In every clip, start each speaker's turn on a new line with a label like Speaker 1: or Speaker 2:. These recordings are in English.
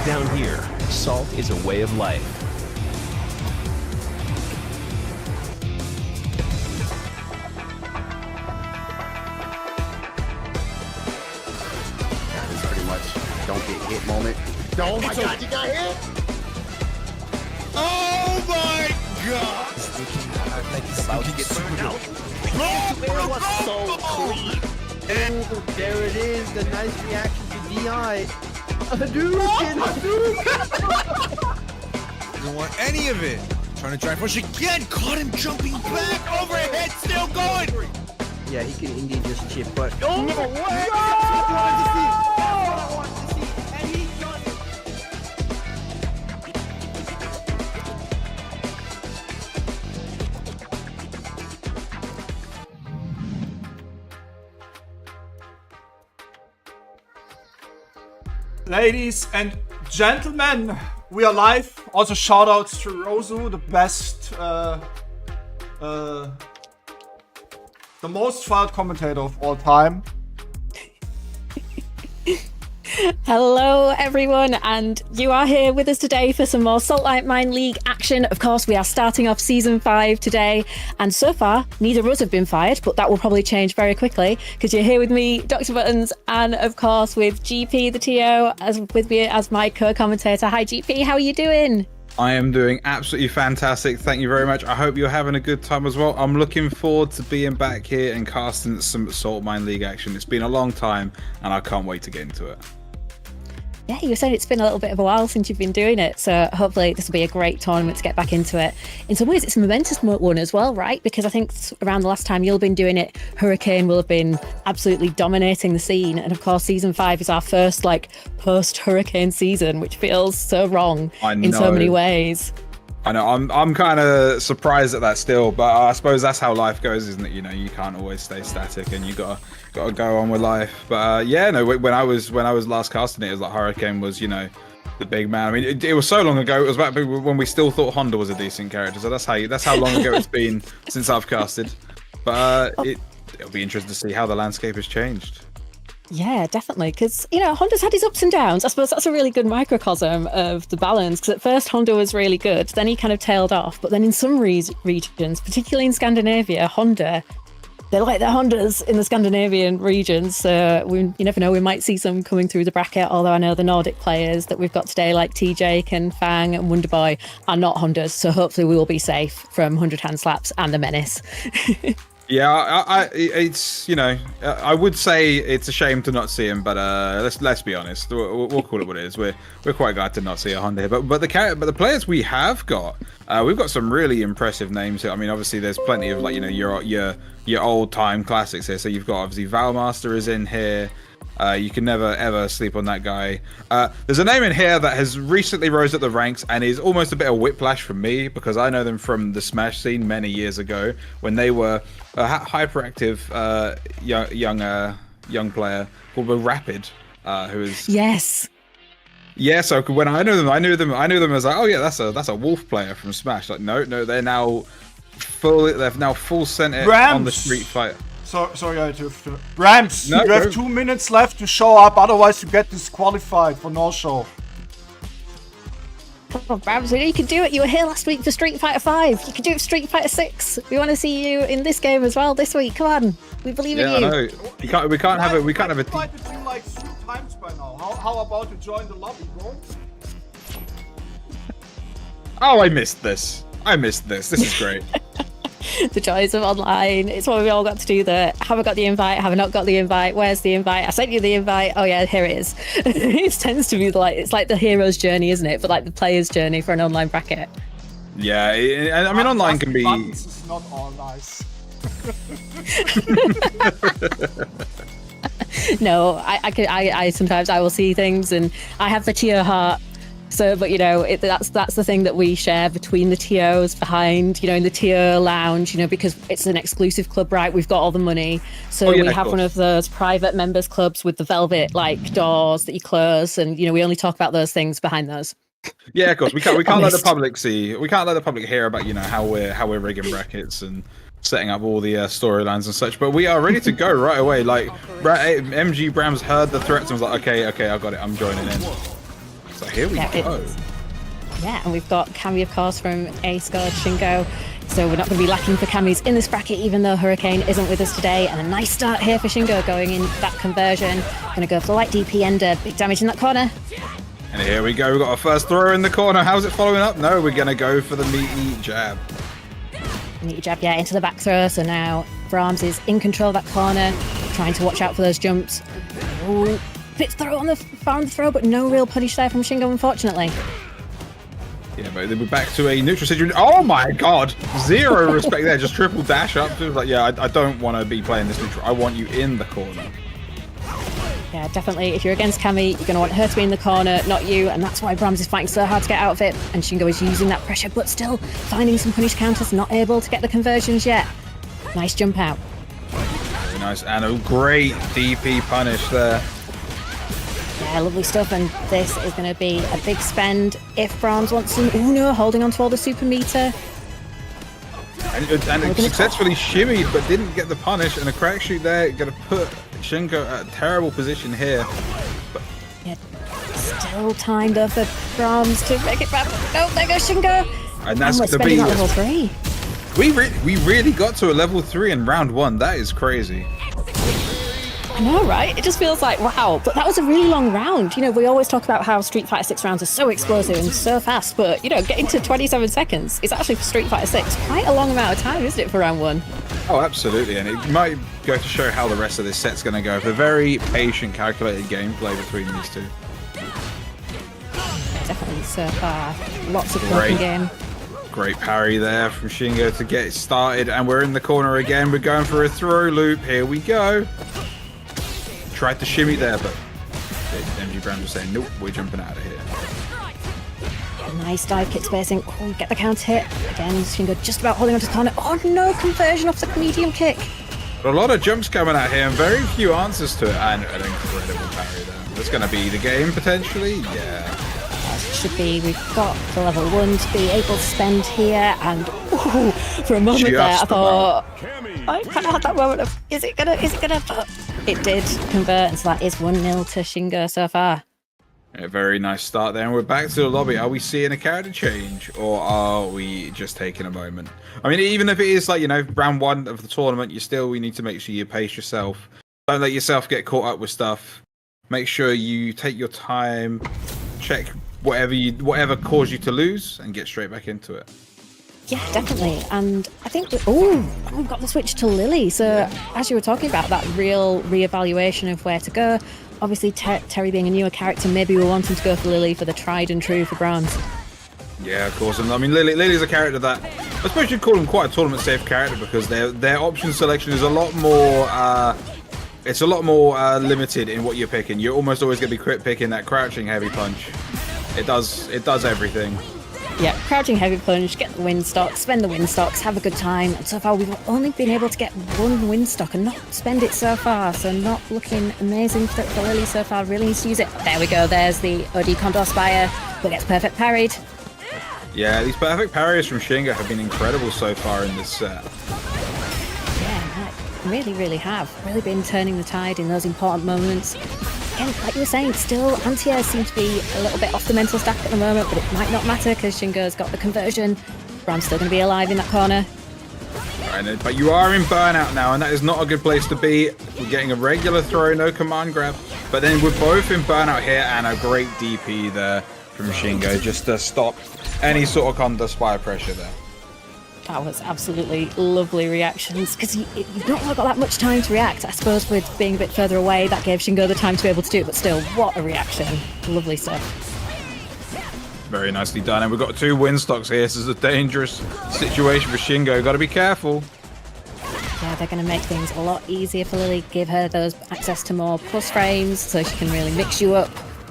Speaker 1: Down here, salt is a way of life.
Speaker 2: That is pretty much don't get hit moment. Oh my god, you got hit!
Speaker 3: Oh my god!
Speaker 2: About to get screwed out.
Speaker 4: It was so clean. Oh, there it is, the nice reaction to DI.
Speaker 3: Didn't want any of it. Trying to drive push again. Caught him jumping back. Overhead, still going.
Speaker 4: Yeah, he can indeed just chip, but
Speaker 2: Oh, no way!
Speaker 4: That's what I wanted to see. That's what I wanted to see. And he got it.
Speaker 5: Ladies and gentlemen, we are live. Also shout outs to Rosu, the best, the most fired commentator of all time.
Speaker 6: Hello everyone, and you are here with us today for some more Saltmine League action. Of course, we are starting off Season 5 today, and so far, neither of us have been fired, but that will probably change very quickly, because you're here with me, Dr. Buttons, and of course with GP, the TO, with me as my co-commentator. Hi GP, how are you doing?
Speaker 3: I am doing absolutely fantastic. Thank you very much. I hope you're having a good time as well. I'm looking forward to being back here and casting some Saltmine League action. It's been a long time, and I can't wait to get into it.
Speaker 6: Yeah, you were saying it's been a little bit of a while since you've been doing it, so hopefully this will be a great tournament to get back into it. In some ways, it's a momentous one as well, right? Because I think around the last time you'll been doing it, Hurricane will have been absolutely dominating the scene. And of course, Season 5 is our first, post-Hurricane season, which feels so wrong in so many ways.
Speaker 3: I know, I'm kind of surprised at that still, but I suppose that's how life goes, isn't it? You know, you can't always stay static, and you gotta go on with life. But yeah, no, when I was last casting it, it was like Hurricane was, you know, the big man. I mean, it was so long ago. It was back when we still thought Honda was a decent character. So that's how long ago it's been since I've casted. But it'll be interesting to see how the landscape has changed.
Speaker 6: Yeah, definitely. Because, you know, Honda's had his ups and downs. I suppose that's a really good microcosm of the balance. Because at first, Honda was really good. Then he kind of tailed off. But then in some regions, particularly in Scandinavia, Honda, they're like the Hondas in the Scandinavian regions. So you never know, we might see some coming through the bracket. Although I know the Nordic players that we've got today, like TJ and Fang and Wonderboy, are not Hondas. So hopefully we will be safe from 100 hand slaps and the menace.
Speaker 3: Yeah, it's, you know, I would say it's a shame to not see him, but let's be honest, we'll call it what it is. We're quite glad to not see a Honda here, but the players we have got, we've got some really impressive names here. I mean, obviously there's plenty of, like, you know, your old time classics here. So you've got obviously Valmaster is in here. You can never ever sleep on that guy. There's a name in here that has recently rose up the ranks and is almost a bit of whiplash for me, because I know them from the Smash scene many years ago when they were a hyperactive young player called Rapid, who is yeah. So when I knew them as like, oh yeah, that's a Wolf player from Smash. Like no, they're now full center on the Street Fighter.
Speaker 5: Sorry, I have to. Brahms,
Speaker 3: No,
Speaker 5: you have 2 minutes left to show up, otherwise you get disqualified for no show.
Speaker 6: Oh, Brahms, you can do it. You were here last week for Street Fighter 5. You can do it for Street Fighter 6. We want to see you in this game as well this week. Come on, we believe in you.
Speaker 3: I know. We can't have a.
Speaker 5: I've invited you like 3 times by now. How about you join the lobby, bro?
Speaker 3: Oh, I missed this. This is great.
Speaker 6: The joys of online. It's what we all got to do there. Have I got the invite? Have I not got the invite? Where's the invite? I sent you the invite. Oh yeah, here it is. It tends to be like, it's like the hero's journey, isn't it? But like the player's journey for an online bracket.
Speaker 3: Yeah, I mean, online can be.
Speaker 5: It's not all nice.
Speaker 6: No, I sometimes I will see things and I have the tier heart. So, but you know, that's the thing that we share between the TOs behind, you know, in the tier lounge, you know, because it's an exclusive club, right? We've got all the money. So we have one of those private members clubs with the velvet like doors that you close, and you know, we only talk about those things behind those.
Speaker 3: Yeah, of course. We can't let the public see. We can't let the public hear about, you know, how we're rigging brackets and setting up all the storylines and such. But we are ready to go right away. Like MG Brahms heard the threats and was like, okay, I got it. I'm joining in. So here we go.
Speaker 6: Yeah, and we've got Cammy, of course, from A-Squad, Shingo. So we're not going to be lacking for Cammies in this bracket, even though Hurricane isn't with us today. And a nice start here for Shingo going in that conversion. Going to go for the light DP ender. Big damage in that corner.
Speaker 3: And here we go. We've got our first throw in the corner. How's it following up? No, we're going to go for the meaty jab.
Speaker 6: Meaty jab, yeah, into the back throw. So now Brahms is in control of that corner, trying to watch out for those jumps. Ooh. Bit throw on the far on the throw, but no real punish there from Shingo, unfortunately.
Speaker 3: Yeah, but we're back to a neutral situation. Oh my god! Zero respect there. Just triple dash up. Just like, yeah, I don't want to be playing this neutral. I want you in the corner.
Speaker 6: Yeah, definitely. If you're against Cammy, you're going to want her to be in the corner, not you. And that's why Brahms is fighting so hard to get out of it. And Shingo is using that pressure, but still finding some punish counters, not able to get the conversions yet. Nice jump out.
Speaker 3: Very nice. And a great DP punish there.
Speaker 6: Yeah, lovely stuff, and this is going to be a big spend if Brahms wants some. Oh no, holding on to all the super meter.
Speaker 3: And it successfully shimmied, but didn't get the punish, and a crack shoot there. Going to put Shingo at a terrible position here. But
Speaker 6: yeah, still time though for Brahms to make it back. No, there goes Shingo.
Speaker 3: And that's
Speaker 6: going to be level 3.
Speaker 3: We really got to a level 3 in round 1. That is crazy.
Speaker 6: I know, right? It just feels like, wow, but that was a really long round. You know, we always talk about how Street Fighter 6 rounds are so explosive and so fast, but, you know, getting to 27 seconds is actually for Street Fighter 6 quite a long amount of time, isn't it, for round 1?
Speaker 3: Oh, absolutely, and it might go to show how the rest of this set's going to go. For very patient, calculated gameplay between these two.
Speaker 6: Definitely so far. Lots of blocking game.
Speaker 3: Great parry there from Shingo to get it started, and we're in the corner again. We're going for a throw loop. Here we go. Tried to shimmy there, but MG Brahms was saying, nope, we're jumping out of here.
Speaker 6: Nice dive kick spacing. Oh, get the counter hit. Again, Shingo just about holding onto the corner. Oh no, conversion off the medium kick.
Speaker 3: A lot of jumps coming at here and very few answers to it. And an incredible parry there. That's going to be the game potentially. Yeah.
Speaker 6: As it should be. We've got the level 1 to be able to spend here. And ooh, for a moment there, I thought I kind of had that moment of is it gonna? But it did convert, and so that is 1-0 to Shingo so far.
Speaker 3: A very nice start there, and we're back to the lobby. Are we seeing a character change, or are we just taking a moment? I mean, even if it is like, you know, round 1 of the tournament, we need to make sure you pace yourself. Don't let yourself get caught up with stuff. Make sure you take your time, check whatever caused you to lose, and get straight back into it.
Speaker 6: Yeah, definitely. And I think we've got the switch to Lily. So as you were talking about that real reevaluation of where to go, obviously Terry being a newer character, maybe we're wanting to go for Lily for the tried and true for Brahms.
Speaker 3: Yeah, of course. And I mean, Lily's a character that I suppose you'd call him quite a tournament safe character because their option selection is a lot more. It's a lot more limited in what you're picking. You're almost always going to be picking that crouching heavy punch. It does everything.
Speaker 6: Yeah, crouching heavy plunge, get the wind stock, spend the wind stocks, have a good time. And so far, we've only been able to get 1 wind stock and not spend it so far. So not looking amazing for Lily so far. Really needs to use it. There we go. There's the OD Condor Spire, but gets perfect parried.
Speaker 3: Yeah, these perfect parries from Shingo have been incredible so far in this set.
Speaker 6: Yeah, really have. Really been turning the tide in those important moments. Again, like you were saying, still anti-air seems to be a little bit off the mental stack at the moment, but it might not matter because Shingo's got the conversion. Brahms still going to be alive in that corner.
Speaker 3: Right, but you are in burnout now, and that is not a good place to be. We're getting a regular throw, no command grab. But then we're both in burnout here, and a great DP there from Shingo just to stop any sort of Condor Spire pressure there.
Speaker 6: That was absolutely lovely reactions because you've not got that much time to react. I suppose with being a bit further away, that gave Shingo the time to be able to do it, but still, what a reaction. Lovely stuff.
Speaker 3: Very nicely done, and we've got 2 win stocks here. This is a dangerous situation for Shingo. Got to be careful.
Speaker 6: Yeah, they're going to make things a lot easier for Lily, give her those access to more plus frames so she can really mix you up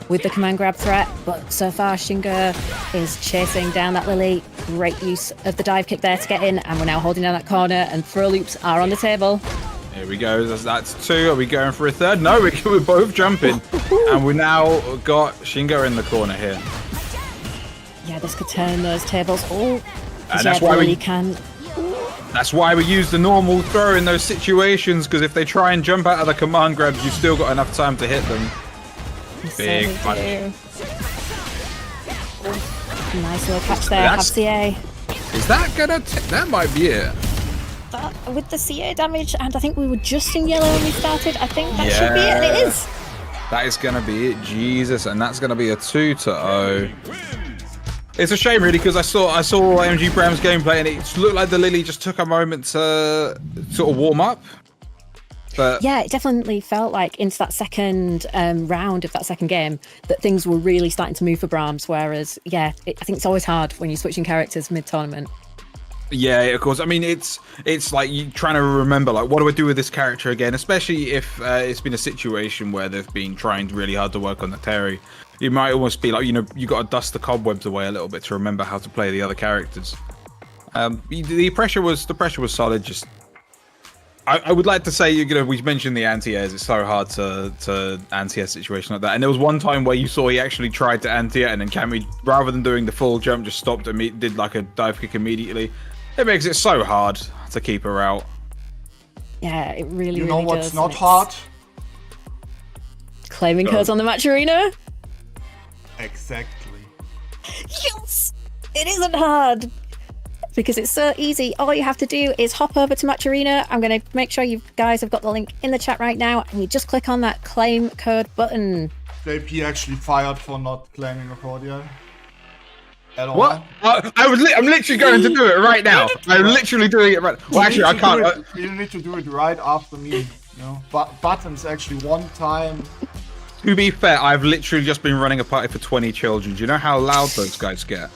Speaker 6: with the command grab threat. But so far, Shingo is chasing down that Lily. Great use of the dive kick there to get in, and we're now holding down that corner, and throw loops are on the table.
Speaker 3: Here we go. That's 2. Are we going for a third? No, we're both jumping, and we now got Shingo in the corner here.
Speaker 6: Yeah, this could turn those tables. Oh,
Speaker 3: and that's why
Speaker 6: Lily can.
Speaker 3: That's why we use the normal throw in those situations, because if they try and jump out of the command grabs, you've still got enough time to hit them. Big punch.
Speaker 6: Nice little catch there, have CA.
Speaker 3: Is that gonna... that might be it.
Speaker 6: That, with the CA damage, and I think we were just in yellow when we started, I think that should be it, and it is.
Speaker 3: That is gonna be it, Jesus, and that's gonna be a 2-0. It's a shame, really, because I saw MG Brahms gameplay, and it looked like the Lily just took a moment to sort of warm up. But
Speaker 6: yeah, it definitely felt like into that second round of that second game that things were really starting to move for Brahms. Whereas, yeah, I think it's always hard when you're switching characters mid-tournament.
Speaker 3: Yeah, of course. I mean, it's like you trying to remember, like, what do I do with this character again? Especially if it's been a situation where they've been trying really hard to work on the Terry. You might almost be like, you know, you got to dust the cobwebs away a little bit to remember how to play the other characters. The pressure was solid. Just I would like to say, you know, we mentioned the anti-airs. It's so hard to anti-air situation like that. And there was one time where you saw he actually tried to anti-air, and then Cammy, rather than doing the full jump, just stopped and did like a dive kick immediately. It makes it so hard to keep her out.
Speaker 6: Yeah, it really,
Speaker 5: you know
Speaker 6: really
Speaker 5: what's
Speaker 6: does.
Speaker 5: not hard?
Speaker 6: Claiming codes on the match arena.
Speaker 5: Exactly.
Speaker 6: Yes! It isn't hard. Because it's so easy. All you have to do is hop over to Match Arena. I'm going to make sure you guys have got the link in the chat right now. And you just click on that claim code button.
Speaker 5: JP actually fired for not claiming a code yet. At all.
Speaker 3: What? I'm literally going to do it right now. I'm literally doing it right now. Well, actually, I can't.
Speaker 5: You need to do it right after me. You know? Buttons actually one time.
Speaker 3: To be fair, I've literally just been running a party for 20 children. Do you know how loud those guys get?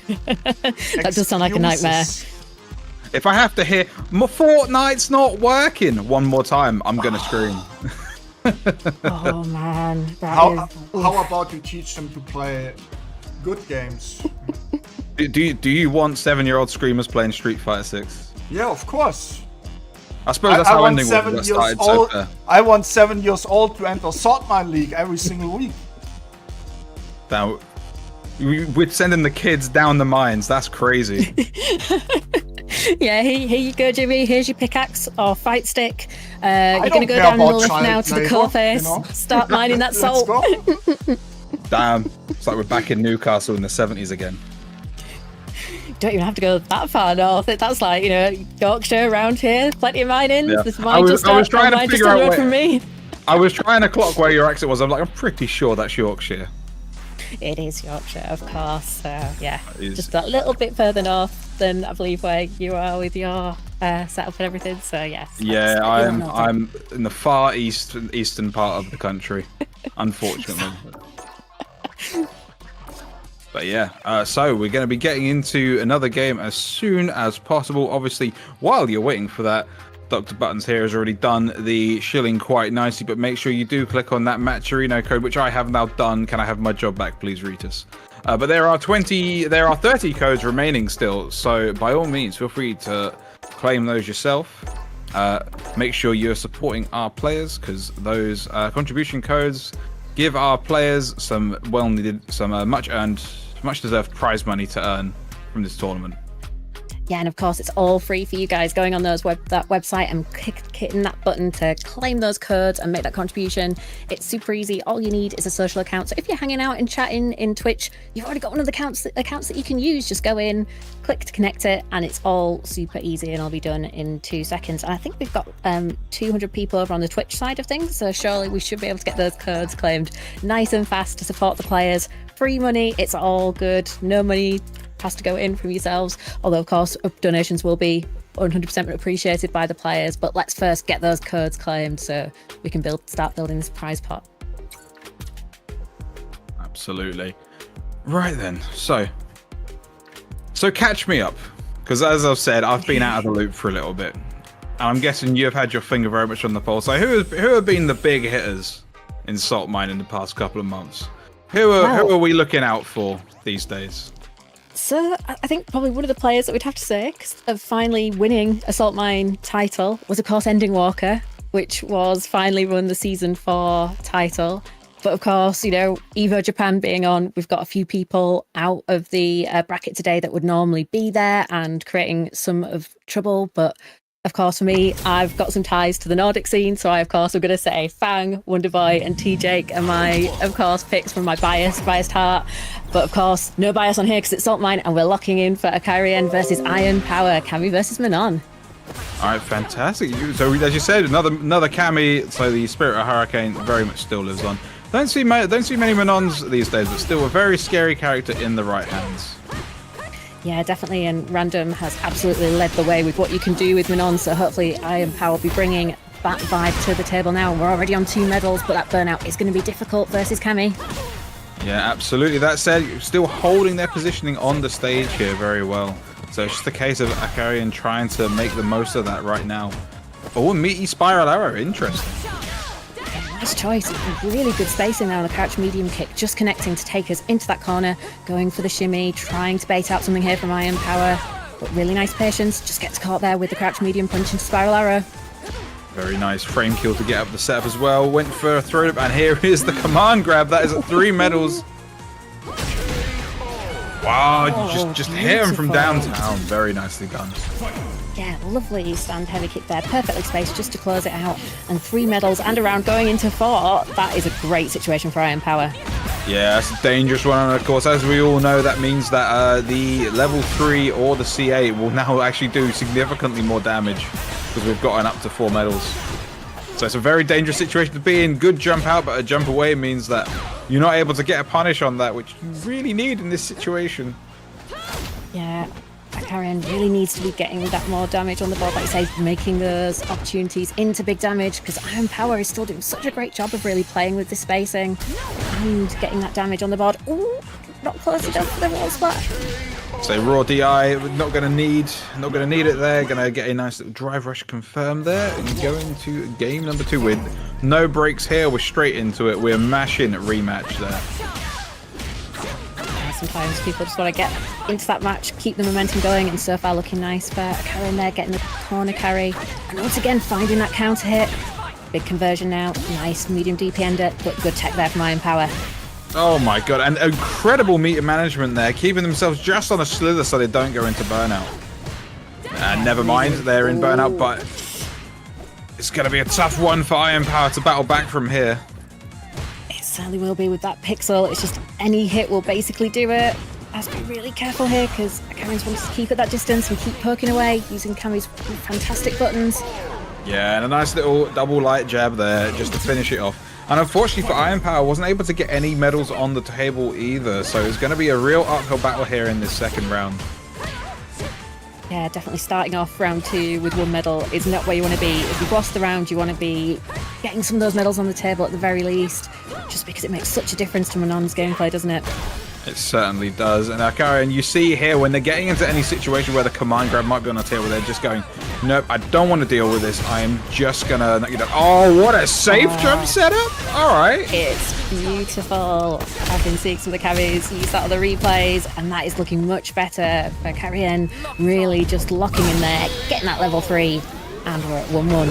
Speaker 6: That does sound like a nightmare.
Speaker 3: If I have to hear my Fortnite's not working one more time, I'm gonna scream.
Speaker 6: Oh man,
Speaker 5: How about you teach them to play good games.
Speaker 3: Do you want 7-year-old screamers playing Street Fighter 6?
Speaker 5: Yeah, of course.
Speaker 3: I suppose that's how ending was started so fair.
Speaker 5: I want 7 years old to enter Saltmine League every single week.
Speaker 3: Now, we're sending the kids down the mines. That's crazy.
Speaker 6: Yeah, here you go, Jimmy. Here's your pickaxe or fight stick. You're going to go down the lift now to the core face. You know? Start mining that salt.
Speaker 3: Damn. It's like we're back in Newcastle in the 70s again.
Speaker 6: Don't even have to go that far north. That's like, Yorkshire around here. Plenty of mining.
Speaker 3: Yeah.
Speaker 6: This
Speaker 3: I was trying to figure out
Speaker 6: from me.
Speaker 3: I was trying to clock where your exit was. I'm pretty sure that's Yorkshire.
Speaker 6: It is Yorkshire, of course. Yeah, just that little bit further north than I believe where you are with your setup and everything. So yes.
Speaker 3: Yeah, I'm in the far eastern part of the country, unfortunately. But yeah, so we're going to be getting into another game as soon as possible. Obviously, while you're waiting for that, Dr. Buttons here has already done the shilling quite nicely, but make sure you do click on that Matcherino code, which I have now done. Can I have my job back, please, Ritus? But there are 30 codes remaining still, so by all means, feel free to claim those yourself. Make sure you're supporting our players, because those contribution codes give our players some well-needed, some much-deserved prize money to earn from this tournament.
Speaker 6: Yeah, and of course, it's all free for you guys going on that website and hitting that button to claim those codes and make that contribution. It's super easy. All you need is a social account. So if you're hanging out and chatting in Twitch, you've already got one of the accounts that you can use. Just go in, click to connect it, and it's all super easy and it'll be done in 2 seconds. And I think we've got 200 people over on the Twitch side of things, so surely we should be able to get those codes claimed nice and fast to support the players. Free money, it's all good. No money has to go in from yourselves, although of course donations will be 100% appreciated by the players, but let's first get those codes claimed so we can start building this prize pot.
Speaker 3: Absolutely. Right then, so catch me up, because as I've said, I've been out of the loop for a little bit, and I'm guessing you've had your finger very much on the pulse. So who have been the big hitters in Saltmine in the past couple of months? Who are we looking out for these days?
Speaker 6: So I think probably one of the players that we'd have to say of finally winning a Saltmine title was of course Ending Walker, which was finally won the season 4 title. But of course, Evo Japan being on, we've got a few people out of the bracket today that would normally be there and creating some of trouble. But of course, for me, I've got some ties to the Nordic scene, so I, of course, am going to say Fang, Wonderboy, and T-Jake are my, of course, picks from my biased heart. But, of course, no bias on here because it's Saltmine, and we're locking in for Akarian versus Iron Power, Cammy versus Manon.
Speaker 3: All right, fantastic. So, as you said, another Cammy, so the Spirit of Hurricane very much still lives on. Don't see many Manons these days, but still a very scary character in the right hands.
Speaker 6: Yeah, definitely, and Random has absolutely led the way with what you can do with Manon, so hopefully Iron Power will be bringing that vibe to the table now. We're already on 2 medals, but that burnout is going to be difficult versus Cammy.
Speaker 3: Yeah, absolutely. That said, still holding their positioning on the stage here very well. So it's just a case of Akarian trying to make the most of that right now. Oh, meaty spiral arrow, interesting.
Speaker 6: Nice choice. Really good spacing there on the crouch medium kick, just connecting to take us into that corner, going for the shimmy, trying to bait out something here from Iron Power, but really nice patience, just gets caught there with the crouch medium punch into spiral arrow.
Speaker 3: Very nice frame kill to get up the setup as well, went for a throw up, and here is the command grab. That is at 3 medals. Wow, just hit him from downtown. Very nicely done.
Speaker 6: Yeah, lovely stand heavy kick there, perfectly spaced just to close it out. And 3 medals and a round going into 4. That is a great situation for Iron Power. Yeah,
Speaker 3: that's a dangerous one, and of course, as we all know, that means that the level 3 or the C8 will now actually do significantly more damage because we've gotten up to 4 medals. So it's a very dangerous situation to be in. Good jump out, but a jump away means that you're not able to get a punish on that, which you really need in this situation.
Speaker 6: Yeah, Akarian really needs to be getting that more damage on the board, like you say, making those opportunities into big damage, because Iron Power is still doing such a great job of really playing with the spacing and getting that damage on the board. Ooh, not close enough for the wall splat.
Speaker 3: So raw DI, not gonna need it there. Gonna get a nice little drive rush confirmed there and go into game number 2 with no breaks here. We're straight into it. We're mashing rematch there.
Speaker 6: sometimes. People just want to get into that match, keep the momentum going, and so far looking nice for Aaran there, getting the corner carry. And once again, finding that counter hit. Big conversion now. Nice medium DP ender, but good tech there from Iron Power.
Speaker 3: Oh my god, and incredible meter management there, keeping themselves just on a slither so they don't go into burnout. And never mind, they're in burnout, but it's going to be a tough one for Iron Power to battle back from here.
Speaker 6: It certainly will be with that pixel. It's just any hit will basically do it. Has to be really careful here because Aaran wants to keep at that distance and keep poking away using Cammy's fantastic buttons.
Speaker 3: Yeah, and a nice little double light jab there just to finish it off. And unfortunately for Iron Power, wasn't able to get any medals on the table either, so it's going to be a real uphill battle here in this second round.
Speaker 6: Yeah, definitely starting off round 2 with 1 medal is not where you want to be. If you've lost the round, you want to be getting some of those medals on the table at the very least, just because it makes such a difference to Manon's gameplay, doesn't it?
Speaker 3: It certainly does. And Aaran, you see here when they're getting into any situation where the command grab might be on the table, they're just going, nope, I don't want to deal with this. I am just going to knock you down. Oh, what a safe jump setup. All right.
Speaker 6: It's beautiful. I've been seeing some of the carries, use that on the replays, and that is looking much better for Aaran. Really just locking in there, getting that level 3, and we're at 1-1.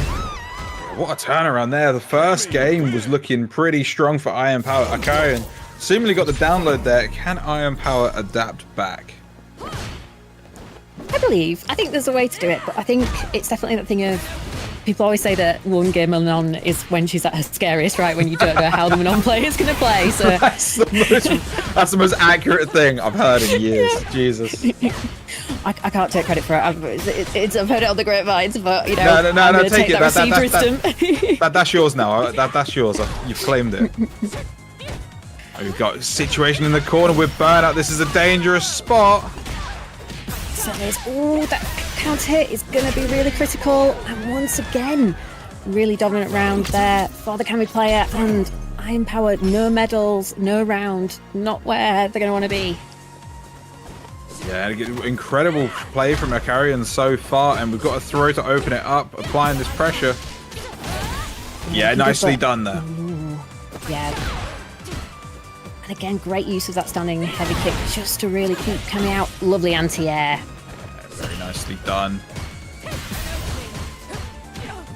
Speaker 3: What a turnaround there. The first game was looking pretty strong for Iron Power. Aaran seemingly got the download there. Can Iron Power adapt back?
Speaker 6: I think there's a way to do it, but I think it's definitely that thing of people always say that one game Manon is when she's at her scariest, right? When you don't know how the Manon player is going to play. So
Speaker 3: that's the most accurate thing I've heard in years. Yeah. Jesus.
Speaker 6: I can't take credit for it. I've heard it on the grapevines, but you know,
Speaker 3: no,
Speaker 6: I'm going to take
Speaker 3: it.
Speaker 6: that received wisdom.
Speaker 3: That's yours now. That's yours. You've claimed it. We've got a situation in the corner with burnout. This is a dangerous spot.
Speaker 6: So that counter hit is going to be really critical. And once again, really dominant round there for the Cammy player. And Iron Power, no medals, no round, not where they're going to want to be.
Speaker 3: Yeah, incredible play from Aaran so far. And we've got a throw to open it up, applying this pressure. Yeah, nicely done there.
Speaker 6: Ooh, yeah. And again, great use of that standing heavy kick just to really keep coming out. Lovely anti-air.
Speaker 3: Very nicely done.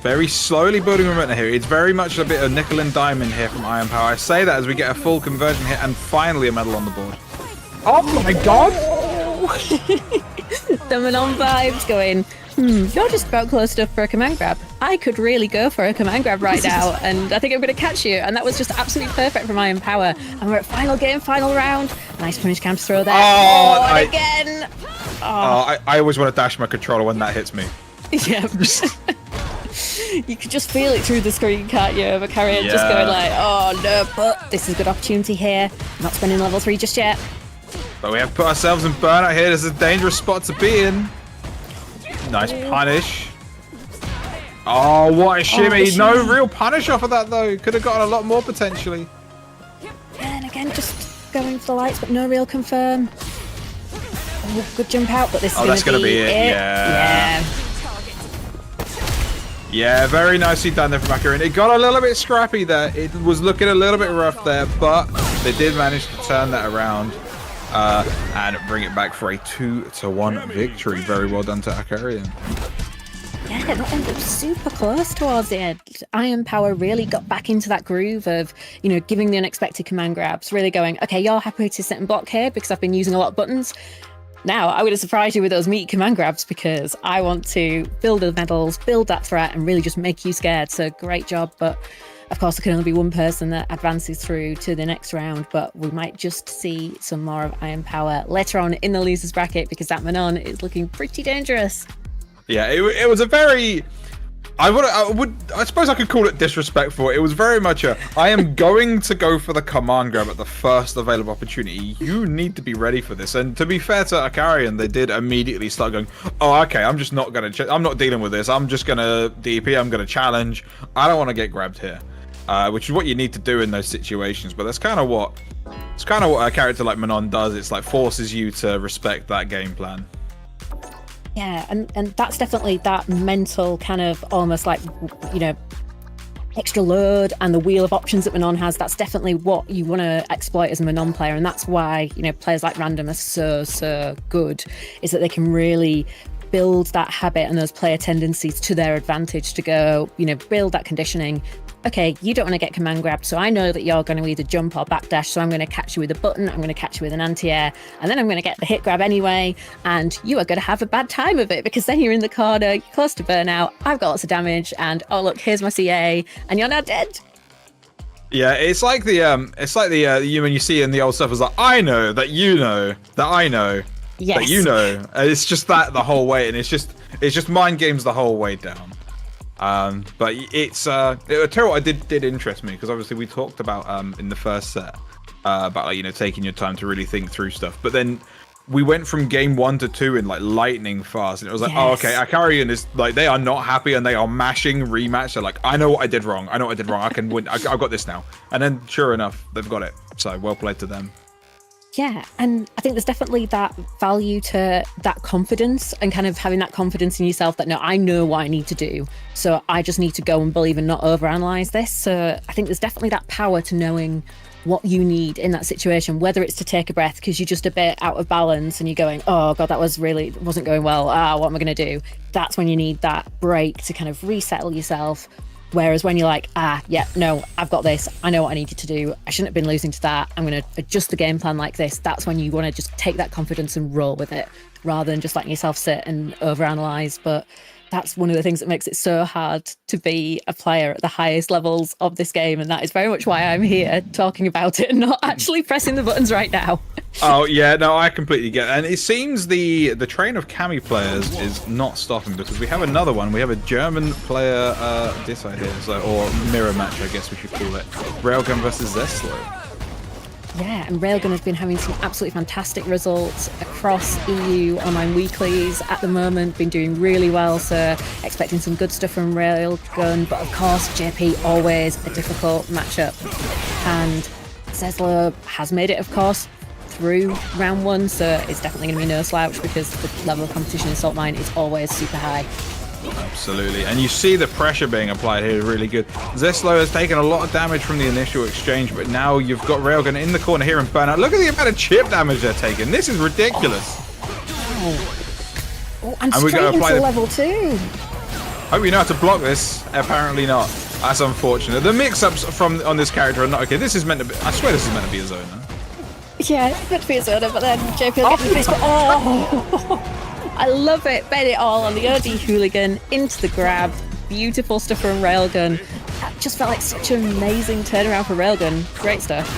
Speaker 3: Very slowly building momentum here. It's very much a bit of nickel and diamond here from Iron Power. I say that as we get a full conversion hit and finally a medal on the board. Oh my god!
Speaker 6: The Manon vibes going, you're just about close enough for a command grab. I could really go for a command grab right now, and I think I'm going to catch you. And that was just absolutely perfect from Iron Power. And we're at final game, final round. Nice punish counter throw there. And again.
Speaker 3: I always want to dash my controller when that hits me.
Speaker 6: Yeah. You can just feel it through the screen, can't you? Of Aaran just going like, oh no, but this is a good opportunity here. Not spending level 3 just yet.
Speaker 3: But we have put ourselves in burnout here. This is a dangerous spot to be in. Nice punish. Oh, what a shimmy. No real punish off of that, though. Could have gotten a lot more, potentially.
Speaker 6: And again, just going for the lights, but no real confirm. Oh, good jump out, but this is going to be it. Yeah.
Speaker 3: Yeah, very nicely done there from Aaran. It got a little bit scrappy there. It was looking a little bit rough there, but they did manage to turn that around and bring it back for a 2-1 victory. Very well done to Aaran.
Speaker 6: Yeah, that ended up super close towards the end. Iron Power really got back into that groove of, you know, giving the unexpected command grabs, really going, okay, you're happy to sit and block here because I've been using a lot of buttons. Now, I'm going to surprise you with those meaty command grabs because I want to build the medals, build that threat, and really just make you scared. So great job. But of course, there can only be one person that advances through to the next round. But we might just see some more of Iron Power later on in the losers bracket because that Manon is looking pretty dangerous.
Speaker 3: Yeah, it was a very... I suppose I could call it disrespectful. It was very much a, I am going to go for the command grab at the first available opportunity. You need to be ready for this. And to be fair to Aaran, they did immediately start going, oh, okay, I'm just not going to, I'm not dealing with this. I'm just going to DP, I'm going to challenge. I don't want to get grabbed here, which is what you need to do in those situations. But that's kind of what, a character like Manon does. It's like forces you to respect that game plan.
Speaker 6: Yeah, and that's definitely that mental kind of almost like, you know, extra load and the wheel of options that Manon has, that's definitely what you want to exploit as a Manon player. And that's why, players like Random are so good, is that they can really build that habit and those player tendencies to their advantage to go, build that conditioning. Okay, you don't want to get command grabbed, so I know that you're going to either jump or backdash, so I'm going to catch you with a button, I'm going to catch you with an anti-air, and then I'm going to get the hit grab anyway, and you are going to have a bad time of it, because then you're in the corner, you're close to burnout, I've got lots of damage, and oh look, here's my CA, and you're now dead.
Speaker 3: Yeah, it's like the you when you see in the old stuff is like, I know that you know that I know
Speaker 6: yes.
Speaker 3: that you know. It's just that the whole way, and it's just mind games the whole way down. But it's I'll tell you what did interest me, because obviously we talked about in the first set about taking your time to really think through stuff, but then we went from game 1 to 2 in like lightning fast, and it was like, oh okay, Akarian is like, they are not happy and they are mashing rematch. They're like, I know what I did wrong, I can win, I've got this now. And then sure enough, they've got it, so well played to them.
Speaker 6: Yeah, and I think there's definitely that value to that confidence, and kind of having that confidence in yourself that, no, I know what I need to do, so I just need to go and believe and not overanalyze this. So I think there's definitely that power to knowing what you need in that situation, whether it's to take a breath because you're just a bit out of balance and you're going, oh god, that wasn't going well, what am I going to do? That's when you need that break to kind of resettle yourself. Whereas when you're like, yeah, no, I've got this, I know what I needed to do, I shouldn't have been losing to that, I'm going to adjust the game plan like this, that's when you want to just take that confidence and roll with it, rather than just letting yourself sit and overanalyze. But that's one of the things that makes it so hard to be a player at the highest levels of this game, and that is very much why I'm here talking about it and not actually pressing the buttons right now.
Speaker 3: Oh yeah, no, I completely get it. And it seems the train of Kami players is not stopping, because we have another one. We have a German player this side here, or mirror match, I guess we should call it. Railgun versus Zeslo.
Speaker 6: Yeah, and Railgun has been having some absolutely fantastic results across EU online weeklies at the moment, been doing really well, so expecting some good stuff from Railgun. But of course, JP, always a difficult matchup. And Zeslo has made it, of course, through round 1, so it's definitely going to be no slouch, because the level of competition in Saltmine is always super high.
Speaker 3: Absolutely, and you see the pressure being applied here really good. Zeslo has taken a lot of damage from the initial exchange, but now you've got Railgun in the corner here and burnout. Look at the amount of chip damage they're taking. This is ridiculous.
Speaker 6: And straight into level 2.
Speaker 3: Hope you know how to block this. Apparently not. That's unfortunate. The mix-ups on this character are not okay. This is meant to be, I swear this is meant to be a zoner. Yeah,
Speaker 6: it's meant to be a zoner, but then JP will get the face. I love it. Bet it all on the OD hooligan into the grab. Beautiful stuff from Railgun. That just felt like such an amazing turnaround for Railgun. Great stuff.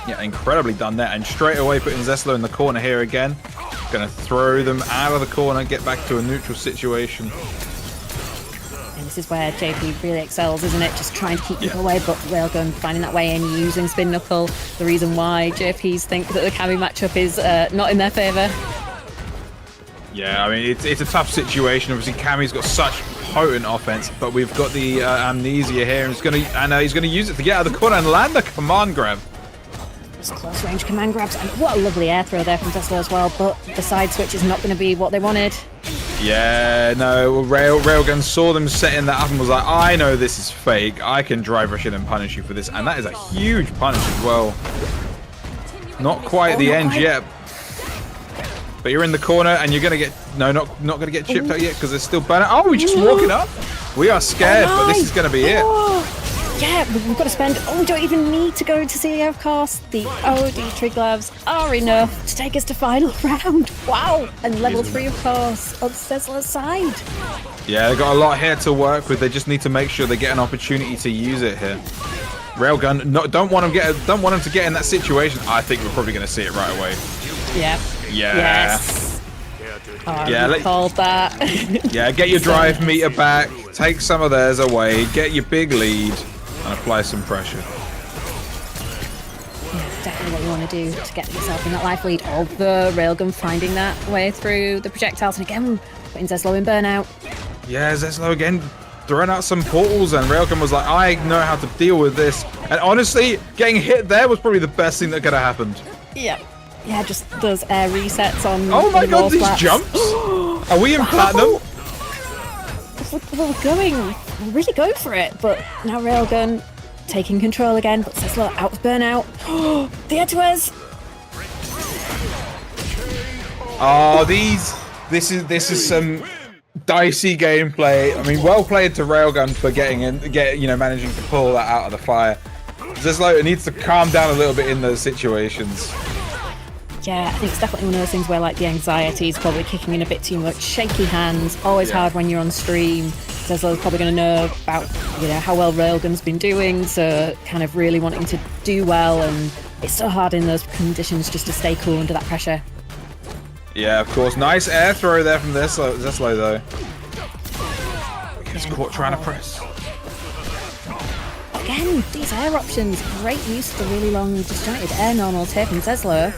Speaker 3: Yeah, incredibly done there. And straight away putting Zeslo in the corner here again. Gonna throw them out of the corner, get back to a neutral situation.
Speaker 6: And this is where JP really excels, isn't it? Just trying to keep people away, but Railgun finding that way in, using Spin Knuckle. The reason why JPs think that the Kami matchup is not in their favour.
Speaker 3: Yeah, I mean, it's a tough situation. Obviously, Kami's got such potent offense, but we've got the amnesia here, and he's gonna use it to get out of the corner and land a command grab.
Speaker 6: It's close range command grabs, and what a lovely air throw there from Zeslo as well. But the side switch is not going to be what they wanted.
Speaker 3: Yeah, no, Railgun saw them setting that up and was like, I know this is fake. I can drive rush in and punish you for this, and that is a huge punish as well. Not quite the end yet. But you're in the corner, and you're gonna get not gonna get chipped out yet, because there's still burnout. Oh, we're just walking up. We are scared, but this is gonna be it.
Speaker 6: Yeah, we've got to spend. Oh, we don't even need to go into CA, of course. The OD Tree Gloves are enough to take us to final round. Wow, and level 3, of course, on Zeslo's side.
Speaker 3: Yeah, they've got a lot here to work with. They just need to make sure they get an opportunity to use it here. Railgun, don't want them to get in that situation. I think we're probably gonna see it right away.
Speaker 6: Yeah.
Speaker 3: Yeah.
Speaker 6: Yes. Oh, yeah, called that.
Speaker 3: Yeah, get your drive meter back, take some of theirs away, get your big lead, and apply some pressure.
Speaker 6: Yeah, definitely what you want to do to get yourself in that life lead. Although Railgun finding that way through the projectiles, and again, putting Zeslo in burnout.
Speaker 3: Yeah, Zeslo again throwing out some portals, and Railgun was like, I know how to deal with this. And honestly, getting hit there was probably the best thing that could have happened.
Speaker 6: Yeah. Yeah, just those air resets on.
Speaker 3: Oh my god, these jumps! Are we in platinum?
Speaker 6: We're going really going for it, but now Railgun taking control again, but Zeslo out of burnout. The edgewares.
Speaker 3: Oh, this is some dicey gameplay. I mean, well played to Railgun for managing to pull that out of the fire. Zeslo needs to calm down a little bit in those situations.
Speaker 6: Yeah, I think it's definitely one of those things where like the anxiety is probably kicking in a bit too much. Shaky hands, always hard when you're on stream. Zeslo's probably going to know about how well Railgun's been doing, so kind of really wanting to do well, and it's so hard in those conditions just to stay cool under that pressure.
Speaker 3: Yeah, of course. Nice air throw there from Zeslo though. Gets caught trying to press.
Speaker 6: Again, these air options, great use of the really long disjointed air normals here from Zeslo.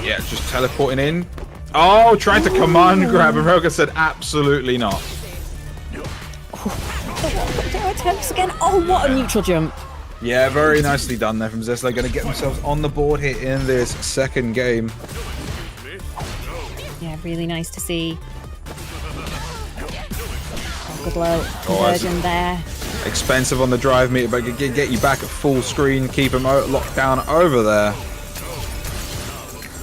Speaker 3: Yeah, just teleporting in. Oh, trying to command grab, and Railgun said absolutely not.
Speaker 6: Attempts again. Oh, what a neutral jump.
Speaker 3: Yeah, very nicely done there from Zeslo. Going to get themselves on the board here in this second game.
Speaker 6: Yeah, really nice to see. Oh, good low conversion there.
Speaker 3: Expensive on the drive meter, but get you back at full screen. Keep them locked down over there.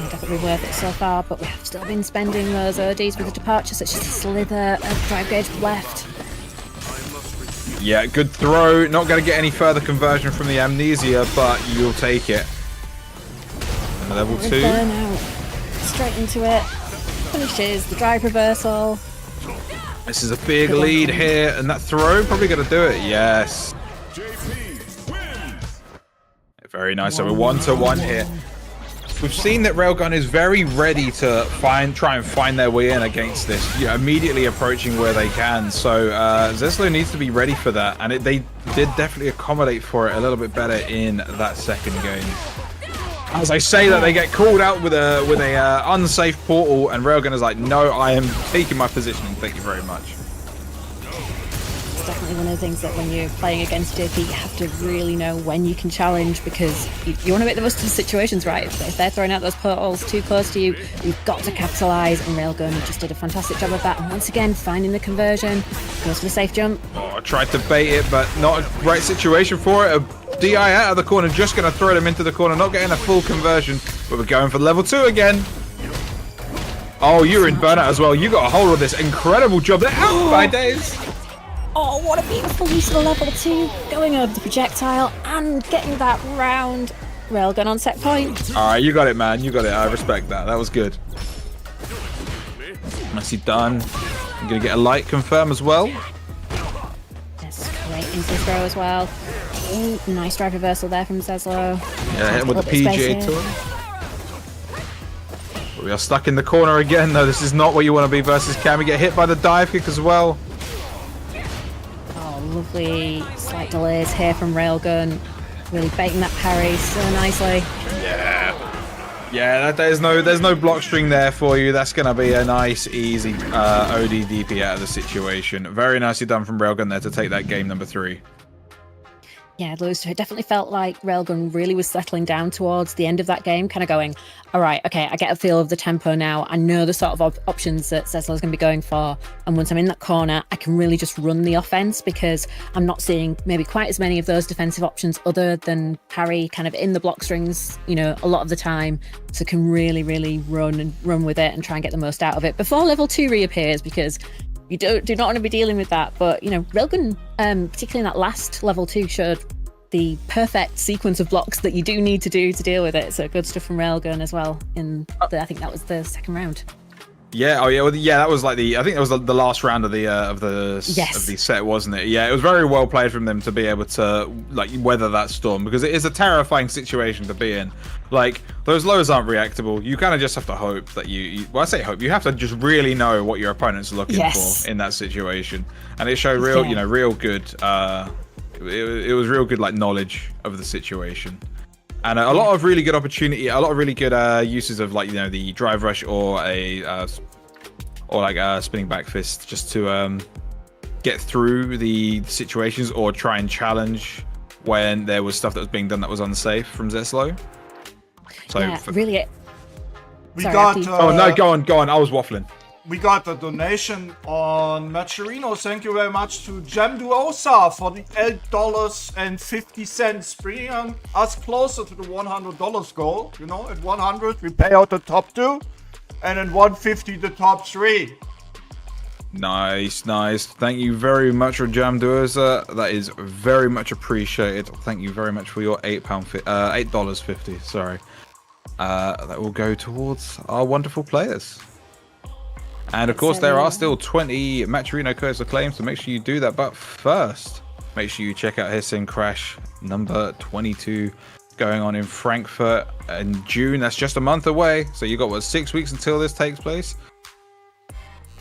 Speaker 6: Definitely worth it so far, but we have still been spending those ODs with the departures. It's just a slither of drive gauge left.
Speaker 3: Yeah, good throw. Not going to get any further conversion from the amnesia, but you'll take it. And level 2.
Speaker 6: Burnout. Straight into it. Finishes the drive reversal.
Speaker 3: This is a big lead here, and that throw probably going to do it. Yes. Very nice. So we're 1-1 here. We've seen that Railgun is very ready to try and find their way in against this, immediately approaching where they can. So Zeslo needs to be ready for that, and they did definitely accommodate for it a little bit better in that second game. As I say that, they get called out with a unsafe portal, and Railgun is like, no, I am taking my position, thank you very much.
Speaker 6: It's definitely one of the things that when you're playing against JP, you have to really know when you can challenge, because you want to make the most of the situations, right? If they're throwing out those portals too close to you, you've got to capitalise, and Railgun just did a fantastic job of that. And once again, finding the conversion, goes for the safe jump.
Speaker 3: Oh, I tried to bait it, but not a right situation for it. A DI out of the corner, just going to throw them into the corner, not getting a full conversion, but we're going for level 2 again. Oh, you're in burnout as well. You got a hold of this incredible job. They're out by days.
Speaker 6: Oh, what a beautiful use of the level 2, going over the projectile and getting that round. Railgun on set point.
Speaker 3: All right, you got it, man. You got it. I respect that. That was good. Nicely done. I'm going to get a light confirm as well.
Speaker 6: Yes, great into the throw as well. Ooh, nice drive reversal there from Zeslo.
Speaker 3: Yeah, hit him with the PGA tour. We are stuck in the corner again, though. This is not what you want to be versus Cam. We get hit by the dive kick as well.
Speaker 6: Lovely slight delays here from Railgun, really baiting that parry so nicely.
Speaker 3: Yeah, there's no block string there for you. That's gonna be a nice easy OD DP out of the situation. Very nicely done from Railgun there to take that game number 3.
Speaker 6: Yeah, Lewis, it definitely felt like Railgun really was settling down towards the end of that game, kind of going, all right, okay, I get a feel of the tempo now. I know the sort of options that Zeslo's going to be going for. And once I'm in that corner, I can really just run the offense, because I'm not seeing maybe quite as many of those defensive options other than parry kind of in the block strings, a lot of the time. So can really, really run with it and try and get the most out of it before level 2 reappears, because you do not want to be dealing with that. But, Railgun, particularly in that last level 2, showed the perfect sequence of blocks that you do need to do to deal with it. So good stuff from Railgun as well. I think that was the second round.
Speaker 3: Yeah. Oh, yeah. Well, yeah. That was like I think that was the last round of the set, wasn't it? Yeah. It was very well played from them to be able to weather that storm, because it is a terrifying situation to be in. Like, those lows aren't reactable. You kind of just have to hope that well, I say hope. You have to just really know what your opponent's looking for in that situation, and it showed real good. It was real good knowledge of the situation. And a lot of really good opportunity, a lot of really good uses of the drive rush or a spinning back fist, just to get through the situations or try and challenge when there was stuff that was being done that was unsafe from Zeslo. So
Speaker 6: yeah, really.
Speaker 5: We got.
Speaker 3: Oh no, go on. I was waffling.
Speaker 5: we got a donation on Macherino. Thank you very much to Gemduosa for the $8.50, bringing us closer to the $100 goal. You know, at 100 we pay out the top 2, and at 150 the top 3.
Speaker 3: Nice. Thank you very much for Jamduosa. That is very much appreciated. Thank you very much for your $8.50. Sorry. That will go towards our wonderful players. And of course, there are still 20 Macherino Curse of Claims, so make sure you do that. But first, make sure you check out Hissing Crash number 22 going on in Frankfurt in June. That's just a month away. So you got, what, 6 weeks until this takes place?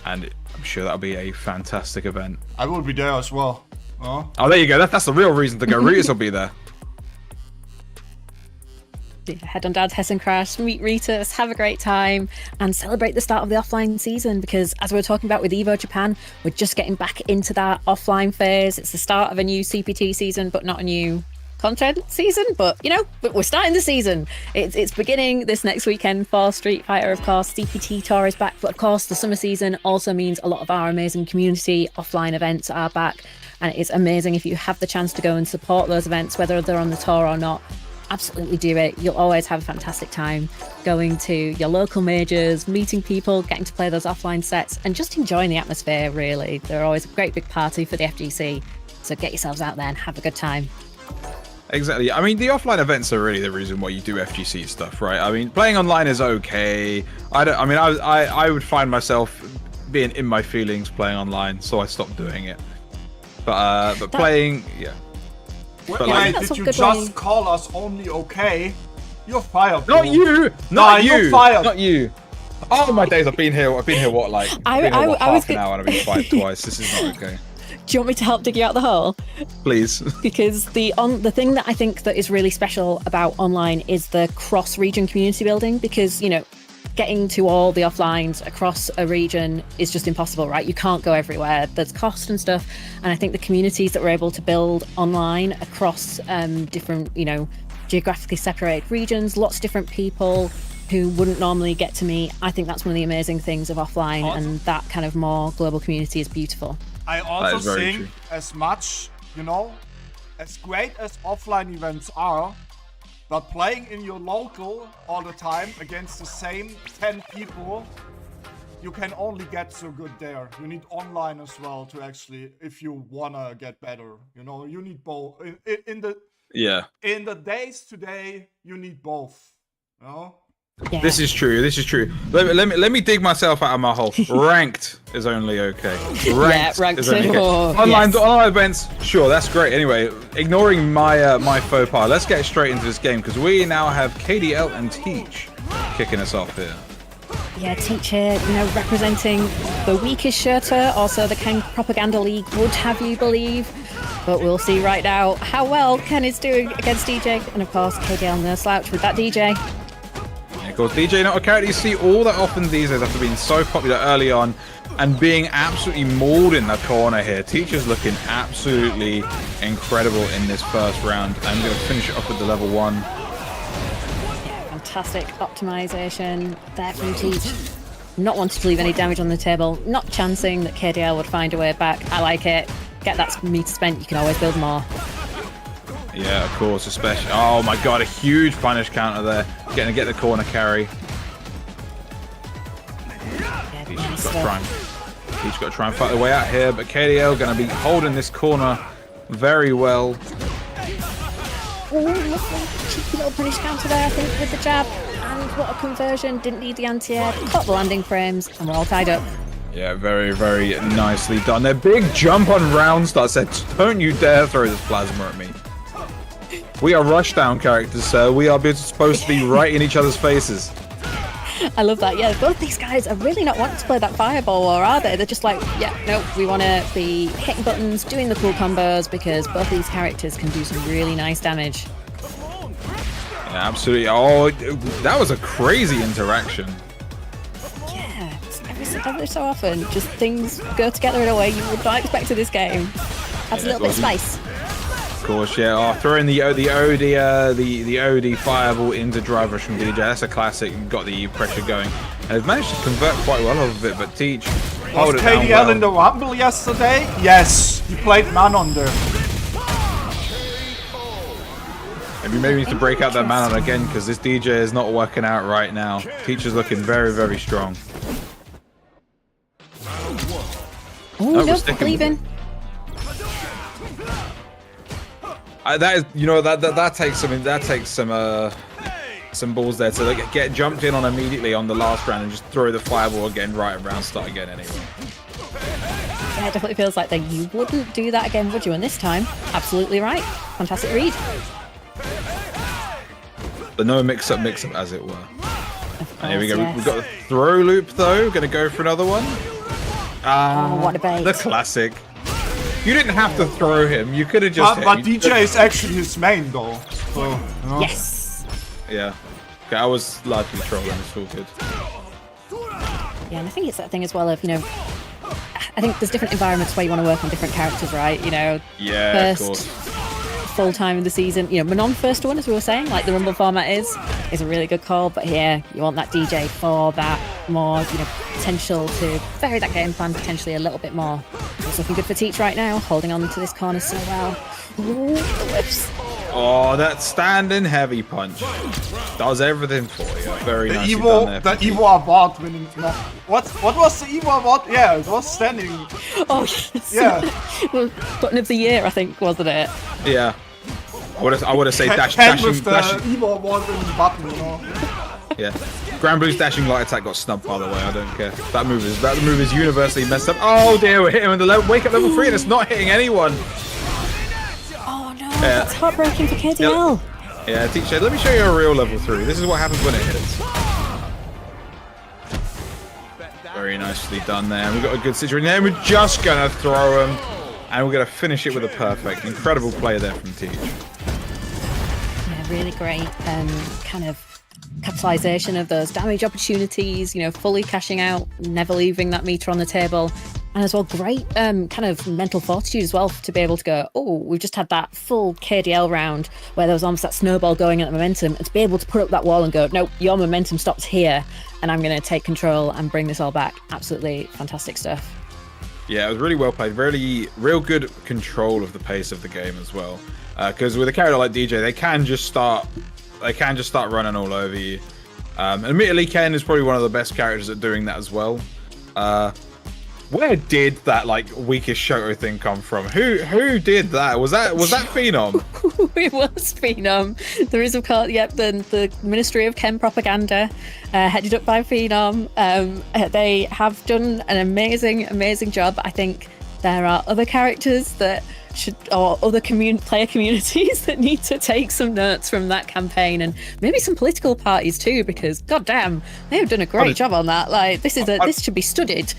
Speaker 3: And I'm sure that'll be a fantastic event.
Speaker 5: I will be there as well.
Speaker 3: Oh, there you go. That's the real reason to go. Ritas will be there.
Speaker 6: Head on down to Hessen Crash, meet Ritas, have a great time, and celebrate the start of the offline season, because as we were talking about with Evo Japan, we're just getting back into that offline phase. It's the start of a new CPT season, but not a new content season, but you know, we're starting the season. It's beginning this next weekend for Street Fighter, of course. CPT Tour is back, but of course the summer season also means a lot of our amazing community offline events are back, and it's amazing if you have the chance to go and support those events, whether they're on the tour or not. Absolutely do it. You'll always have a fantastic time going to your local majors, meeting people, getting to play those offline sets, and just enjoying the atmosphere, really. They're always a great big party for the FGC, so get yourselves out there and have a good time.
Speaker 3: Exactly. I mean, the offline events are really the reason why you do FGC stuff, right? I mean, playing online is okay. I would find myself being in my feelings playing online, so I stopped doing it. But playing, yeah.
Speaker 5: But like, did you just call us only okay? You're fired.
Speaker 3: Not you. Not you.
Speaker 5: You're fired.
Speaker 3: Not you. Oh my days! I've been here. What, like? Half an hour, and I've been fired twice. This is not okay.
Speaker 6: Do you want me to help dig you out the hole?
Speaker 3: Please.
Speaker 6: Because the thing that I think that is really special about online is the cross-region community building, because, you know, getting to all the offlines across a region is just impossible, right? You can't go everywhere. There's cost and stuff. And I think the communities that we're able to build online across different, you know, geographically separated regions, lots of different people who wouldn't normally get to meet. I think that's one of the amazing things of offline, and that kind of more global community is beautiful.
Speaker 5: I also think as much, you know, as great as offline events are, but playing in your local all the time against the same 10 people, you can only get so good there. You need online as well to actually, if you wanna get better, you know, you need both. In the days today, you need both, you know?
Speaker 6: Yeah.
Speaker 3: This is true. Let me dig myself out of my hole. Ranked is only okay.
Speaker 6: Ranked
Speaker 3: is only okay. Online events, sure, that's great. Anyway, ignoring my my faux pas, let's get straight into this game, because we now have KDL and Teach kicking us off here.
Speaker 6: Yeah, Teach here, you know, representing the weakest shirter. Also, the Ken Propaganda League would have you believe. But we'll see right now how well Ken is doing against DJ. And of course, KDL no slouch with that DJ.
Speaker 3: Of course, DJ not a character you see all that often these days after being so popular early on and being absolutely mauled in the corner here. Teacher's looking absolutely incredible in this first round. I'm going to finish it off with the level 1.
Speaker 6: Yeah, fantastic optimization there from Teach. Not wanting to leave any damage on the table, not chancing that KDL would find a way back. I like it. Get that meter spent, you can always build more.
Speaker 3: Yeah, of course, especially. Oh my god, a huge punish counter there. Getting to get the corner carry. He's got to try and fight the way out here, but KDL going to be holding this corner very well.
Speaker 6: Oh, cheeky little punish counter there, I think, with the jab. And what a conversion. Didn't need the anti-air. Caught the landing frames, and we're all tied up.
Speaker 3: Yeah, very, very nicely done. Their big jump on round start said, don't you dare throw this plasma at me. We are rushdown characters, sir. We are supposed to be right in each other's faces.
Speaker 6: I love that. Yeah, both these guys are really not wanting to play that fireball war, are they? They're just like, yeah, no, we want to be hitting buttons, doing the cool combos, because both these characters can do some really nice damage.
Speaker 3: Yeah, absolutely. Oh, that was a crazy interaction.
Speaker 6: Yeah, every so often, just things go together in a way you would not expect in this game. Adds a little bit of spice.
Speaker 3: Of course, yeah. Oh, throwing the OD fireball into drive rush from DJ. That's a classic. Got the pressure going. They've managed to convert quite well off of it, but Teach
Speaker 5: Was
Speaker 3: hold it down
Speaker 5: KDL
Speaker 3: well.
Speaker 5: in the Rumble yesterday? Yes, he played Manon there.
Speaker 3: Maybe needs to break out that Manon again, because this DJ is not working out right now. Teach is looking very, very strong.
Speaker 6: Oh, no, leaving.
Speaker 3: That is, you know, that takes some balls there to like, get jumped in on immediately on the last round and just throw the fireball again right around, start again anyway.
Speaker 6: Yeah, it definitely feels like that you wouldn't do that again, would you? And this time, absolutely right. Fantastic read.
Speaker 3: The no mix-up, as it were.
Speaker 6: Course,
Speaker 3: Here we go.
Speaker 6: yes.
Speaker 3: We've got a throw loop though. Gonna go for another one.
Speaker 6: Oh, what a bait.
Speaker 3: The classic. You didn't have to throw him. You could have just.
Speaker 5: But DJ is actually his main though. So, you know.
Speaker 6: Yes.
Speaker 3: Yeah. Okay, I was largely trolling. It's all good.
Speaker 6: Yeah, and I think it's that thing as well of, you know, I think there's different environments where you want to work on different characters, right? You know,
Speaker 3: Yeah, of
Speaker 6: first
Speaker 3: course.
Speaker 6: full time in the season, you know, Manon first one, as we were saying, like the Rumble format is a really good call. But here, you want that DJ for that more, you know, potential to vary that game plan potentially a little bit more. It's looking good for Teach right now, holding on to this corner so well. Ooh, the whips.
Speaker 3: Oh, that standing heavy punch does everything for you. Very
Speaker 5: The
Speaker 3: nicely done there.
Speaker 5: the Evo award winning. No. What was the Evo award? Yeah, it was standing.
Speaker 6: Oh, yes.
Speaker 5: Yeah.
Speaker 6: Well, button of the year, I think, wasn't it?
Speaker 3: Yeah. I would have said
Speaker 5: Ken
Speaker 3: dashing.
Speaker 5: with the Evo award winning button, you know.
Speaker 3: Yeah. Grand Blue's dashing light attack got snubbed, by the way. I don't care. That move is universally messed up. Oh dear, we're hitting with the wake up level 3 and it's not hitting anyone.
Speaker 6: Oh no, that's heartbreaking for KDL.
Speaker 3: Yeah, teacher, let me show you a real level 3. This is what happens when it hits. Very nicely done there. We've got a good situation there. We're just going to throw him. And we're going to finish it with a perfect. Incredible play there from Teach.
Speaker 6: Yeah, really great kind of capitalization of those damage opportunities, you know, fully cashing out, never leaving that meter on the table. And as well, great kind of mental fortitude as well to be able to go, oh, we've just had that full KDL round where there was almost that snowball going at the momentum, and to be able to put up that wall and go, no, your momentum stops here, and I'm going to take control and bring this all back. Absolutely fantastic stuff.
Speaker 3: Yeah, it was really well played. Real good control of the pace of the game as well. Because with a character like DJ, they can just start running all over you. Admittedly, Ken is probably one of the best characters at doing that as well. Where did that like weakest Shoto thing come from? Who did that? Was that Phenom?
Speaker 6: It was Phenom. There is, of course, the Ministry of Ken propaganda, headed up by Phenom. They have done an amazing job. I think there are other characters that or other player communities that need to take some notes from that campaign, and maybe some political parties too, because goddamn, they have done a great job on that. Like, this should be studied.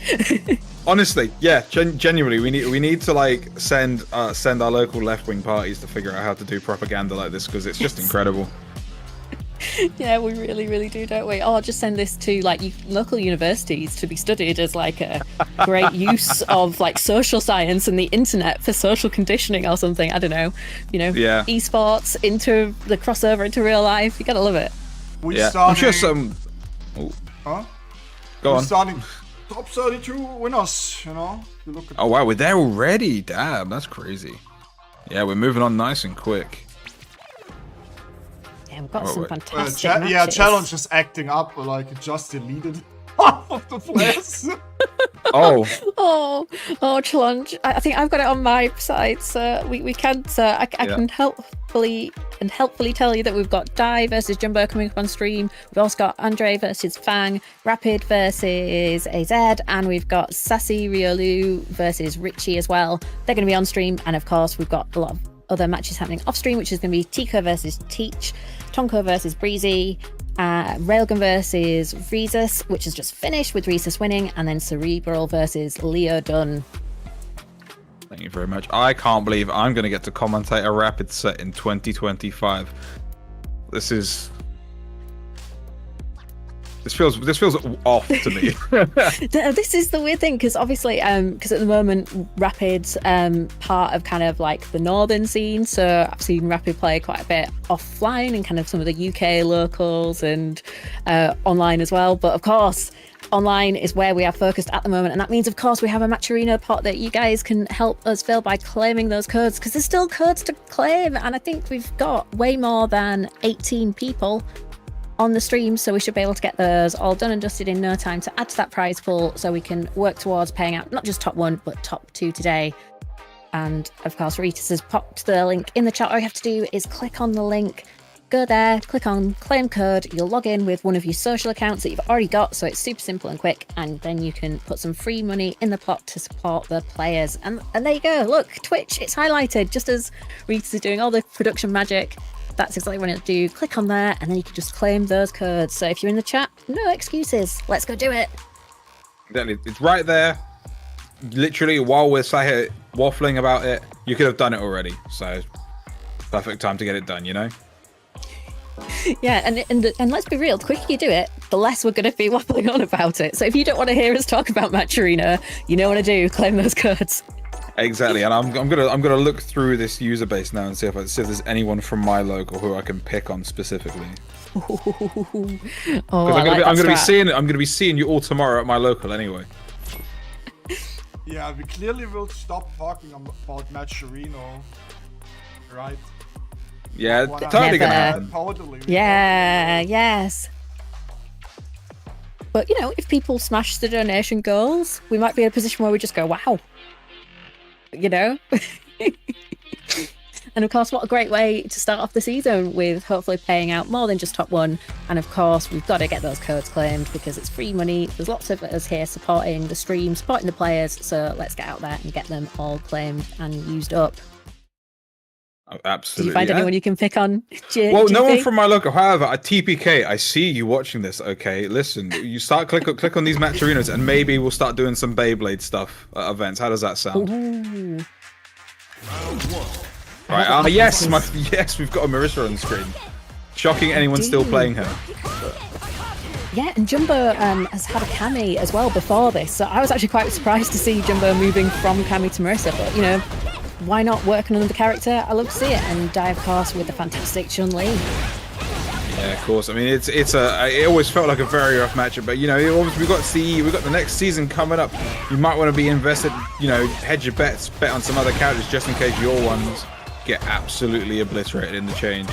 Speaker 3: Honestly, yeah, genuinely, we need to like send our local left-wing parties to figure out how to do propaganda like this, because it's just incredible.
Speaker 6: Yeah, we really do, don't we? Or just send this to like local universities to be studied as like a great use of like social science and the internet for social conditioning or something. I don't know, you know, esports into the crossover into real life. You gotta love it.
Speaker 3: I'm sure some. Oh.
Speaker 5: Huh?
Speaker 3: Go on.
Speaker 5: Starting top 32 winners, you know. You look at
Speaker 3: Wow, we're there already. Damn, that's crazy. Yeah, we're moving on nice and quick.
Speaker 6: Yeah, we've got some fantastic matches.
Speaker 5: Yeah, challenge is acting up, like it just deleted half of the players.
Speaker 6: Oh, challenge. I think I've got it on my side, so we can. So I can helpfully tell you that we've got Dai versus Jumbo coming up on stream. We've also got Andre versus Fang, Rapid versus AZ, and we've got Sassy, Riolu versus Richie as well. They're going to be on stream, and of course we've got a lot of other matches happening off stream, which is going to be Chico versus Teach, Tonko versus Bryzy, Railgun versus Rhesus, which has just finished with Rhesus winning, and then Cerebral versus Leodon.
Speaker 3: Thank you very much. I can't believe I'm going to get to commentate a Rapid set in 2025. This is This feels off to me.
Speaker 6: This is the weird thing, because obviously, because at the moment, Rapid's part of kind of like the northern scene, so I've seen Rapid play quite a bit offline and kind of some of the UK locals and online as well. But of course, online is where we are focused at the moment, and that means, of course, we have a Match Arena pot that you guys can help us fill by claiming those codes, because there's still codes to claim, and I think we've got way more than 18 people on the stream, so we should be able to get those all done and dusted in no time to add to that prize pool, so we can work towards paying out not just top 1 but top 2 today. And of course, Ritas has popped the link in the chat. All you have to do is click on the link, go there, click on claim code, you'll log in with one of your social accounts that you've already got, so it's super simple and quick, and then you can put some free money in the pot to support the players. And there you go, look, Twitch, it's highlighted just as Ritas is doing all the production magic. That's exactly what it'll do. Click on there and then you can just claim those codes. So if you're in the chat, no excuses. Let's go do it.
Speaker 3: It's right there. Literally, while we're sat here waffling about it, you could have done it already. So perfect time to get it done, you know?
Speaker 6: Yeah, and let's be real, the quicker you do it, the less we're going to be waffling on about it. So if you don't want to hear us talk about Match Arena, you know what to do, claim those codes.
Speaker 3: Exactly, and I'm gonna look through this user base now and see if there's anyone from my local who I can pick on specifically. I'm gonna be seeing you all tomorrow at my local anyway.
Speaker 5: Yeah, we clearly will stop talking about Match Arena, right?
Speaker 3: Yeah, totally gonna happen.
Speaker 5: Totally.
Speaker 6: Yeah, yes. But you know, if people smash the donation goals, we might be in a position where we just go, wow. You know? And of course, what a great way to start off the season, with hopefully paying out more than just top 1. And of course, we've got to get those codes claimed because it's free money. There's lots of us here supporting the stream, supporting the players. So let's get out there and get them all claimed and used up.
Speaker 3: Oh, absolutely.
Speaker 6: Do you find anyone you can pick on?
Speaker 3: Well, no one from my local. However, at TPK, I see you watching this. Okay, listen, you start click on these Match Arenas, and maybe we'll start doing some Beyblade stuff at events. How does that sound?
Speaker 6: Ooh.
Speaker 3: Right. Yes, we've got a Marissa on the screen. Shocking anyone's still playing her.
Speaker 6: Yeah, and Jumbo has had a Cammy as well before this, so I was actually quite surprised to see Jumbo moving from Cammy to Marissa. But you know, why not work on another character? I love to see it, and die of course with the fantastic Chun-Li.
Speaker 3: Yeah, of course. I mean, it always felt like a very rough matchup, but you know, obviously we've got the next season coming up. You might want to be invested. You know, hedge your bets, bet on some other characters just in case your ones get absolutely obliterated in the change.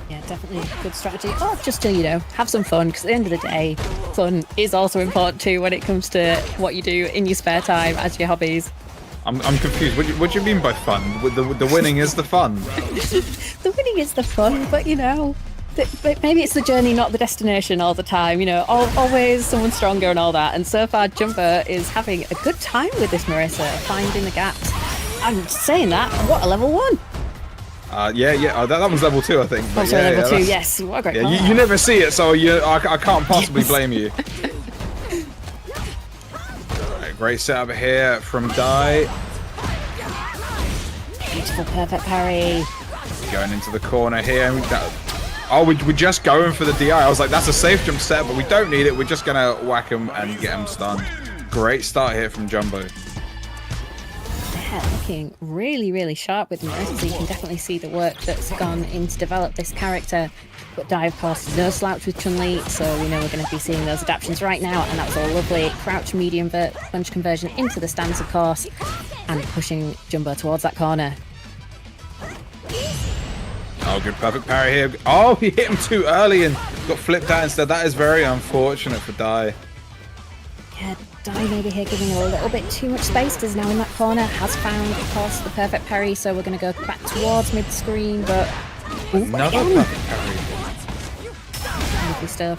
Speaker 6: Yeah, definitely a good strategy. Or just to, you know, have some fun, because at the end of the day, fun is also important too when it comes to what you do in your spare time as your hobbies.
Speaker 3: I'm confused. What do you mean by fun? The winning is the fun.
Speaker 6: The winning is the fun, but you know, maybe it's the journey, not the destination all the time. You know, always someone stronger and all that. And so far, Jumper is having a good time with this Marissa, finding the gaps. I'm saying that, what a level 1.
Speaker 3: Yeah. That one's level 2, I think.
Speaker 6: Oh, sorry, level 2. Yes. What a great
Speaker 3: yeah, you never see it, so I can't possibly blame you. Great setup here from Dai.
Speaker 6: Beautiful, perfect parry.
Speaker 3: Going into the corner here. We're just going for the DI. I was like, that's a safe jump set, but we don't need it. We're just going to whack him and get him stunned. Great start here from Jumbo.
Speaker 6: Yeah, looking really, really sharp with Marissa. So you can definitely see the work that's gone in to develop this character. But Dai, of course, no slouch with Chun-Li, so we know we're going to be seeing those adaptations right now. And that was a lovely crouch medium punch conversion into the stance, of course, and pushing Jumbo towards that corner.
Speaker 3: Oh, good perfect parry here. Oh, he hit him too early and got flipped out instead. That is very unfortunate for Dai.
Speaker 6: Yeah, Dai maybe here giving a little bit too much space. Is now in that corner, has found, of course, the perfect parry, so we're going to go back towards mid-screen, but...
Speaker 3: Another perfect parry.
Speaker 6: Lovely stuff.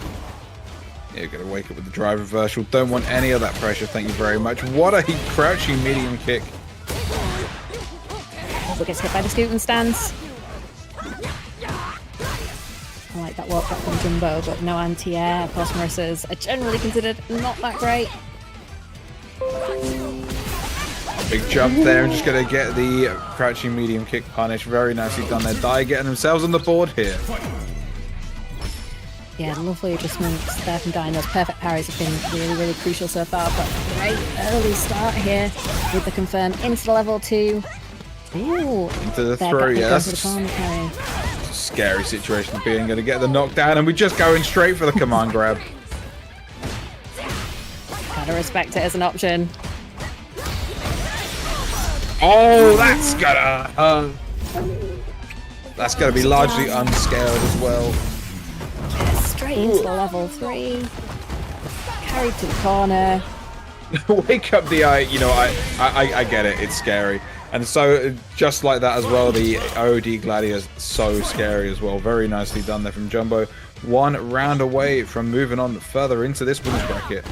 Speaker 3: Yeah, gotta wake up with the drive reversal. Don't want any of that pressure, thank you very much. What a crouching medium kick.
Speaker 6: Also gets hit by the scooting stance. I like that walk back from Jumbo, but no anti-air. Of course, Marissa's are generally considered not that great.
Speaker 3: Big jump there, and just gonna get the crouching medium kick punish. Very nicely done there. Dai getting themselves on the board here.
Speaker 6: Yeah, lovely adjustments there from Dying. Those perfect parries have been really, really crucial so far. But great early start here with the confirm into the level 2. Ooh,
Speaker 3: into the throw, yes. Scary situation of being going to get the knockdown, and we're just going straight for the command grab.
Speaker 6: Gotta respect it as an option.
Speaker 3: Oh, that's gonna be largely unscaled as well.
Speaker 6: Yeah, straight into the level 3. Carried to the corner.
Speaker 3: Wake up the eye. You know, I get it. It's scary. And so, just like that as well, the OD Gladiator is so scary as well. Very nicely done there from Jumbo. 1 round away from moving on further into this winners bracket.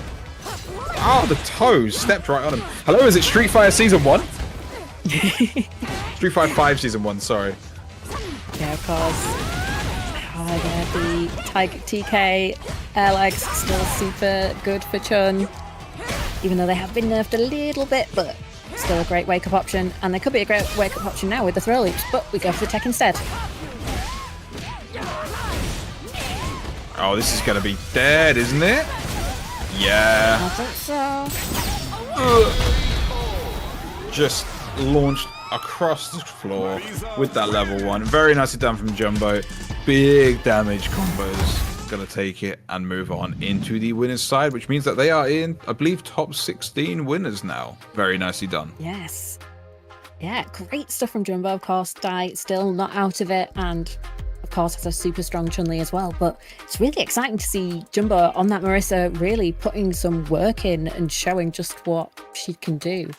Speaker 3: Oh, the toes stepped right on him. Hello, is it Street Fighter Season 1? Street Fighter 5 Season 1, sorry.
Speaker 6: Yeah, of course. Oh, yeah, the Tiger TK air legs still super good for Chun. Even though they have been nerfed a little bit, but still a great wake-up option. And there could be a great wake-up option now with the throw loops, but we go for the tech instead.
Speaker 3: Oh, this is going to be dead, isn't it? Yeah.
Speaker 6: I think so.
Speaker 3: Just launched across the floor with that level 1. Very nicely done from Jumbo. Big damage combos. Gonna take it and move on into the winners side, which means that they are in, I believe, top 16 winners now. Very nicely done.
Speaker 6: Yes. Yeah, great stuff from Jumbo. Of course, Dai still not out of it, and of course has a super strong Chun-Li as well. But it's really exciting to see Jumbo on that Marissa really putting some work in and showing just what she can do.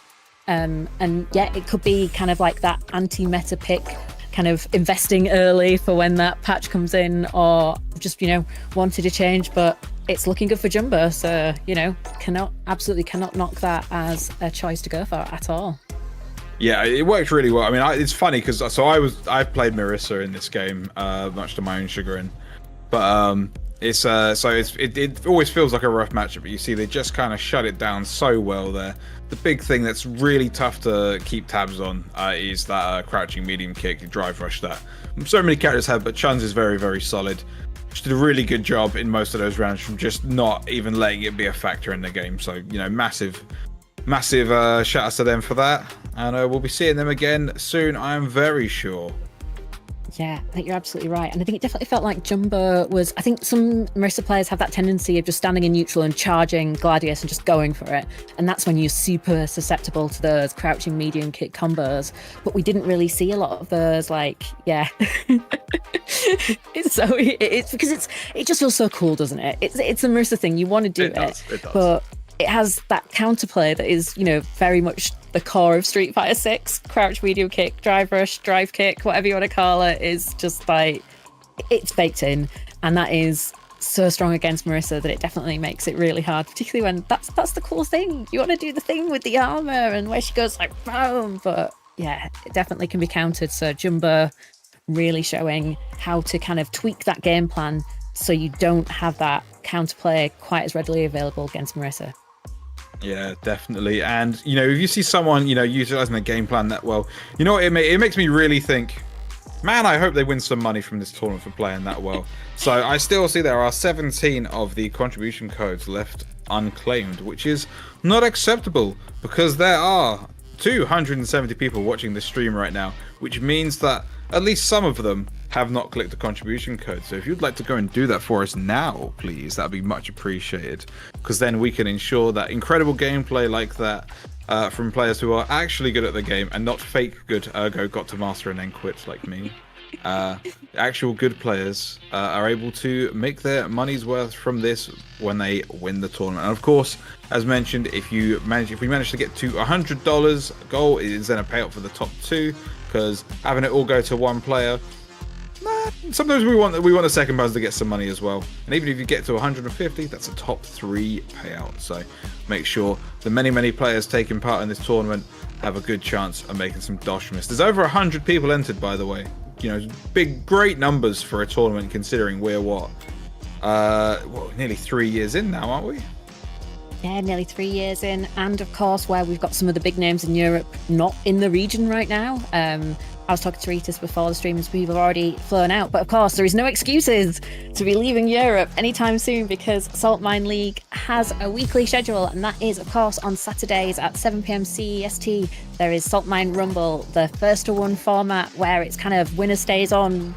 Speaker 6: And yeah, it could be kind of like that anti-meta pick, kind of investing early for when that patch comes in, or just, you know, wanted to change, but it's looking good for Jumbo. So, you know, absolutely cannot knock that as a choice to go for at all.
Speaker 3: Yeah, it worked really well. I mean, it's funny because I played Marissa in this game, much to my own chagrin, but it always feels like a rough matchup. But you see, they just kind of shut it down so well there. The big thing that's really tough to keep tabs on is that crouching medium kick, drive rush that so many characters have, but Chun's is very, very solid. She did a really good job in most of those rounds from just not even letting it be a factor in the game. So, you know, massive shout outs to them for that. And we'll be seeing them again soon, I'm very sure.
Speaker 6: Yeah, I think you're absolutely right. And I think it definitely felt like Jumbo was, I think some Marissa players have that tendency of just standing in neutral and charging Gladius and just going for it. And that's when you're super susceptible to those crouching medium kick combos. But we didn't really see a lot of those, like, yeah. It's because it just feels so cool, doesn't it? It's a Marissa thing. You want to do it. Does. But it has that counterplay that is, you know, very much the core of Street Fighter 6. Crouch medium kick, drive rush, drive kick, whatever you want to call it, is just like, it's baked in. And that is so strong against Marissa that it definitely makes it really hard, particularly when that's the cool thing. You want to do the thing with the armor and where she goes like boom, but yeah, it definitely can be countered. So Jumbo really showing how to kind of tweak that game plan so you don't have that counterplay quite as readily available against Marissa.
Speaker 3: Yeah, definitely. And, you know, if you see someone, you know, utilizing the game plan that well, you know what, it makes me really think, man, I hope they win some money from this tournament for playing that well. So I still see there are 17 of the contribution codes left unclaimed, which is not acceptable because there are 270 people watching the stream right now, which means that at least some of them have not clicked the contribution code. So if you'd like to go and do that for us now, please, that'd be much appreciated, because then we can ensure that incredible gameplay like that from players who are actually good at the game and not fake good, ergo got to master and then quit like me. Actual good players are able to make their money's worth from this when they win the tournament. And of course, as mentioned, if we manage to get to $100, goal is then a payout for the top 2, because having it all go to one player, sometimes we want the second buzz to get some money as well. And even if you get to 150, that's a top 3 payout. So make sure the many players taking part in this tournament have a good chance of making some dosh from this. There's over 100 people entered, by the way. You know, great numbers for a tournament, considering we're nearly 3 years in now, aren't we?
Speaker 6: Yeah, nearly 3 years in, and of course where we've got some of the big names in Europe not in the region right now. I was talking to Ritas before the streams, people have already flown out. But of course, there is no excuses to be leaving Europe anytime soon because Saltmine League has a weekly schedule. And that is, of course, on Saturdays at 7 p.m. CEST. There is Saltmine Rumble, the first to one format where it's kind of winner stays on,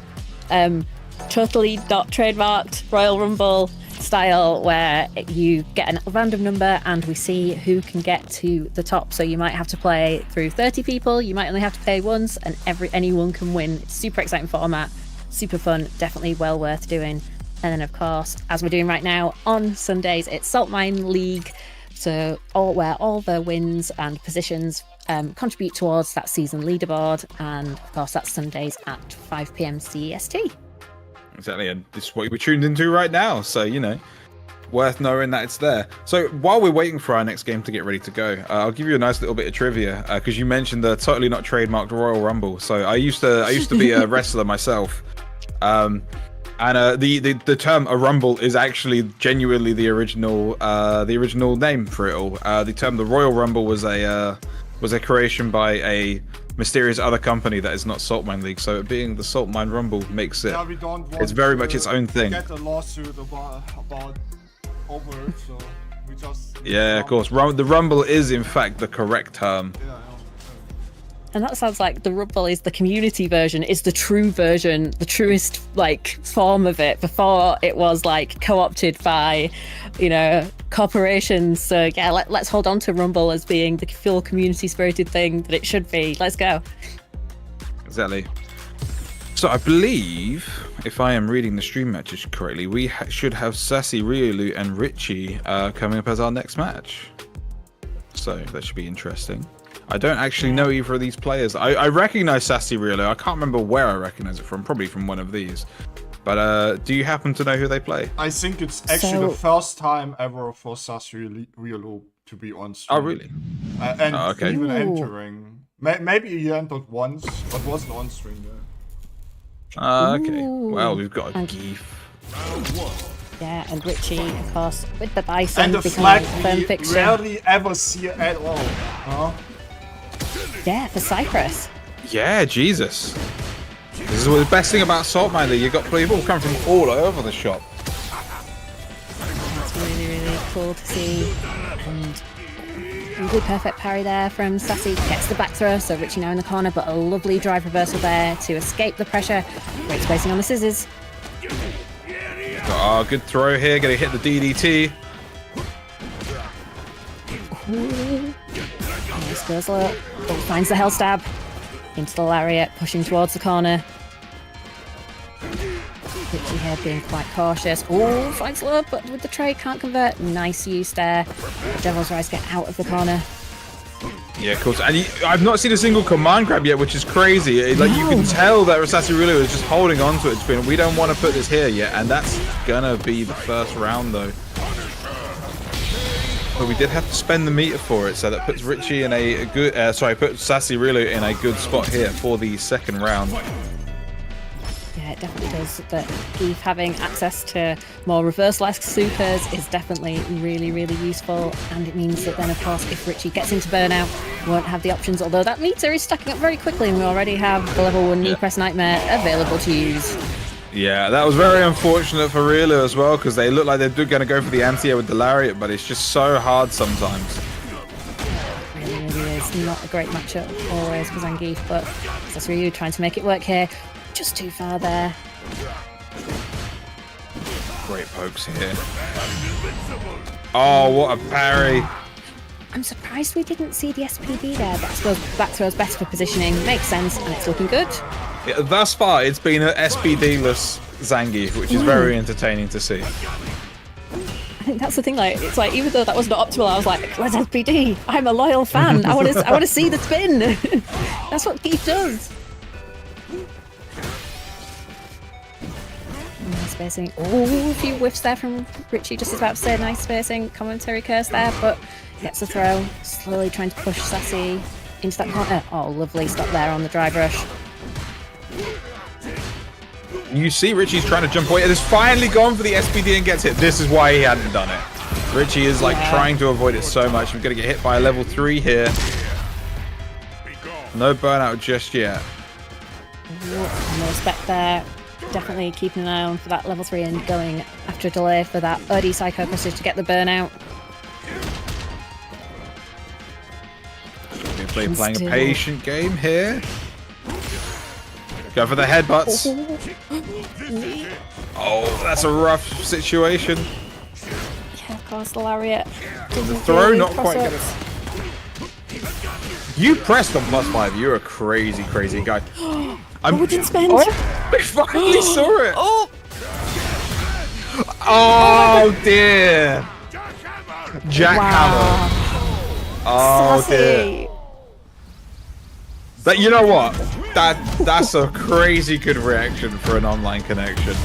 Speaker 6: totally not trademarked Royal Rumble style, where you get a random number and we see who can get to the top. So you might have to play through 30 people, you might only have to play once, and anyone can win. It's super exciting format, super fun, definitely well worth doing. And then of course, as we're doing right now on Sundays, it's Saltmine League, so where all the wins and positions contribute towards that season leaderboard. And of course, that's Sundays at 5 p.m. CEST.
Speaker 3: Exactly, and this is what we're tuned into right now, so you know, worth knowing that it's there. So while we're waiting for our next game to get ready to go, I'll give you a nice little bit of trivia because you mentioned the totally not trademarked Royal Rumble. So I used to be a wrestler myself, and the term a rumble is actually genuinely the original name for it all. The term the Royal Rumble was a creation by a mysterious other company that is not Saltmine League, so it being the Saltmine Rumble makes it.
Speaker 5: Yeah, we don't want
Speaker 3: it's very much its own thing.
Speaker 5: Get a lawsuit about over it, so we just.
Speaker 3: Yeah, of course. The Rumble is in fact the correct term.
Speaker 5: Yeah.
Speaker 6: And that sounds like the Rumble is the community version, is the true version, the truest like form of it before it was like co-opted by, you know, corporations. So yeah, let's hold on to Rumble as being the full community spirited thing that it should be. Let's go.
Speaker 3: Exactly. So I believe, if I am reading the stream matches correctly, we should have Sassy, Riolu, and Richie coming up as our next match. So that should be interesting. I don't actually know either of these players. I recognize Sassy Riolu. I can't remember where I recognize it from. Probably from one of these. But do you happen to know who they play?
Speaker 5: I think it's actually the first time ever for Sassy Riolu to be on stream.
Speaker 3: Oh, really?
Speaker 5: And
Speaker 3: okay.
Speaker 5: even entering. Maybe he entered once, but wasn't on stream there.
Speaker 3: Okay. Well, we've got a Geef.
Speaker 6: Yeah, and Richie, of course, with the Bison.
Speaker 5: And the flag we rarely ever see at all. Huh?
Speaker 6: Yeah, for Cyprus.
Speaker 3: Yeah, Jesus. This is what the best thing about Saltmine League. You've got people come from all over the shop.
Speaker 6: That's really, really cool to see. And a good perfect parry there from Sassy. Gets the back throw, so Richie now in the corner, but a lovely drive reversal there to escape the pressure. Great spacing on the scissors.
Speaker 3: Oh, good throw here. Gonna hit the DDT.
Speaker 6: Nice Zeslo. Oh, finds the hell stab. Into the lariat, pushing towards the corner. Richie here being quite cautious. Oh, finds low, but with the trade can't convert. Nice use there. Devil's Rise get out of the corner.
Speaker 3: Yeah, of course. And I've not seen a single command grab yet, which is crazy. Like you can tell that Sassy Riolu is just holding on to it. It's been, we don't want to put this here yet, and that's gonna be the first round though. But we did have to spend the meter for it, so that puts Richie in a good. Put Sassy Riolu in a good spot here for the second round.
Speaker 6: Yeah, it definitely does. But Geef having access to more reversal-esque supers is definitely really, really useful. And it means that then, of course, if Richie gets into burnout, won't have the options. Although that meter is stacking up very quickly, and we already have the level 1 knee press nightmare available to use.
Speaker 3: Yeah, that was very unfortunate for Riolu as well, because they look like they're going to go for the anti-air with the lariat, but it's just so hard sometimes.
Speaker 6: It really, really is not a great matchup always for Zangief, but that's really trying to make it work here. Just too far there.
Speaker 3: Great pokes here. Oh, what a parry.
Speaker 6: I'm surprised we didn't see the SPD there, but I suppose back throw's better for positioning. Makes sense, and it's looking good.
Speaker 3: Yeah, thus far, it's been an SPD-less Zangief, which is very entertaining to see.
Speaker 6: I think that's the thing. Like, it's like even though that was not optimal, I was like, "Where's SPD? I'm a loyal fan. I want to see the spin." That's what Geef does. Nice spacing. Oh, a few whiffs there from Richie. Just about to say nice spacing. Commentary curse there, but gets the throw. Slowly trying to push Sassy into that corner. Oh, lovely stop there on the drive rush.
Speaker 3: You see Richie's trying to jump away. It has finally gone for the SPD and gets hit. This is why he hadn't done it. Richie is like trying to avoid it so much. We're going to get hit by a level 3 here. No burnout just yet.
Speaker 6: No respect there. Definitely keeping an eye on for that level 3 and going after a delay for that OD Psycho Crusher to get the burnout.
Speaker 3: Playing a patient game here. Go for the headbutts. Oh, that's a rough situation.
Speaker 6: Yeah, of course, the lariat.
Speaker 3: The throw not quite good. You pressed on +5. You're a crazy, crazy guy.
Speaker 6: We didn't spend.
Speaker 3: Oh, I finally saw it. Oh dear. Jackhammer. Oh
Speaker 6: Sassy.
Speaker 3: dear. That, you know what? That's a crazy good reaction for an online connection.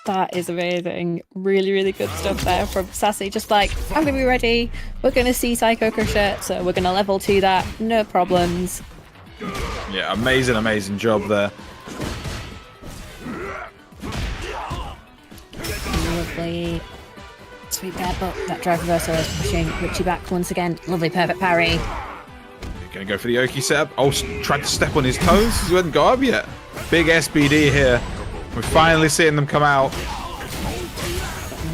Speaker 6: That is amazing. Really, really good stuff there from Sassy. Just like, I'm going to be ready. We're going to see Psycho Crusher, so we're going to level 2 that. No problems.
Speaker 3: Yeah, amazing, amazing job there.
Speaker 6: Lovely. Sweet there, but that drive reversal is pushing Richie back once again. Lovely, perfect parry.
Speaker 3: Gonna go for the Oki setup. Oh, tried to step on his toes. He hadn't got up yet. Big SBD here. We're finally seeing them come out.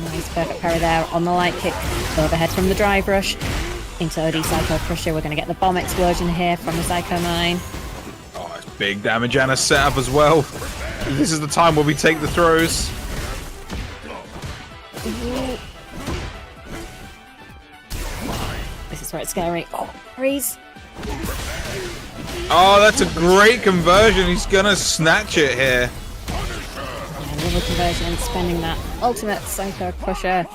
Speaker 6: Nice perfect parry there on the light kick. Overhead from the drive rush. Into OD Psycho Crusher. We're going to get the bomb explosion here from the Psycho Mine.
Speaker 3: Oh, it's big damage and a setup as well. This is the time where we take the throws.
Speaker 6: This is where it's scary. Oh, freeze.
Speaker 3: Oh, that's a great conversion. He's gonna snatch it here.
Speaker 6: Yeah, lovely conversion and spending that ultimate Psycho Crusher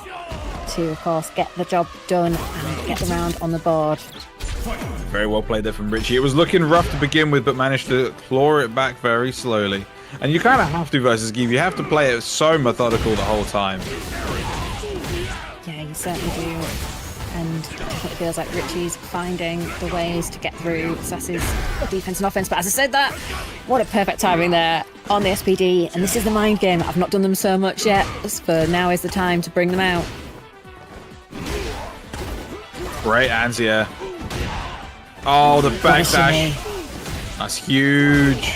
Speaker 6: to, of course, get the job done and get the round on the board.
Speaker 3: Very well played there from Richie. It was looking rough to begin with, but managed to claw it back very slowly. And you kind of have to versus Give. You have to play it so methodical the whole time.
Speaker 6: Yeah, you certainly do. And it definitely feels like Richie's finding the ways to get through Sassy's defense and offense. But as I said that, what a perfect timing there on the SPD. And this is the mind game. I've not done them so much yet, but now is the time to bring them out.
Speaker 3: Great Anzia. Oh, the backdash. That's huge.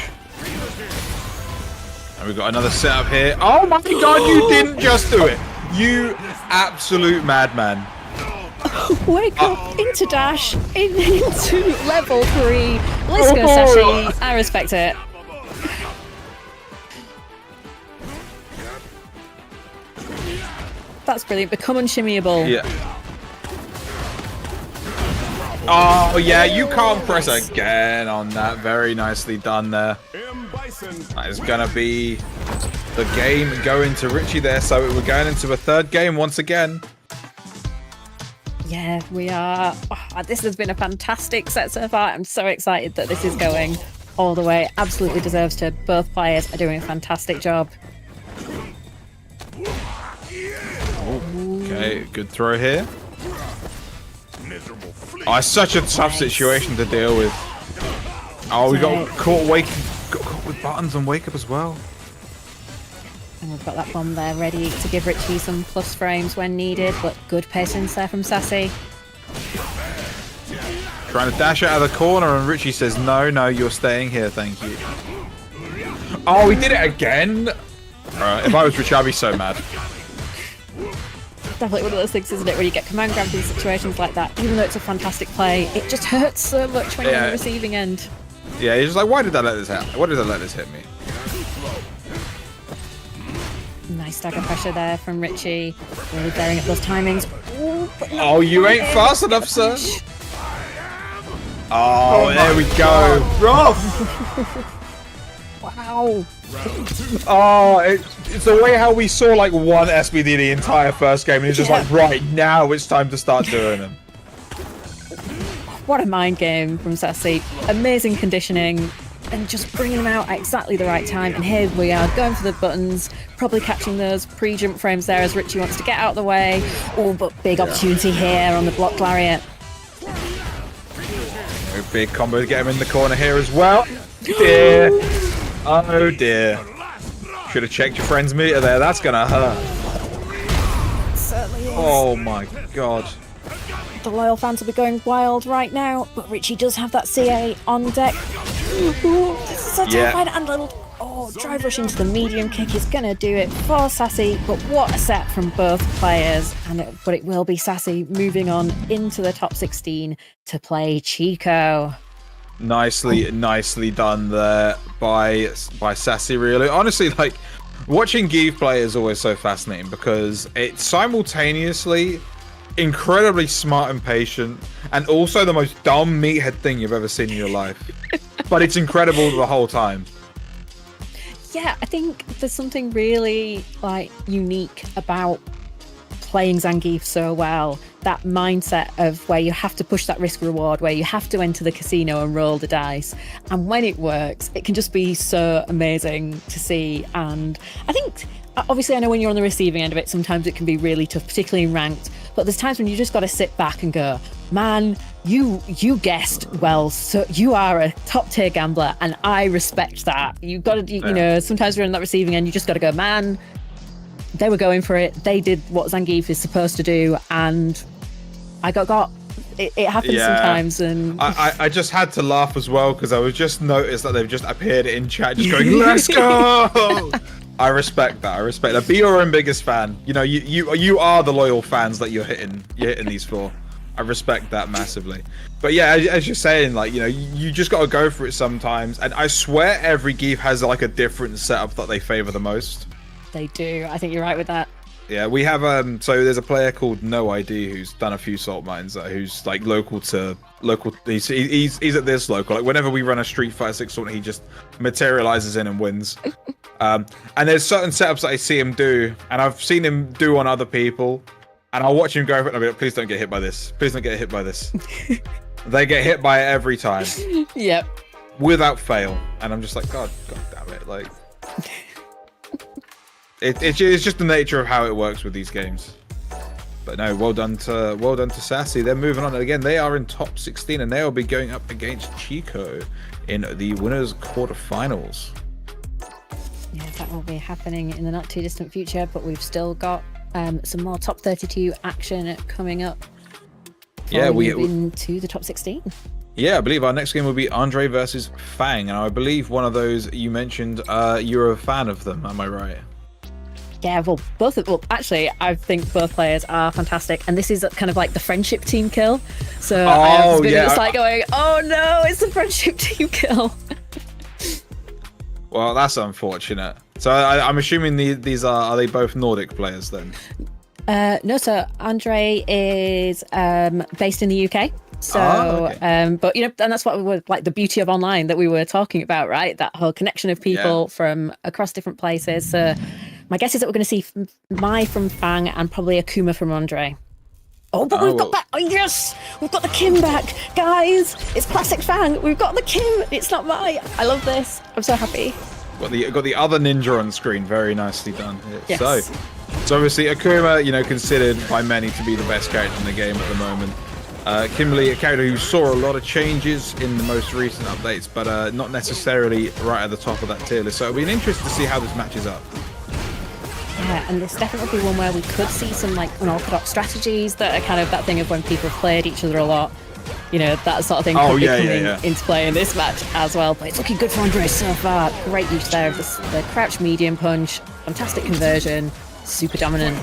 Speaker 3: And we've got another setup here. Oh my god, you didn't just do it. You absolute madman.
Speaker 6: Wake up, into dash, into level 3. Let's go, Sassy. I respect it. That's brilliant. Become unshimmiable.
Speaker 3: Yeah. Oh, yeah, you can't press again on that. Very nicely done there. That is going to be the game going to Richie there. So we're going into a third game once again.
Speaker 6: Yeah, we are. Oh, this has been a fantastic set so far. I'm so excited that this is going all the way. Absolutely deserves to. Both players are doing a fantastic job.
Speaker 3: Okay, good throw here. Oh, it's such a tough situation to deal with. Oh, we got caught with buttons on wake up as well.
Speaker 6: And we've got that bomb there ready to give Richie some plus frames when needed, but good patience there from Sassy.
Speaker 3: Trying to dash out of the corner, and Richie says, no, you're staying here, thank you. Oh, he did it again! If I was Richie, I'd be so mad.
Speaker 6: Definitely one of those things, isn't it, when you get command grabbed in situations like that, even though it's a fantastic play, it just hurts so much when you're on the receiving end.
Speaker 3: Yeah, he's just like, why did I let this happen? Why did I let this hit me?
Speaker 6: Nice stagger pressure there from Richie. Really bearing up those timings. Ooh,
Speaker 3: oh, you ain't fast enough, sir. Oh, there we go.
Speaker 6: Wow.
Speaker 3: Oh, it's the way how we saw like one SBD the entire first game, and he's just like, right, now it's time to start doing them.
Speaker 6: What a mind game from Sassy. Amazing conditioning. And just bringing them out at exactly the right time. And here we are, going for the buttons, probably catching those pre-jump frames there as Richie wants to get out of the way. Oh, but big opportunity here on the block lariat.
Speaker 3: A big combo to get him in the corner here as well. Dear. Oh dear. Should have checked your friend's meter there. That's gonna hurt.
Speaker 6: It certainly is.
Speaker 3: Oh my god.
Speaker 6: The loyal fans will be going wild right now, but Richie does have that CA on deck. Ooh, this so terrified, and little drive rush into the medium kick is gonna do it for Sassy. But what a set from both players, but it will be Sassy moving on into the top 16 to play Chico.
Speaker 3: Nicely done there by Sassy. Really, honestly, like watching Give play is always so fascinating because it's simultaneously incredibly smart and patient, and also the most dumb meathead thing you've ever seen in your life. But it's incredible the whole time.
Speaker 6: Yeah, I think there's something really like unique about playing Zangief so well. That mindset of where you have to push that risk reward, where you have to enter the casino and roll the dice. And when it works, it can just be so amazing to see. And I think, obviously, I know when you're on the receiving end of it, sometimes it can be really tough, particularly in ranked. But there's times when you just got to sit back and go, man, you guessed well. So you are a top tier gambler, and I respect that. You've got to, you know, sometimes we're on that receiving end. You just got to go, man. They were going for it. They did what Zangief is supposed to do, and I got. It happens sometimes, and
Speaker 3: I just had to laugh as well because I was just noticed that they've just appeared in chat, just going, "Let's go." I respect that. I respect that. Be your own biggest fan. You know, you are the loyal fans that you're hitting these for. I respect that massively. But yeah, as you're saying, like, you know, you just got to go for it sometimes. And I swear every Geef has like a different setup that they favor the most.
Speaker 6: They do. I think you're right with that.
Speaker 3: Yeah, we have so there's a player called No ID who's done a few salt mines, who's like local. He's at this local. Like whenever we run a Street Fighter 6 tournament, he just materializes in and wins. And there's certain setups that I see him do, and I've seen him do on other people, and I'll watch him go for it and I'll be like, please don't get hit by this. Please don't get hit by this. They get hit by it every time.
Speaker 6: Yep.
Speaker 3: Without fail, and I'm just like, God damn it, like. It's just the nature of how it works with these games. But no, well done to Sassy. They're moving on, and again, they are in top 16, and they will be going up against Chico in the winners quarterfinals.
Speaker 6: Yeah, that will be happening in the not too distant future, but we've still got some more top 32 action coming up.
Speaker 3: Yeah, we
Speaker 6: into the top 16.
Speaker 3: Yeah, I believe our next game will be Andre versus Fang, and I believe one of those you mentioned, you're a fan of them. Am I right?
Speaker 6: Yeah, well, actually, I think both players are fantastic, and this is kind of like the friendship team kill. So I've been just like going, oh no, it's the friendship team kill.
Speaker 3: Well, that's unfortunate. So I'm assuming these are they both Nordic players then?
Speaker 6: No, so Andre is based in the UK. So,
Speaker 3: okay.
Speaker 6: But you know, and that's what we like the beauty of online that we were talking about, right? That whole connection of people from across different places. So my guess is that we're going to see Mai from Fang and probably Akuma from Andre. Oh, but we've got that. Oh, yes, we've got the Kim back, guys. It's classic Fang. We've got the Kim. It's not Mai. I love this. I'm so happy.
Speaker 3: Got the other ninja on screen. Very nicely done.
Speaker 6: Yes.
Speaker 3: So obviously Akuma, you know, considered by many to be the best character in the game at the moment. Kimberly, a character who saw a lot of changes in the most recent updates, but not necessarily right at the top of that tier list. So it'll be an interest to see how this matches up.
Speaker 6: Yeah, and this definitely be one where we could see some like unorthodox strategies that are kind of that thing of when people have played each other a lot. You know, that sort of thing could be coming into play in this match as well. But it's looking good for Andre so far. Great use there of the crouch medium punch, fantastic conversion, super dominant.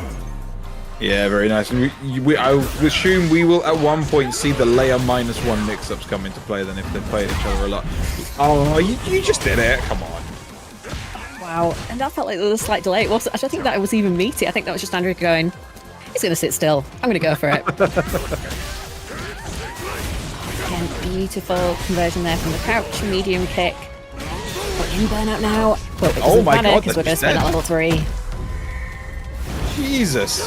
Speaker 3: Yeah, very nice. And I assume we will at one point see the layer -1 mix-ups come into play then if they play each other a lot. Oh, you just did it. Come on.
Speaker 6: Wow. And that felt like there was a slight delay. It wasn't. Actually, I think that was even meaty. I think that was just Andrew going, he's going to sit still. I'm going to go for it. Again, beautiful conversion there from the crouch medium kick. But in burnout now. But
Speaker 3: oh my God,
Speaker 6: because we're going to spin at level 3.
Speaker 3: Jesus.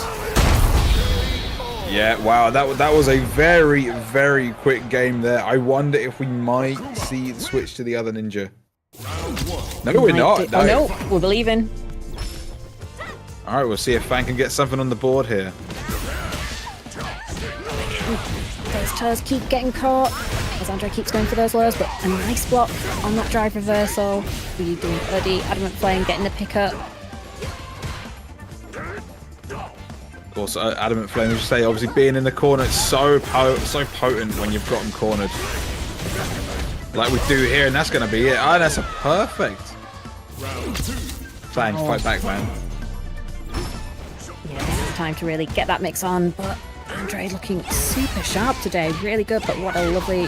Speaker 3: Yeah, wow, that was a very, very quick game there. I wonder if we might see the switch to the other ninja. No, we're not.
Speaker 6: No. Oh no, we're believing.
Speaker 3: All right, we'll see if Fang can get something on the board here.
Speaker 6: Those toes keep getting caught as Andre keeps going for those lows, but a nice block on that drive reversal. Really doing Uddy, Adamant Flame getting the pickup.
Speaker 3: Of course, Adamant Flame, as you say, obviously being in the corner, it's so potent when you've got them cornered. like we do here, and that's going to be it. Oh, that's a perfect. Fang, fight back, man.
Speaker 6: Yeah, this is the time to really get that mix on, but Andre looking super sharp today. Really good, but what a lovely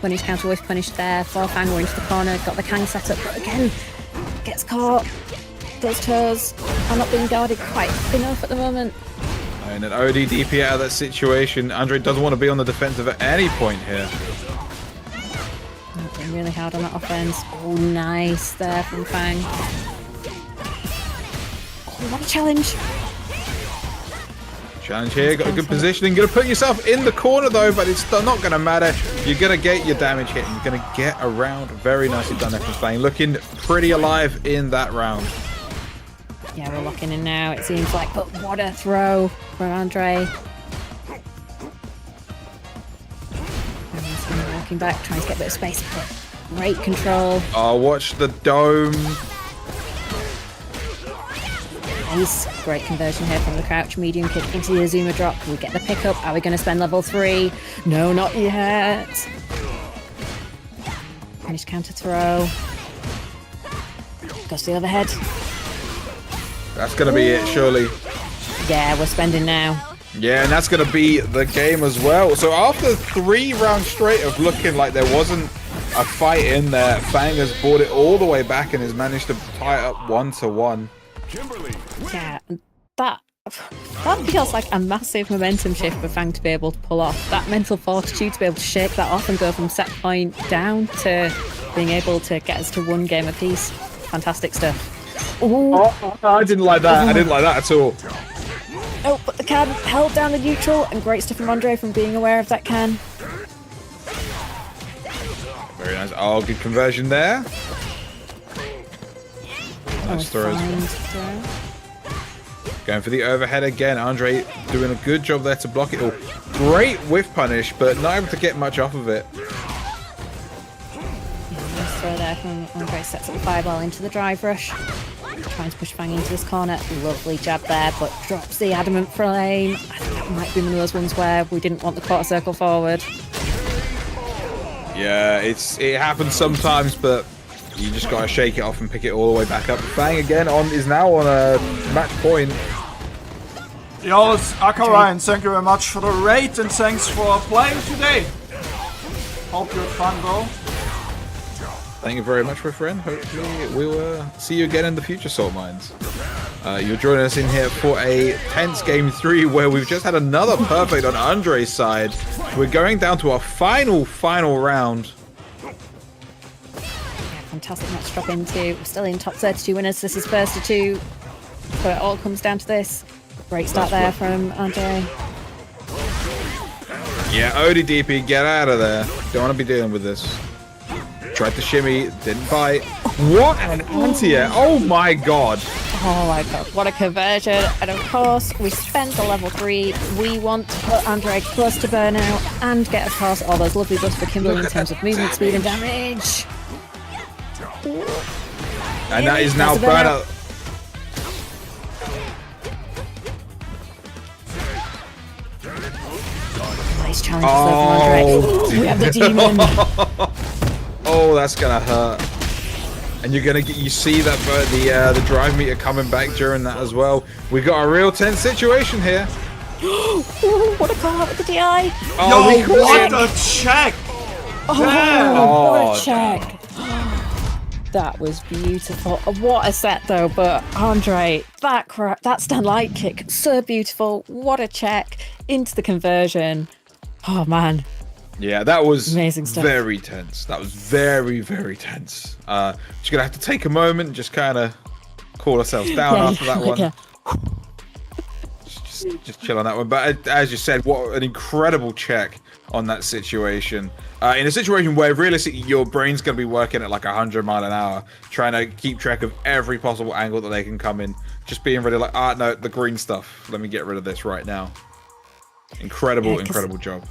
Speaker 6: punish, counter whiff punish there for Fang. We're into the corner, got the Kang set up, but again, gets caught. Those toes are not being guarded quite enough at the moment.
Speaker 3: And an OD DP out of that situation. Andre doesn't want to be on the defensive at any point here.
Speaker 6: Working really hard on that offense. Oh, nice there from Fang. Oh, what a challenge.
Speaker 3: Challenge here, got a good positioning. Gonna put yourself in the corner though, but it's not gonna matter. You're gonna get your damage hit and you're gonna get around. Very nicely done there from Fang. Looking pretty alive in that round.
Speaker 6: Yeah, we're locking in now, it seems like, but what a throw from Andre. Walking back, trying to get a bit of space, but great control.
Speaker 3: Oh, watch the dome.
Speaker 6: Nice, great conversion here from the crouch medium kick into the Azuma drop. Can we get the pickup? Are we going to spend level 3? No, not yet. Finish counter throw. Goes to the overhead.
Speaker 3: That's going to be it, surely.
Speaker 6: Yeah, we're spending now.
Speaker 3: Yeah, and that's going to be the game as well. So after 3 rounds straight of looking like there wasn't a fight in there, Fang has brought it all the way back and has managed to tie it up 1-1.
Speaker 6: Yeah, that feels like a massive momentum shift for Fang to be able to pull off. That mental fortitude to be able to shake that off and go from set point down to being able to get us to 1 game apiece. Fantastic stuff. Ooh.
Speaker 3: Oh, I didn't like that. I didn't like that at all.
Speaker 6: Oh, but the can held down the neutral, and great stuff from Andre from being aware of that can.
Speaker 3: Very nice. Oh, good conversion there. Nice throws. Going for the overhead again. Andre doing a good job there to block it all. Great whiff punish, but not able to get much off of it.
Speaker 6: Yeah, nice throw there from Andre. Sets up the fireball into the drive rush. Trying to push Fang into this corner. Lovely jab there, but drops the adamant flame. I think that might be one of those ones where we didn't want the quarter circle forward.
Speaker 3: Yeah, it happens sometimes, but you just gotta shake it off and pick it all the way back up. Fang again is now on a match point.
Speaker 5: Yo, it's Aaran. Thank you very much for the raid and thanks for playing today. Hope you had fun, bro.
Speaker 3: Thank you very much, my friend. Hopefully we'll see you again in the future, Saltmines. You're joining us in here for a tense game 3 where we've just had another perfect on Andre's side. We're going down to our final round.
Speaker 6: Yeah, fantastic match to drop into. We're still in top 32 winners. This is first to 2. So it all comes down to this. Great start there from Andre.
Speaker 3: Yeah, ODDP, get out of there. Don't want to be dealing with this. Tried to shimmy, didn't bite. What an anti-air! Oh my god!
Speaker 6: Oh my god, what a conversion. And of course, we spent the level 3. We want to put Andre close to burnout and get, of course, all those lovely buffs for Kimberly in terms of movement speed and damage.
Speaker 3: And that is now burnout.
Speaker 6: Nice challenge from Andre. We have the demon.
Speaker 3: Oh, that's gonna hurt. And you're gonna you see that the drive meter coming back during that as well. We got a real tense situation here.
Speaker 6: Ooh, what a call out with the DI.
Speaker 3: Oh,
Speaker 5: yo, what a check!
Speaker 6: What a check. That was beautiful. What a set though, but Andre, that stand light kick, so beautiful. What a check into the conversion. Oh man.
Speaker 3: Yeah, that was
Speaker 6: amazing stuff.
Speaker 3: Very tense. That was very, very tense. Just gonna have to take a moment and just kind of cool ourselves down after that one.
Speaker 6: Yeah.
Speaker 3: Just chill on that one. But as you said, what an incredible check on that situation. In a situation where realistically your brain's gonna be working at like 100 miles an hour, trying to keep track of every possible angle that they can come in. Just being ready like, no, the green stuff. Let me get rid of this right now. Incredible job.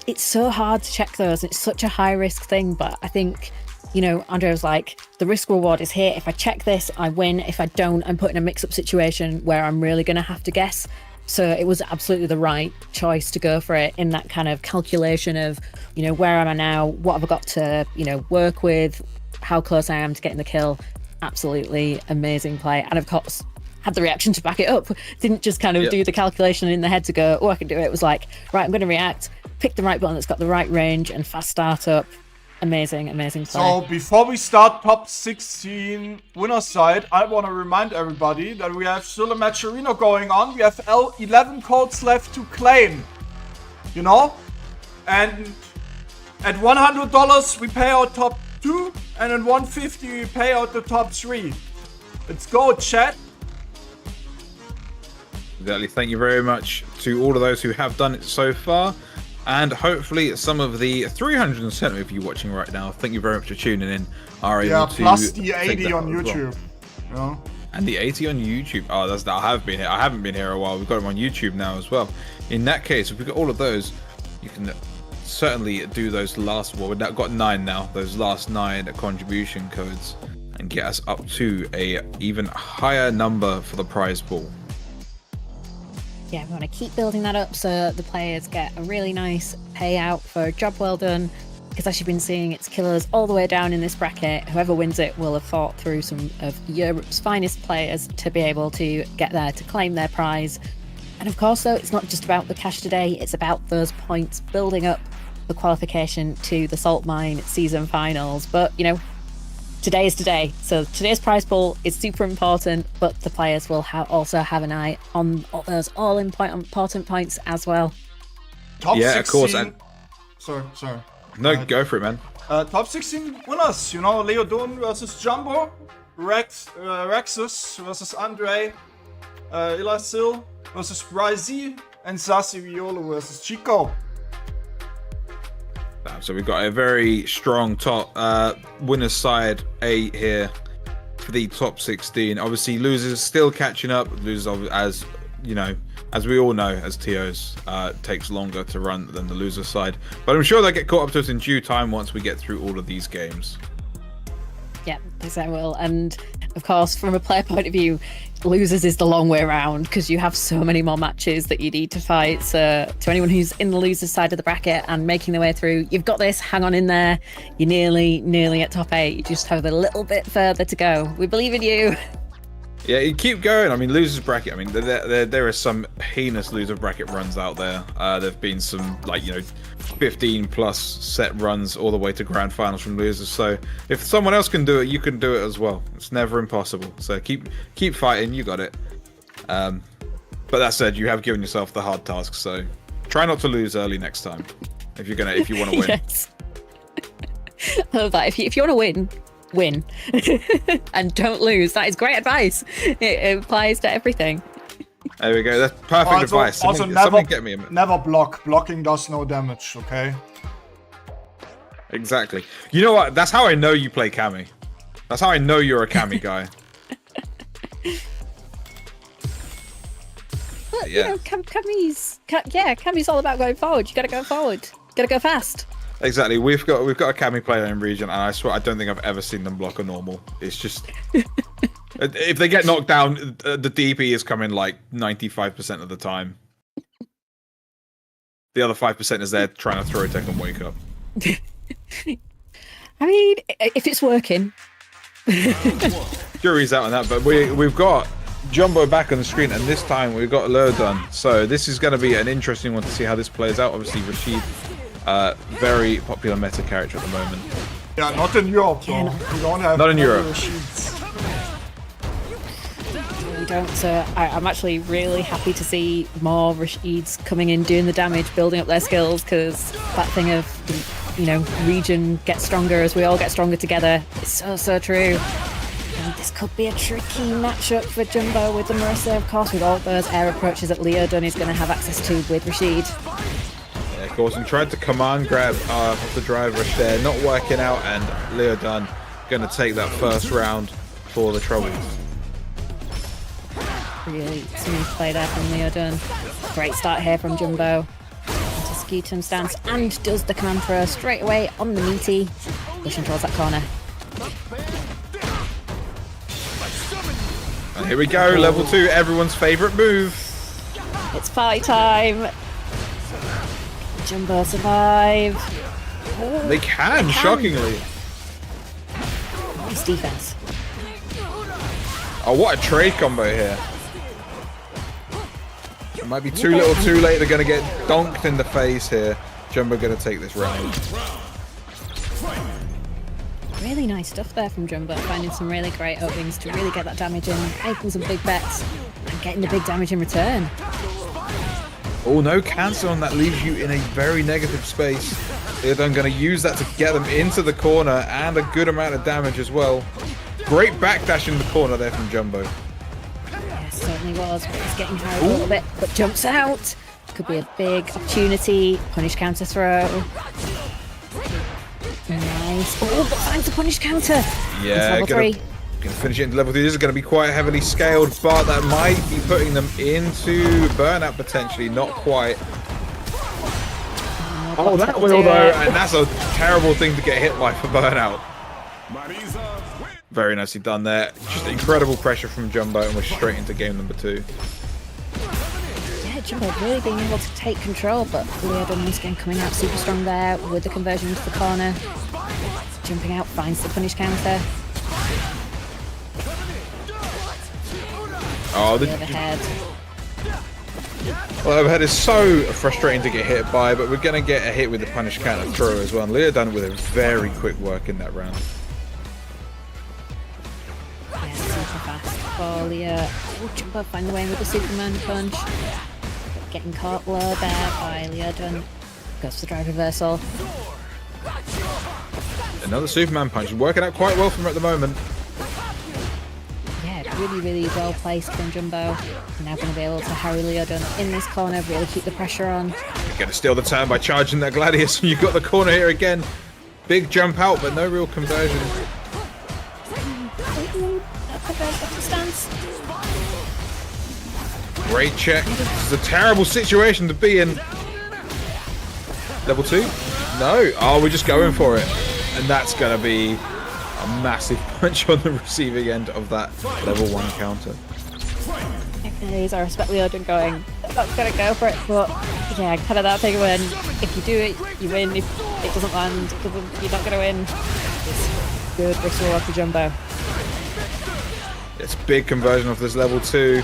Speaker 6: It's so hard to check those. It's such a high risk thing, but I think, you know, Andre was like, the risk reward is here. If I check this, I win. If I don't, I'm put in a mix up situation where I'm really going to have to guess. So it was absolutely the right choice to go for it in that kind of calculation of, you know, where am I now? What have I got to, you know, work with? How close I am to getting the kill. Absolutely amazing play. And of course, had the reaction to back it up. Didn't just kind of do the calculation in the head to go, oh, I can do it. It was like, right, I'm going to react, pick the right button that's got the right range and fast startup. Amazing, amazing play.
Speaker 5: So before we start top 16 winner side, I want to remind everybody that we have still a match arena going on. We have 11 codes left to claim, you know? And at $100 we pay out top 2, and at $150 we pay out the top 3. Let's go, chat.
Speaker 3: Exactly. Thank you very much to all of those who have done it so far. And hopefully some of the 370 of you watching right now, thank you very much for tuning in, are able to...
Speaker 5: plus the 80 on YouTube.
Speaker 3: Well. And the 80 on YouTube. Oh, I have been here. I haven't been here a while. We've got them on YouTube now as well. In that case, if we've got all of those, you can certainly do those last... Well, we've got 9 now. Those last 9 contribution codes. And get us up to a even higher number for the prize pool.
Speaker 6: Yeah, we want to keep building that up so the players get a really nice payout for a job well done. Because as you've been seeing, it's killers all the way down in this bracket. Whoever wins it will have fought through some of Europe's finest players to be able to get there to claim their prize. And of course, though, it's not just about the cash today. It's about those points building up the qualification to the Saltmine season finals. But, you know, today is today, so today's prize pool is super important, but the players will also have an eye on all those important points as well.
Speaker 5: Top 16...
Speaker 3: of course. And...
Speaker 5: Sorry.
Speaker 3: No, go for it, man.
Speaker 5: Top 16 winners, you know, Leodon versus Jumbo, Rexus versus Andre, Ilasil versus Bryzy, and Sassy Riolu versus Chico.
Speaker 3: So we've got a very strong top winners side 8 here for the top 16. Obviously, losers still catching up. Losers, as you know, as we all know, as TOs, takes longer to run than the loser side. But I'm sure they'll get caught up to us in due time once we get through all of these games.
Speaker 6: Yeah, yes, I will. And of course, from a player point of view, losers is the long way around because you have so many more matches that you need to fight. So to anyone who's in the losers side of the bracket and making their way through, you've got this. Hang on in there. You're nearly at top 8. You just have a little bit further to go. We believe in you.
Speaker 3: Yeah, you keep going. I mean, losers bracket. I mean, there are some heinous loser bracket runs out there. There've been some, like, you know, 15+ set runs all the way to grand finals from losers. So if someone else can do it, you can do it as well. It's never impossible. So keep fighting. You got it. But that said, you have given yourself the hard task. So try not to lose early next time. If you want to win.
Speaker 6: Yes. I love that. If you want to win and don't lose. That is great advice. It applies to everything.
Speaker 3: There we go. That's perfect advice. Someone get me a minute.
Speaker 5: Never block. Blocking does no damage, okay?
Speaker 3: Exactly. You know what? That's how I know you play Cammy. That's how I know you're a Cammy guy.
Speaker 6: But, you know, Cammy's all about going forward. You gotta go forward. You gotta go fast.
Speaker 3: Exactly. We've got a Cammy player in region, and I swear I don't think I've ever seen them block a normal. It's just if they get knocked down, the DP is coming like 95% of the time. The other 5% is there trying to throw a tech and wake up.
Speaker 6: I mean, if it's working.
Speaker 3: Jury's out on that, but we've got Jumbo back on the screen, and this time we've got Leodon. So this is going to be an interesting one to see how this plays out. Obviously, Richie. Very popular meta character at the moment.
Speaker 5: Yeah, not in Europe though. We don't have
Speaker 3: not in Europe.
Speaker 6: We don't. So I'm actually really happy to see more Rashids coming in, doing the damage, building up their skills, because that thing of, you know, region gets stronger as we all get stronger together is so true. And this could be a tricky matchup for Jumbo with the Marissa, of course, with all those air approaches that Leodon is going to have access to with Rashid.
Speaker 3: Of course, and tried to command grab off the drive rush there, not working out, and Leodon going to take that first round for the troubles.
Speaker 6: Really smooth play there from Leodon. Great start here from Jumbo. Into Skeetum stance and does the command throw straight away on the meaty, pushing towards that corner.
Speaker 3: And here we go, level 2, everyone's favourite move.
Speaker 6: It's party time. Jumbo survive. Oh,
Speaker 3: They can, shockingly.
Speaker 6: Nice defense.
Speaker 3: Oh, what a trade combo here. It might be too little too late. They're going to get donked in the face here. Jumbo going to take this round.
Speaker 6: Really nice stuff there from Jumbo, finding some really great openings to really get that damage in, making some big bets, and getting the big damage in return.
Speaker 3: Oh, no cancel on that leaves you in a very negative space. Leodon going to use that to get them into the corner and a good amount of damage as well. Great backdash in the corner there from Jumbo.
Speaker 6: Yeah, certainly was, but he's getting carried a little bit, but jumps out. Could be a big opportunity. Punish counter throw. Nice. Oh, but finds the punish counter.
Speaker 3: Yeah, gonna finish it into level 3. This is going to be quite heavily scaled, but that might be putting them into burnout potentially. Not quite. Oh, that will though, and that's a terrible thing to get hit by for burnout. Very nicely done there. Just incredible pressure from Jumbo, and we're straight into game number 2.
Speaker 6: Yeah, Jumbo really being able to take control, but Leodon once again coming out super strong there with the conversion into the corner. Jumping out, finds the punish counter.
Speaker 3: Oh, the
Speaker 6: overhead.
Speaker 3: Well, overhead is so frustrating to get hit by, but we're going to get a hit with the punish counter throw as well. And Leodon with a very quick work in that round.
Speaker 6: Yeah, super fast for Leo. Oh, Jumbo find the way with the Superman punch. But getting caught low there by Leodon. Goes for the drive reversal.
Speaker 3: Another Superman punch. Working out quite well from her at the moment.
Speaker 6: Yeah, really, really well placed from Jumbo. Now going to be able to harry Leodon in this corner, really keep the pressure on.
Speaker 3: Going to steal the turn by charging that Gladius. You've got the corner here again. Big jump out, but no real conversion.
Speaker 6: Stance.
Speaker 3: Great check. This is a terrible situation to be in. Level 2? No. Oh, we're just going for it. And that's going to be a massive punch on the receiving end of that level 1 counter.
Speaker 6: I respect Leodon going, I'm not going to go for it, but yeah, kind of that thing when if you do it, you win. If it doesn't land, you're not going to win. It's good ritual for Jumbo.
Speaker 3: It's big conversion off this level 2.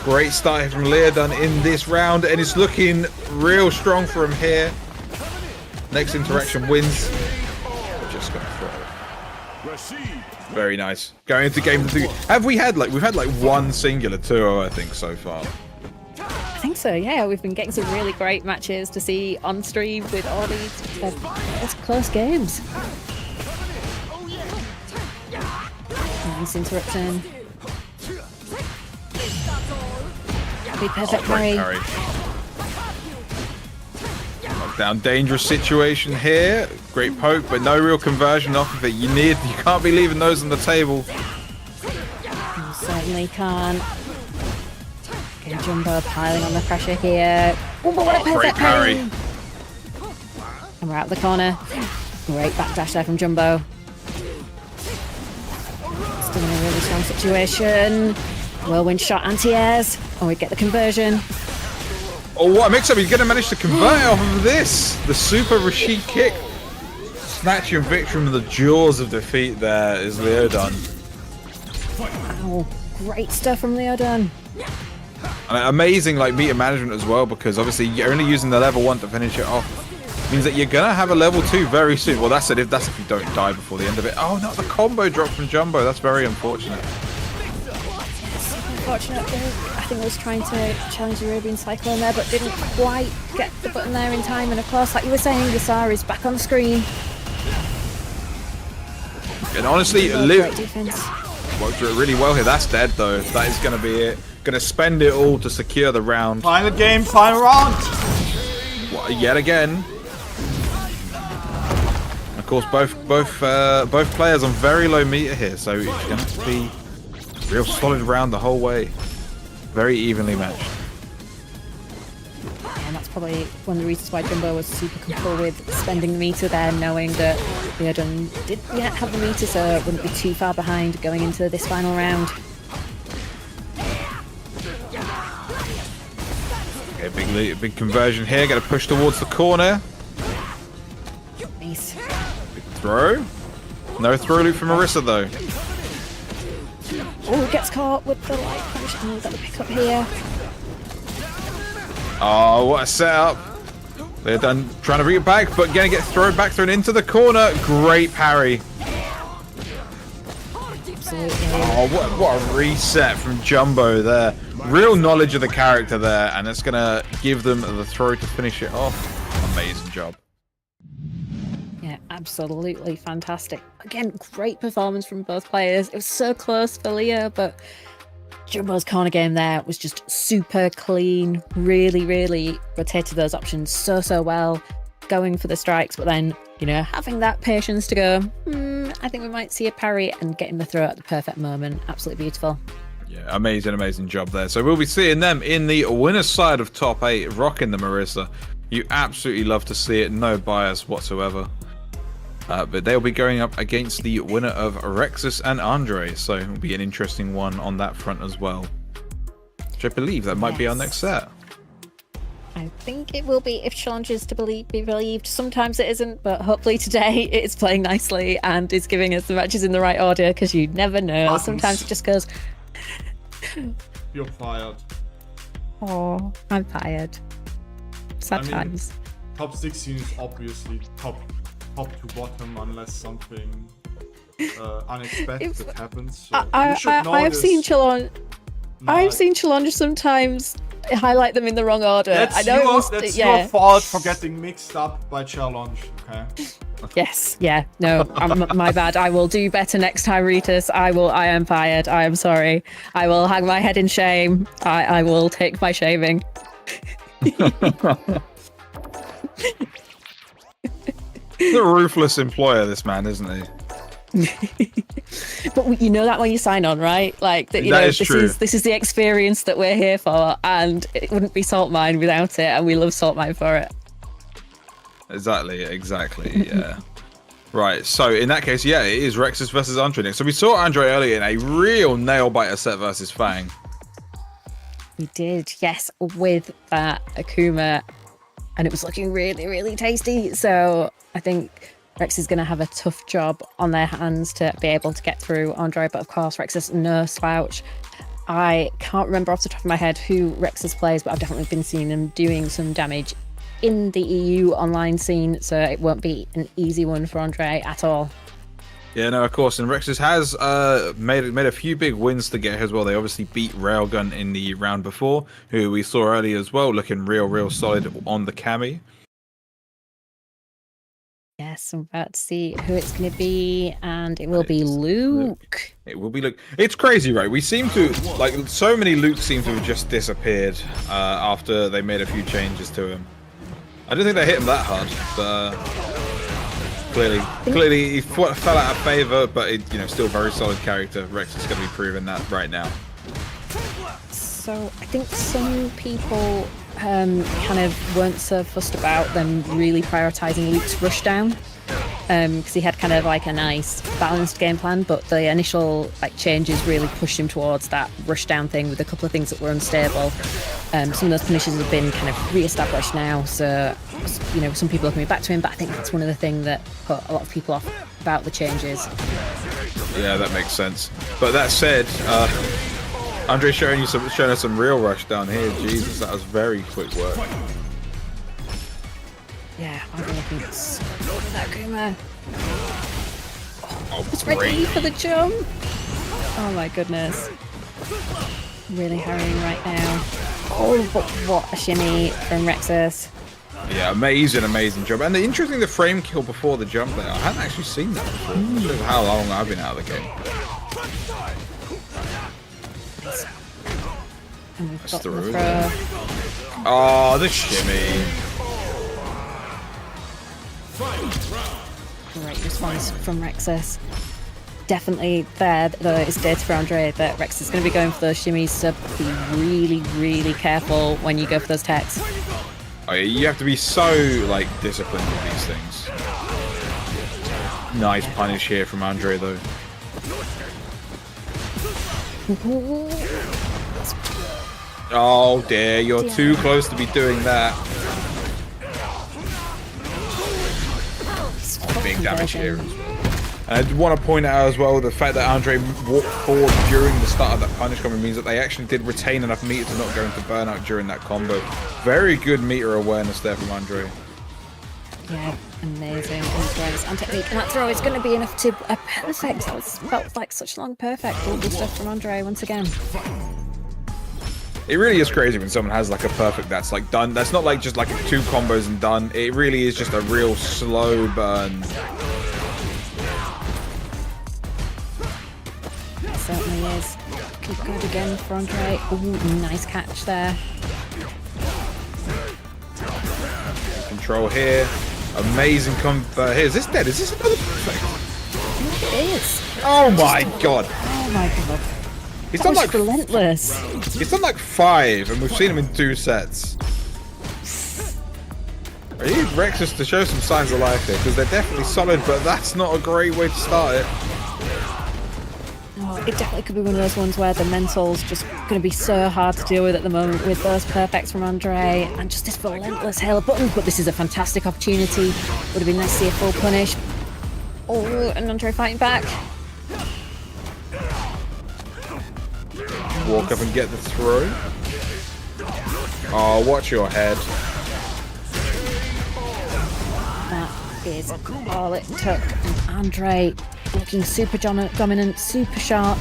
Speaker 3: Great start here from Leodon in this round, and it's looking real strong for him here. Next interaction wins. We're just going to throw it. Very nice. Going into game 2. Have we had we've had one singular 2-0, I think, so far.
Speaker 6: I think so, yeah. We've been getting some really great matches to see on stream with all these close games. Nice interruption. Big perfect carry.
Speaker 3: Down, dangerous situation here. Great poke, but no real conversion off of it. You can't be leaving those on the table.
Speaker 6: You certainly can't. Okay, Jumbo piling on the pressure here. Oh, but what a perfect
Speaker 3: parry.
Speaker 6: And we're out of the corner. Great backdash there from Jumbo. Still in a really strong situation. Whirlwind shot anti-airs. Oh, we get the conversion.
Speaker 3: Oh, what a mix-up. He's going to manage to convert off of this. The super Richie kick. Snatching victory from the jaws of defeat there is Leodon.
Speaker 6: Oh, great stuff from Leodon.
Speaker 3: And amazing meter management as well, because obviously you're only using the level 1 to finish it off. Means that you're going to have a level 2 very soon. Well, that's if you don't die before the end of it. Oh, no, the combo drop from Jumbo. That's very unfortunate.
Speaker 6: Unfortunate. I think I was trying to challenge the Arabian Cyclone there, but didn't quite get the button there in time. And of course, like you were saying, Yasar is back on screen.
Speaker 3: And honestly,
Speaker 6: great defense.
Speaker 3: Worked really well here. That's dead though. That is going to be it. Going to spend it all to secure the round.
Speaker 5: Final game, final round.
Speaker 3: Yet again. Of course, both players on very low meter here, so it's going to be a real solid round the whole way. Very evenly matched.
Speaker 6: And that's probably one of the reasons why Jumbo was super comfortable with spending the meter there, knowing that Leodon didn't yet have the meter, so it wouldn't be too far behind going into this final round.
Speaker 3: Big conversion here. Got to push towards the corner.
Speaker 6: Nice.
Speaker 3: Big throw. No throw loop from Marissa though.
Speaker 6: Oh, gets caught with the light punch. Oh, got the pick up here.
Speaker 3: Oh, what a setup. They're done trying to bring it back, but gonna get thrown into the corner. Great parry.
Speaker 6: Absolutely.
Speaker 3: Oh, what a reset from Jumbo there. Real knowledge of the character there, and it's gonna give them the throw to finish it off. Amazing job.
Speaker 6: Yeah, absolutely fantastic. Again, great performance from both players. It was so close for Leo, but Jumbo's corner game there was just super clean. Really, really rotated those options so well. Going for the strikes, but then, you know, having that patience to go, I think we might see a parry and getting the throw at the perfect moment. Absolutely beautiful.
Speaker 3: Yeah, amazing job there. So we'll be seeing them in the winner's side of top 8, rocking the Marissa. You absolutely love to see it, no bias whatsoever. But they'll be going up against the winner of Rexus and Andre, so it'll be an interesting one on that front as well. Which I believe that might be our next set.
Speaker 6: I think it will be if challenge is to be believed. Sometimes it isn't, but hopefully today it is playing nicely and is giving us the matches in the right order, because you never know. Sometimes it just goes...
Speaker 5: You're fired.
Speaker 6: Oh, I'm tired. Sad times.
Speaker 5: Top 16 is obviously top to bottom unless something unexpected happens. So
Speaker 6: I've seen challenge. I've seen challenge sometimes highlight them in the wrong order.
Speaker 5: That's your fault for getting mixed up by challenge. Okay.
Speaker 6: Yes. Yeah. No. My bad. I will do better next time, Ritus. I am fired. I am sorry. I will hang my head in shame. I will take my shaving.
Speaker 3: He's a ruthless employer, this man, isn't he?
Speaker 6: But you know that when you sign on, right? Like that, this is the experience that we're here for, and it wouldn't be Saltmine without it, and we love Saltmine for it.
Speaker 3: Exactly, yeah. Right, so in that case, yeah, it is Rexus versus Andre next. So we saw Andre earlier in a real nail-biter set versus Fang.
Speaker 6: We did, yes, with that Akuma, and it was looking really, really tasty. So I think Rex is going to have a tough job on their hands to be able to get through Andre, but of course Rexus no slouch. I can't remember off the top of my head who Rexus plays, but I've definitely been seeing them doing some damage in the EU online scene, so it won't be an easy one for Andre at all.
Speaker 3: Yeah, no, of course, and Rexus has made a few big wins to get here as well. They obviously beat Railgun in the round before, who we saw earlier as well, looking real solid on the Cami.
Speaker 6: Yes, I'm about to see who it's going to be, and it will be Luke.
Speaker 3: It will be Luke. It's crazy, right? We seem to, like, so many Lukes seem to have just disappeared after they made a few changes to him. I don't think they hit him that hard, but clearly he fell out of favor, but still very solid character. Rex is going to be proving that right now.
Speaker 6: So I think some people kind of weren't so fussed about them really prioritizing Luke's rushdown, because he had kind of like a nice balanced game plan, but the initial changes really pushed him towards that rushdown thing with a couple of things that were unstable. Some of those punishes have been kind of re-established now, so some people are coming back to him, but I think that's one of the things that put a lot of people off about the changes.
Speaker 3: Yeah, that makes sense. But that said, Andre's showing us some real rush down here. Jesus, that was very quick work.
Speaker 6: Yeah, I'm looking at that Akuma.
Speaker 3: Oh,
Speaker 6: it's ready for the jump. Oh my goodness. Really harrowing right now. Oh, but what a shimmy from Rexus.
Speaker 3: Yeah, amazing job. And the frame kill before the jump there. I hadn't actually seen that before. Look at how long I've been out of the game.
Speaker 6: And we've got the
Speaker 3: throw.
Speaker 6: throw.
Speaker 3: Oh, the shimmy.
Speaker 6: Great response from Rexus. Definitely there, though, it's data for Andre that Rex is going to be going for those shimmies, so be really careful when you go for those techs.
Speaker 3: Oh, yeah, you have to be so disciplined with these things. Nice punish here from Andre, though. Oh dear, you're too close to be doing that. Big damage here. And I did want to point out as well the fact that Andre walked forward during the start of that punish combo means that they actually did retain enough meter to not go into burnout during that combo. Very good meter awareness there from Andre.
Speaker 6: Yeah, amazing. And technique. And that throw is going to be enough to a perfect. That felt like such a long perfect. All the stuff from Andre once again.
Speaker 3: It really is crazy when someone has like a perfect that's like done. That's not like just like 2 combos and done. It really is just a real slow burn.
Speaker 6: It certainly is. Keep good again for Andre. Ooh, nice catch there.
Speaker 3: Control here. Amazing combo here. Is this dead? Is this another perfect?
Speaker 6: It is.
Speaker 3: Oh my god.
Speaker 6: Oh my god.
Speaker 3: He's done like
Speaker 6: relentless.
Speaker 3: He's done like 5, and we've seen him in 2 sets. I need Rexus to show some signs of life here, because they're definitely solid, but that's not a great way to start it.
Speaker 6: Oh, it definitely could be one of those ones where the mental's just going to be so hard to deal with at the moment with those perfects from Andre and just this relentless hail of buttons. But this is a fantastic opportunity. Would have been nice to see a full punish. Oh, and Andre fighting back.
Speaker 3: Walk up and get the throw. Oh, watch your head.
Speaker 6: That is all it took. And Andre looking super dominant, super sharp,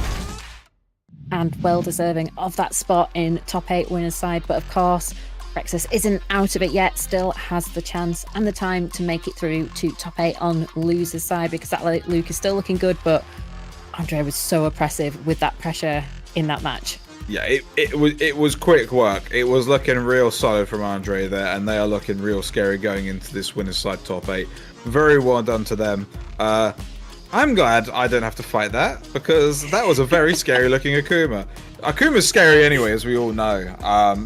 Speaker 6: and well deserving of that spot in top 8 winners side. But of course, Rexus isn't out of it yet, still has the chance and the time to make it through to top 8 on losers side, because that Luke is still looking good, but Andre was so oppressive with that pressure in that match.
Speaker 3: Yeah, it was quick work. It was looking real solid from Andre there, and they are looking real scary going into this winners side top 8. Very well done to them. I'm glad I don't have to fight that, because that was a very scary looking Akuma. Akuma's scary anyway, as we all know.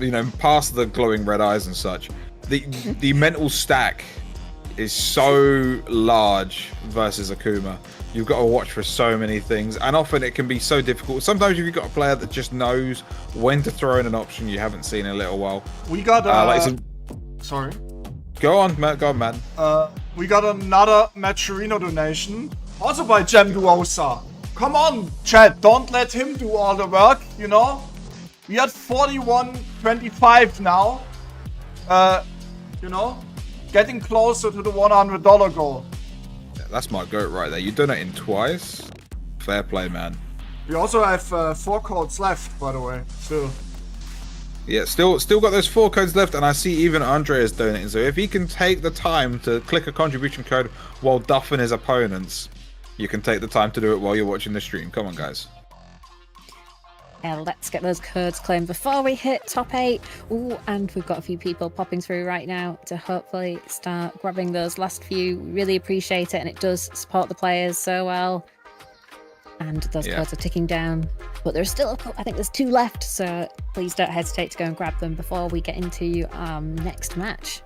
Speaker 3: You know, past the glowing red eyes and such. The mental stack is so large versus Akuma. You've got to watch for so many things, and often it can be so difficult. Sometimes if you've got a player that just knows when to throw in an option you haven't seen in a little while.
Speaker 5: We got sorry.
Speaker 3: Go on, man.
Speaker 5: We got another Maturino donation, also by Gem Duosa. Come on, chat, don't let him do all the work, you know? We at 41.25 now. You know? Getting closer to the $100 goal.
Speaker 3: That's my goat right there. You done it in twice. Fair play, man.
Speaker 5: We also have 4 codes left, by the way. Still.
Speaker 3: Yeah, still got those 4 codes left, and I see even Andre is donating. So if he can take the time to click a contribution code while duffing his opponents, you can take the time to do it while you're watching the stream. Come on, guys.
Speaker 6: Let's get those codes claimed before we hit top 8. Ooh, and we've got a few people popping through right now to hopefully start grabbing those last few. Really appreciate it, and it does support the players so well. And those codes are ticking down. But there's still, I think there's 2 left, so please don't hesitate to go and grab them before we get into our next match.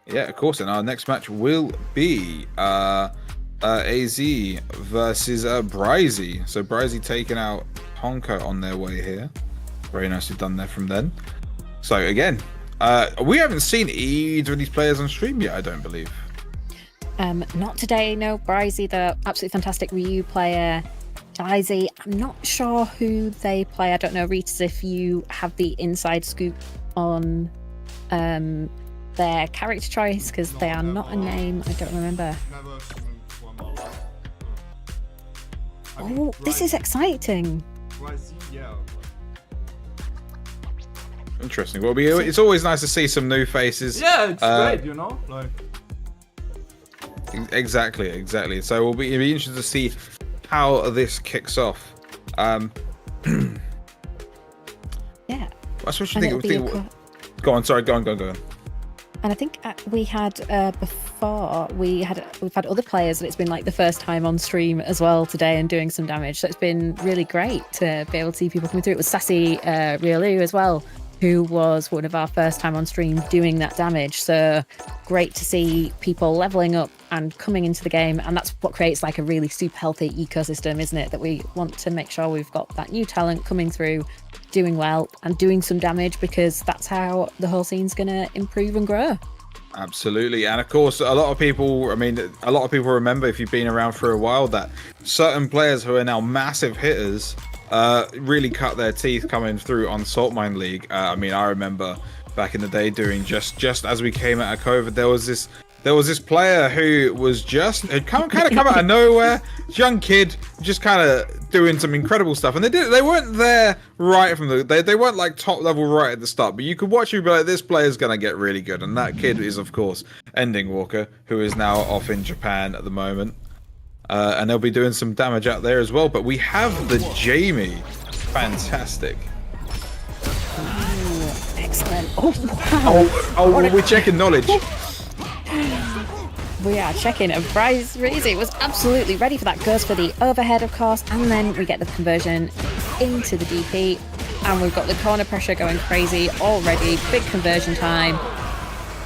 Speaker 3: Yeah, of course, and our next match will be AZ versus Bryzy. So Bryzy taking out Honko on their way here. Very nicely done there from them. So again, we haven't seen either of these players on stream yet, I don't believe.
Speaker 6: Not today, no. Bryzy, the absolutely fantastic Ryu player. Bryzy, I'm not sure who they play. I don't know, Ritas, if you have the inside scoop on their character choice, because they are not a name. I don't remember. Oh, this is exciting.
Speaker 3: Interesting. Well, it's always nice to see some new faces.
Speaker 5: Yeah, it's great, you know? Like...
Speaker 3: Exactly. So it'll be interesting to see how this kicks off.
Speaker 6: Yeah.
Speaker 3: That's what you think. Go on, sorry, go on.
Speaker 6: And I think we had before we've had other players, and it's been like the first time on stream as well today and doing some damage. So it's been really great to be able to see people coming through. It was Sassy Riolu as well, who was one of our first time on stream doing that damage. So great to see people leveling up and coming into the game, and that's what creates like a really super healthy ecosystem, isn't it? That we want to make sure we've got that new talent coming through, doing well and doing some damage, because that's how the whole scene's going to improve and grow.
Speaker 3: Absolutely. And of course, a lot of people remember, if you've been around for a while, that certain players who are now massive hitters really cut their teeth coming through on Saltmine League. I mean, I remember back in the day doing just as we came out of COVID, there was this player who was had come out of nowhere, young kid, just kind of doing some incredible stuff. And they weren't there right from they weren't like top level right at the start, but you could watch you be like, this player's gonna get really good. And that kid is, of course, Ending Walker, who is now off in Japan at the moment. And they'll be doing some damage out there as well. But we have the Jamie. Fantastic.
Speaker 6: Ooh, excellent. Oh, wow.
Speaker 3: We're checking knowledge.
Speaker 6: We are checking, and Bryzy was absolutely ready for that. Goes for the overhead, of course, and then we get the conversion into the DP, and we've got the corner pressure going crazy already. Big conversion time.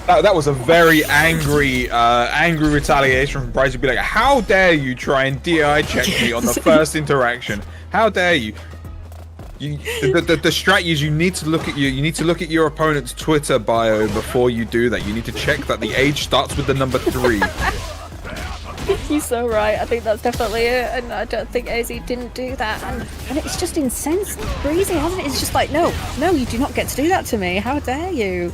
Speaker 3: That was a very angry retaliation from Bryzy. Be like, how dare you try and DI check me on the first interaction? How dare you? The strat is you need to look at your opponent's Twitter bio before you do that. You need to check that the age starts with the number 3.
Speaker 6: You're so right. I think that's definitely it, and I don't think AZ didn't do that. And it's just incensed Bryzy, hasn't it? It's just like, no, you do not get to do that to me. How dare you?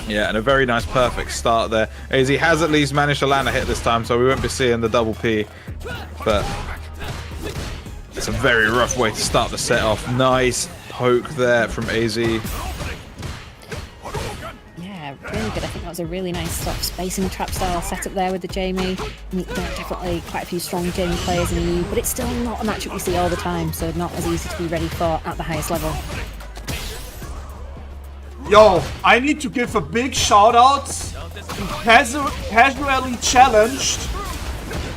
Speaker 3: Yeah, and a very nice perfect start there. AZ has at least managed to land a hit this time, so we won't be seeing the double P. But it's a very rough way to start the set off. Nice poke there from AZ.
Speaker 6: Yeah, really good. I think that was a really nice sort of spacing trap style setup there with the Jamie. There are definitely quite a few strong Jamie players in the EU, but it's still not a matchup we see all the time, so not as easy to be ready for at the highest level.
Speaker 5: Yo, I need to give a big shout out to Casually Challenged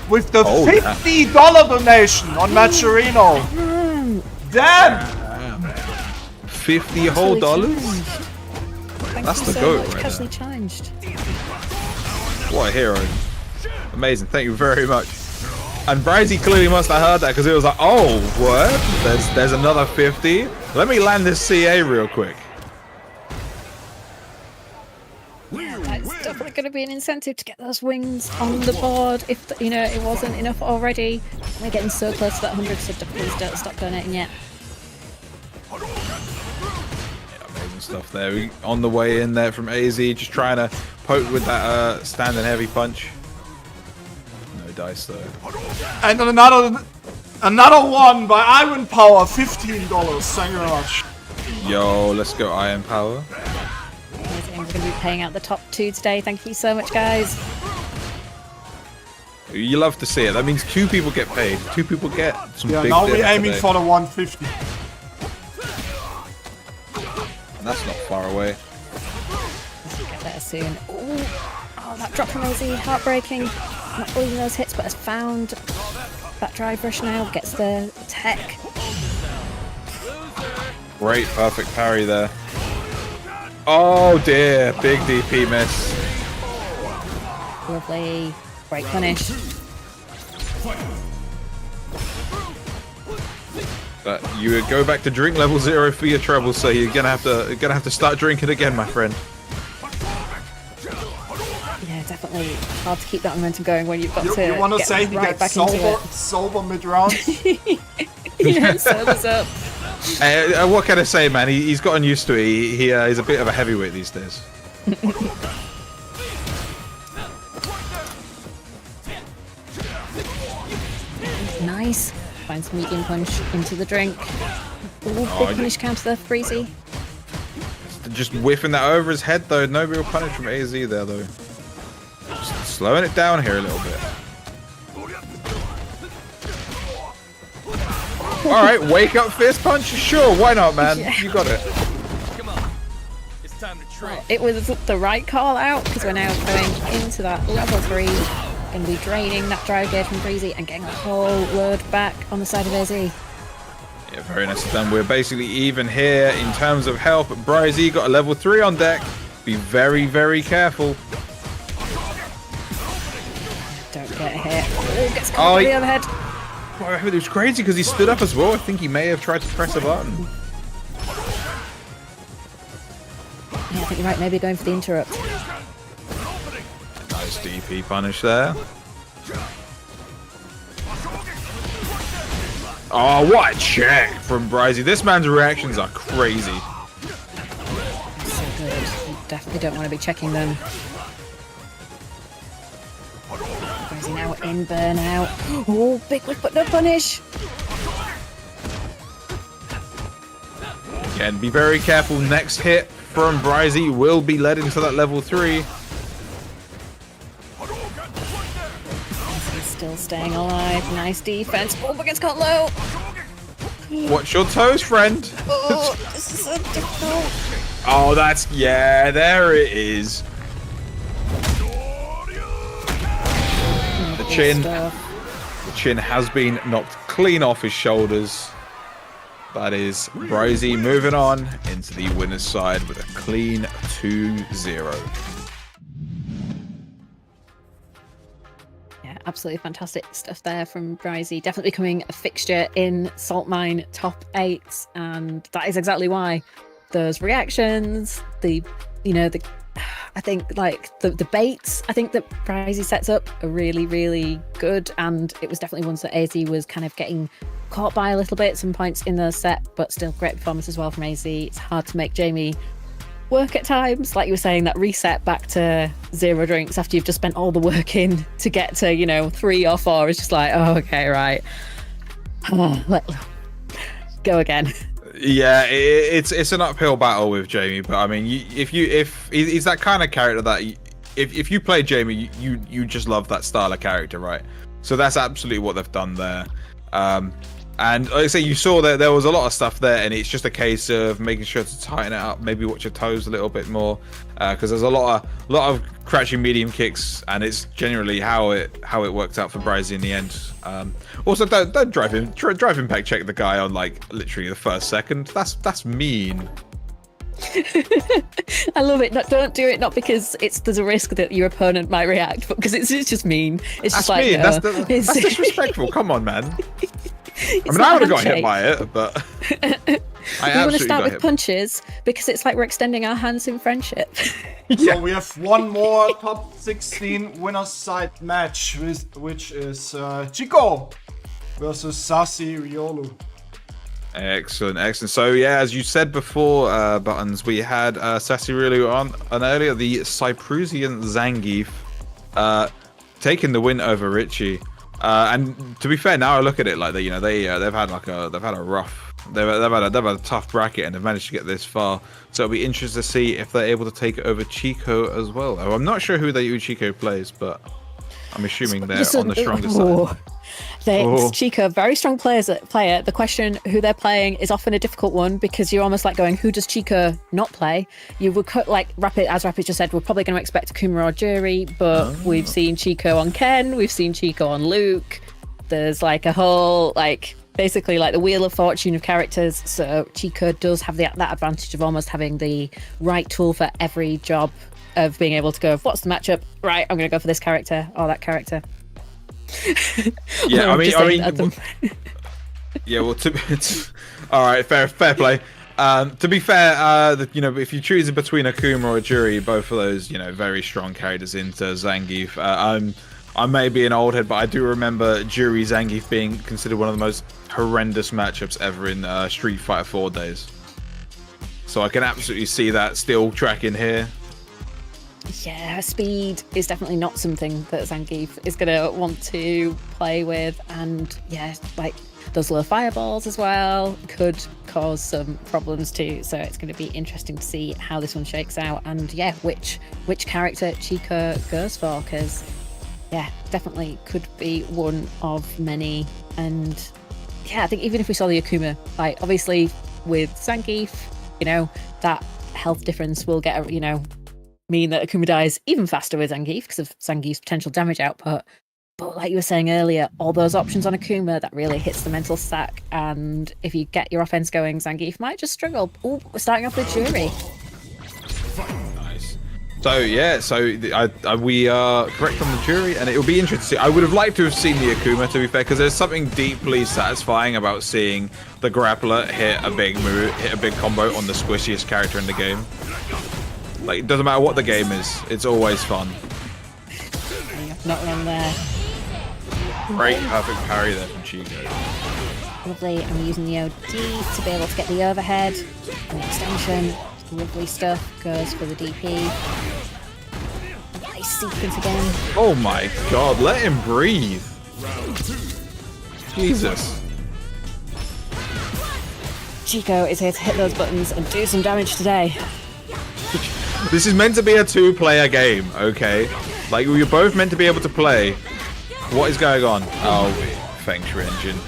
Speaker 5: with the $50 donation on Matcherino. Damn!
Speaker 3: 50 whole dollars? That's the goat right
Speaker 6: Casually challenged.
Speaker 3: What a hero. Amazing, thank you very much. And Bryzy clearly must have heard that, because it was like, oh, what? There's another 50? Let me land this CA real quick.
Speaker 6: That's definitely going to be an incentive to get those wings on the board if, it wasn't enough already. We're getting so close to that 100, so please don't stop donating yet.
Speaker 3: Yeah, amazing stuff there. On the way in there from AZ, just trying to poke with that standing heavy punch. No dice though.
Speaker 5: And another one by Iron Power, $15. Thank you very much.
Speaker 3: Yo, let's go Iron Power.
Speaker 6: We're going to be paying out the top 2 today. Thank you so much, guys.
Speaker 3: You love to see it. That means 2 people get paid. 2 people get some big
Speaker 5: now we're
Speaker 3: dinner
Speaker 5: aiming
Speaker 3: today.
Speaker 5: for the 150.
Speaker 3: And that's not far away.
Speaker 6: Let's get there soon. Ooh. Oh, that drop from AZ, heartbreaking. Not believing those hits, but has found that drive rush now. Gets the tech.
Speaker 3: Great, perfect parry there. Oh dear, big DP miss.
Speaker 6: Lovely. Great punish.
Speaker 3: But you would go back to drink level 0 for your treble, so you're gonna have to start drinking again, my friend.
Speaker 6: Yeah, definitely hard to keep that momentum going when you've got to
Speaker 5: You want to
Speaker 6: get
Speaker 5: say he
Speaker 6: right
Speaker 5: gets
Speaker 6: back into it.
Speaker 5: sober mid-round?
Speaker 6: Yeah, sobers up.
Speaker 3: What can I say, man? He's gotten used to it. He's a bit of a heavyweight these days.
Speaker 6: Nice. Finds some medium punch into the drink. Ooh, big punish counter there for Bryzy.
Speaker 3: Just whiffing that over his head, though. No real punish from AZ there, though. Just slowing it down here a little bit. All right, wake up fist punch. Sure, why not, man?
Speaker 6: Yeah.
Speaker 3: You got it.
Speaker 1: Come on. It's time to try.
Speaker 6: It was the right call out, because we're now going into that level 3. Going to be draining that drive gauge from Bryzy and getting a whole load back on the side of AZ.
Speaker 3: Yeah, very nicely done. We're basically even here in terms of health. Bryzy got a level 3 on deck. Be very, very careful.
Speaker 6: Don't get hit. Oh, gets caught by the overhead.
Speaker 3: Well, it was crazy because he stood up as well. I think he may have tried to press a button.
Speaker 6: Yeah, I think you're right. Maybe going for the interrupt.
Speaker 3: Nice DP punish there. Oh, what a check from Bryzy. This man's reactions are crazy.
Speaker 6: So good. You definitely don't want to be checking them. Bryzy now in burnout. Oh, big whip, but no punish.
Speaker 3: Again, be very careful. Next hit from Bryzy will be led into that level 3.
Speaker 6: He's still staying alive. Nice defense. Oh, but gets caught low.
Speaker 3: Watch your toes, friend.
Speaker 6: Oh, this is so difficult.
Speaker 3: Oh, that's... Yeah, there it is. The chin has been knocked clean off his shoulders. That is Bryzy moving on into the winner's side with a clean 2-0.
Speaker 6: Yeah, absolutely fantastic stuff there from Bryzy. Definitely becoming a fixture in Saltmine top 8, and that is exactly why. Those reactions, I think like the baits I think that Bryzy sets up are really, really good, and it was definitely ones that AZ was kind of getting caught by a little bit at some points in the set, but still great performance as well from AZ. It's hard to make Jamie work at times, like you were saying, that reset back to 0 drinks after you've just spent all the work in to get to 3 or 4 is just like, oh, okay, right, go again.
Speaker 3: Yeah, it's an uphill battle with Jamie, but I mean, if he's that kind of character that if you play Jamie, you just love that style of character, right? So that's absolutely what they've done there. And like I say, you saw that there was a lot of stuff there, and it's just a case of making sure to tighten it up, maybe watch your toes a little bit more, because there's a lot of crouching medium kicks, and it's generally how it worked out for Bryzy in the end. Also, don't drive impact check the guy on like literally the first second. That's mean.
Speaker 6: I love it. Don't do it, not because there's a risk that your opponent might react, but because it's just mean. It's
Speaker 3: that's
Speaker 6: just like
Speaker 3: mean.
Speaker 6: No,
Speaker 3: that's disrespectful. Come on, man. I mean, I would have got hit by it, but I
Speaker 6: we want to start with
Speaker 3: hit.
Speaker 6: Punches because it's like we're extending our hands in friendship.
Speaker 3: Yeah.
Speaker 5: So we have one more top 16 winner's side match, which is Chico versus Sassy Riolu.
Speaker 3: Excellent. So yeah, as you said before, Buttons, we had Sassy Riolu on earlier, the Cyprusian Zangief, taking the win over Richie. And to be fair, now I look at it like they've had a tough bracket and they've managed to get this far. So it'll be interesting to see if they're able to take over Chico as well. I'm not sure who Chico plays, but I'm assuming they're on the stronger side.
Speaker 6: Chico, very strong player. The question who they're playing is often a difficult one because you're almost like going, who does Chico not play? You would cut like Rapid just said, we're probably going to expect Akuma or Jury, but we've seen Chico on Ken, we've seen Chico on Luke. There's like a whole basically like the Wheel of Fortune of characters. So Chico does have that advantage of almost having the right tool for every job, of being able to go, what's the matchup? Right, I'm going to go for this character or that character.
Speaker 3: Yeah, I mean, yeah. Well, all right, fair play. To be fair, if you're choosing between Akuma or Jury, both of those, very strong characters into Zangief. I may be an old head, but I do remember Jury Zangief being considered one of the most horrendous matchups ever in Street Fighter 4 days. So I can absolutely see that still tracking here.
Speaker 6: Yeah, speed is definitely not something that Zangief is going to want to play with, and yeah, like those low fireballs as well could cause some problems too. So it's going to be interesting to see how this one shakes out, and yeah, which character Chico goes for, because yeah, definitely could be one of many. And yeah, I think even if we saw the Akuma, like obviously with Zangief, that health difference will get mean that Akuma dies even faster with Zangief because of Zangief's potential damage output. But like you were saying earlier, all those options on Akuma, that really hits the mental stack, and if you get your offense going, Zangief might just struggle. Oh, we're starting off with Jury.
Speaker 3: Nice. So yeah, we are correct on the jury, and it will be interesting. I would have liked to have seen the Akuma, to be fair, because there's something deeply satisfying about seeing the grappler hit a big move, hit a big combo on the squishiest character in the game. Like, it doesn't matter what the game is, it's always fun.
Speaker 6: Not wrong there.
Speaker 3: Great, perfect parry there from Chico.
Speaker 6: Lovely. I'm using the OD to be able to get the overhead and the extension. Lovely stuff. Goes for the DP. Nice sequence again.
Speaker 3: Oh my god, let him breathe. Jesus.
Speaker 6: Chico is here to hit those buttons and do some damage today.
Speaker 3: This is meant to be a two-player game, okay? Like, you're both meant to be able to play. What is going on? Oh, Fang engine.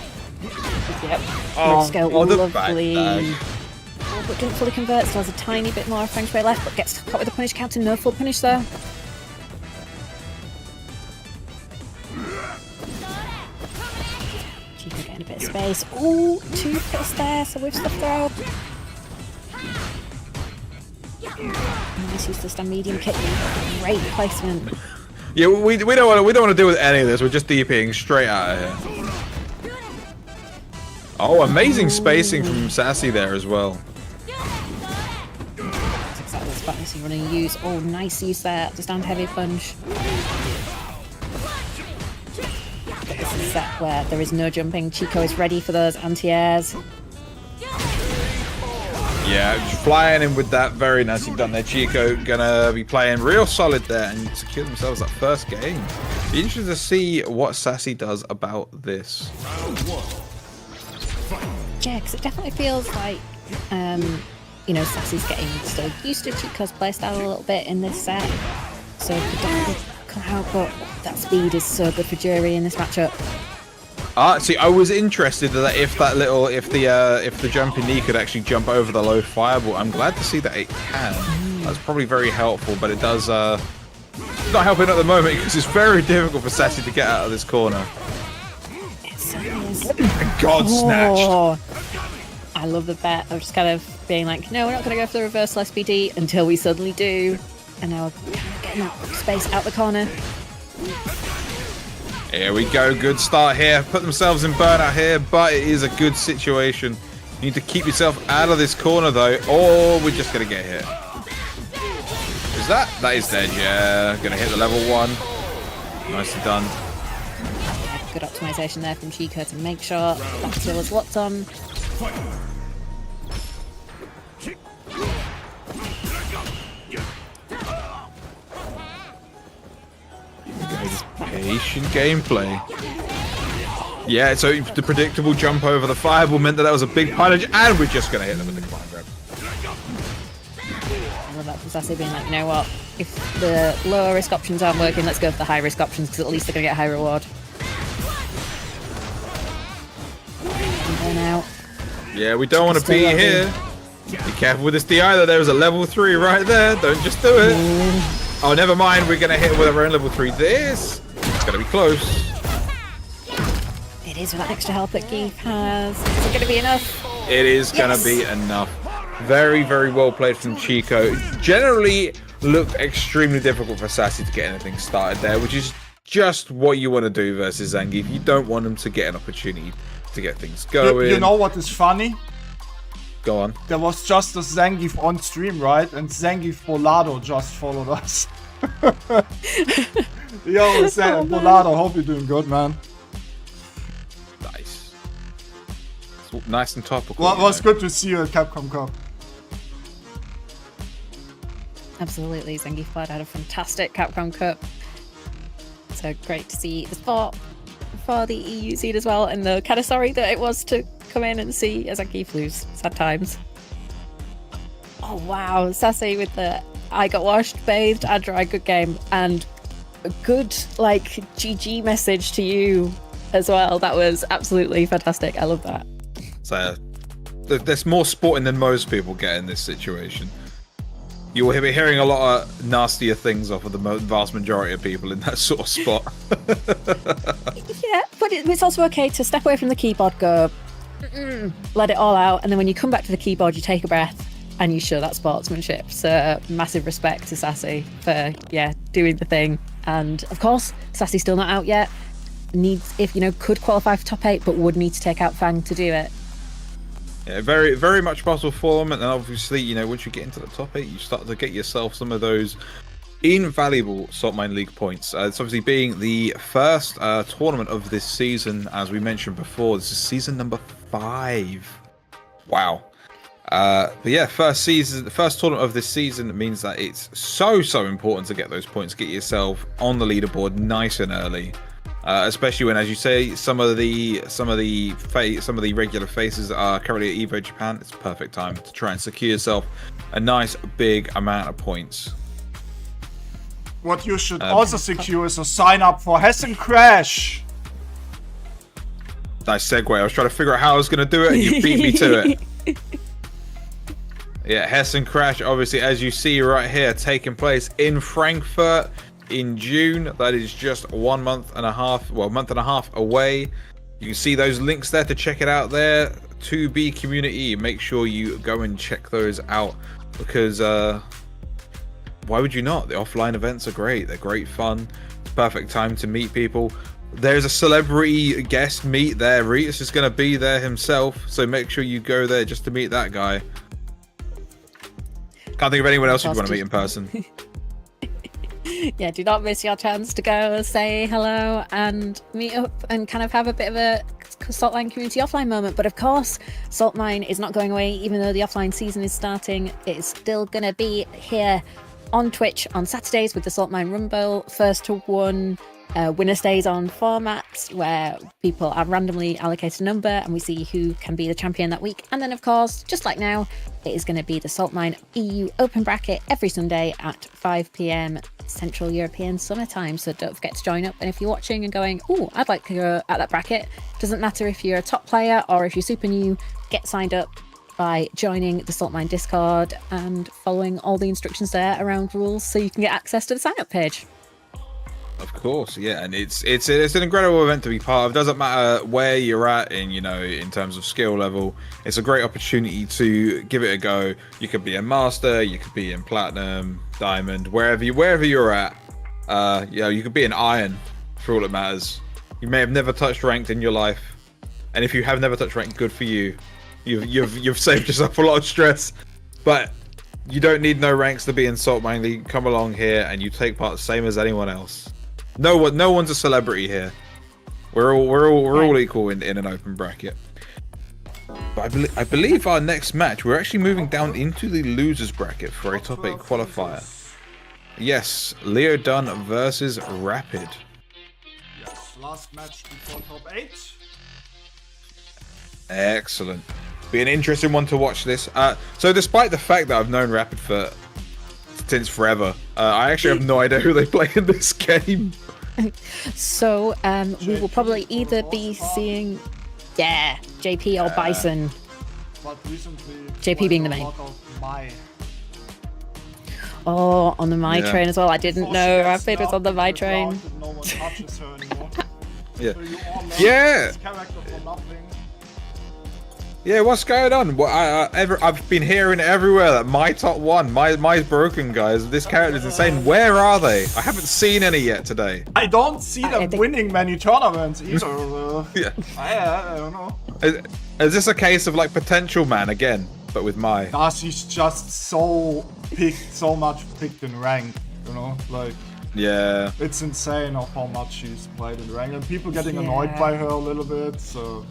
Speaker 6: Yep.
Speaker 3: Oh, the
Speaker 6: lovely.
Speaker 3: back.
Speaker 6: Oh, but didn't fully convert, so has a tiny bit more Fang Shui left, but gets caught with the punish counter. No full punish though. Chico getting a bit of space. Ooh, 2 hits there, so with the throw. Nice use to stand medium kick. Great placement.
Speaker 3: Yeah, we don't want to deal with any of this. We're just DPing straight out of here. Oh, amazing spacing from Sassy there as well.
Speaker 6: That's exactly the spot you want to use. Oh, nice use there to stand heavy punch. But this is a set where there is no jumping. Chico is ready for those anti-airs.
Speaker 3: Yeah, just flying in with that. Very nicely done there. Chico gonna be playing real solid there and secure themselves that first game. Be interested to see what Sassy does about this.
Speaker 6: Yeah, because it definitely feels like, you know, Sassy's getting still used to Chico's playstyle a little bit in this set. So it could definitely come out, but that speed is so good for Jury in this matchup.
Speaker 3: See, I was interested that if the jumping knee could actually jump over the low fireball. I'm glad to see that it can. That's probably very helpful, but it does not helping at the moment because it's very difficult for Sassy to get out of this corner.
Speaker 6: It certainly is.
Speaker 3: God, snatched.
Speaker 6: I love the bet of just kind of being like, no, we're not going to go for the reversal SPD until we suddenly do. And now we're kind of getting that space out the corner.
Speaker 3: Here we go, good start here. Put themselves in burnout here, but it is a good situation. You need to keep yourself out of this corner though, or we're just gonna get hit. Is that? That is dead, yeah. Gonna hit the level 1. Nicely done.
Speaker 6: Good optimization there from Chico to make sure that kill is locked on.
Speaker 3: Patient gameplay. Yeah, so the predictable jump over the fireball meant that was a big punish, and we're just gonna hit them with the climb grab.
Speaker 6: I love that from Sassy being like, you know what? If the lower risk options aren't working, let's go for the high risk options because at least they're gonna get a high reward. And out.
Speaker 3: Yeah, we don't want to be here. Be careful with this DI though. There's a level 3 right there. Don't just do it. Oh, never mind. We're gonna hit with our own level 3. This it's gonna be close.
Speaker 6: It is with that extra help that Geef has. Is it gonna be enough?
Speaker 3: It is gonna be enough. Very, very well played from Chico. Generally looked extremely difficult for Sassy to get anything started there, which is just what you want to do versus Zangief. You don't want him to get an opportunity to get things going.
Speaker 5: You know what is funny?
Speaker 3: Go on.
Speaker 5: There was just a Zangief on stream, right? And Zangief Volado just followed us. Yo, Volado, hope you're doing good, man.
Speaker 3: Nice. It's nice and topical.
Speaker 5: Well, it was good to see you at Capcom Cup.
Speaker 6: Absolutely, Zangief had a fantastic Capcom Cup. So great to see the sport for the EU seed as well, and the kind of sorry that it was to come in and see Zangief lose. Sad times. Oh wow, Sassy with the I got washed, bathed, and dry. Good game, and a good like GG message to you as well. That was absolutely fantastic. I love that.
Speaker 3: So there's more sporting than most people get in this situation. You will be hearing a lot of nastier things off of the vast majority of people in that sort of spot.
Speaker 6: Yeah, but it's also okay to step away from the keyboard, go, let it all out, and then when you come back to the keyboard, you take a breath, and you show that sportsmanship. So massive respect to Sassy for doing the thing. And of course, Sassy's still not out yet. Could qualify for top 8, but would need to take out Fang to do it.
Speaker 3: Yeah, very, very much possible for them. And then obviously, once you get into the top 8, you start to get yourself some of those invaluable Saltmine League points. It's obviously being the first tournament of this season, as we mentioned before. This is season number 5. Wow. But yeah, first tournament of this season means that it's so important to get those points, get yourself on the leaderboard nice and early. Especially when, as you say, some of the regular faces are currently at Evo Japan. It's a perfect time to try and secure yourself a nice big amount of points.
Speaker 5: What you should also secure is a sign up for Hessen Crash.
Speaker 3: Nice segue. I was trying to figure out how I was going to do it, and you beat me to it. Yeah, Hessen Crash, obviously, as you see right here, taking place in Frankfurt in June. That is just 1 month and a half, month and a half away. You can see those links there to check it out there. 2B community, make sure you go and check those out, because why would you not? The offline events are great. They're great fun. It's perfect time to meet people. There's a celebrity guest meet there. Ritus is going to be there himself, so make sure you go there just to meet that guy. Can't think of anyone else you'd want to meet in person.
Speaker 6: Yeah, do not miss your chance to go say hello and meet up and kind of have a bit of a Saltmine community offline moment. But of course, Saltmine is not going away, even though the offline season is starting. It's still going to be here on Twitch on Saturdays with the Saltmine Rumble, first to one winner stays on formats where people are randomly allocated a number and we see who can be the champion that week. And then of course, just like now, it is going to be the Saltmine EU Open Bracket every Sunday at 5 p.m. Central European Summer Time. So don't forget to join up. And if you're watching and going, oh, I'd like to go at that bracket, doesn't matter if you're a top player or if you're super new, get signed up by joining the Saltmine Discord and following all the instructions there around rules so you can get access to the sign up page.
Speaker 3: Of course, yeah, and it's an incredible event to be part of. Doesn't matter where you're at in terms of skill level. It's a great opportunity to give it a go. You could be a master, you could be in platinum, diamond, wherever you're at. You could be an iron for all it matters. You may have never touched ranked in your life, and if you have never touched ranked, good for you. You've saved yourself a lot of stress, but you don't need no ranks to be in Saltmine League. Come along here and you take part the same as anyone else. No one's a celebrity here. We're all equal in an open bracket. But I believe our next match, we're actually moving down into the losers bracket for a top 8 qualifier. Yes, Leodon versus Rapid.
Speaker 5: Yes, last match before top 8.
Speaker 3: Excellent. Be an interesting one to watch this. So despite the fact that I've known Rapid since forever, I actually have no idea who they play in this game.
Speaker 6: So we will probably either be seeing JP or Bison.
Speaker 5: But recently,
Speaker 6: JP being the main. Oh, on the My train as well. I didn't know Rapid was on the My train.
Speaker 5: No one touches her anymore.
Speaker 3: Yeah.
Speaker 5: So you all love
Speaker 3: Yeah.
Speaker 5: this character for nothing.
Speaker 3: Yeah, what's going on? I've been hearing everywhere that my top one, my's broken, guys. This character's insane. Where are they? I haven't seen any yet today.
Speaker 5: I don't see them winning many tournaments either.
Speaker 3: Yeah.
Speaker 5: I don't know.
Speaker 3: Is this a case of like potential man again, but with my?
Speaker 5: She's just so much picked in rank, like.
Speaker 3: Yeah.
Speaker 5: It's insane of how much she's played in rank, and people getting annoyed by her a little bit. So.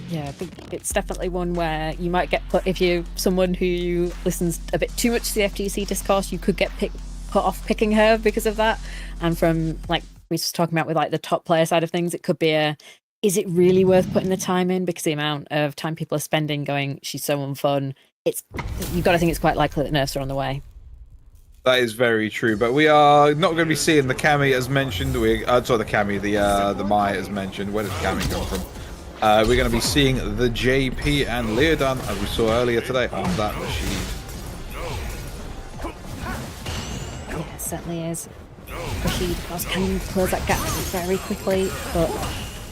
Speaker 6: Yeah, I think it's definitely one where you might get put, if you're someone who listens a bit too much to the FGC discourse, you could get put off picking her because of that. And from, like we was talking about with like the top player side of things, it could be is it really worth putting the time in? Because the amount of time people are spending going, she's so unfun, you've got to think it's quite likely that nerfs are on the way.
Speaker 3: That is very true, but we are not going to be seeing the Cami as mentioned. The Mai as mentioned. Where does Cami come from? We're going to be seeing the JP and Leodon, as we saw earlier today, on that machine.
Speaker 6: Yeah, it certainly is. Rashid, of course, can close that gap very quickly, but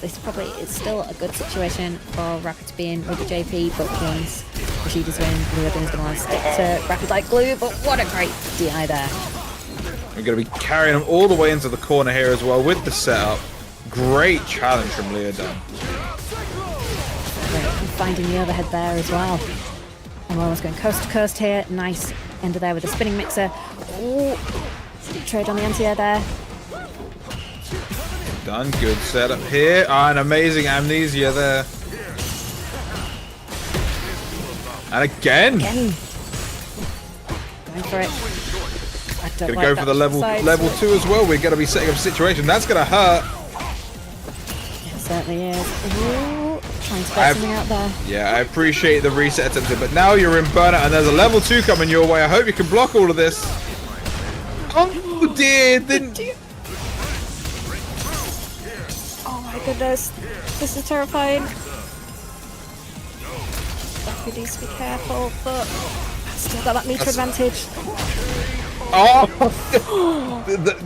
Speaker 6: this probably is still a good situation for Rapid to be in with the JP, but once Rashida's win. Leodon's going to want to stick to Rapid like glue, but what a great DI there.
Speaker 3: We're going to be carrying him all the way into the corner here as well with the setup. Great challenge from Leodon.
Speaker 6: Great, and finding the overhead there as well. And Roland's going coast to coast here. Nice ender there with a spinning mixer. Ooh. Trade on the anti-air there.
Speaker 3: Done. Good setup here. An amazing amnesia there. And again.
Speaker 6: Going for it.
Speaker 3: Gonna go for the level 2 as well. We're gonna be setting up a situation that's gonna hurt.
Speaker 6: It certainly is. Ooh, trying to get something out there.
Speaker 3: Yeah, I appreciate the reset attempt, but now you're in burnout and there's a level 2 coming your way. I hope you can block all of this. Oh dear, didn't.
Speaker 6: Oh my goodness, this is terrifying. We need to be careful, but still got that meter advantage.
Speaker 3: Oh,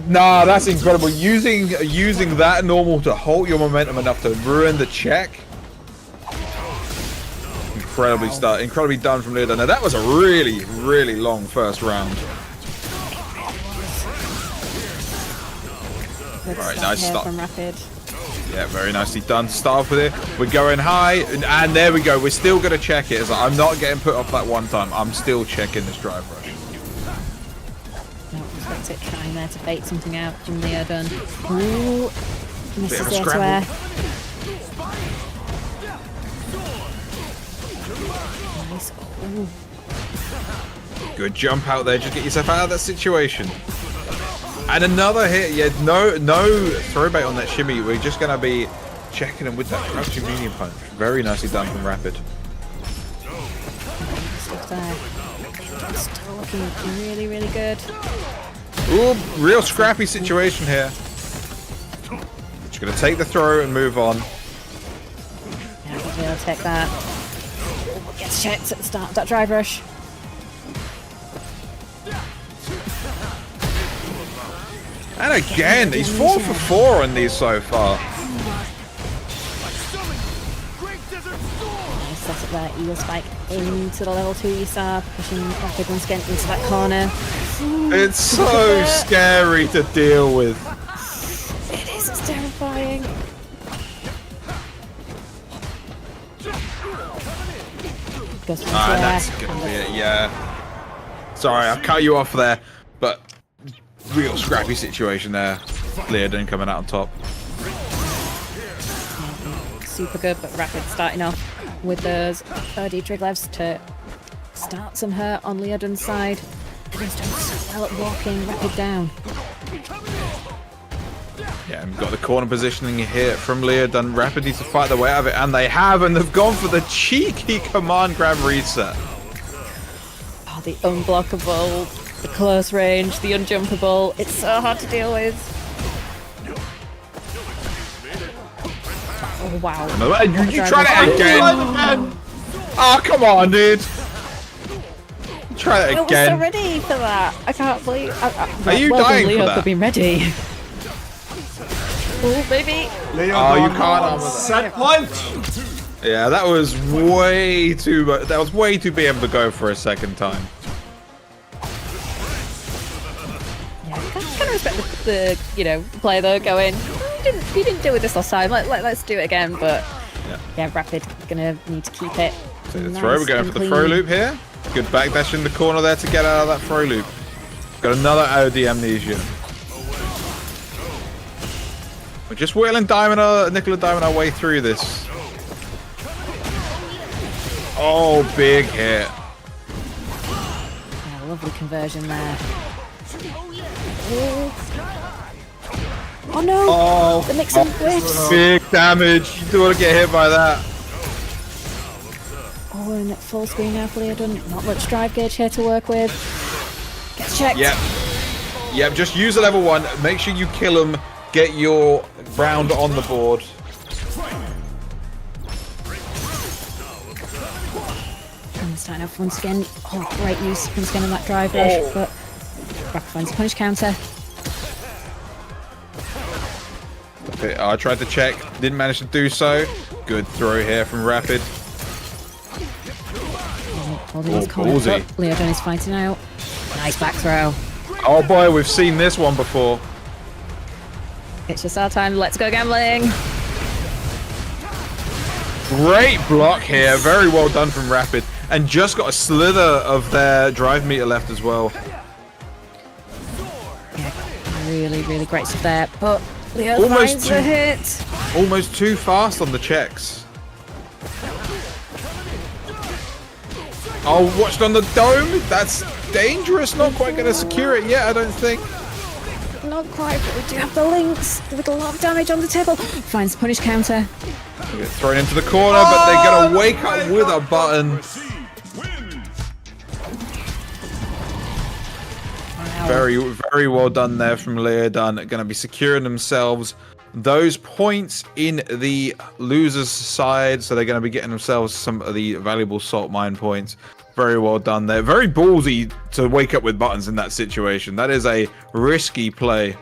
Speaker 3: nah, that's incredible. Using that normal to halt your momentum enough to ruin the check. Incredibly done from Leodon. Now that was a really, really long first round. Alright, nice start
Speaker 6: from Rapid.
Speaker 3: Yeah, very nicely done. Start off with it. We're going high, and there we go. We're still going to check it. It's like, I'm not getting put off that one time. I'm still checking this drive rush.
Speaker 6: No, expect it trying there to bait something out from Leodon. Ooh, misses the air-to-air. Nice. Ooh.
Speaker 3: Good jump out there. Just get yourself out of that situation. And another hit. Yeah, no throw bait on that shimmy. We're just going to be checking him with that crouching medium punch. Very nicely done from Rapid.
Speaker 6: Still looking really, really good.
Speaker 3: Ooh, real scrappy situation here. Just going to take the throw and move on.
Speaker 6: Yeah, we'll be able to take that. Gets checked at the start of that drive rush.
Speaker 3: And again, he's 4 for 4 on these so far.
Speaker 6: Nice set up there, Eagle Spike into the level 2 ESAR, pushing Rapid once again into that corner.
Speaker 3: It's so scary to deal with.
Speaker 6: It is, it's terrifying.
Speaker 3: That's gonna be it, yeah. Sorry, I cut you off there, but real scrappy situation there. Leodon coming out on top.
Speaker 6: Super good, but Rapid starting off with those Birdie Triglevs to start some hurt on Leodon's side. And he's doing so well at walking Rapid down.
Speaker 3: Yeah, and we've got the corner positioning here from Leodon. Rapid needs to fight their way out of it, and they have, and they've gone for the cheeky command grab reset.
Speaker 6: Oh, the unblockable, the close range, the unjumpable. It's so hard to deal with. Oh, wow.
Speaker 3: No, you tried it again. Oh, come on, dude. Try it again.
Speaker 6: I was so ready for that. I can't believe.
Speaker 3: Are you dying for that?
Speaker 6: I've been ready. Oh, baby.
Speaker 5: Leodon,
Speaker 3: oh, you can't armor that.
Speaker 5: Set point.
Speaker 3: Yeah, that was way too. That was way too BM to go for a second time.
Speaker 6: Yeah, I kind of respect the play though. Going, you didn't deal with this last time. Let's do it again. But yeah, Rapid gonna need to keep it.
Speaker 3: So the throw. We're going for the throw loop here. Good backdash in the corner there to get out of that throw loop. Got another OD amnesia. We're just wheeling nickel and diamond our way through this. Oh, big hit.
Speaker 6: Yeah, lovely conversion there. Oh no!
Speaker 3: Oh,
Speaker 6: the mix and glitch.
Speaker 3: Big damage. You don't want to get hit by that.
Speaker 6: Oh, and full screen now for Leodon. Not much drive gauge here to work with. Gets checked.
Speaker 3: Yep, just use a level 1. Make sure you kill him. Get your round on the board.
Speaker 6: And starting off once again. Oh, great use once again in that drive rush. But Rapid finds a punish counter.
Speaker 3: Okay, I tried to check. Didn't manage to do so. Good throw here from Rapid.
Speaker 6: Holding his corner.
Speaker 3: ballsy.
Speaker 6: Leodon is fighting out. Nice back throw.
Speaker 3: Oh boy, we've seen this one before.
Speaker 6: It's just our time. Let's go gambling.
Speaker 3: Great block here. Very well done from Rapid. And just got a slither of their drive meter left as well.
Speaker 6: Yeah, really, really great stuff there. But Leo finds the hit.
Speaker 3: Almost too fast on the checks. Oh, watched on the dome. That's dangerous. Not quite going to secure it yet, I don't think.
Speaker 6: Not quite, but we do have the links with a lot of damage on the table. Finds the punish counter.
Speaker 3: Thrown into the corner, but they're going to wake up with a button. Very, very well done there from Leodon. Going to be securing themselves those points in the losers' side, so they're going to be getting themselves some of the valuable salt mine points. Very well done there. Very ballsy to wake up with buttons in that situation. That is a risky play.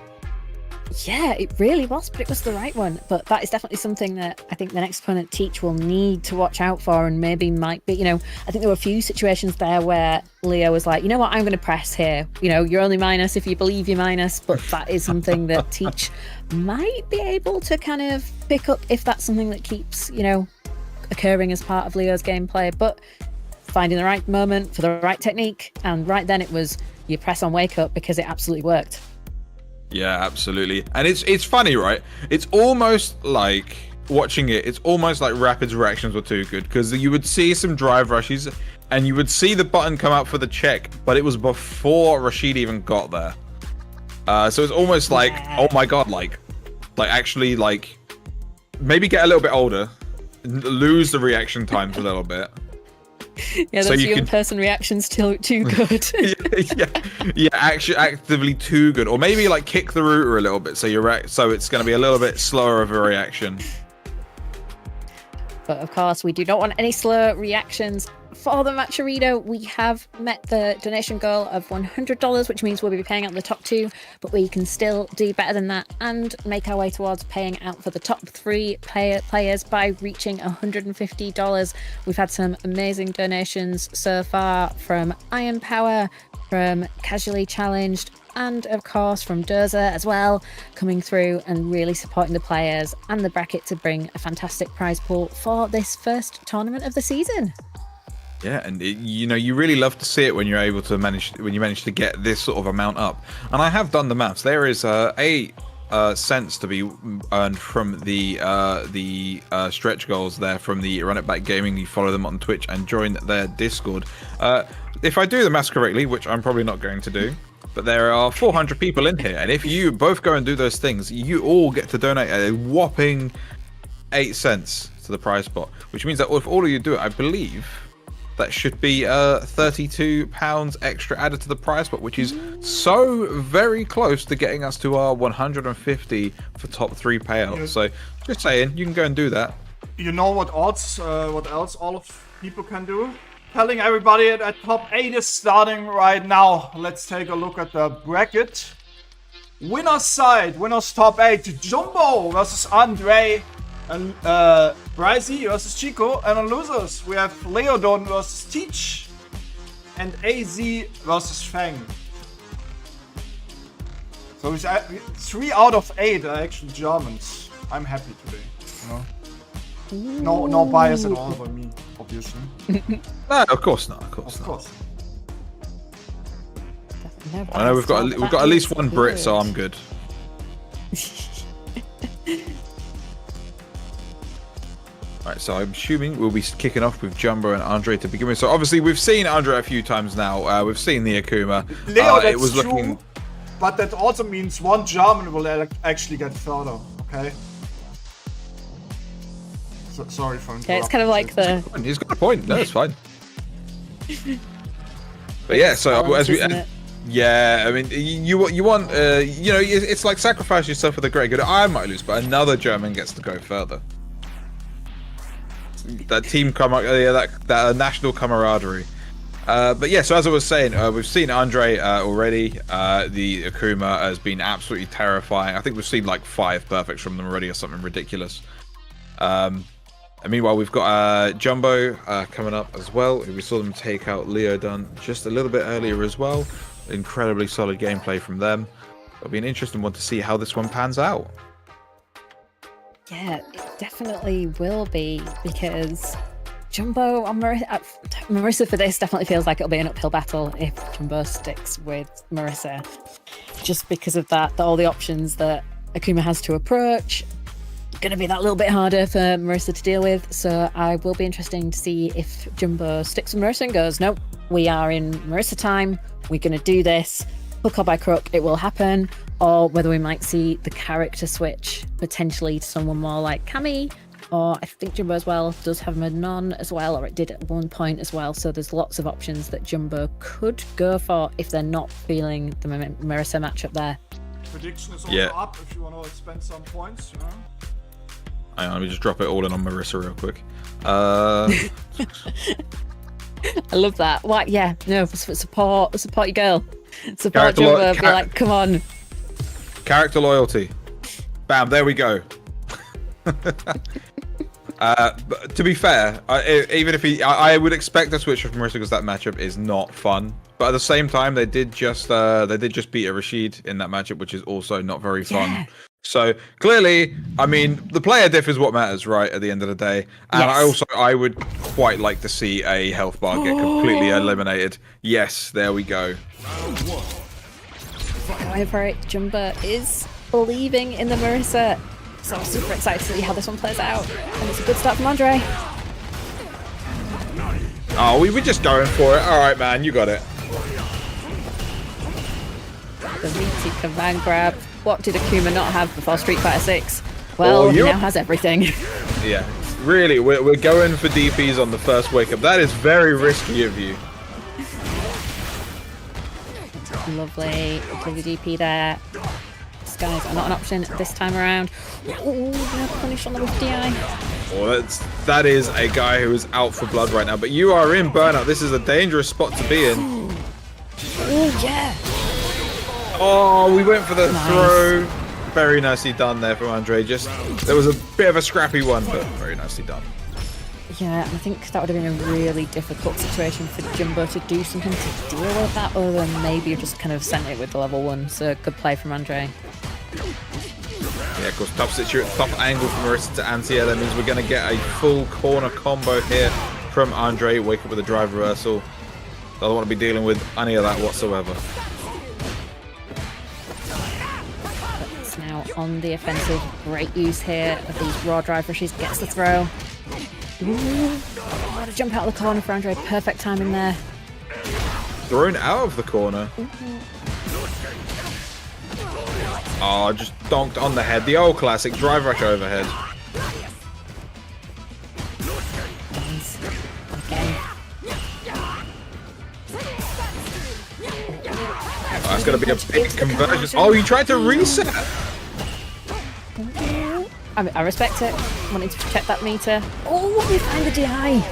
Speaker 6: Yeah, it really was, but it was the right one. But that is definitely something that I think the next opponent Teach will need to watch out for, and maybe might be, I think there were a few situations there where Leo was like, you know what, I'm going to press here. You're only minus if you believe you're minus, but that is something that Teach might be able to kind of pick up if that's something that keeps, occurring as part of Leo's gameplay. But finding the right moment for the right technique, and right then it was you press on wake up because it absolutely worked.
Speaker 3: Yeah, absolutely. And it's funny, right? It's almost like watching it. It's almost like Rapid's reactions were too good, because you would see some drive rushes and you would see the button come out for the check, but it was before Rashid even got there. So it's almost like, oh my god, like actually, like maybe get a little bit older, lose the reaction times a little bit.
Speaker 6: Yeah, those young person reactions too good.
Speaker 3: yeah, actually actively too good, or maybe like kick the router a little bit, so so it's going to be a little bit slower of a reaction.
Speaker 6: But of course, we do not want any slow reactions for the Matcherito. We have met the donation goal of $100, which means we'll be paying out the top 2, but we can still do better than that and make our way towards paying out for the top 3 players by reaching $150. We've had some amazing donations so far from Iron Power, from Casually Challenged, and of course from Dozer as well, coming through and really supporting the players and the bracket to bring a fantastic prize pool for this first tournament of the season.
Speaker 3: Yeah, and you really love to see it when you're able to manage to get this sort of amount up. And I have done the maths. There is 8 cents to be earned from the stretch goals there from the Run It Back Gaming. You follow them on Twitch and join their Discord. If I do the maths correctly, which I'm probably not going to do, but there are 400 people in here, and if you both go and do those things, you all get to donate a whopping 8 cents to the prize pot, which means that if all of you do it, I believe that should be £32 extra added to the prize pot, which is so very close to getting us to our 150 for top 3 payouts. So just saying, you can go and do that.
Speaker 5: You know what else all of people can do? Telling everybody that top 8 is starting right now. Let's take a look at the bracket. Winner's side, winner's top 8, Jumbo versus Andre, and Bryzy versus Chico. And on losers, we have Leodon versus Teach, and AZ versus Fang. So it's 3 out of 8 are actually Germans. I'm happy today. No bias at all by me, obviously.
Speaker 3: No, of course not. Of course. I know we've got at least one Brit, so I'm good. Right, so I'm assuming we'll be kicking off with Jumbo and Andre to begin with. So obviously we've seen Andre a few times now. We've seen the Akuma.
Speaker 5: Leo, that's it was true, looking, but that also means one German will actually get further. Okay. So, sorry for interrupting.
Speaker 6: Yeah, it's kind of like the.
Speaker 3: He's got a point. No, it's fine. But yeah, so as we. Yeah, I mean, you want, it's like sacrifice yourself for the great good. I might lose, but another German gets to go further. That team that national camaraderie. But yeah, so as I was saying, we've seen Andre already. The Akuma has been absolutely terrifying. I think we've seen like 5 perfects from them already, or something ridiculous. And meanwhile, we've got Jumbo coming up as well. We saw them take out Leodon just a little bit earlier as well. Incredibly solid gameplay from them. It'll be an interesting one to see how this one pans out.
Speaker 6: Yeah, it definitely will be, because Jumbo on Marissa for this definitely feels like it'll be an uphill battle if Jumbo sticks with Marissa. Just because of that, all the options that Akuma has to approach, going to be that little bit harder for Marissa to deal with. So I will be interesting to see if Jumbo sticks with Marissa and goes, nope, we are in Marissa time, we're going to do this, hook or by crook, it will happen. Or whether we might see the character switch potentially to someone more like Cammy, or I think Jumbo as well does have Manon as well, or it did at one point as well. So there's lots of options that Jumbo could go for if they're not feeling the Marissa matchup there.
Speaker 5: Prediction is also up if you want to spend some points, you know.
Speaker 3: Hang on, let me just drop it all in on Marissa real quick.
Speaker 6: I love that. What? Yeah, no, support your girl. Support Jumbo. Be like, come on.
Speaker 3: Character loyalty. Bam, there we go. But to be fair, even if I would expect a switch from Marissa because that matchup is not fun. But at the same time, they did just beat a Rashid in that matchup, which is also not very fun. Yeah. So clearly, I mean, the player diff is what matters, right? At the end of the day, and yes. I would quite like to see a health bar get completely eliminated. Yes, there we go.
Speaker 6: However, Jumbo is believing in the Marissa. So I'm super excited to see how this one plays out. And it's a good start from Andre.
Speaker 3: Oh, we were just going for it. All right, man, you got it.
Speaker 6: The meaty command grab. What did Akuma not have before Street Fighter 6? Well, he now has everything.
Speaker 3: Yeah, really, we're going for DPs on the first wake up. That is very risky of you.
Speaker 6: Lovely. Lovely DP there. Skies are not an option this time around. Ooh, no punish on the with DI.
Speaker 3: Oh, that is a guy who is out for blood right now. But you are in burnout. This is a dangerous spot to be in.
Speaker 6: Oh, yeah.
Speaker 3: Oh, we went for the throw. Very nicely done there from Andre. There was a bit of a scrappy one, but very nicely done.
Speaker 6: Yeah, I think that would have been a really difficult situation for Jumbo to do something to deal with that, other than maybe you just kind of sent it with the level 1. So good play from Andre.
Speaker 3: Yeah, of course, tough angle from Marissa to Antia. That means we're going to get a full corner combo here from Andre. Wake up with a drive reversal. Doesn't want to be dealing with any of that whatsoever.
Speaker 6: It's now on the offensive. Great use here of these raw drive rushes. Gets the throw. Ooh, what a jump out of the corner for Andre. Perfect timing there.
Speaker 3: Thrown out of the corner. Oh, just donked on the head. The old classic drive rush overhead.
Speaker 6: Okay.
Speaker 3: Oh, that's going to be a big conversion. Oh, you tried to reset.
Speaker 6: I respect it. Wanting to check that meter. Oh, we find the DI.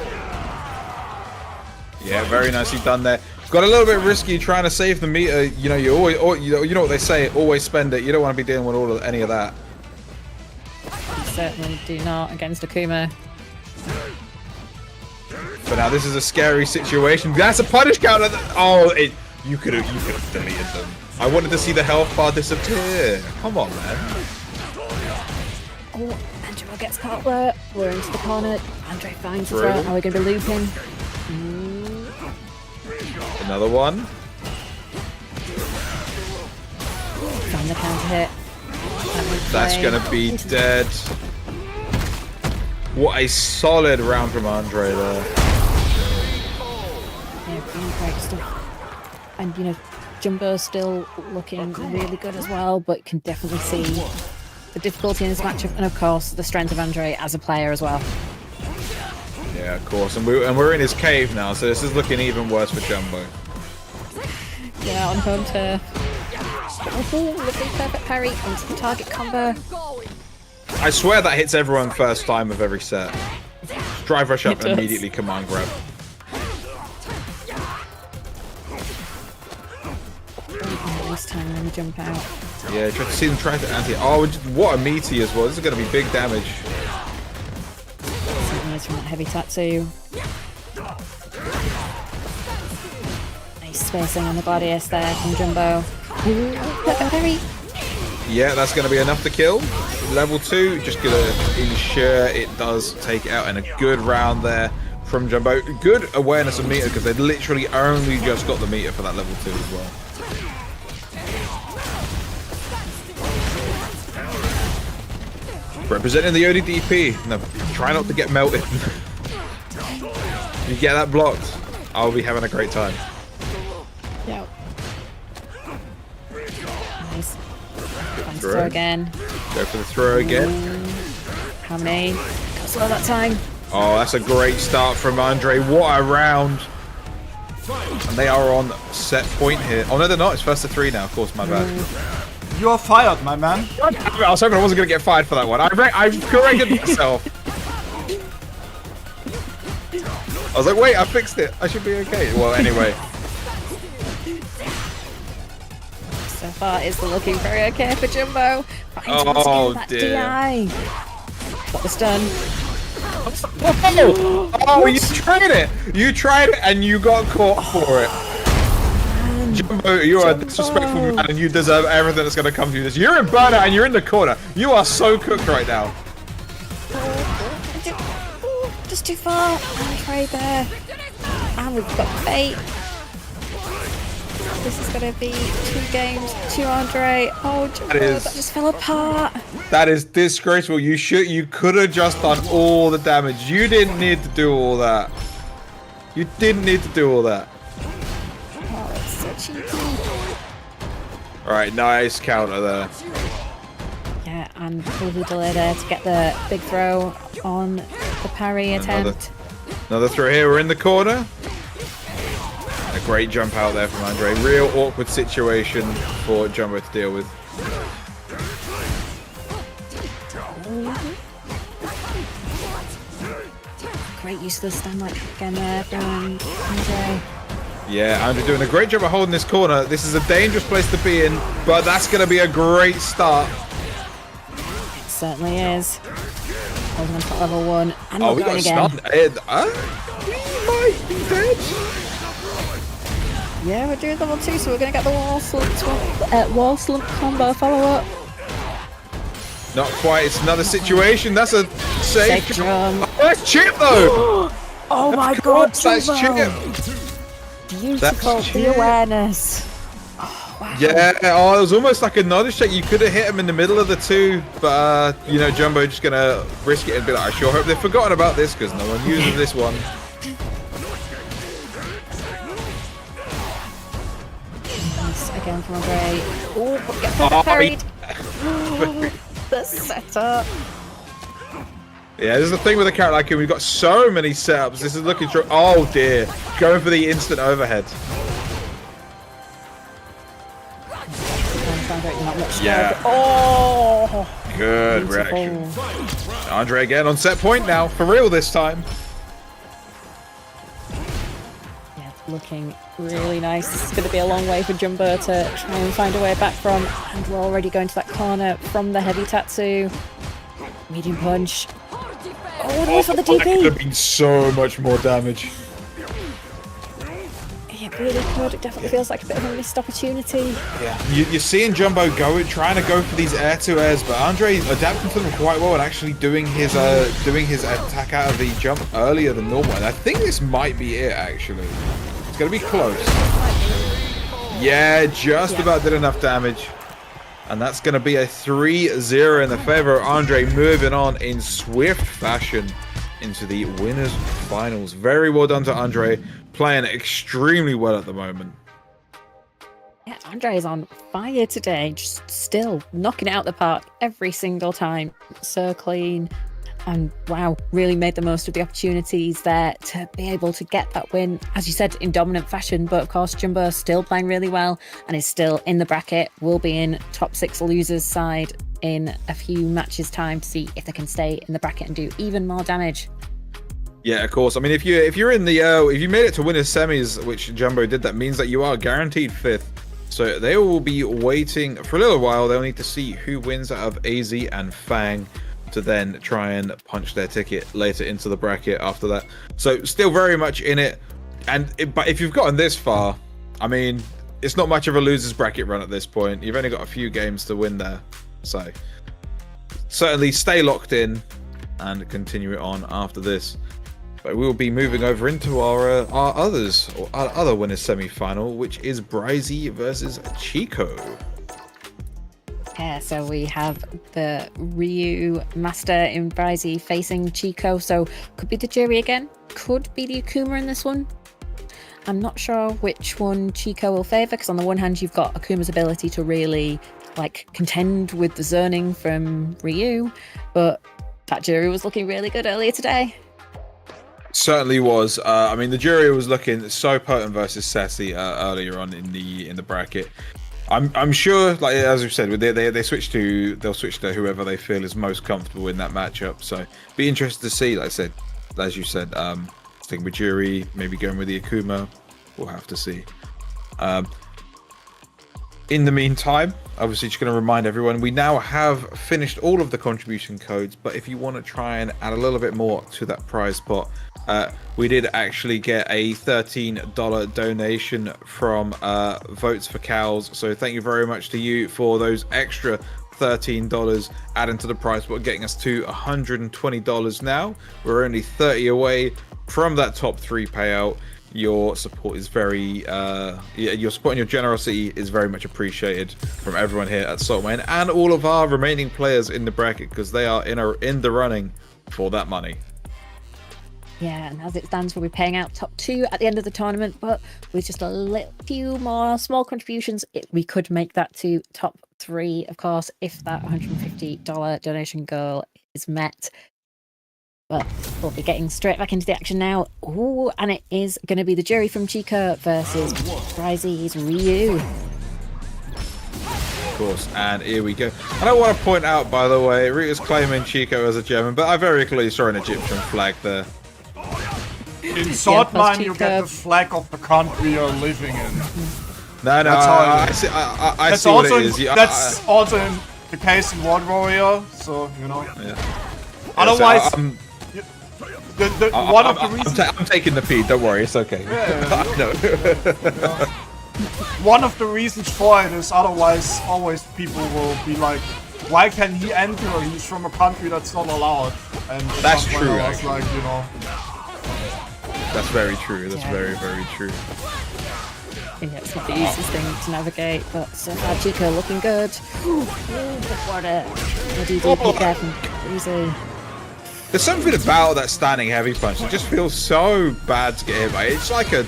Speaker 3: Yeah, very nicely done there. Got a little bit risky trying to save the meter. You know, you know what they say. Always spend it. You don't want to be dealing with any of that.
Speaker 6: You certainly do not against Akuma.
Speaker 3: But now this is a scary situation. That's a punish counter. Oh, you could have deleted them. I wanted to see the health bar disappear. Come on, man.
Speaker 6: Oh, Angelo gets caught there. We're into the corner. Andre finds the throw. Are we going to be looping?
Speaker 3: Another one.
Speaker 6: Find the counter hit.
Speaker 3: That's going to be dead. What a solid round from Andre there.
Speaker 6: Yeah, really great stuff. And, you know, Jumbo's still looking really good as well, but can definitely see the difficulty in this matchup, and of course the strength of Andre as a player as well.
Speaker 3: Yeah, of course, and we're in his cave now, so this is looking even worse for Jumbo.
Speaker 6: Yeah, on home turf. Oh, lovely perfect parry into the target combo.
Speaker 3: I swear that hits everyone first time of every set. Drive rush up, immediately command grab.
Speaker 6: Nice time on the jump out.
Speaker 3: Yeah, try to see them try to anti. Oh, what a meaty as well. This is going to be big damage.
Speaker 6: nice from that heavy tattoo. Nice spacing on the Gladius there from Jumbo. Ooh, look at Harry.
Speaker 3: Yeah, that's going to be enough to kill. Level 2, just going to ensure it does take it out, and a good round there from Jumbo. Good awareness of meter, because they'd literally only just got the meter for that level 2 as well. Representing the ODDP. No, try not to get melted. You get that blocked, I'll be having a great time.
Speaker 6: Yep. Nice. Throw again.
Speaker 3: Go for the throw again.
Speaker 6: How many? Got slow that time.
Speaker 3: Oh, that's a great start from Andre. What a round. And they are on set point here. Oh, no, they're not. It's first to 3 now. Of course, my bad.
Speaker 5: You're fired, my man.
Speaker 3: I was hoping I wasn't going to get fired for that one. I've corrected myself. I was like, wait, I fixed it. I should be okay. Well, anyway.
Speaker 6: So far, it's looking very okay for Jumbo.
Speaker 3: Oh, dear.
Speaker 6: DI. Got this done.
Speaker 3: Oh, you tried it. You tried it and you got caught for it. Jumbo, you are a disrespectful man and you deserve everything that's going to come to you. You're in burnout and you're in the corner. You are so cooked right now.
Speaker 6: Just too far. Andre there. And we've got bait. This is going to be 2 games, 2 Andre. Oh, Jumbo, that just fell apart.
Speaker 3: That is disgraceful. You could have just done all the damage. You didn't need to do all that. You didn't need to do all that.
Speaker 6: Oh, it's so cheeky.
Speaker 3: All right, nice counter there.
Speaker 6: Yeah, and probably delay there to get the big throw on the parry attempt.
Speaker 3: Another throw here. We're in the corner. A great jump out there from Andre. Real awkward situation for Jumbo to deal with.
Speaker 6: Great use of the stand like again there from Andre.
Speaker 3: Yeah, Andre doing a great job of holding this corner. This is a dangerous place to be in, but that's going to be a great start.
Speaker 6: It certainly is. Holding on top level 1. And
Speaker 3: Oh,
Speaker 6: we're
Speaker 3: we
Speaker 6: going
Speaker 3: got
Speaker 6: again.
Speaker 3: stunned. We might be dead.
Speaker 6: Yeah, we're doing level 2, so we're going to get the wall slump combo follow-up.
Speaker 3: Not quite. It's another situation. That's a safe
Speaker 6: jump.
Speaker 3: Oh, that's Chip, though.
Speaker 6: Oh my god,
Speaker 3: That's
Speaker 6: Chip.
Speaker 3: Chip.
Speaker 6: Beautiful.
Speaker 3: That's
Speaker 6: The
Speaker 3: Chip.
Speaker 6: awareness. Oh, wow.
Speaker 3: Yeah, oh, it was almost like a nodder shake. You could have hit him in the middle of the 2, but, you know, Jumbo just going to risk it and be like, I sure hope they've forgotten about this because no one uses this one.
Speaker 6: Nice again from Andre. Oh, but get parried. The setup.
Speaker 3: Yeah, this is the thing with a character like him. We've got so many setups. This is looking true. Oh, dear. Going for the instant overhead. Yeah.
Speaker 6: Oh,
Speaker 3: Good
Speaker 6: beautiful.
Speaker 3: reaction. Andre again on set point now. For real this time.
Speaker 6: Yeah, looking really nice. This is going to be a long way for Jumbo to try and find a way back from. And we're already going to that corner from the heavy tattoo. Medium punch. Oh, no, for the
Speaker 3: That could have
Speaker 6: DP.
Speaker 3: been so much more damage.
Speaker 6: Yeah, it really could. It definitely feels like a bit of a missed opportunity.
Speaker 3: Yeah. You're seeing Jumbo trying to go for these air-to-airs, but Andre adapting to them quite well and actually doing his attack out of the jump earlier than normal. And I think this might be it, actually. It's going to be close. Yeah, just about did enough damage. And that's going to be a 3-0 in the favor of Andre, moving on in swift fashion into the winners finals. Very well done to Andre, playing extremely well at the moment.
Speaker 6: Yeah, Andre is on fire today, just still knocking it out the park every single time. So clean. And wow, really made the most of the opportunities there to be able to get that win, as you said, in dominant fashion. But of course, Jumbo still playing really well and is still in the bracket. Will be in top 6 losers side in a few matches time to see if they can stay in the bracket and do even more damage.
Speaker 3: Yeah, of course. I mean, if you're in the if you made it to winners semis, which Jumbo did, that means that you are guaranteed 5th. So they will be waiting for a little while. They'll need to see who wins out of AZ and Fang. to then try and punch their ticket later into the bracket after that. So still very much in it. But if you've gotten this far, I mean, it's not much of a loser's bracket run at this point. You've only got a few games to win there. So certainly stay locked in and continue it on after this. But we'll be moving over into our other winners semi-final, which is Bryzy versus Chico.
Speaker 6: Yeah, so we have the Ryu Master in Bryzy facing Chico. So could be the jury again, could be the Akuma in this one. I'm not sure which one Chico will favour, because on the one hand you've got Akuma's ability to really like contend with the zoning from Ryu, but that jury was looking really good earlier today.
Speaker 3: Certainly was. I mean, the jury was looking so potent versus Sassy earlier on in the bracket. I'm sure, like as we've said, they'll switch to whoever they feel is most comfortable in that matchup. So be interested to see. Like I said, as you said, sticking with jury, maybe going with the Akuma. We'll have to see. In the meantime, obviously just going to remind everyone, we now have finished all of the contribution codes, but if you want to try and add a little bit more to that prize pot, we did actually get a $13 donation from Votes for Cows, so thank you very much to you for those extra $13 adding to the prize pot, getting us to $120 now. We're only 30 away from that top 3 payout. Your support is very your support and your generosity is very much appreciated from everyone here at Saltmine and all of our remaining players in the bracket, because they are in the running for that money.
Speaker 6: Yeah, and as it stands, we'll be paying out top 2 at the end of the tournament, but with just a few more small contributions, we could make that to top 3, of course, if that $150 donation goal is met. But we'll be getting straight back into the action now. Ooh, and it is going to be the jury from Chico versus Bryzy's Ryu.
Speaker 3: Of course, and here we go. And I want to point out, by the way, Ryu's claiming Chico as a German, but I very clearly saw an Egyptian flag there.
Speaker 5: In Saltmine, you get the flag of the country you're living in.
Speaker 3: No, I see what it is.
Speaker 5: That's also in the case in World Warrior, so, you know.
Speaker 3: Yeah.
Speaker 5: Otherwise,
Speaker 3: I'm taking the feed, don't worry, it's okay.
Speaker 5: Yeah. One of the reasons for it is otherwise always people will be like, why can he enter? He's from a country that's not allowed. And
Speaker 3: that's true. Like,
Speaker 5: you know.
Speaker 3: That's very true. That's very, very true.
Speaker 6: Yeah, it's not the easiest thing to navigate, but so far Chico looking good. What a DDP there from Bryzy.
Speaker 3: There's something about that standing heavy punch. It just feels so bad to get hit by. It's like a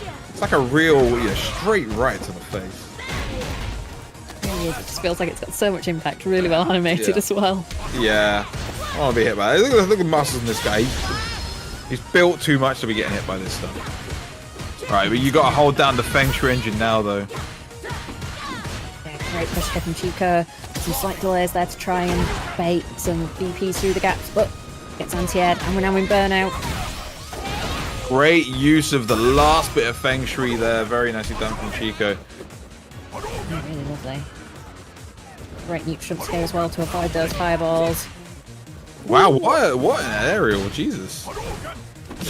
Speaker 3: real straight right to the face.
Speaker 6: It just feels like it's got so much impact. Really well animated as well.
Speaker 3: Yeah, I want to be hit by it. Look at the muscles in this guy. He's built too much to be getting hit by this stuff. Right, but you got to hold down the Fang Shui engine now, though.
Speaker 6: Yeah, great push here from Chico. Some slight delays there to try and bait some BPs through the gaps, but gets anti-air, and we're now in burnout.
Speaker 3: Great use of the last bit of Feng Shui there. Very nicely done from Chico.
Speaker 6: Yeah, really lovely. Great neutral scale as well to avoid those fireballs.
Speaker 3: Wow, what an aerial, Jesus.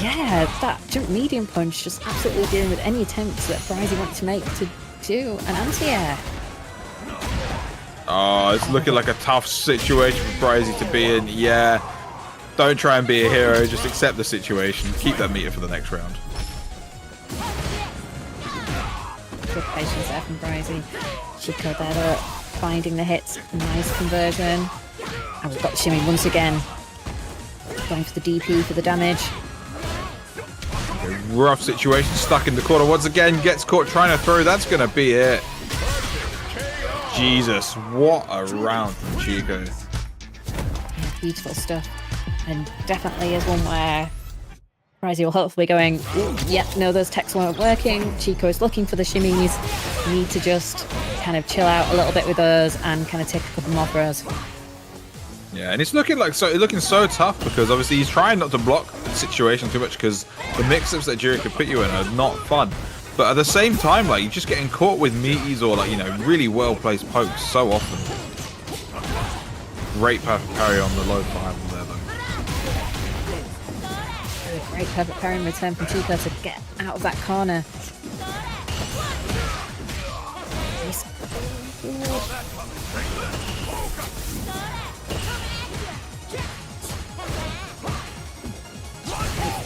Speaker 6: Yeah, that jump medium punch just absolutely dealing with any attempts that Bryzy wants to make to do an anti-air.
Speaker 3: Oh, it's looking like a tough situation for Bryzy to be in. Yeah. Don't try and be a hero, just accept the situation. Keep that meter for the next round.
Speaker 6: Good patience there from Bryzy. Chico there finding the hits. Nice conversion. And we've got the shimmy once again. Going for the DP for the damage.
Speaker 3: A rough situation, stuck in the corner once again. Gets caught trying to throw. That's going to be it. Jesus, what a round from Chico.
Speaker 6: Yeah, beautiful stuff. And definitely is one where Bryzy will hopefully going, yep, no, those techs weren't working. Chico is looking for the shimmies. Need to just kind of chill out a little bit with those and kind of take a couple more throws.
Speaker 3: Yeah, and it's looking so tough because obviously he's trying not to block the situation too much because the mix-ups that Jury could put you in are not fun. But at the same time, like, you're just getting caught with meaties or, like, you know, really well-placed pokes so often. Great perfect parry on the low fireball there, though.
Speaker 6: Great perfect parry in return from Chico to get out of that corner.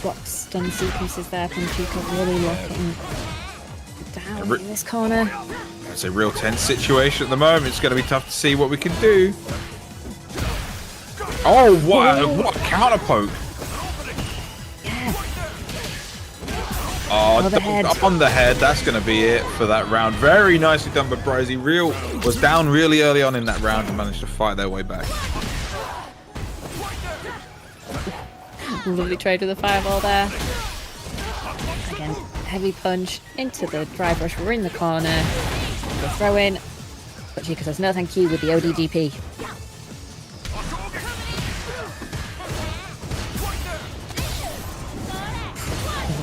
Speaker 6: Block stun sequences there from Chico, really locking down in this corner.
Speaker 3: It's a real tense situation at the moment. It's going to be tough to see what we can do. Oh, what a counter poke.
Speaker 6: Yeah.
Speaker 3: Oh,
Speaker 6: Overhead.
Speaker 3: on the head. That's going to be it for that round. Very nicely done by Bryzy. Real was down really early on in that round and managed to fight their way back.
Speaker 6: Lovely trade with the fireball there. Again, heavy punch into the drive rush. We're in the corner. We're throwing. But Chico says no thank you with the ODDP.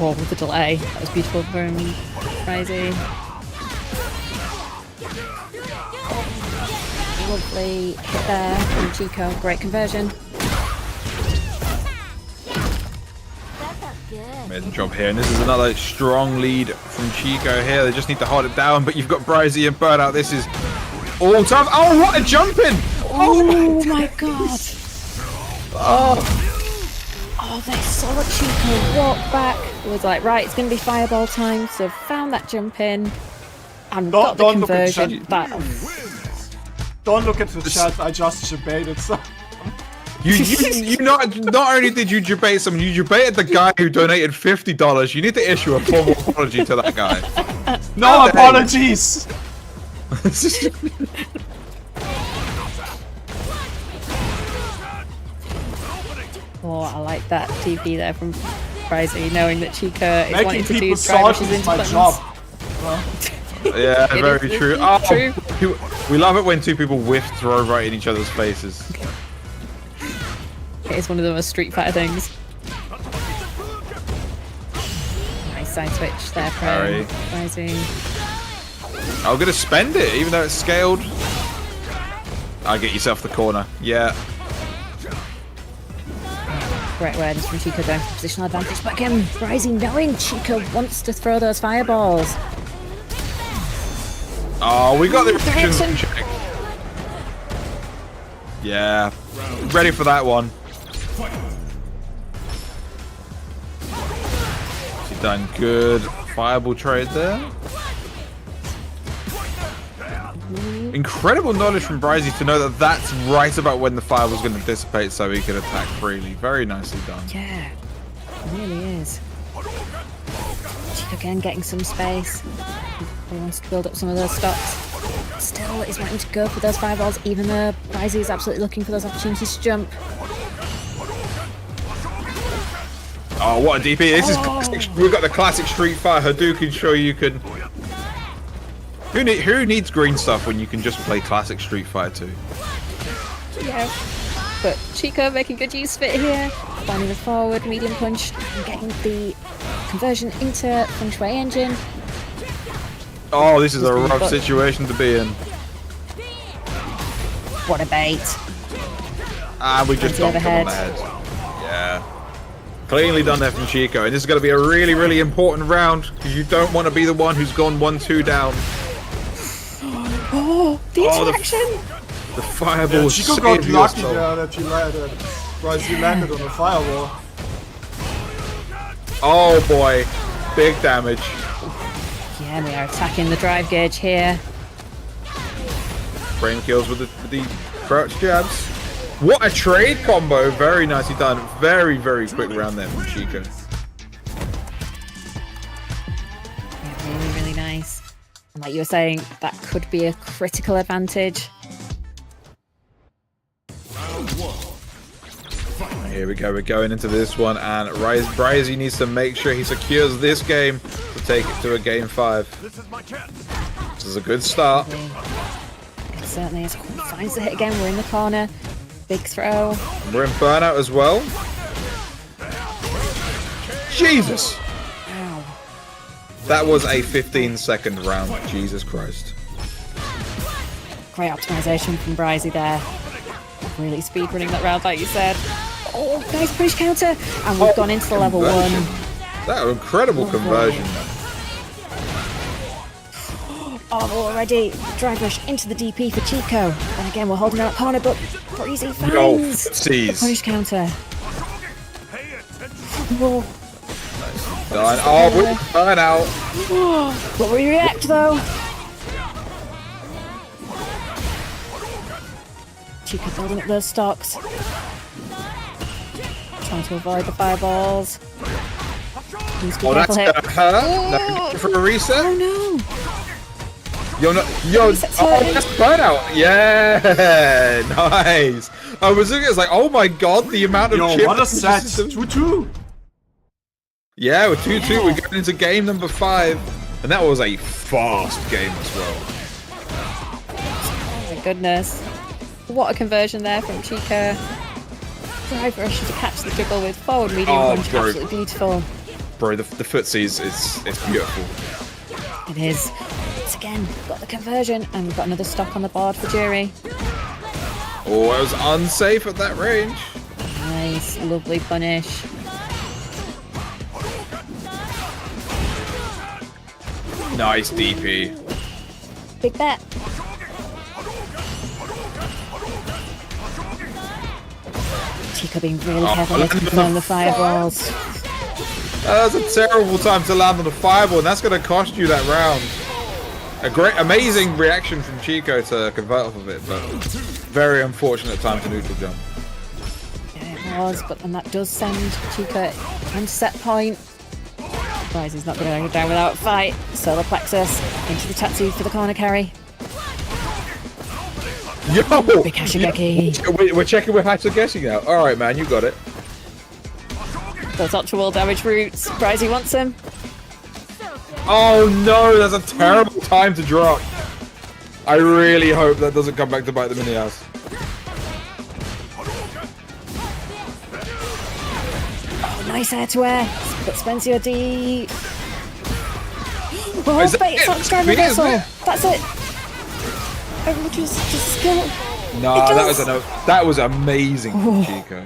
Speaker 6: Oh, with the delay. That was beautiful from Bryzy. Lovely hit there from Chico. Great conversion.
Speaker 3: Amazing job here, and this is another strong lead from Chico here. They just need to hold it down, but you've got Bryzy and Burnout. This is all time. Oh, what a jump in!
Speaker 6: Oh my god! Oh, they saw Chico walk back. It was like, right, it's going to be fireball time. So found that jump in and got the conversion.
Speaker 5: Don't look at the chat. I just debated so.
Speaker 3: You not only did you debate someone, you debated the guy who donated $50. You need to issue a formal apology to that guy.
Speaker 5: No apologies.
Speaker 6: Oh, I like that TP there from Bryzy, knowing that Chico is
Speaker 5: Making
Speaker 6: wanting to do
Speaker 5: people
Speaker 6: drive
Speaker 5: salty
Speaker 6: rushes
Speaker 5: is
Speaker 6: into
Speaker 5: my
Speaker 6: buttons.
Speaker 5: job.
Speaker 3: Yeah, very true. Oh,
Speaker 6: true.
Speaker 3: We love it when two people whiff throw right in each other's faces.
Speaker 6: It is one of the most Street Fighter things. Nice side switch there from Bryzy.
Speaker 3: I'm gonna spend it, even though it's scaled. I'll get yourself the corner. Yeah.
Speaker 6: Great awareness from Chico going for positional advantage, but again, Bryzy knowing Chico wants to throw those fireballs.
Speaker 3: Oh, we got the
Speaker 6: reaction
Speaker 3: check. Yeah. Ready for that one. She's done good fireball trade there. Incredible knowledge from Bryzy to know that that's right about when the fire was going to dissipate so he could attack freely. Very nicely done.
Speaker 6: Yeah, it really is. Chico again getting some space. He wants to build up some of those stocks. Still is wanting to go for those fireballs, even though Bryzy is absolutely looking for those opportunities to jump.
Speaker 3: Oh, what a DP. This is classic. We've got the classic Street Fighter Hadouken show you can... Who needs green stuff when you can just play classic Street Fighter 2?
Speaker 6: Yeah. But Chico making good use of it here. Finding the forward, medium punch, and getting the conversion into Feng Shui engine.
Speaker 3: Oh, this is a rough situation to be in.
Speaker 6: What a bait.
Speaker 3: Ah, we just dunked him on the head. Yeah. Cleanly done there from Chico. And this is going to be a really, really important round because you don't want to be the one who's gone 1-2 down.
Speaker 6: Oh, the interaction!
Speaker 3: The fireball.
Speaker 5: Yeah, Chico got lucky there that he landed. Bryzy landed on the fireball.
Speaker 3: Oh boy, big damage.
Speaker 6: Yeah, we are attacking the drive gauge here.
Speaker 3: Brain kills with the crouch jabs. What a trade combo! Very nicely done. Very, very quick round there from Chico.
Speaker 6: Yeah, really, really nice. And like you were saying, that could be a critical advantage.
Speaker 3: Here we go, we're going into this one, and Bryzy needs to make sure he secures this game to take it to a game 5. This is a good start.
Speaker 6: It certainly is. Finds the hit again, we're in the corner. Big throw.
Speaker 3: We're in burnout as well. Jesus!
Speaker 6: Wow.
Speaker 3: That was a 15-second round. Jesus Christ.
Speaker 6: Great optimization from Bryzy there. really speedrunning that round, like you said. Oh, nice punish counter. And we've gone into the level 1.
Speaker 3: That was incredible conversion.
Speaker 6: Oh, already. Drive rush into the DP for Chico. And again, we're holding that corner, but Bryzy
Speaker 3: Oh,
Speaker 6: finds the
Speaker 3: seize.
Speaker 6: punish counter. Whoa.
Speaker 3: Done. Oh, we're done out.
Speaker 6: Will we react though? Chico building up those stocks. Trying to avoid the fireballs. Please be
Speaker 3: Oh, that's
Speaker 6: careful
Speaker 3: gonna
Speaker 6: here.
Speaker 3: hurt. No, for a reset.
Speaker 6: Oh no!
Speaker 3: Yo,
Speaker 6: Reset's
Speaker 3: oh,
Speaker 6: hurting.
Speaker 3: that's burnout. Yeah, nice. I was looking, it's like, oh my god, the amount of
Speaker 5: Yo,
Speaker 3: chip
Speaker 5: what a set.
Speaker 3: systems.
Speaker 5: 2-2.
Speaker 3: Yeah, with 2-2, we're going into game number 5, and that was a fast game as well.
Speaker 6: Oh my goodness. What a conversion there from Chico. Drive rush to catch the juggle with forward medium punch.
Speaker 3: bro.
Speaker 6: Absolutely beautiful.
Speaker 3: Bro, the footsies, it's beautiful.
Speaker 6: It is. Once again, got the conversion, and we've got another stock on the board for Jury.
Speaker 3: Oh, I was unsafe at that range.
Speaker 6: Nice, lovely punish.
Speaker 3: Nice DP.
Speaker 6: Big bet. Chico being really careful not to confirm the fireballs.
Speaker 3: That's a terrible time to land on the fireball, and that's going to cost you that round. A great, amazing reaction from Chico to convert off of it, but very unfortunate time to neutral jump.
Speaker 6: Yeah, it was, but then that does send Chico on set point. Bryzy's not going to go down without a fight. Solar plexus into the Tatsu for the corner carry.
Speaker 3: Yo!
Speaker 6: Big Hashigeki.
Speaker 3: We're checking with Hashigeki now. Alright, man, you got it.
Speaker 6: Those ultra wall damage roots. Bryzy wants him.
Speaker 3: Oh no, that's a terrible time to drop. I really hope that doesn't come back to bite them in the ass.
Speaker 6: Oh, nice air to air. But Spencer D. Oh,
Speaker 3: Is that
Speaker 6: bait,
Speaker 3: it?
Speaker 6: it's like driving
Speaker 3: Is
Speaker 6: vessel.
Speaker 3: it?
Speaker 6: That's it. Everyone just skill.
Speaker 3: Nah,
Speaker 6: It
Speaker 3: that
Speaker 6: does.
Speaker 3: that was amazing from Chico.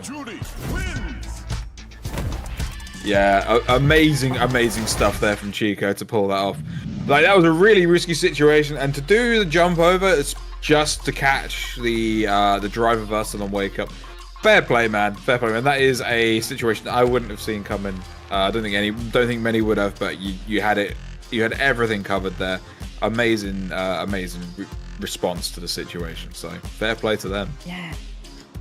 Speaker 3: Yeah, amazing stuff there from Chico to pull that off. Like, that was a really risky situation, and to do the jump over, it's just to catch the drive reversal and wake up. Fair play, man. Fair play, man. That is a situation I wouldn't have seen coming. I don't think many would have, but you had it. You had everything covered there. Amazing response to the situation. So fair play to them.
Speaker 6: Yeah.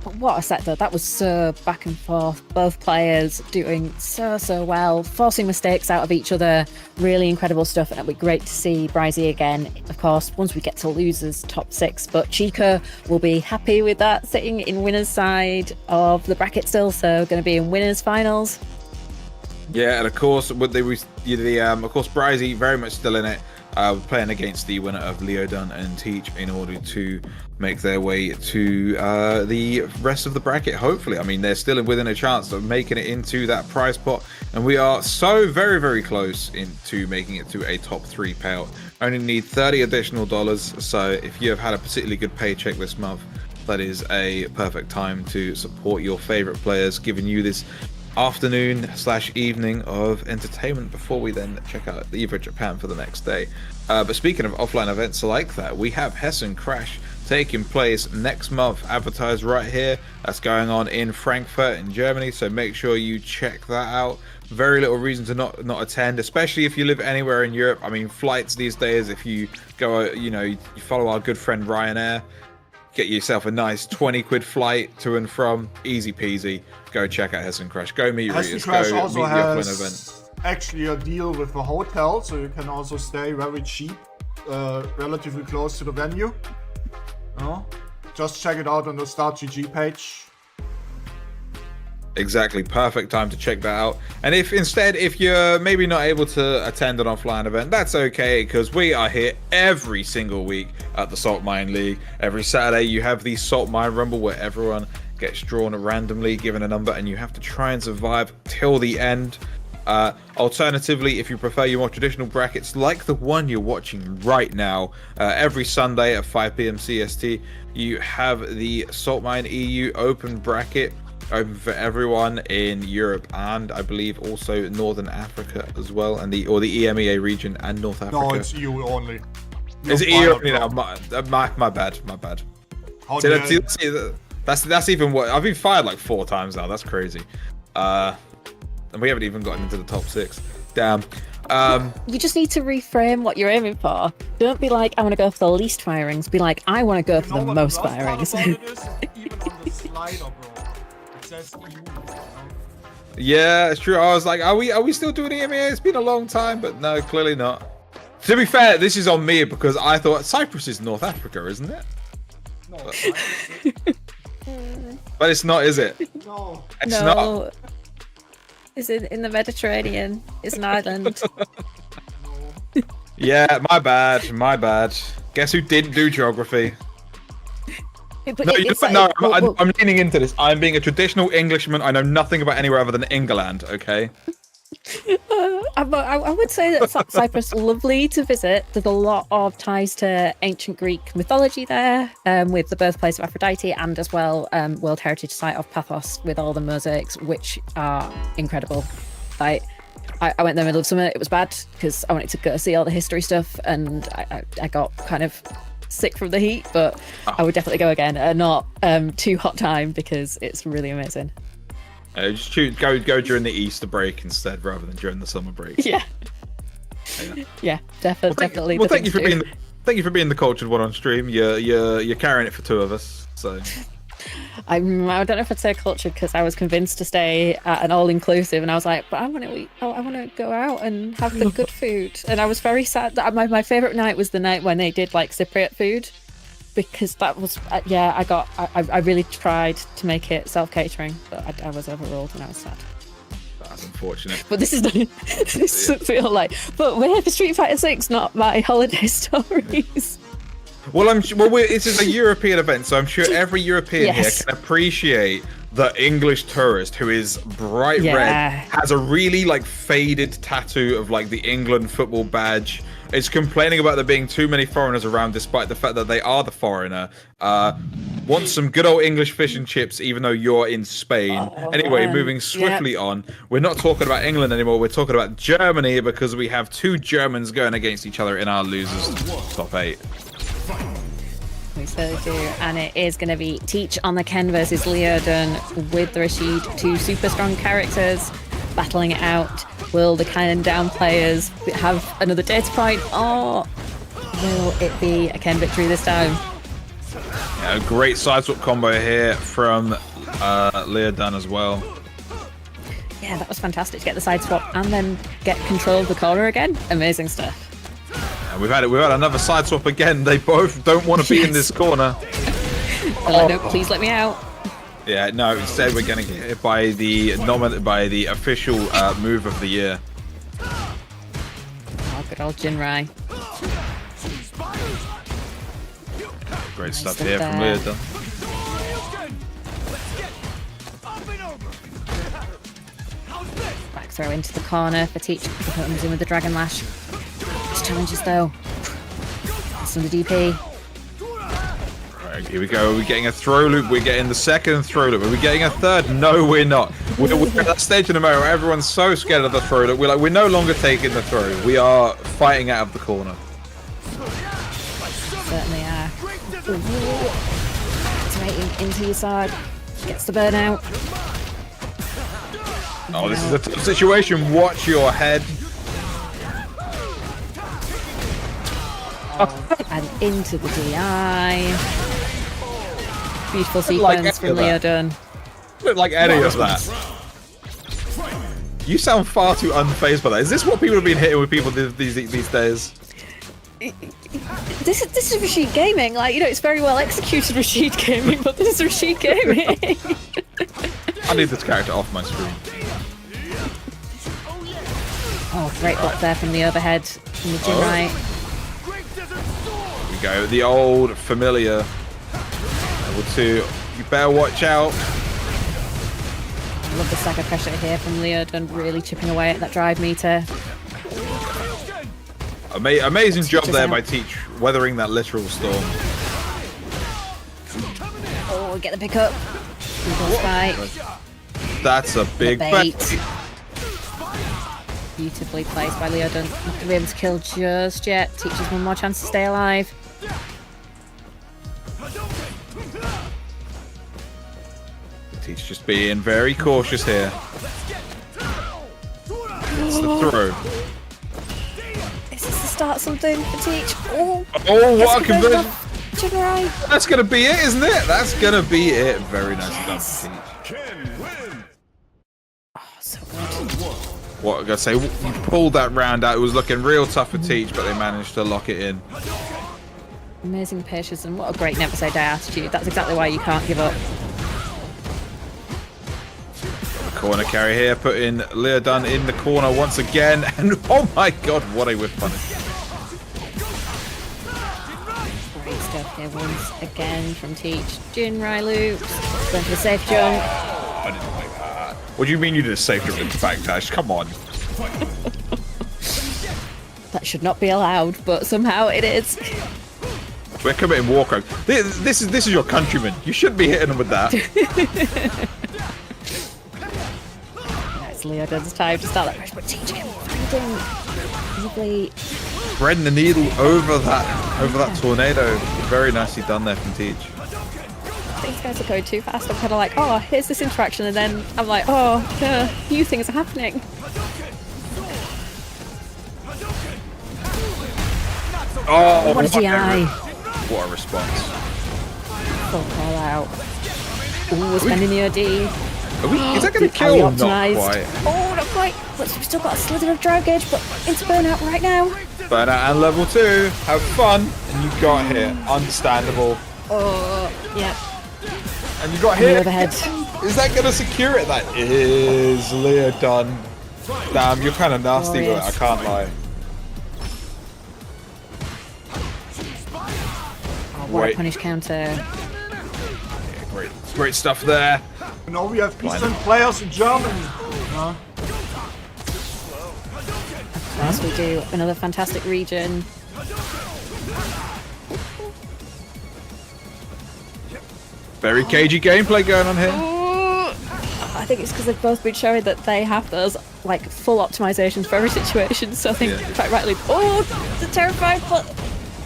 Speaker 6: But what a set though. That was so back and forth. Both players doing so well, forcing mistakes out of each other. Really incredible stuff, and it'll be great to see Bryzy again, of course, once we get to losers top 6. But Chico will be happy with that, sitting in winners side of the bracket still, so going to be in winners finals. Yeah,
Speaker 3: and of course, of course, Bryzy very much still in it. Playing against the winner of Leodon and Teach in order to make their way to the rest of the bracket, hopefully. I mean, they're still within a chance of making it into that prize pot, and we are so very close into making it to a top 3 payout. Only need $30 additional, so if you have had a particularly good paycheck this month, that is a perfect time to support your favorite players, giving you this afternoon/evening of entertainment before we then check out either Japan for the next day. But speaking of offline events like that, we have Hessen Crash taking place next month, advertised right here. That's going on in Frankfurt in Germany, so make sure you check that out. Very little reason to not attend, especially if you live anywhere in Europe. I mean, flights these days, if you go, you follow our good friend Ryanair, get yourself a nice 20 quid flight to and from, easy peasy. Go check out Hessen Crash. Go meet
Speaker 5: Hessen
Speaker 3: Reuters.
Speaker 5: Crash
Speaker 3: Go
Speaker 5: also
Speaker 3: meet the offline
Speaker 5: has
Speaker 3: event.
Speaker 5: actually a deal with the hotel, so you can also stay very cheap, relatively close to the venue. Just check it out on the StartGG page.
Speaker 3: Exactly, perfect time to check that out. And if you're maybe not able to attend an offline event, that's okay, because we are here every single week at the Saltmine League. Every Saturday you have the Saltmine Rumble, where everyone gets drawn randomly, given a number, and you have to try and survive till the end. Alternatively, if you prefer your more traditional brackets like the one you're watching right now, every Sunday at 5 p.m. CST, you have the Saltmine EU Open bracket, open for everyone in Europe and I believe also Northern Africa as well, and the EMEA region and North Africa.
Speaker 5: No, it's EU only.
Speaker 3: Is it EU only now? My bad.
Speaker 5: How
Speaker 3: See, that's even what I've been fired like 4 times now. That's crazy. And we haven't even gotten into the top 6. Damn.
Speaker 6: You just need to reframe what you're aiming for. Don't be like, I want to go for the least firings. Be like, I want to go for the most firings.
Speaker 5: Even on the slider, bro. It says EU.
Speaker 3: Yeah, it's true. I was like, are we still doing EMEA? It's been a long time, but no, clearly not. To be fair, this is on me because I thought Cyprus is North Africa, isn't it?
Speaker 5: No,
Speaker 3: But it's not, is it?
Speaker 5: no.
Speaker 3: It's not.
Speaker 6: It's in the Mediterranean. It's an island.
Speaker 3: Yeah, my bad. Guess who didn't do geography? I'm leaning into this. I'm being a traditional Englishman. I know nothing about anywhere other than England, okay?
Speaker 6: I would say that Cyprus is lovely to visit. There's a lot of ties to ancient Greek mythology there, with the birthplace of Aphrodite, and as well World Heritage Site of Paphos with all the mosaics, which are incredible. Like, I went there in the middle of summer. It was bad because I wanted to go see all the history stuff, and I got kind of sick from the heat, but I would definitely go again at not too hot time because it's really amazing.
Speaker 3: Just go during the Easter break instead, rather than during the summer break.
Speaker 6: Yeah, definitely.
Speaker 3: Well, thank you for being the cultured one on stream. You're carrying it for 2 of us. So
Speaker 6: I don't know if I'd say cultured because I was convinced to stay at an all-inclusive, and I was like, but I want to go out and have the good food. And I was very sad that my favorite night was the night when they did like Cypriot food, because that was I really tried to make it self-catering, but I was overruled and I was sad.
Speaker 3: That's unfortunate.
Speaker 6: But this feel like, but we're here for Street Fighter 6, not my holiday stories.
Speaker 3: Well, this is a European event, so I'm sure every European here can appreciate the English tourist who is bright red, has a really like faded tattoo of like the England football badge, is complaining about there being too many foreigners around despite the fact that they are the foreigner, wants some good old English fish and chips even though you're in Spain. Anyway, moving swiftly on, we're not talking about England anymore, we're talking about Germany because we have 2 Germans going against each other in our losers top 8.
Speaker 6: We so do, and it is going to be Teach on the Ken versus Leodon with the Rashid, 2 super strong characters battling it out. Will the Ken down players have another data point, or will it be a Ken victory this time?
Speaker 3: Yeah, a great side swap combo here from Leodon as well.
Speaker 6: Yeah, that was fantastic to get the side swap and then get control of the corner again. Amazing stuff.
Speaker 3: We've had another side swap again. They both don't want to be in this corner.
Speaker 6: No, please let me out.
Speaker 3: Yeah, no. Instead, we're going to get hit by the official move of the year.
Speaker 6: Oh, good old Jinrai.
Speaker 3: Great stuff here from Leodon.
Speaker 6: Back throw into the corner for Teach. He comes in with the Dragon Lash. These challenges though. That's on the DP.
Speaker 3: Right, here we go. We're getting a throw loop. We're getting the second throw loop. Are we getting a third? No, we're not. We're at that stage in the moment where everyone's so scared of the throw loop. We're no longer taking the throw. We are fighting out of the corner.
Speaker 6: Certainly are. Activating into your side. Gets the burnout.
Speaker 3: Oh, this is a tough situation. Watch your head.
Speaker 6: And into the DI. Beautiful sequence from Leodon.
Speaker 3: Look like any of that. You sound far too unfazed by that. Is this what people have been hitting with people these days?
Speaker 6: This is Rashid Gaming. Like, you know, it's very well executed Rashid Gaming, but this is Rashid Gaming.
Speaker 3: I need this character off my screen.
Speaker 6: Oh, great block there from the overhead from the gym right.
Speaker 3: Here we go, the old familiar. Level 2. You better watch out.
Speaker 6: Love the stagger pressure here from Leodon, really chipping away at that drive meter.
Speaker 3: Amazing job there by Teach, weathering that literal storm.
Speaker 6: Oh, get the pickup. Fight.
Speaker 3: That's a big
Speaker 6: bait.
Speaker 3: bait.
Speaker 6: Beautifully placed by Leodon. Not going to be able to kill just yet. Teaches one more chance to stay alive.
Speaker 3: Teach just being very cautious here. It's the throw.
Speaker 6: Is this the start of something for Teach? Oh,
Speaker 3: What a conversion.
Speaker 6: Jinrai.
Speaker 3: That's going to be it, isn't it? That's going to be it. Very nice done for Teach.
Speaker 6: Oh, so good.
Speaker 3: What I gotta say, you pulled that round out. It was looking real tough for Teach, but they managed to lock it in.
Speaker 6: Amazing patience, and what a great never say die attitude. That's exactly why you can't give up.
Speaker 3: Corner carry here, putting Leodon in the corner once again, and oh my god, what a whiff punish.
Speaker 6: Great stuff here once again from Teach. Jinrai loops, going for the safe jump.
Speaker 3: I didn't like that. What do you mean you did a safe jump in backdash? Come on.
Speaker 6: That should not be allowed, but somehow it is.
Speaker 3: We're committing war crime. This is your countryman. You shouldn't be hitting them with that.
Speaker 6: It's Leodon's time to start that pressure, but Teach him fighting. Lovely.
Speaker 3: Threading the needle over that tornado. Very nicely done there from Teach.
Speaker 6: These guys are going too fast. I'm kind of like, oh, here's this interaction, and then I'm like, oh, new things are happening.
Speaker 3: Oh,
Speaker 6: what a GI.
Speaker 3: What a response.
Speaker 6: Full call out. Ooh, spending the OD.
Speaker 3: Is that going to kill? Not quite.
Speaker 6: Oh, not quite. But we've still got a slither of drive gauge, but into burnout right now.
Speaker 3: Burnout and level 2. Have fun. And you got hit. Understandable.
Speaker 6: Oh, yeah.
Speaker 3: And you got hit.
Speaker 6: Overhead.
Speaker 3: Is that going to secure it? That is Leodon. Damn, you're kind of nasty with it. I can't lie.
Speaker 6: Oh, what a punish counter.
Speaker 3: Yeah, great stuff there.
Speaker 5: You know, we have decent players in Germany.
Speaker 6: Of course we do. Another fantastic region.
Speaker 3: Very cagey gameplay going on here.
Speaker 6: I think it's because they've both been showing that they have those like full optimizations for every situation. So I think quite rightly, oh, they're terrified, but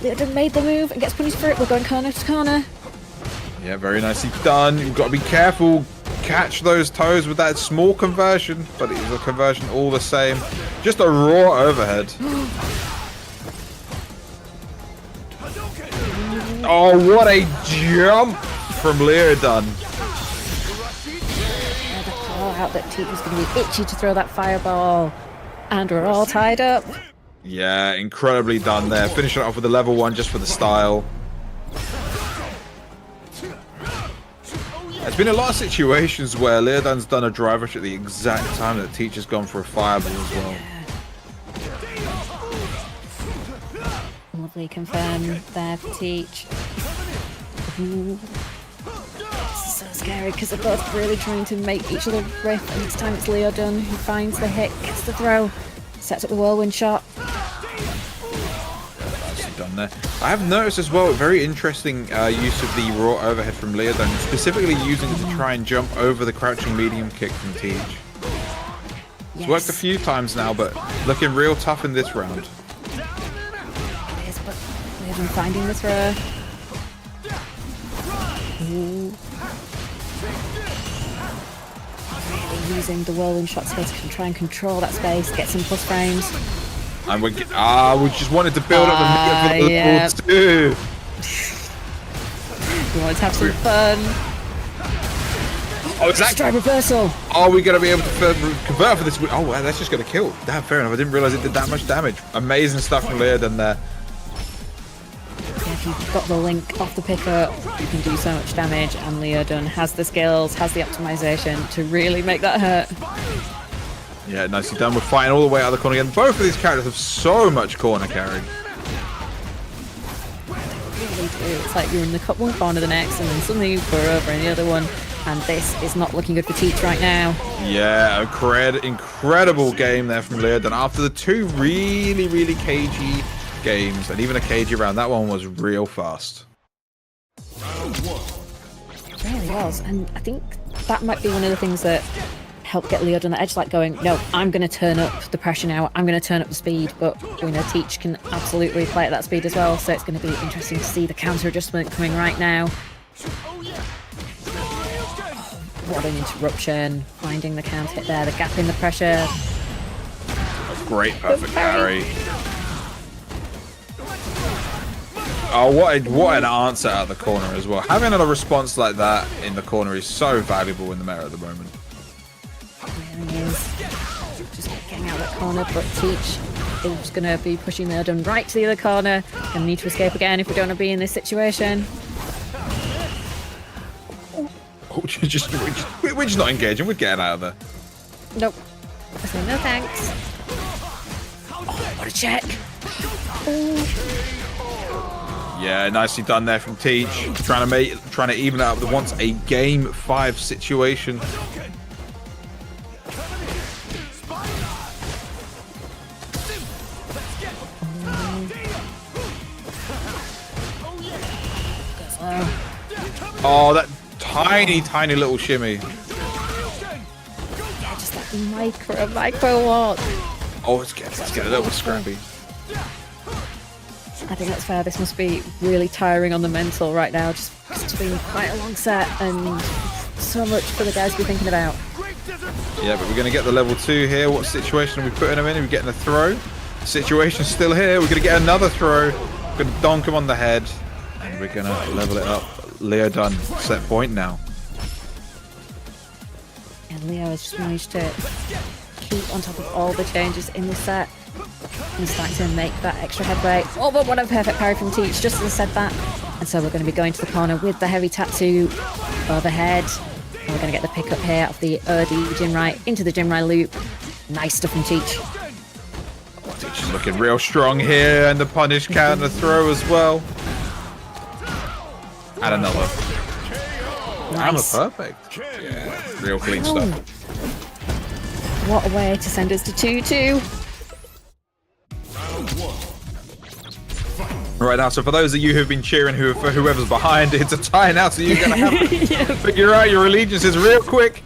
Speaker 6: Leodon made the move and gets punished for it. We're going corner to corner.
Speaker 3: Yeah, very nicely done. You've got to be careful. Catch those toes with that small conversion, but it is a conversion all the same. Just a raw overhead. Oh, what a jump from Leodon.
Speaker 6: The call out that Teach was going to be itchy to throw that fireball, and we're all tied up.
Speaker 3: Yeah, incredibly done there. Finishing it off with a level 1 just for the style. There's been a lot of situations where Leodon's done a drive rush at the exact time that Teach has gone for a fireball as well.
Speaker 6: Lovely confirm there for Teach. Ooh. This is so scary because they're both really trying to make each other riff, and this time it's Leodon who finds the hit, gets the throw, sets up the whirlwind shot.
Speaker 3: Done there. I have noticed as well a very interesting use of the raw overhead from Leodon, specifically using it to try and jump over the crouching medium kick from Teach. It's worked a few times now, but looking real tough in this round.
Speaker 6: It is, but Leodon finding the throw. Ooh. Really using the whirlwind shots here to try and control that space, get some plus frames.
Speaker 3: And we just wanted to build up the meter for the level 2.
Speaker 6: We wanted to have some fun.
Speaker 3: Oh, is that
Speaker 6: drive reversal?
Speaker 3: Are we going to be able to convert for this? Oh, wow, that's just going to kill. Damn, fair enough. I didn't realize it did that much damage. Amazing stuff from Leodon there.
Speaker 6: Yeah, if you've got the link off the pickup, you can do so much damage, and Leodon has the skills, has the optimization to really make that hurt.
Speaker 3: Yeah, nicely done. We're fighting all the way out of the corner again. Both of these characters have so much corner carry.
Speaker 6: They really do. It's like you're in the one corner the next, and then suddenly you go over in the other one. and this is not looking good for Teach right now.
Speaker 3: Yeah, incredible game there from Leodon. After the two really cagey games, and even a cagey round, that one was real fast.
Speaker 6: It really was, and I think that might be one of the things that helped get Leodon on the edge, like going, no, I'm going to turn up the pressure now, I'm going to turn up the speed, but we know Teach can absolutely play at that speed as well, so it's going to be interesting to see the counter adjustment coming right now. What an interruption, finding the counter hit there, the gap in the pressure.
Speaker 3: A great perfect parry. Oh, what an answer out of the corner as well. Having a response like that in the corner is so valuable in the meta at the moment.
Speaker 6: It really is. Just getting out of that corner, but Teach is going to be pushing Leodon right to the other corner. Going to need to escape again if we don't want to be in this situation.
Speaker 3: We're just not engaging. We're getting out of there.
Speaker 6: Nope. I say no thanks. Oh, what a check. Oh.
Speaker 3: Yeah, nicely done there from Teach. Trying to even it up with once a game 5 situation. Oh, that tiny little shimmy.
Speaker 6: Yeah, just that micro walk.
Speaker 3: Oh, let's get a little bit scrappy.
Speaker 6: I think that's fair. This must be really tiring on the mental right now. Just it's been quite a long set and so much for the guys to be thinking about.
Speaker 3: Yeah, but we're going to get the level 2 here. What situation are we putting him in? Are we getting a throw? Situation's still here. We're going to get another throw. We're going to donk him on the head. And we're going to level it up. Leodon set point now.
Speaker 6: And Leo has just managed to keep on top of all the changes in the set. He's starting to make that extra headway. Oh, but what a perfect parry from Teach, just as I said that. And so we're going to be going to the corner with the heavy tattoo overhead. And we're going to get the pickup here off the Urdi Jinrai into the Jinrai loop. Nice stuff from Teach.
Speaker 3: Teach is looking real strong here, and the punish counter throw as well. And another.
Speaker 6: Nice.
Speaker 3: Perfect. Yeah, real clean stuff.
Speaker 6: What a way to send us to 2-2.
Speaker 3: Right now, so for those of you who've been cheering for whoever's behind, it's a tie now, so you're going to have to figure out your allegiances real quick.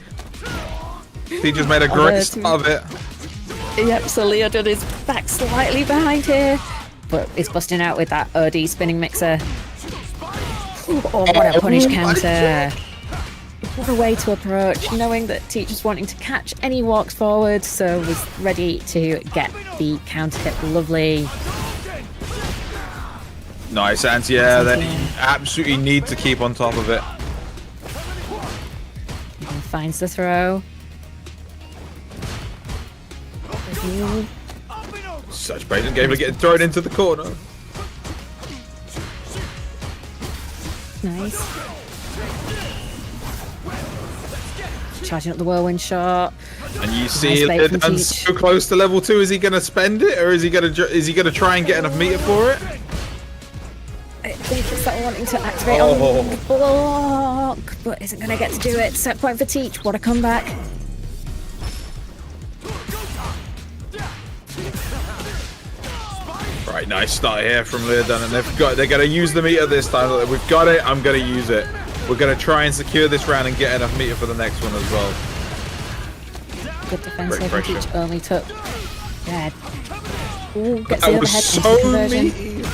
Speaker 3: He just made a great start of it.
Speaker 6: Yep, so Leodon is back slightly behind here, but is busting out with that Urdi spinning mixer. Oh, what a punish counter. What a way to approach, knowing that Teach is wanting to catch any walks forward, so was ready to get the counter hit. Lovely.
Speaker 3: Nice, and yeah, they absolutely need to keep on top of it.
Speaker 6: And finds the throw.
Speaker 3: Such brilliant game of getting thrown into the corner.
Speaker 6: Nice. Charging up the whirlwind shot.
Speaker 3: And you see Leodon's so close to level 2. Is he going to spend it, or is he going to try and get enough meter for it?
Speaker 6: I think it's that wanting to activate on the block, but isn't going to get to do it. Set point for Teach. What a comeback.
Speaker 3: Right, nice start here from Leodon, and they're going to use the meter this time. We've got it. I'm going to use it. We're going to try and secure this round and get enough meter for the next one as well.
Speaker 6: Good defense here from Teach. Only took. Yeah. Ooh, gets
Speaker 3: That
Speaker 6: the
Speaker 3: was
Speaker 6: overhead
Speaker 3: so
Speaker 6: conversion.
Speaker 3: meaty.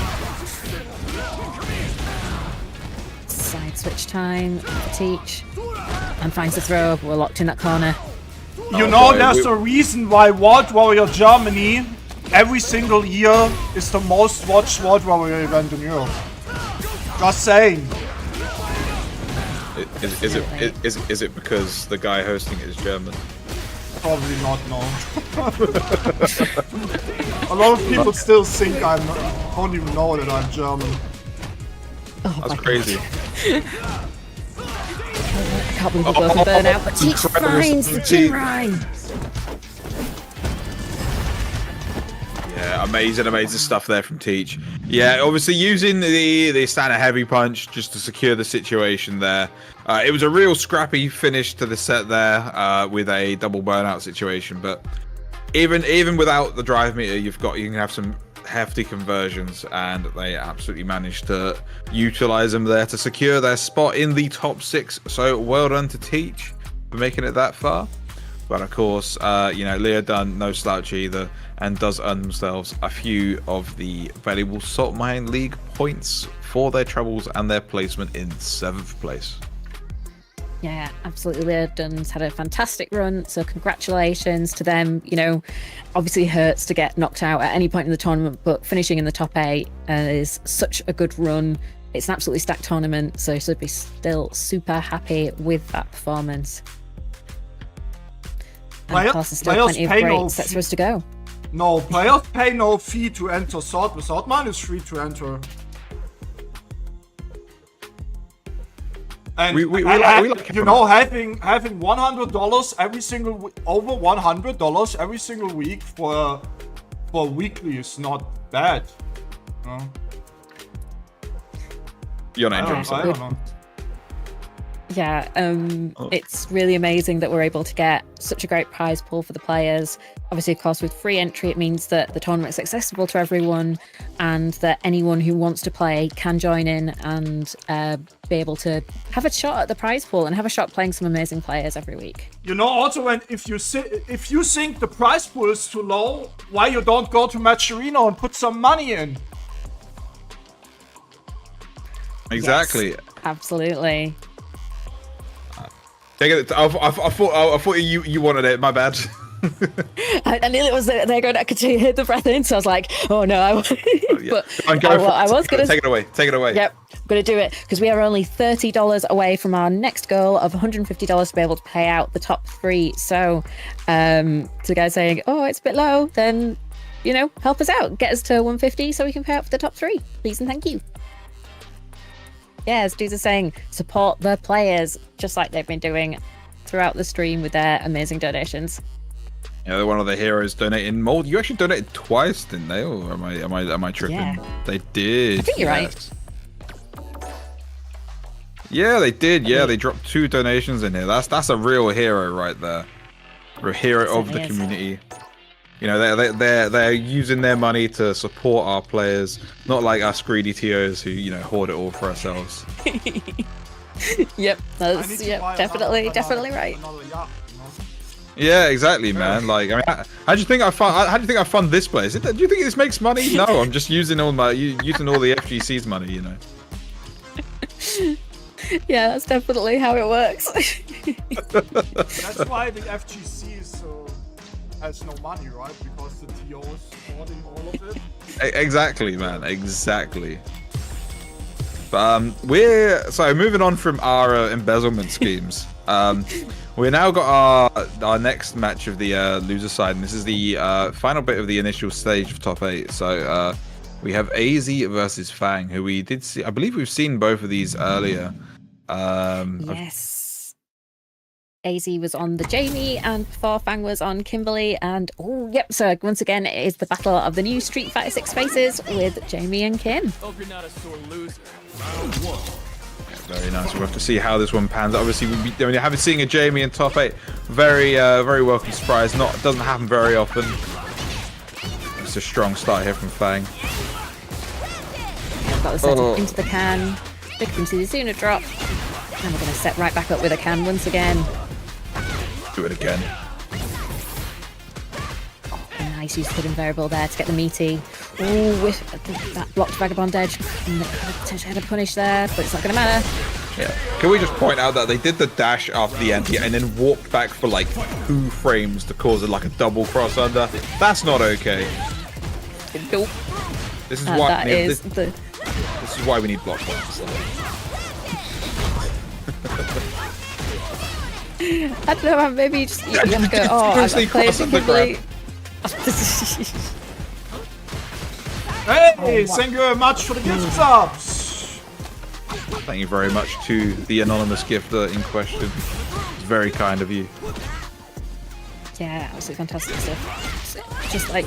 Speaker 6: Side switch time for Teach. And finds the throw. We're locked in that corner.
Speaker 5: You know, there's a reason why World Warrior Germany every single year is the most watched World Warrior event in Europe. Just saying.
Speaker 3: Is it because the guy hosting it is German?
Speaker 5: Probably not, no. A lot of people still think don't even know that I'm German.
Speaker 6: Oh,
Speaker 3: that's crazy.
Speaker 6: I can't believe we're both in burnout, but Teach finds the Jinrai.
Speaker 3: Yeah, Amazing stuff there from Teach. Yeah, obviously using the standard heavy punch just to secure the situation there. It was a real scrappy finish to the set there with a double burnout situation. But even without the drive meter, you can have some hefty conversions, and they absolutely managed to utilize them there to secure their spot in the top 6. So well done to Teach for making it that far. But of course, Leodon, no slouch either, and does earn themselves a few of the valuable Saltmine League points for their troubles and their placement in 7th place.
Speaker 6: Yeah, absolutely. Leodon's had a fantastic run, so congratulations to them. Obviously hurts to get knocked out at any point in the tournament, but finishing in the top 8 is such a good run. It's an absolutely stacked tournament, so should be still super happy with that performance. And of course, there's still plenty of great sets for us to go.
Speaker 5: No, players pay no fee to enter Salt. Without mine is free to enter. And
Speaker 3: we like
Speaker 5: having $100 every single over $100 every single week for weekly is not bad. No?
Speaker 3: You're not enjoying
Speaker 5: I don't know.
Speaker 6: Yeah, it's really amazing that we're able to get such a great prize pool for the players. Obviously, of course, with free entry, it means that the tournament's accessible to everyone and that anyone who wants to play can join in and be able to have a shot at the prize pool and have a shot playing some amazing players every week.
Speaker 5: Also, if you think the prize pool is too low, why you don't go to Matcherino and put some money in?
Speaker 3: Exactly.
Speaker 6: Yes, absolutely.
Speaker 3: I thought you wanted it. My bad.
Speaker 6: I knew it was there going. I could hear the breath in, so I was like, "Oh no!" But I was going to
Speaker 3: take it away. Take it away.
Speaker 6: Yep, I'm going to do it because we are only $30 away from our next goal of $150 to be able to pay out the top 3. So, to the guy saying, "Oh, it's a bit low," then help us out, get us to 150 so we can pay out for the top 3, please and thank you. Yeah, as dudes are saying, support the players, just like they've been doing throughout the stream with their amazing donations.
Speaker 3: Yeah, they're one of the heroes donating more. You actually donated twice, didn't they? Or am I tripping?
Speaker 6: Yeah.
Speaker 3: They did.
Speaker 6: I think you're right.
Speaker 3: Yeah, they did. Yeah, they dropped 2 donations in here. That's a real hero right there. A hero of the community. They're using their money to support our players, not like us greedy TOs who hoard it all for ourselves.
Speaker 6: Yep, that's definitely right.
Speaker 3: Yeah, exactly, man. Like, I mean, how do you think I fund this place? Do you think this makes money? No, I'm just using all the FGC's money,
Speaker 6: Yeah, that's definitely how it works.
Speaker 5: That's why the FGC has no money, right? Because the TO is supporting all of it.
Speaker 3: Exactly, man. Exactly. But we're moving on from our embezzlement schemes. We now got our next match of the loser side, and this is the final bit of the initial stage of top 8. So we have AZ versus Fang, who we did see. I believe we've seen both of these earlier.
Speaker 6: Yes. AZ was on the Jamie, and before Fang was on Kimberly. And so once again, it is the battle of the new Street Fighter 6 faces with Jamie and Kim.
Speaker 1: Hope you're not a sore loser.
Speaker 3: Very nice. We'll have to see how this one pans. Obviously, we haven't seen a Jamie in top 8. Very welcome surprise. Doesn't happen very often. It's a strong start here from Fang.
Speaker 6: I've got the setup into the can. Victim to the Zuna drop. And we're going to set right back up with a can once again.
Speaker 3: Do it again.
Speaker 6: A nice use of hidden variable there to get the meaty. Oh, with that blocked Vagabond edge. And potentially had a punish there, but it's not going to matter.
Speaker 3: Yeah. Can we just point out that they did the dash after the anti and then walked back for like 2 frames to cause it like a double cross under? That's not okay.
Speaker 6: Nope.
Speaker 3: This is why
Speaker 6: this
Speaker 3: is why we need block buttons.
Speaker 6: I don't know, maybe you have to go, I've played Kimberly.
Speaker 5: Hey, thank you very much for the gift subs.
Speaker 3: Thank you very much to the anonymous gifter in question. It's very kind of you.
Speaker 6: Yeah, absolutely fantastic stuff. Just like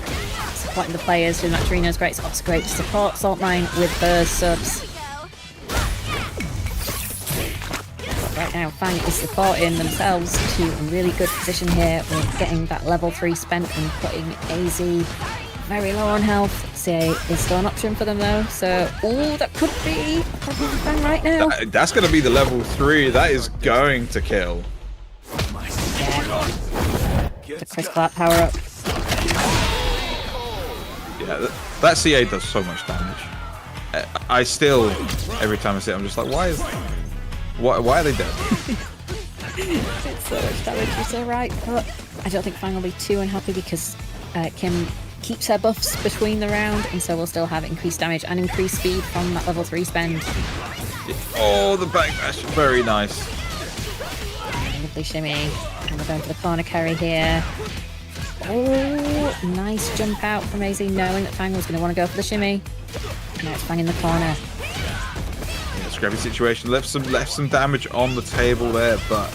Speaker 6: supporting the players doing that Torino is great. It's also great to support Saltmine with those subs. But right now, Fang is supporting themselves to a really good position here with getting that level 3 spent and putting AZ very low on health. CA is still an option for them though, so that could be a problem for Fang right now.
Speaker 3: That's going to be the level 3. That is going to kill.
Speaker 6: The Chris Clark power up.
Speaker 3: Yeah, that CA does so much damage. I still, every time I see it, I'm just like, why are they dead?
Speaker 6: It's so much damage, you're so right. But I don't think Fang will be too unhappy because Kim keeps her buffs between the round, and so we'll still have increased damage and increased speed from that level 3 spend.
Speaker 3: Oh, the backdash, very nice.
Speaker 6: Lovely shimmy. And we're going for the corner carry here. Oh, nice jump out from AZ, knowing that Fang was going to want to go for the shimmy. Now it's Fang in the corner.
Speaker 3: Yeah, scrappy situation. Left some damage on the table there, but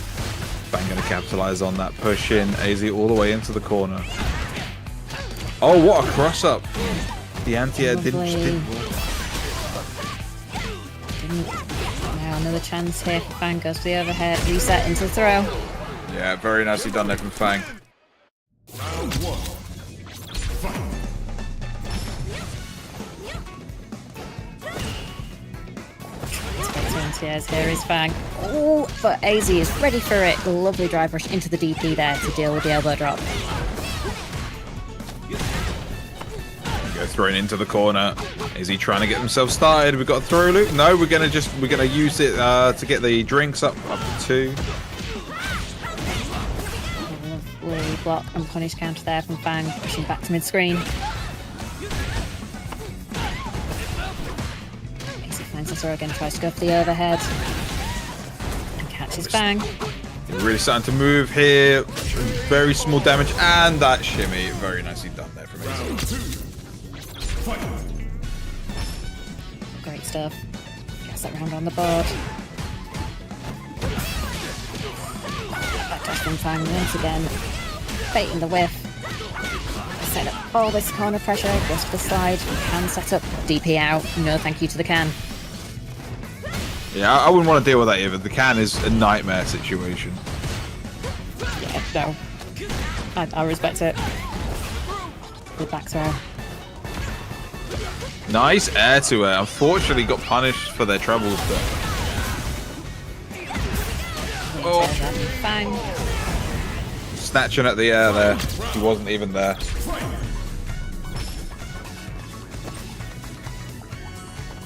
Speaker 3: Fang going to capitalize on that push in. AZ all the way into the corner. Oh, what a cross up! The anti-air didn't work.
Speaker 6: Now another chance here for Fang, goes for the overhead, reset into the throw.
Speaker 3: Yeah, very nicely done there from Fang.
Speaker 6: Here is Fang. Oh, but AZ is ready for it. Lovely drive rush into the DP there to deal with the elbow drop.
Speaker 3: Go thrown into the corner. Is he trying to get himself started? We've got a throw loop. No, we're gonna use it to get the drinks up to 2.
Speaker 6: Lovely block and punish counter there from Fang, pushing back to mid screen. Finds the throw again, tries to go for the overhead and catches Fang.
Speaker 3: Really starting to move here. Very small damage and that shimmy. Very nicely done there from AZ.
Speaker 6: Great stuff. Gets that round on the board. Backdash from Fang once again. Baiting the whiff. Set up all this corner pressure, goes to the slide, can set up, DP out. No thank you to the can.
Speaker 3: Yeah, I wouldn't want to deal with that either. The can is a nightmare situation.
Speaker 6: Yeah, no. I respect it. Good back throw.
Speaker 3: Nice air to air. Unfortunately got punished for their troubles, but... Oh.
Speaker 6: Fang.
Speaker 3: Snatching at the air there. He wasn't even there.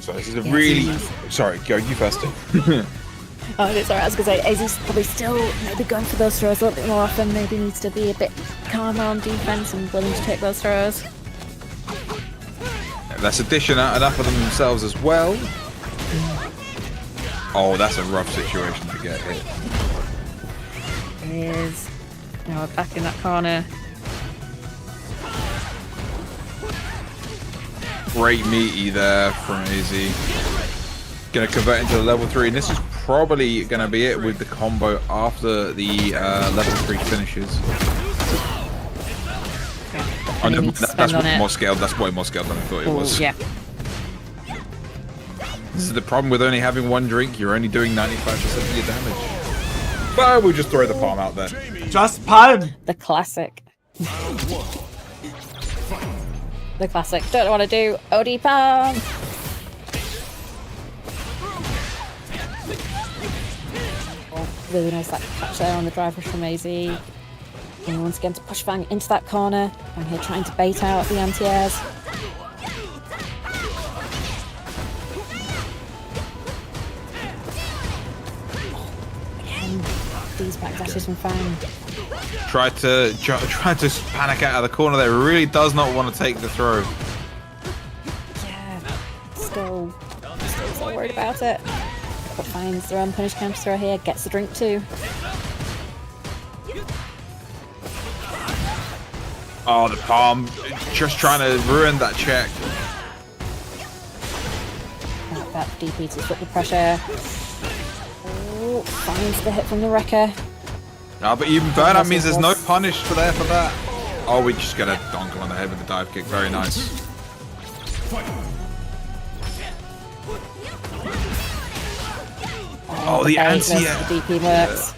Speaker 3: So this is a really... Sorry, go you first.
Speaker 6: Oh, it's alright. I was going to say, AZ's probably still maybe going for those throws a little bit more often. Maybe needs to be a bit calmer on defense and willing to take those throws.
Speaker 3: That's dishing out enough of them themselves as well. Oh, that's a rough situation to get hit.
Speaker 6: It is. Now we're back in that corner.
Speaker 3: Great meaty there from AZ. Gonna convert into the level 3, and this is probably gonna be it with the combo after the level 3 finishes. Oh, no, that's more scaled. That's way more scaled than I thought it was.
Speaker 6: Yeah.
Speaker 3: This is the problem with only having one drink. You're only doing 95% of your damage. But we'll just throw the palm out there.
Speaker 5: Just palm.
Speaker 6: The classic. The classic. Don't know what to do. OD palm. Oh, really nice that catch there on the drive rush from AZ. And once again to push Fang into that corner. I'm here trying to bait out the anti-airs. Again, these backdashes from Fang.
Speaker 3: Tried to panic out of the corner there. Really does not want to take the throw.
Speaker 6: Yeah, still so worried about it. But finds their own punish counter throw here. Gets the drink too.
Speaker 3: Oh, the palm. Just trying to ruin that check.
Speaker 6: That DP to split the pressure. Oh, finds the hit from the wrecker.
Speaker 3: But even burnout means there's no punish for there for that. Oh, we just got a donk him on the head with the dive kick. Very nice. Oh, the anti-air.
Speaker 6: DP works.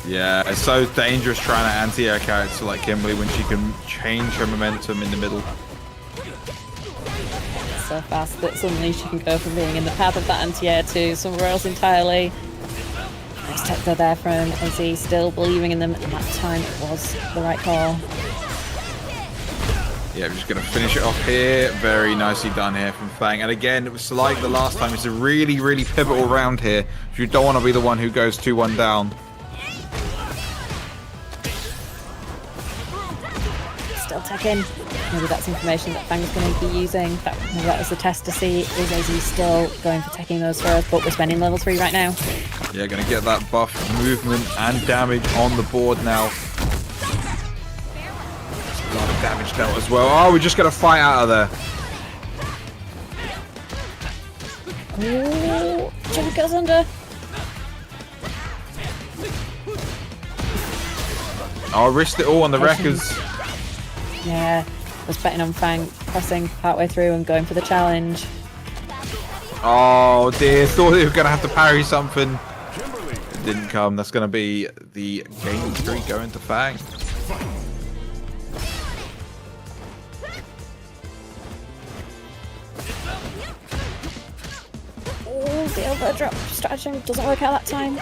Speaker 3: Yeah, it's so dangerous trying to anti-air character like Kimberly when she can change her momentum in the middle.
Speaker 6: So fast that suddenly she can go from being in the path of that anti-air to somewhere else entirely. Nice tech though there from Izzy, still believing in them, and that time it was the right call.
Speaker 3: Yeah, we're just going to finish it off here. Very nicely done here from Fang. And again, it was like the last time. It's a really, really pivotal round here. If you don't want to be the one who goes 2-1 down.
Speaker 6: Still teching. Maybe that's information that Fang's going to be using. Maybe that was the test to see is Izzy still going for teching those throws, but we're spending level 3 right now.
Speaker 3: Yeah, going to get that buff movement and damage on the board now. A lot of damage dealt as well. Oh, we're just going to fight out of there.
Speaker 6: Ooh, Chico goes under.
Speaker 3: I risked it all on the wreckers.
Speaker 6: Yeah, was betting on Fang pressing partway through and going for the challenge.
Speaker 3: Oh dear, thought they were going to have to parry something. It didn't come. That's going to be the game streak going to Fang.
Speaker 6: Oh, the elbow drop stratagem doesn't work out that time.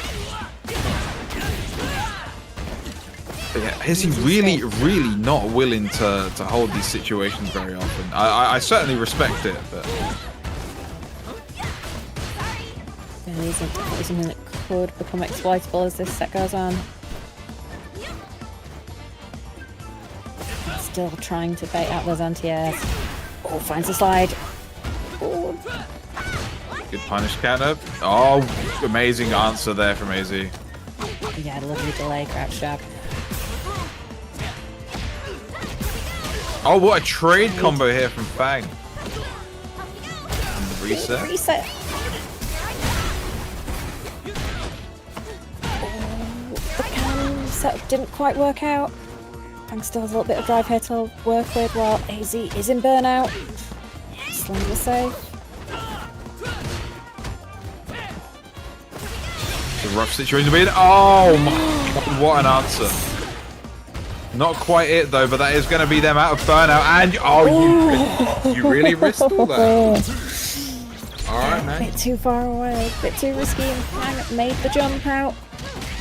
Speaker 3: Yeah, is he really, really not willing to hold these situations very often? I certainly respect it, but...
Speaker 6: There is definitely something that could become exploitable as this set goes on. Still trying to bait out those anti-airs. Oh, finds a slide. Oh.
Speaker 3: Good punish counter. Oh, amazing answer there from AZ.
Speaker 6: Yeah, lovely delay, crouch jab.
Speaker 3: Oh, what a trade combo here from Fang. And the reset.
Speaker 6: Reset. Oh, the cannon setup didn't quite work out. Fang still has a little bit of drive here to work with while AZ is in burnout. Sling was safe.
Speaker 3: It's a rough situation to be in. Oh my god, what an answer. Not quite it though, but that is going to be them out of burnout. And oh, you really risked all that. All right, man.
Speaker 6: A bit too far away, a bit too risky, and Fang made the jump out.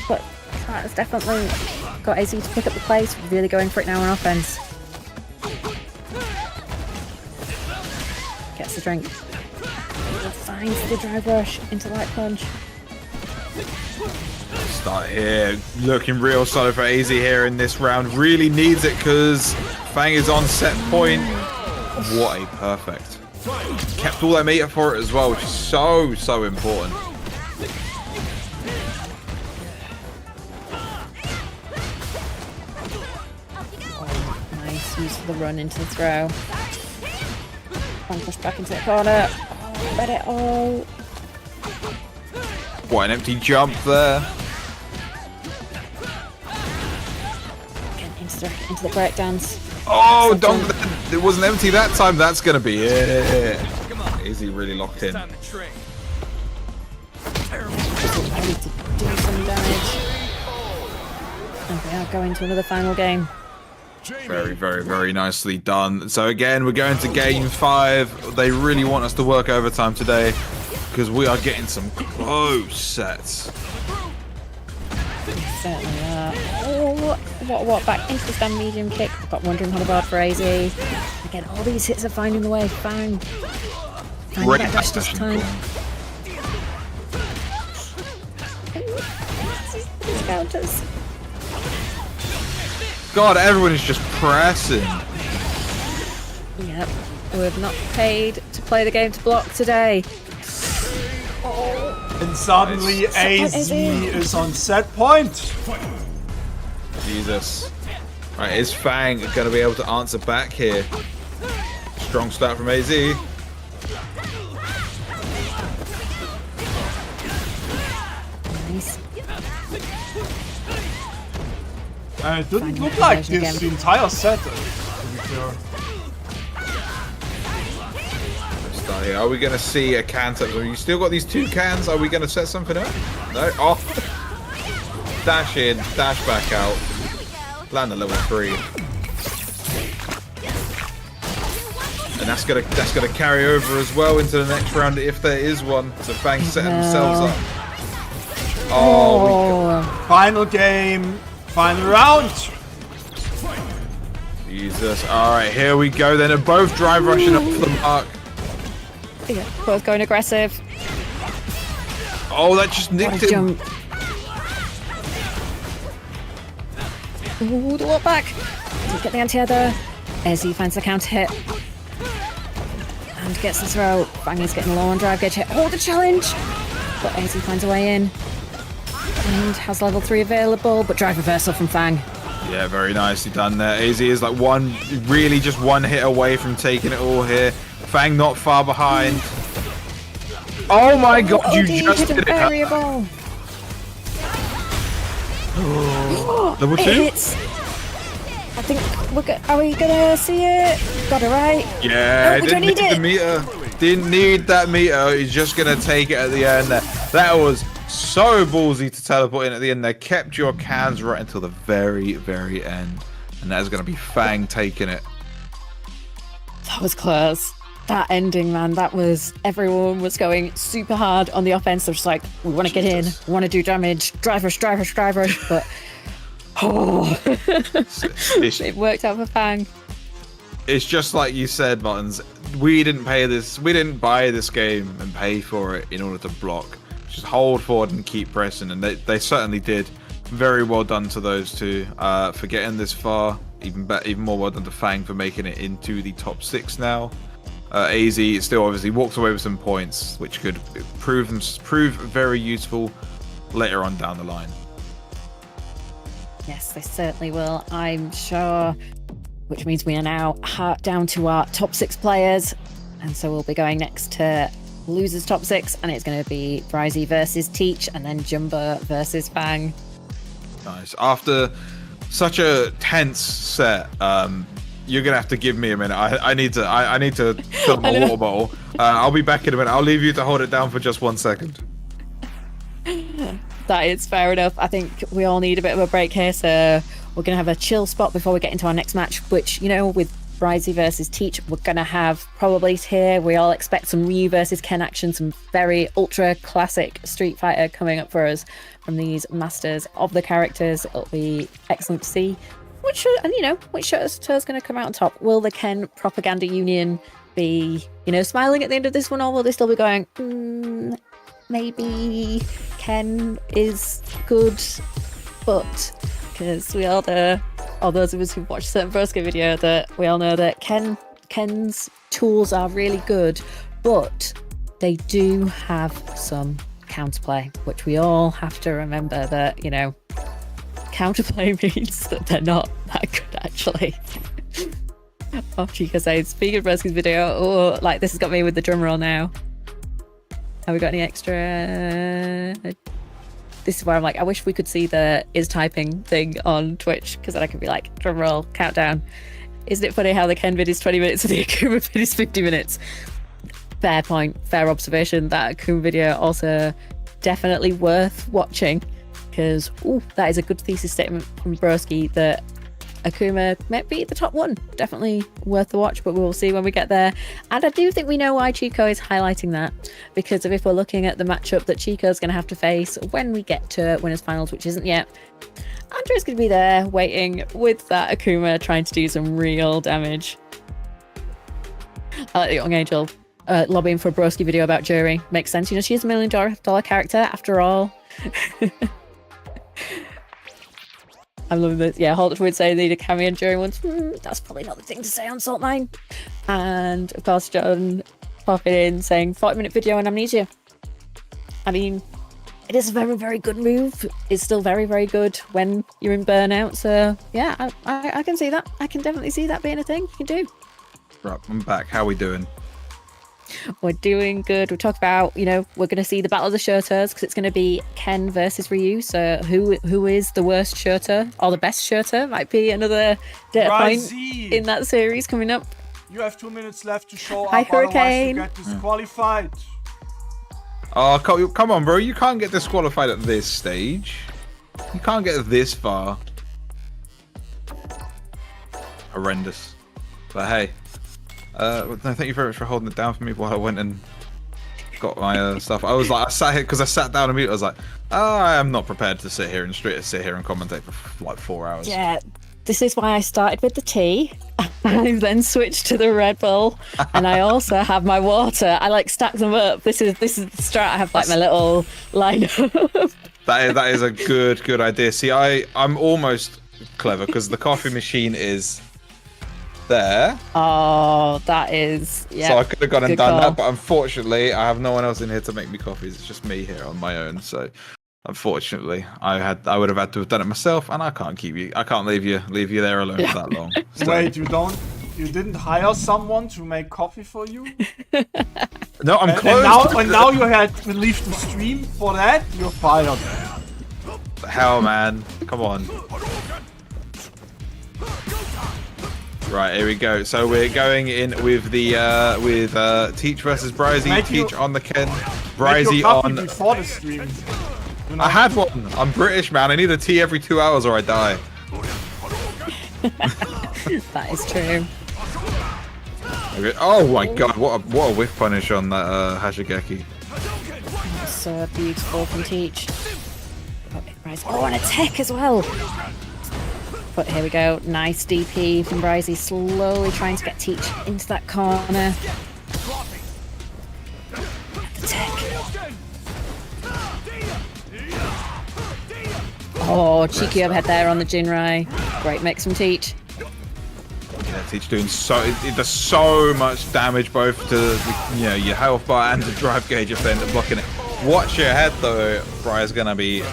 Speaker 6: But that's definitely got AZ to pick up the pace. Really going for it now on offense. Gets the drink. Finds the drive rush into light punch.
Speaker 3: Start here, looking real solid for AZ here in this round. Really needs it because Fang is on set point. What a perfect. Kept all their meter for it as well, which is so important.
Speaker 6: Oh, nice use of the run into the throw. Fang pushed back into the corner. Oh, let it all.
Speaker 3: What an empty jump there.
Speaker 6: Into the breakdance.
Speaker 3: Oh, don't! It wasn't empty that time. That's gonna be it. Izzy really locked in.
Speaker 6: Ready to do some damage. And we are going to another final game.
Speaker 3: Very nicely done. So again, we're going to game 5. They really want us to work overtime today because we are getting some close sets.
Speaker 6: Certainly are. Oh, what back into the stand medium kick. Got wandering hoverboard for AZ. Again, all these hits are finding the way. Fang.
Speaker 3: Great
Speaker 6: dash this time. These counters.
Speaker 3: God, everyone is just pressing.
Speaker 6: Yep. We're not paid to play the game to block today.
Speaker 5: And suddenly AZ is on set point.
Speaker 3: Jesus. Right, is Fang going to be able to answer back here? Strong start from AZ.
Speaker 6: Nice.
Speaker 5: It didn't
Speaker 6: Fang
Speaker 5: look like
Speaker 6: version
Speaker 5: this
Speaker 6: again.
Speaker 5: the entire set, to be fair.
Speaker 3: Start here. Are we going to see a can set? You still got these 2 cans. Are we going to set something up? No. Oh. Dash in, dash back out. Land at level 3. And that's gonna carry over as well into the next round if there is one. So Fang setting themselves up. Oh,
Speaker 5: Final game, final round.
Speaker 3: Jesus. Alright, here we go then. They're both drive rushing up to the mark.
Speaker 6: Yeah, both going aggressive.
Speaker 3: Oh, that just nicked
Speaker 6: What a
Speaker 3: him.
Speaker 6: jump. Ooh, the walk back. Does he get the anti-other? As he finds the counter hit. And gets the throw. Fang is getting low on drive gauge hit. Oh, the challenge! But AZ finds a way in. And has level 3 available, but drive reversal from Fang.
Speaker 3: Yeah, very nicely done there. AZ is like really just one hit away from taking it all here. Fang not far behind. Oh my god, you just did it.
Speaker 6: Variable.
Speaker 3: Level 2?
Speaker 6: It hits. I think are we gonna see it? Got it right.
Speaker 3: Yeah,
Speaker 6: No, we don't need
Speaker 3: the
Speaker 6: it.
Speaker 3: meter. Didn't need that meter. He's just gonna take it at the end there. That was so ballsy to teleport in at the end there. Kept your cans right until the very, very end. And that is gonna be Fang taking it.
Speaker 6: That was close. That ending, man, that was... Everyone was going super hard on the offense. They're just like, we want to get in. We want to do damage. Drive rush. But... Oh! It worked out for Fang.
Speaker 3: It's just like you said, Martins. We didn't buy this game and pay for it in order to block. Just hold forward and keep pressing, and they certainly did. Very well done to those two for getting this far. Even more well done to Fang for making it into the top 6 now. AZ still obviously walked away with some points, which could prove very useful later on down the line.
Speaker 6: Yes, they certainly will, I'm sure. Which means we are now down to our top 6 players. And so we'll be going next to losers top 6. And it's going to be Bryzy versus Teach. And then Jumbo versus Fang.
Speaker 3: Nice. After such a tense set, you're going to have to give me a minute. I need to fill my water bottle. I'll be back in a minute. I'll leave you to hold it down for just 1 second.
Speaker 6: That is fair enough. I think we all need a bit of a break here, so we're going to have a chill spot before we get into our next match, which, you know, with Bryzy versus Teach, we're going to have probably here. We all expect some Ryu versus Ken action, some very ultra classic Street Fighter coming up for us from these masters of the characters. It'll be excellent to see which show's going to come out on top. Will the Ken Propaganda Union be, smiling at the end of this one, or will they still be going, maybe Ken is good, but because we all know, or those of us who've watched certain Broski video, that we all know that Ken's tools are really good, but they do have some counterplay, which we all have to remember that, counterplay means that they're not that good actually. Oh, Chico says, speaking of Broski's video, this has got me with the drum roll now. Have we got any extra? This is where I'm like, I wish we could see the is typing thing on Twitch, because then I could be like, drum roll, countdown. Isn't it funny how the Ken vid is 20 minutes and the Akuma vid is 50 minutes? Fair point, fair observation. That Akuma video also definitely worth watching, because that is a good thesis statement from Broski that Akuma might be the top one. Definitely worth the watch, but we will see when we get there. And I do think we know why Chico is highlighting that, because if we're looking at the matchup that Chico's going to have to face when we get to winners finals, which isn't yet, Andrew's going to be there waiting with that Akuma, trying to do some real damage. I like the Young Angel lobbying for a Broski video about Jury. Makes sense, she's $1 million character after all. I'm loving this. Yeah, Holt would say they need a cameo and Jury ones. That's probably not the thing to say on Saltmine. And of course, John popping in saying 40-minute video on Amnesia. I mean, it is a very, very good move. It's still very, very good when you're in burnout. So yeah, I can see that. I can definitely see that being a thing you can do.
Speaker 3: Right, I'm back. How are we doing?
Speaker 6: We're doing good. We talked about, you know, we're going to see the battle of the shirters because it's going to be Ken versus Ryu. So who is the worst shirter or the best shirter might be another data point in that series coming up.
Speaker 5: You have 2 minutes left to show
Speaker 6: Hi,
Speaker 5: up, otherwise
Speaker 6: Hurricane.
Speaker 5: you get disqualified.
Speaker 3: Oh, come on, bro. You can't get disqualified at this stage. You can't get this far. Horrendous. But hey. No, thank you very much for holding it down for me while I went and got my stuff. I was like, I sat here because I sat down and I was like, oh, I am not prepared to sit here and commentate for like 4 hours.
Speaker 6: Yeah, this is why I started with the tea. I then switched to the Red Bull, and I also have my water. I like stack them up. This is the strat. I have like my little lineup.
Speaker 3: That is a good idea. See, I'm almost clever because the coffee machine is there.
Speaker 6: Oh, that is, yeah.
Speaker 3: So I could have gone and done
Speaker 6: call.
Speaker 3: that, but unfortunately, I have no one else in here to make me coffees. It's just me here on my own. So, unfortunately, I would have had to have done it myself, and I can't leave you there alone for that long. So.
Speaker 5: Wait, you didn't hire someone to make coffee for you?
Speaker 3: No, I'm close.
Speaker 5: And now you had to leave the stream for that? You're fired.
Speaker 3: The hell, man. Come on. Right, here we go. So we're going in with the Teach versus Bryzy. Teach on the Ken. Bryzy on.
Speaker 5: Before the stream. You know?
Speaker 3: I had one. I'm British, man. I need a tea every 2 hours or I die.
Speaker 6: That is true.
Speaker 3: Okay. Oh my god, what a whiff punish on that Hashigeki.
Speaker 6: So beautiful from Teach. Oh, and a tech as well. But here we go. Nice DP from Bryzy, slowly trying to get Teach into that corner. The tech. Oh, cheeky overhead there on the Jinrai. Great mix from Teach.
Speaker 3: Yeah, Teach doing it does so much damage both to your health bar and the drive gauge if they end up blocking it. Watch your head though, Bry's gonna be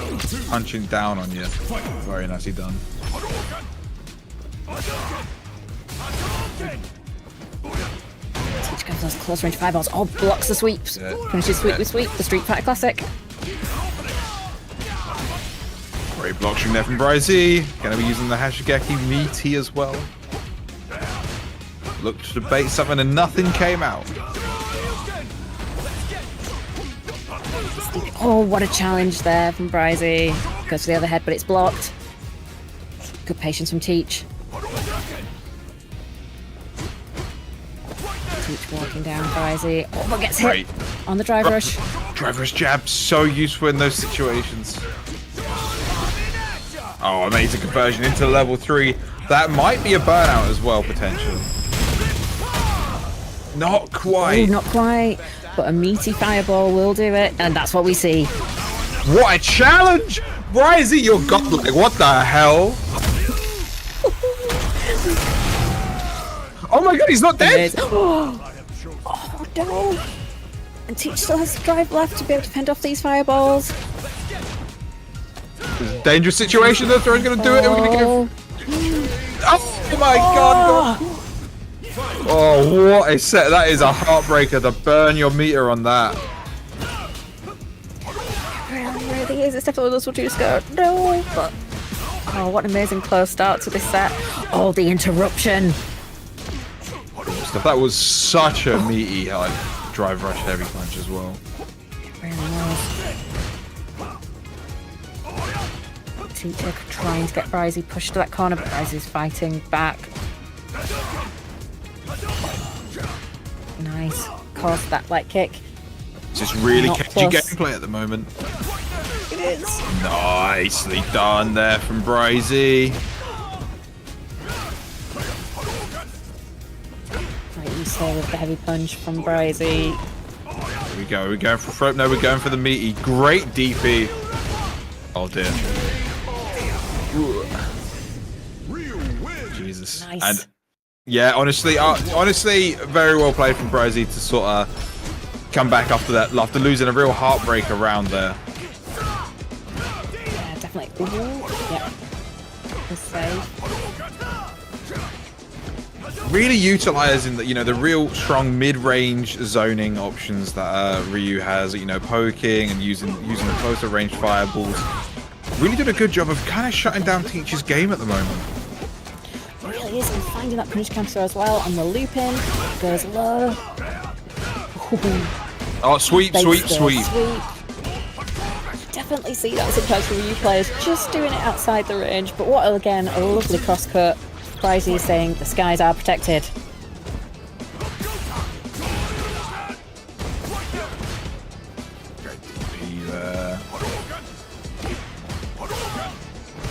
Speaker 3: punching down on you. Very nicely done.
Speaker 6: Teach comes those close range fireballs. Oh, blocks the sweeps.
Speaker 3: Yeah.
Speaker 6: Finishes sweep with sweep. The Street Fighter classic.
Speaker 3: Great blocking there from Bryzy. Gonna be using the Hashigeki meaty as well. Looked to bait something and nothing came out.
Speaker 6: Oh, what a challenge there from Bryzy. Goes for the other head, but it's blocked. Good patience from Teach. Teach walking down Bryzy. Oh, but gets hit on the drive rush.
Speaker 3: Drive rush jab, so useful in those situations. Oh, amazing conversion into level 3. That might be a burnout as well, potentially. Not quite.
Speaker 6: Oh, not quite. But a meaty fireball will do it, and that's what we see.
Speaker 3: What a challenge! Bryzy, you're godlike. What the hell? Oh my god, he's not dead!
Speaker 6: Oh no! And Teach still has the drive left to be able to fend off these fireballs.
Speaker 3: It's a dangerous situation. The thrower's gonna do it. We're gonna go. Oh my god! Oh, what a set! That is a heartbreaker to burn your meter on that.
Speaker 6: It really is. It's definitely those will just go no. But oh, what an amazing close start to this set! Oh, the interruption.
Speaker 3: That was such a meaty like drive rush heavy punch as well.
Speaker 6: It really was. Teacher trying to get Bryzy pushed to that corner, but Bryzy's fighting back. Nice. Caught that light kick.
Speaker 3: It's just really
Speaker 6: Not
Speaker 3: catchy
Speaker 6: close.
Speaker 3: gameplay at the moment.
Speaker 6: It is.
Speaker 3: Nicely done there from Bryzy.
Speaker 6: Right, you say with the heavy punch from Bryzy.
Speaker 3: Here we go. We're going for throat. No, we're going for the meaty. Great DP. Oh dear. Jesus.
Speaker 6: Nice.
Speaker 3: And yeah, honestly, very well played from Bryzy to sort of come back after that, after losing a real heartbreaker round there.
Speaker 6: Yeah, definitely. Ooh, yep. The save.
Speaker 3: really utilizing the, the real strong mid-range zoning options that Ryu has, poking and using the closer range fireballs. Really did a good job of kind of shutting down Teach's game at the moment.
Speaker 6: It really is, and finding that punish counter as well, and the looping goes low.
Speaker 3: Oh, sweep.
Speaker 6: Definitely see that sometimes from Ryu players just doing it outside the range, but what again a lovely crosscut. Bryzy is saying the skies are protected.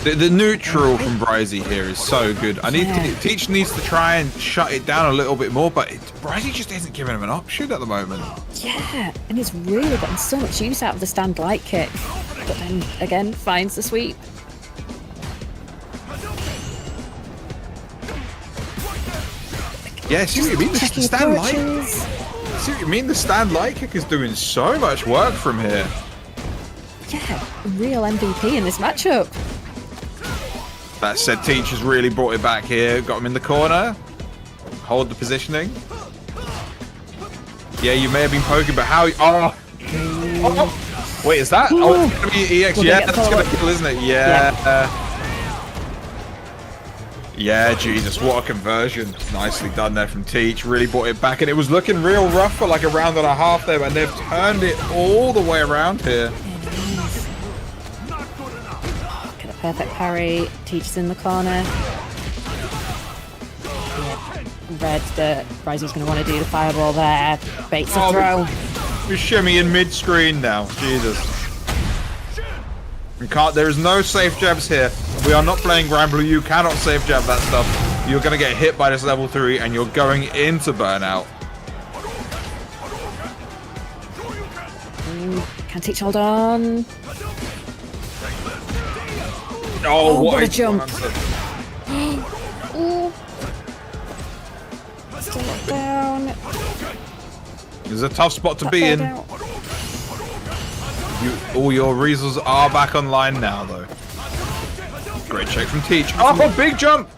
Speaker 3: The neutral from Bryzy here is so good. Teach needs to try and shut it down a little bit more, but Bryzy just isn't giving him an option at the moment.
Speaker 6: Yeah, and he's really getting so much use out of the stand light kick, but then again finds the sweep.
Speaker 3: Yeah, see what you mean? The stand light. See what you mean? The stand light kick is doing so much work from here.
Speaker 6: Yeah, real MVP in this matchup.
Speaker 3: That said, Teach has really brought it back here. Got him in the corner. Hold the positioning. Yeah, you may have been poking, but how? Oh. Wait, is that? Oh, it's gonna be EX. Yeah, that's gonna kill, isn't it? Yeah. Yeah, Jesus, what a conversion. Nicely done there from Teach. Really brought it back, and it was looking real rough for like a round and a half there, but they've turned it all the way around here.
Speaker 6: Get a perfect parry. Teach is in the corner. Read that Bryzy's going to want to do the fireball there. Baits a throw.
Speaker 3: We're shimmying mid-screen now. Jesus. There is no safe jabs here. We are not playing Grand Blue. You cannot safe jab that stuff. You're going to get hit by this level 3 and you're going into burnout.
Speaker 6: Can Teach hold on?
Speaker 3: Oh,
Speaker 6: what a jump. Still not down.
Speaker 3: It's a tough spot to be in. All your reasons are back online now, though. Great check from Teach. Oh, big jump!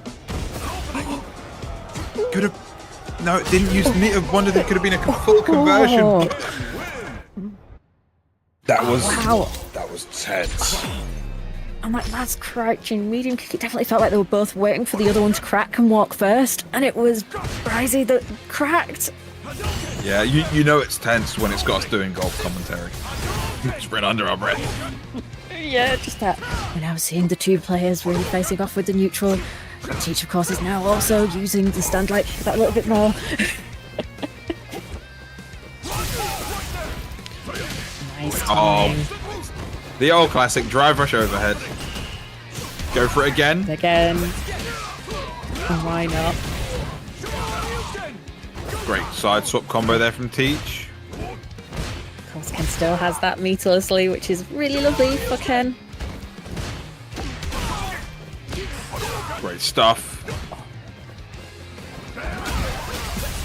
Speaker 3: Could have... No, it didn't use... I wondered if it could have been a full conversion. That was... Wow. That was tense.
Speaker 6: I'm like, that's crouching medium kick. It definitely felt like they were both waiting for the other one to crack and walk first. And it was Bryzy that cracked.
Speaker 3: Yeah, you know it's tense when it's got us doing golf commentary. Spread under our breath.
Speaker 6: Yeah, just that. We're now seeing the two players really facing off with the neutral. Teach, of course, is now also using the stand light that a little bit more. Nice timing.
Speaker 3: Oh, the old classic drive rush overhead. Go for it again.
Speaker 6: Again. Why not?
Speaker 3: Great side swap combo there from Teach.
Speaker 6: Of course, Ken still has that meterlessly, which is really lovely for Ken.
Speaker 3: Great stuff.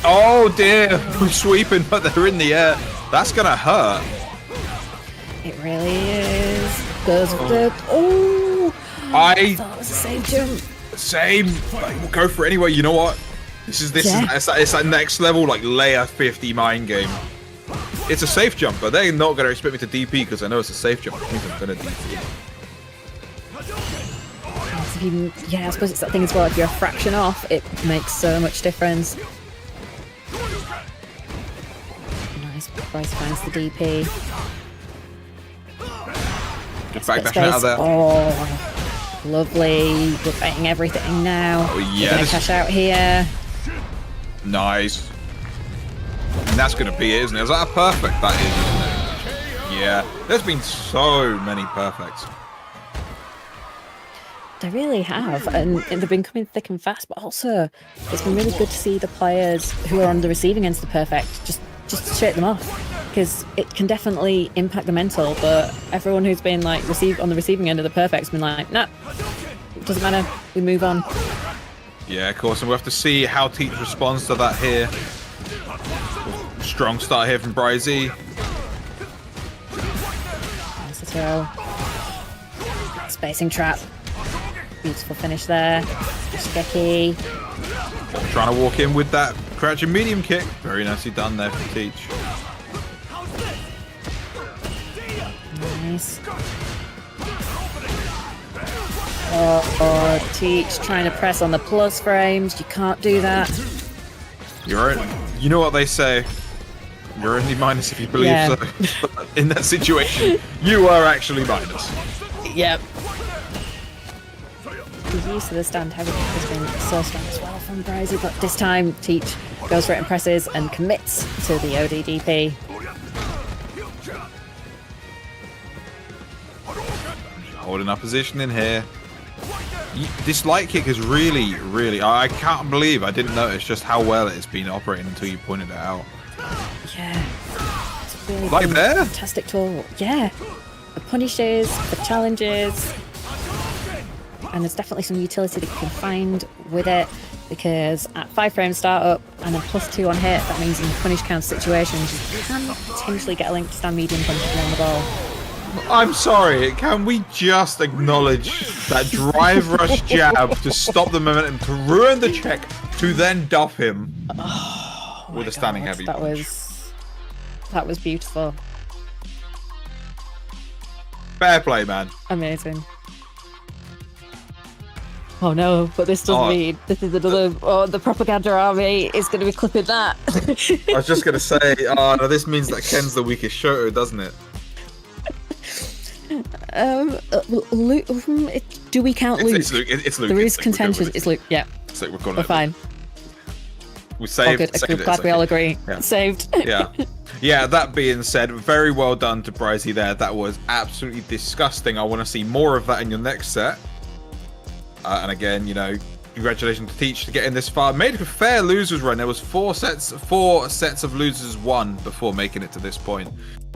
Speaker 3: Oh dear, we're sweeping, but they're in the air. That's gonna hurt.
Speaker 6: It really is. Goes for the... Oh! I thought it was the same jump.
Speaker 3: Same. Like, we'll go for it anyway. You know what? It's that next level, like layer 50 mind game. It's a safe jump, but they're not gonna expect me to DP because I know it's a safe jump. I think I'm gonna DP.
Speaker 6: Yeah, I suppose it's that thing as well. If you're a fraction off, it makes so much difference. Nice. Bryce finds the DP.
Speaker 3: Good back dash out of there.
Speaker 6: Oh, lovely. We're betting everything now.
Speaker 3: Oh, yes.
Speaker 6: We're going to cash out here.
Speaker 3: Nice. And that's going to be it, isn't it? Is that a perfect? That is, isn't it? Yeah. There's been so many perfects.
Speaker 6: They really have, and they've been coming thick and fast, but also it's been really good to see the players who are on the receiving end of the perfect just shake them off, because it can definitely impact the mental, but everyone who's been like on the receiving end of the perfect's been like, nah, it doesn't matter, we move on.
Speaker 3: Yeah, of course, and we'll have to see how Teach responds to that here. Strong start here from Bryzy.
Speaker 6: Nice to throw. Spacing trap. Beautiful finish there. Shigeki.
Speaker 3: trying to walk in with that crouching medium kick. Very nicely done there from Teach.
Speaker 6: Nice. Oh, Teach trying to press on the plus frames. You can't do that.
Speaker 3: You know what they say. You're only minus if you believe so. But in that situation, you are actually minus.
Speaker 6: Yep. The use of the stand heavy has been so strong as well from Bryzy, but this time Teach goes for it and presses and commits to the ODDP.
Speaker 3: Holding our position in here. This light kick is really... I can't believe I didn't notice just how well it's been operating until you pointed it out.
Speaker 6: Yeah. It's really
Speaker 3: Like there?
Speaker 6: fantastic tool. Yeah. For punishes, for challenges. And there's definitely some utility that you can find with it, because at 5 frame startup and then +2 on hit, that means in punish counter situations you can potentially get a link to stand medium punch around the ball.
Speaker 3: I'm sorry, can we just acknowledge that drive rush jab to stop the momentum, to ruin the check, to then duff him with a standing heavy punch?
Speaker 6: That was beautiful.
Speaker 3: Fair play, man.
Speaker 6: Amazing. Oh no, but this doesn't mean this is another. Oh, the propaganda army is going to be clipping that.
Speaker 3: I was just going to say, no, this means that Ken's the weakest Shoto, doesn't it?
Speaker 6: Do we count Luke?
Speaker 3: It's Luke. It's Luke.
Speaker 6: There is contention. It's Luke. Yeah.
Speaker 3: It's Luke. We're
Speaker 6: fine.
Speaker 3: We saved.
Speaker 6: Oh, good. Glad we all agree.
Speaker 3: Yeah.
Speaker 6: Saved.
Speaker 3: Yeah. That being said, very well done to Bryzy there. That was absolutely disgusting. I want to see more of that in your next set. And again, you know, congratulations to Teach to getting this far. Made a fair losers run. There was four sets of losers won before making it to this point.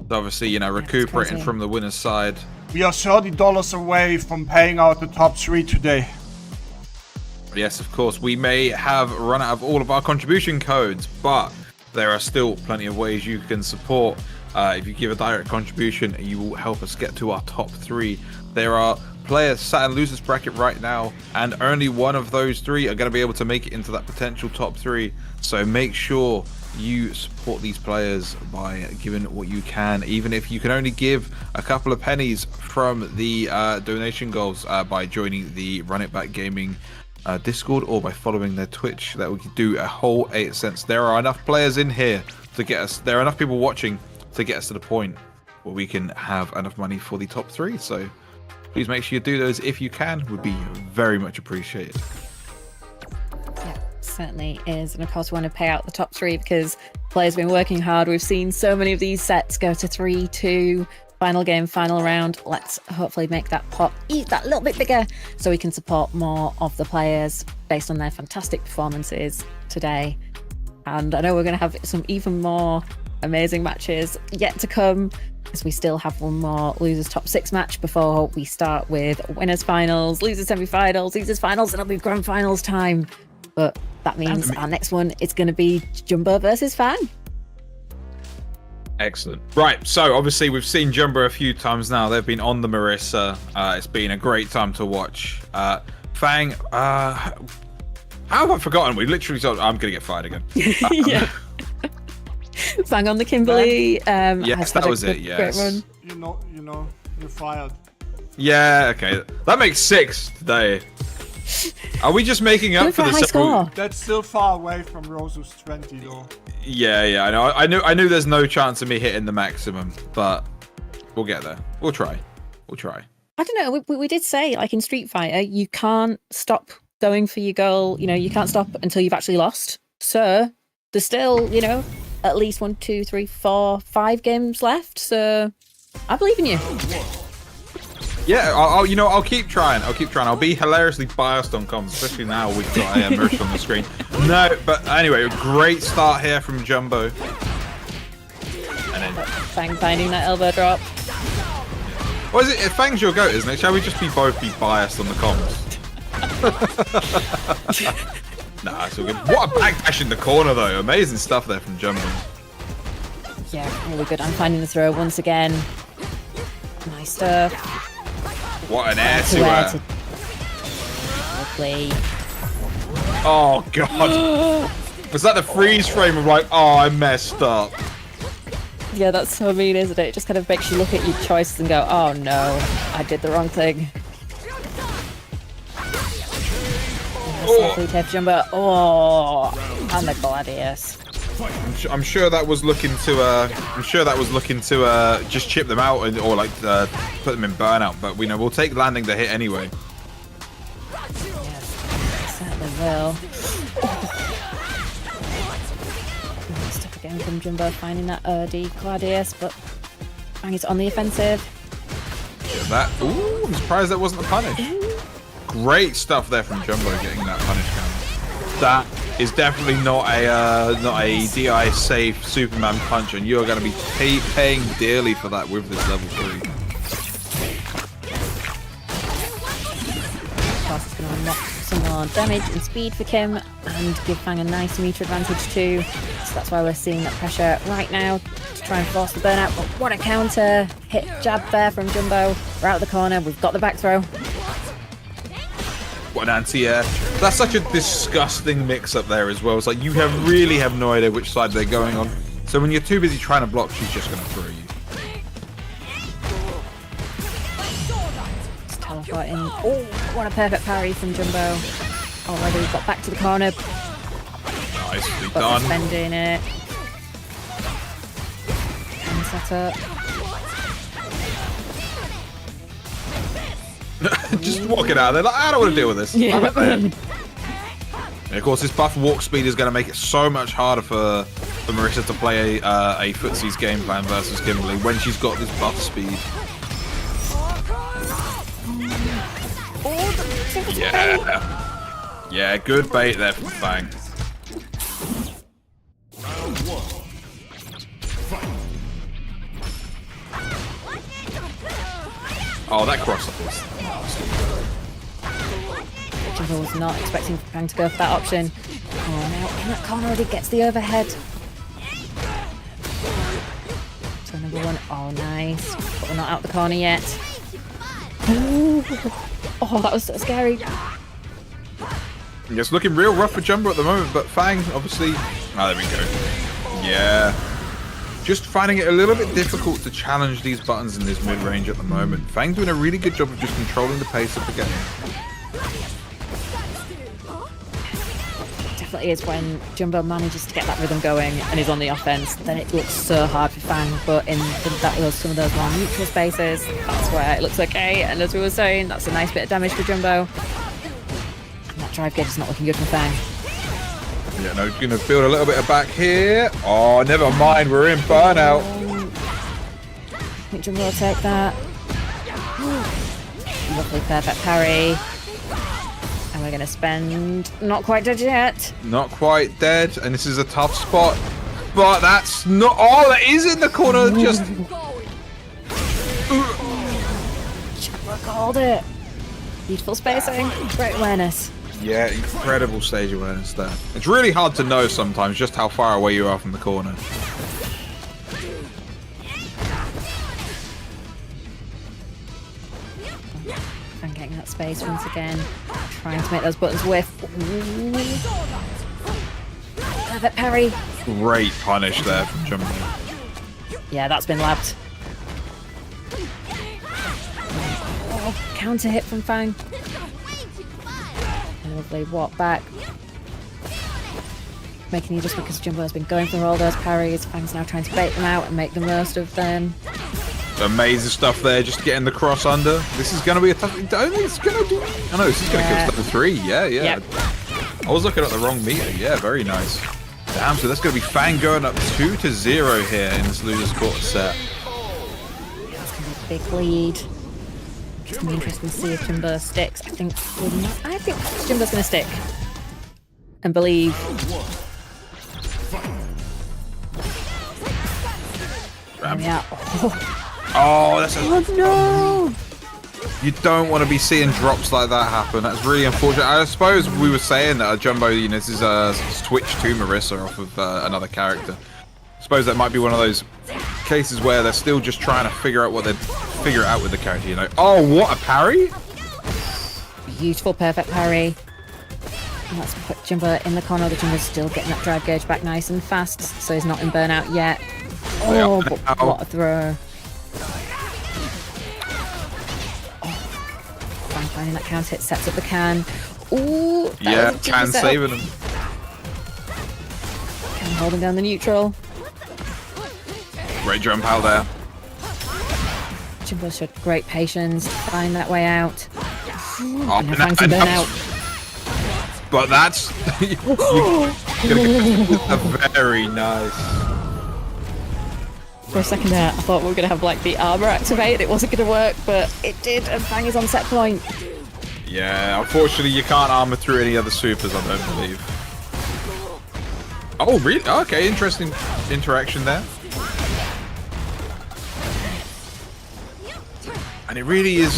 Speaker 3: So obviously, you know, recuperating from the winner's side.
Speaker 5: We are $30 away from paying out the top 3 today.
Speaker 3: Yes, of course. We may have run out of all of our contribution codes, but there are still plenty of ways you can support. If you give a direct contribution, you will help us get to our top 3. There are players sat in losers bracket right now, and only one of those 3 are going to be able to make it into that potential top 3. So make sure you support these players by giving what you can, even if you can only give a couple of pennies from the donation goals, by joining the Run It Back Gaming Discord, or by following their Twitch. That would do a whole 8 cents. There are enough players in here to get us, there are enough people watching to get us to the point where we can have enough money for the top 3. So please make sure you do those if you can. Would be very much appreciated.
Speaker 6: Yeah, certainly is. And of course we want to pay out the top 3 because players have been working hard. We've seen so many of these sets go to 3-2, final game, final round. Let's hopefully make that pot eat that little bit bigger so we can support more of the players based on their fantastic performances today. And I know we're going to have some even more amazing matches yet to come, as we still have one more losers top 6 match before we start with winners finals, losers semi-finals, losers finals, and it'll be grand finals time. But that means our next one is going to be Jumbo versus Fang.
Speaker 3: Excellent. Right, so obviously we've seen Jumbo a few times now. They've been on the Marissa. It's been a great time to watch. Fang, how have I forgotten? We literally thought I'm going to get fired again.
Speaker 6: Yeah. Fang on the Kimberly.
Speaker 3: Yes, that was it. Yes.
Speaker 6: Great run.
Speaker 5: You know, you're fired.
Speaker 3: Yeah. Okay. That makes 6 today. Are we just making up for the
Speaker 6: high score?
Speaker 5: That's still far away from Rosu's 20 though.
Speaker 3: Yeah. I know. I knew there's no chance of me hitting the maximum, but we'll get there. We'll try.
Speaker 6: I don't know. We did say, like in Street Fighter, you can't stop going for your goal. You know, you can't stop until you've actually lost. So there's still, you know, at least 1, 2, 3, 4, 5 games left. So I believe in you.
Speaker 3: Yeah, I'll keep trying. I'll be hilariously biased on comms, especially now we've got merch on the screen. No, but anyway, great start here from Jumbo. And then
Speaker 6: Fang finding that elbow drop.
Speaker 3: What is it? Fang's your goat, isn't it? Shall we just both be biased on the comms? Nah, it's all good. What a backdash in the corner, though. Amazing stuff there from Jumbo.
Speaker 6: Yeah, really good. I'm finding the throw once again. Nice stuff.
Speaker 3: What an air to her.
Speaker 6: Lovely.
Speaker 3: Oh god. Was that the freeze frame of like, oh, I messed up?
Speaker 6: Yeah, that's so mean, isn't it? It just kind of makes you look at your choices and go, oh no, I did the wrong thing. Jumbo. Oh, and the Gladius.
Speaker 3: I'm sure that was looking to just chip them out or like put them in burnout, but we'll take landing the hit anyway.
Speaker 6: Yes, certainly will. Stuff again from Jumbo, finding that Urdy Gladius, but Fang is on the offensive.
Speaker 3: Yeah, that. Ooh, I'm surprised that wasn't a punish. Great stuff there from Jumbo getting that punish count. That is definitely not a DI safe Superman punch, and you're going to be paying dearly for that with this level 3.
Speaker 6: Pass is going to unlock some more damage and speed for Kim and give Fang a nice meter advantage too. So that's why we're seeing that pressure right now to try and force the burnout. But what a counter hit jab there from Jumbo. We're out of the corner. We've got the back throw.
Speaker 3: What an anti-air. That's such a disgusting mix-up there as well. It's like you really have no idea which side they're going on. So when you're too busy trying to block, she's just going to throw you.
Speaker 6: Just teleporting. Oh, what a perfect parry from Jumbo. Already got back to the corner.
Speaker 3: Nicely
Speaker 6: But
Speaker 3: done.
Speaker 6: defending it. And set up.
Speaker 3: Just walking out there like, I don't want to deal with this.
Speaker 6: Yeah.
Speaker 3: I'm up there. And of course, this buff walk speed is going to make it so much harder for Marissa to play a Footsie's game plan versus Kimberly when she's got this buff speed. Yeah. Yeah, good bait there from Fang. Oh, that cross-up was...
Speaker 6: Jumbo was not expecting Fang to go for that option. Oh, now in that corner already gets the overhead. So number 1, oh nice. But we're not out the corner yet. Ooh. Oh, that was so scary.
Speaker 3: It's looking real rough for Jumbo at the moment, but Fang, obviously... Oh, there we go. Yeah. Just finding it a little bit difficult to challenge these buttons in this mid-range at the moment. Fang doing a really good job of just controlling the pace of the game.
Speaker 6: Definitely is when Jumbo manages to get that rhythm going and is on the offense, then it looks so hard for Fang, but in some of those more neutral spaces, that's where it looks okay. And as we were saying, that's a nice bit of damage for Jumbo. And that drive gauge is not looking good for Fang.
Speaker 3: Yeah, no, going to build a little bit of back here. Oh, never mind, we're in burnout.
Speaker 6: I think Jumbo will take that. Lovely perfect parry. And we're going to spend... Not quite dead yet.
Speaker 3: Not quite dead, and this is a tough spot. But that's not... Oh, that is in the corner, just...
Speaker 6: Jumbo called it. Beautiful spacing. Great awareness.
Speaker 3: Yeah, incredible stage awareness there. It's really hard to know sometimes just how far away you are from the corner.
Speaker 6: And getting that space once again. Trying to make those buttons whiff. Perfect parry.
Speaker 3: Great punish there from Jumbo.
Speaker 6: Yeah, that's been labbed. Oh, counter hit from Fang. Lovely walk back. Making you just because Jumbo has been going for all those parries. Fang's now trying to bait them out and make the most of them.
Speaker 3: Amazing stuff there, just getting the cross under. This is going to be a tough... I don't think it's going to do... Oh no, this is going to kill level 3. Yeah.
Speaker 6: Yep.
Speaker 3: I was looking at the wrong meter. Yeah, very nice. Damn, so that's going to be Fang going up 2-0 here in this loser's quarter set.
Speaker 6: That's going to be a big lead. It's going to be interesting to see if Jumbo sticks. I think Jumbo's going to stick. And believe. Yeah.
Speaker 3: Oh, that's a...
Speaker 6: Oh no!
Speaker 3: You don't want to be seeing drops like that happen. That's really unfortunate. I suppose we were saying that Jumbo, this is a switch to Marissa off of another character. I suppose that might be one of those cases where they're still just trying to figure out what they'd figure out with the character, Oh, what a parry!
Speaker 6: Beautiful, perfect parry. Let's put Jumbo in the corner. The Jumbo's still getting that drive gauge back nice and fast, so he's not in burnout yet. Oh, but what a throw. Fang finding that counter hit, sets up the can. Ooh,
Speaker 3: yeah, can saving him.
Speaker 6: Can holding down the neutral.
Speaker 3: Great jump out there.
Speaker 6: Jumbo showed great patience to find that way out.
Speaker 3: Oh,
Speaker 6: And Fang's in burnout.
Speaker 3: But that's very nice.
Speaker 6: For a second there, I thought we were going to have like the armor activated. It wasn't going to work, but it did, and Fang is on set point.
Speaker 3: Yeah, unfortunately you can't armor through any other supers, I don't believe. Oh, really? Okay, interesting interaction there. And it really is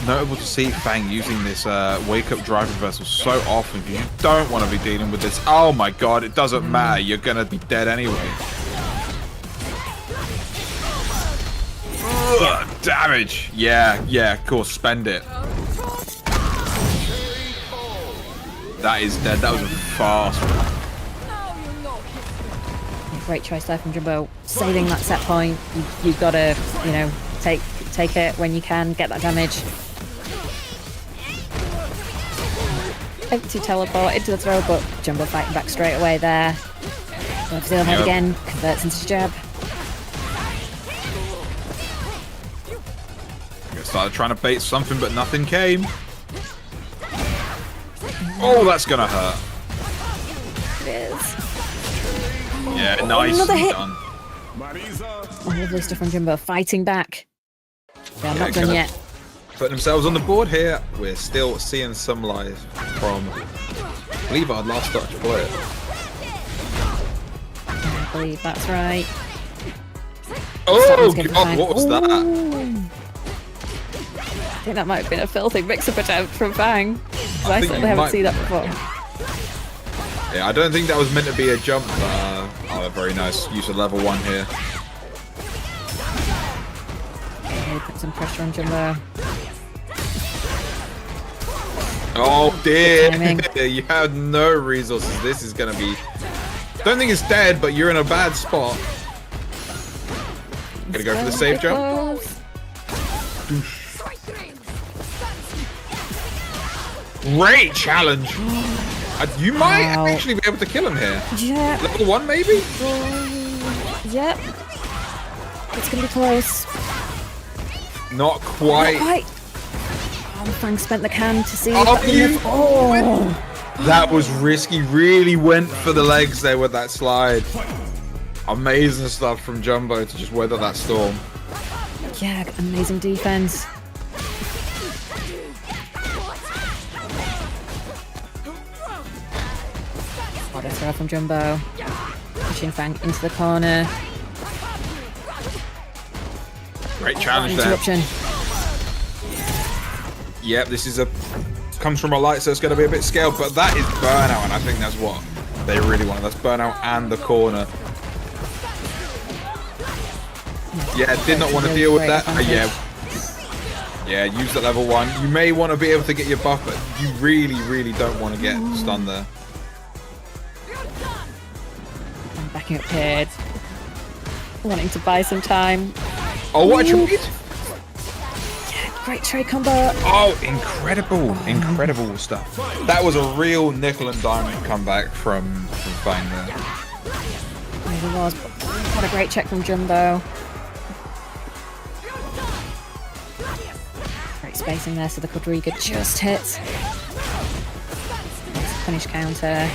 Speaker 3: notable to see Fang using this wake-up drive reversal so often. You don't want to be dealing with this. Oh my god, it doesn't matter. You're going to be dead anyway. Ugh, damage. Yeah, of course, spend it. That is dead. That was a fast one.
Speaker 6: Great choice there from Jumbo. Saving that set point. You've got to, you know, take it when you can, get that damage. Empty teleport into the throw, but Jumbo fighting back straight away there. Goes the overhead again, converts into jab.
Speaker 3: Started trying to bait something, but nothing came. Oh, that's gonna hurt.
Speaker 6: It is.
Speaker 3: Yeah, nice.
Speaker 6: Another hit.
Speaker 3: Done.
Speaker 6: Oh, lovely stuff from Jumbo, fighting back. They're not done yet.
Speaker 3: Putting themselves on the board here. We're still seeing some live from, I believe, our last Dutch player.
Speaker 6: I believe that's right.
Speaker 3: Oh, God, what was that?
Speaker 6: I think that might have been a filthy mix-up attempt from Fang. I certainly haven't seen that before.
Speaker 3: Yeah, I don't think that was meant to be a jump. Oh, very nice use of level 1 here.
Speaker 6: Okay, put some pressure on Jumbo.
Speaker 3: Oh dear, you have no resources. This is gonna be... Don't think it's dead, but you're in a bad spot. Gonna go for the safe jump. Great challenge. You might actually be able to kill him here.
Speaker 6: Yeah.
Speaker 3: Level 1 maybe?
Speaker 6: Yep. It's gonna be close.
Speaker 3: Not quite.
Speaker 6: Not quite. Oh, Fang spent the can to see.
Speaker 3: That was risky. Really went for the legs there with that slide. Amazing stuff from Jumbo to just weather that storm.
Speaker 6: Yeah, amazing defense. What a throw from Jumbo. Pushing Fang into the corner.
Speaker 3: Great challenge there.
Speaker 6: Interruption.
Speaker 3: Yep, this is comes from a light, so it's going to be a bit scaled, but that is burnout, and I think that's what they really want. That's burnout and the corner. Yeah, did not want to deal with that. Yeah, use that level 1. You may want to be able to get your buff, but you really don't want to get stunned there.
Speaker 6: I'm backing up here. Wanting to buy some time.
Speaker 3: Oh, what a trade!
Speaker 6: Yeah, great trade combo.
Speaker 3: Oh, incredible stuff. That was a real nickel and diamond comeback from Fang there.
Speaker 6: It really was. What a great check from Jumbo. Great spacing there, so the Quadriga just hits. Nice punish counter.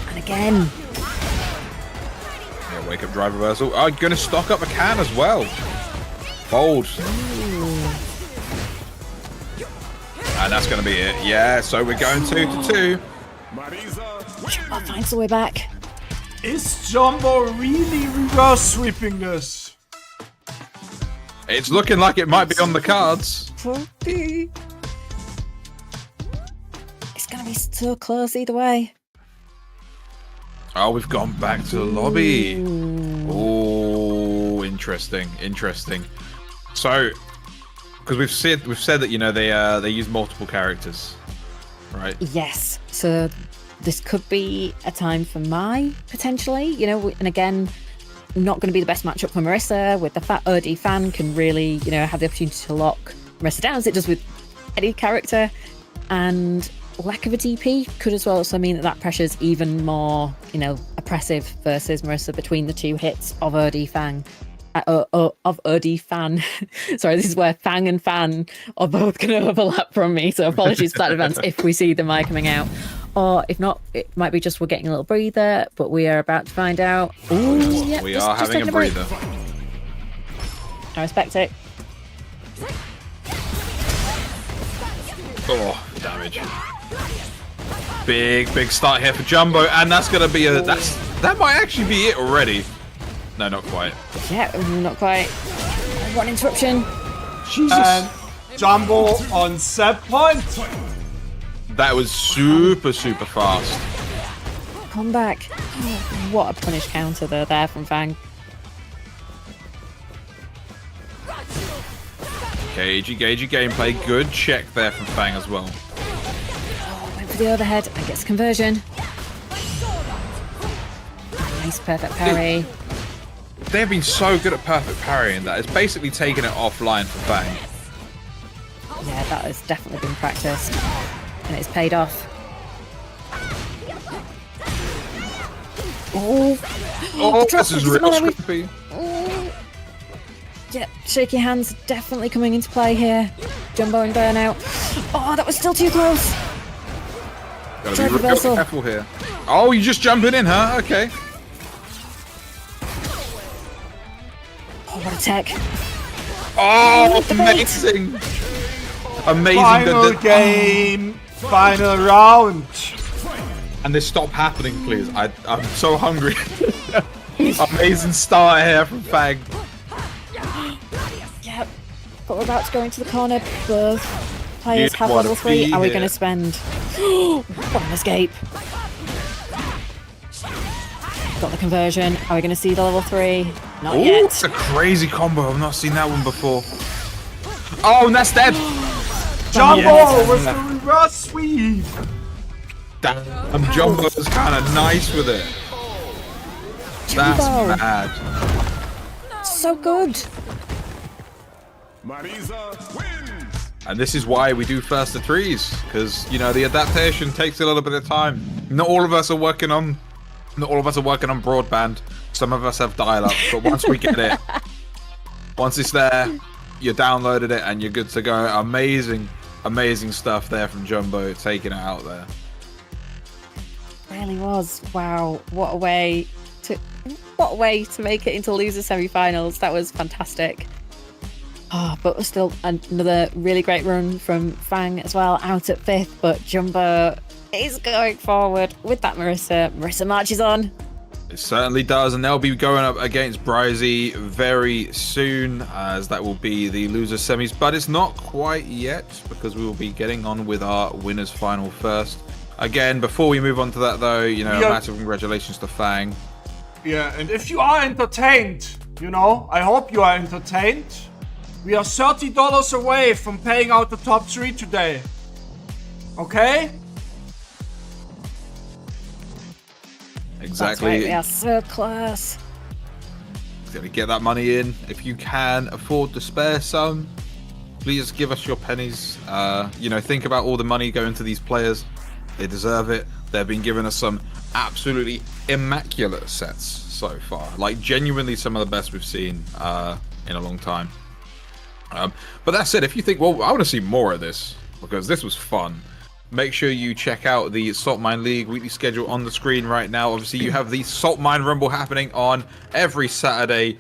Speaker 6: And again.
Speaker 3: Yeah, wake up drive reversal. Oh, gonna stock up a can as well. Bold. And that's going to be it. Yeah, so we're going 2-2.
Speaker 6: Jumbo finds the way back.
Speaker 5: Is Jumbo really reverse sweeping this?
Speaker 3: It's looking like it might be on the cards.
Speaker 6: It's going to be so close either way.
Speaker 3: Oh, we've gone back to the lobby. Oh, interesting. So, because we've said that, you know, they use multiple characters. right?
Speaker 6: Yes. So this could be a time for Mai, potentially. You know, and again, not going to be the best matchup for Marissa. With the fat OD Fan can really, you know, have the opportunity to lock Marissa down as it does with any character. And lack of a DP could as well also mean that pressure's even more, you know, oppressive versus Marissa between the two hits of OD Fang. Of OD Fan. Sorry, this is where Fang and Fan are both going to overlap from me. So apologies for that in advance if we see the Mai coming out. Or if not, it might be just we're getting a little breather, but we are about to find out. Ooh, yeah,
Speaker 3: we are having a breather.
Speaker 6: I respect it.
Speaker 3: Oh, damage. Big start here for Jumbo, and that's gonna be that might actually be it already. No, not quite.
Speaker 6: Yeah, not quite. One interruption.
Speaker 3: Jesus.
Speaker 5: And Jumbo on set point.
Speaker 3: That was super fast.
Speaker 6: Come back. What a punish counter though there from Fang.
Speaker 3: Cagey gameplay. Good check there from Fang as well.
Speaker 6: Went for the overhead and gets conversion. Nice perfect parry.
Speaker 3: They've been so good at perfect parrying that it's basically taken it offline for Fang.
Speaker 6: Yeah, that has definitely been practiced. And it's paid off. Oh,
Speaker 3: This is real scrappy.
Speaker 6: Yeah, shaky hands definitely coming into play here. Jumbo and burnout. Oh, that was still too close.
Speaker 3: Gotta be real careful here. Oh, you just jumping in, huh? Okay.
Speaker 6: Oh, what a tech.
Speaker 3: Oh, amazing. Amazing.
Speaker 5: Final game. Final round.
Speaker 3: And this stop happening, please. I'm so hungry. Amazing start here from Fang.
Speaker 6: Yep. But we're about to go into the corner. Both players have level 3. Are we going to spend? What an escape. Got the conversion. Are we going to see the level 3? Not yet.
Speaker 3: It's a crazy combo. I've not seen that one before. Oh, and that's dead.
Speaker 5: Jumbo with the reverse sweep.
Speaker 3: Damn, Jumbo was kind of nice with it. That's mad.
Speaker 6: So good.
Speaker 3: And this is why we do first to threes, because, you know, the adaptation takes a little bit of time. Not all of us are working on broadband. Some of us have dial-up, but once we get it, once it's there, you downloaded it and you're good to go. Amazing stuff there from Jumbo, taking it out there.
Speaker 6: Really was. Wow, what a way to make it into loser semi-finals. That was fantastic. Oh, but still another really great run from Fang as well, out at 5th, but Jumbo is going forward with that Marissa. Marissa marches on.
Speaker 3: It certainly does, and they'll be going up against Bryzy very soon, as that will be the loser semis, but it's not quite yet, because we will be getting on with our winners final first. Again, before we move on to that though, you know, a massive congratulations to Fang.
Speaker 5: Yeah, and if you are entertained, you know, I hope you are entertained. We are $30 away from paying out the top 3 today. Okay?
Speaker 3: Exactly.
Speaker 6: That's right, we are so close.
Speaker 3: Gotta get that money in. If you can afford to spare some, please give us your pennies. You know, think about all the money going to these players. They deserve it. They've been giving us some absolutely immaculate sets so far. Like, genuinely some of the best we've seen in a long time. But that said, if you think, well, I want to see more of this, because this was fun, make sure you check out the Saltmine League weekly schedule on the screen right now. Obviously, you have the Saltmine Rumble happening on every Saturday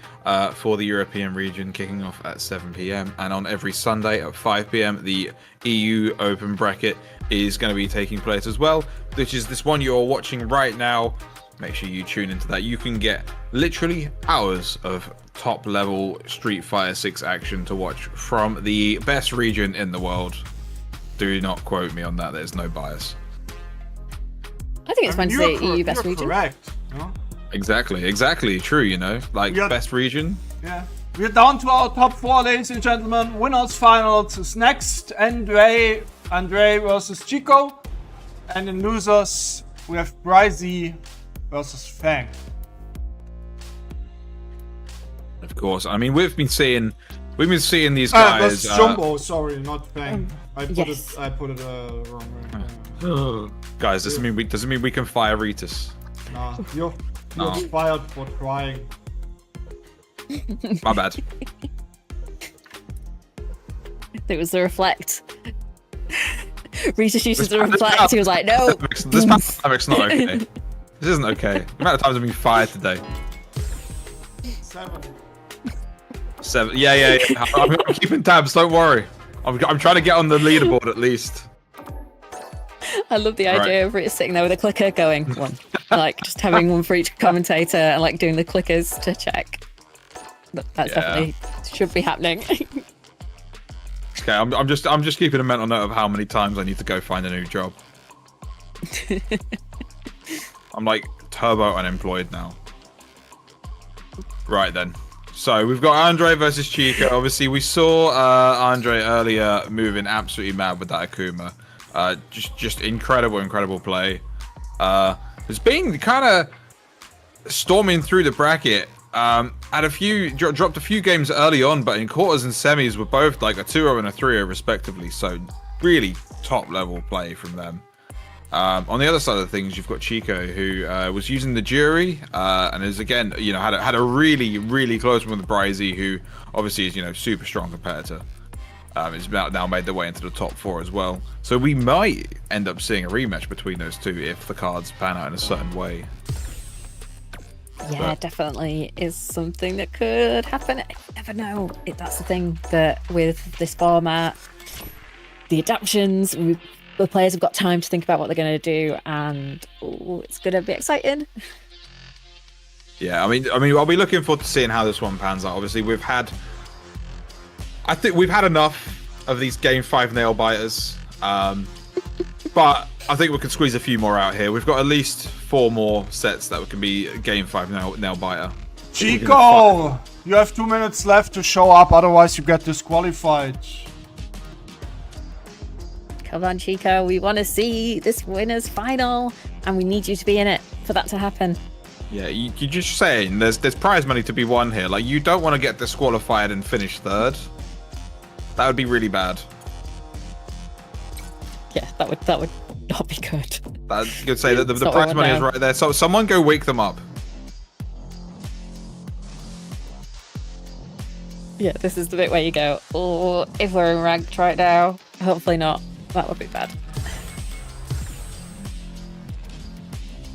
Speaker 3: for the European region, kicking off at 7 PM. And on every Sunday at 5 PM, the EU Open Bracket is going to be taking place as well, which is this one you're watching right now. Make sure you tune into that. You can get literally hours of top level Street Fighter 6 action to watch from the best region in the world. Do not quote me on that. There's no bias.
Speaker 6: I think it's fun to say EU best region.
Speaker 5: Correct. No?
Speaker 3: Exactly. True, you know, like best region.
Speaker 5: Yeah. We're down to our top 4, ladies and gentlemen. Winners finals is next. Andre versus Chico. And in losers, we have Bryzy versus Fang.
Speaker 3: Of course. I mean, we've been seeing these guys.
Speaker 5: That's Jumbo, sorry, not Fang. I put
Speaker 6: yes.
Speaker 5: it wrong way.
Speaker 3: Guys, doesn't mean we can fire Ritus.
Speaker 5: Nah, you're fired for trying.
Speaker 3: My bad.
Speaker 6: It was the reflect. Rita uses the reflect. He was like, no.
Speaker 3: This pandemic's not okay. This isn't okay. The amount of times I've been fired today. 7. Yeah. I'm keeping tabs. Don't worry. I'm trying to get on the leaderboard at least.
Speaker 6: I love the idea of Rita sitting there with a clicker going one, like just having one for each commentator and like doing the clickers to check. That's definitely should be happening.
Speaker 3: Okay, I'm just keeping a mental note of how many times I need to go find a new job. I'm like turbo unemployed now. Right then. So we've got Andre versus Chico. Obviously, we saw Andre earlier moving absolutely mad with that Akuma. Just incredible play. It's been kind of storming through the bracket. Had a few dropped a few games early on, but in quarters and semis were both like a 2-0 and a 3-0 respectively. So really top level play from them. On the other side of things, you've got Chico, who was using the jury and is again, had a really close one with Bryzy, who obviously is super strong competitor. Is now made their way into the top 4 as well. So we might end up seeing a rematch between those two if the cards pan out in a certain way.
Speaker 6: Yeah, definitely is something that could happen. I never know. That's the thing that with this format, the adaptions, the players have got time to think about what they're going to do, and it's going to be exciting.
Speaker 3: Yeah, I mean, I'll be looking forward to seeing how this one pans out. Obviously, I think we've had enough of these game 5 nail biters, but I think we could squeeze a few more out here. We've got at least 4 more sets that can be game 5 nail biter.
Speaker 5: Chico, you have 2 minutes left to show up, otherwise you get disqualified.
Speaker 6: Come on, Chico, we want to see this winners final, and we need you to be in it for that to happen.
Speaker 3: Yeah, you're just saying there's prize money to be won here. Like, you don't want to get disqualified and finish 3rd. That would be really bad.
Speaker 6: Yeah, that would not be good.
Speaker 3: You could say that the prize money is right there. So someone go wake them up.
Speaker 6: Yeah, this is the bit where you go, oh, if we're in ranked right now, hopefully not. That would be bad.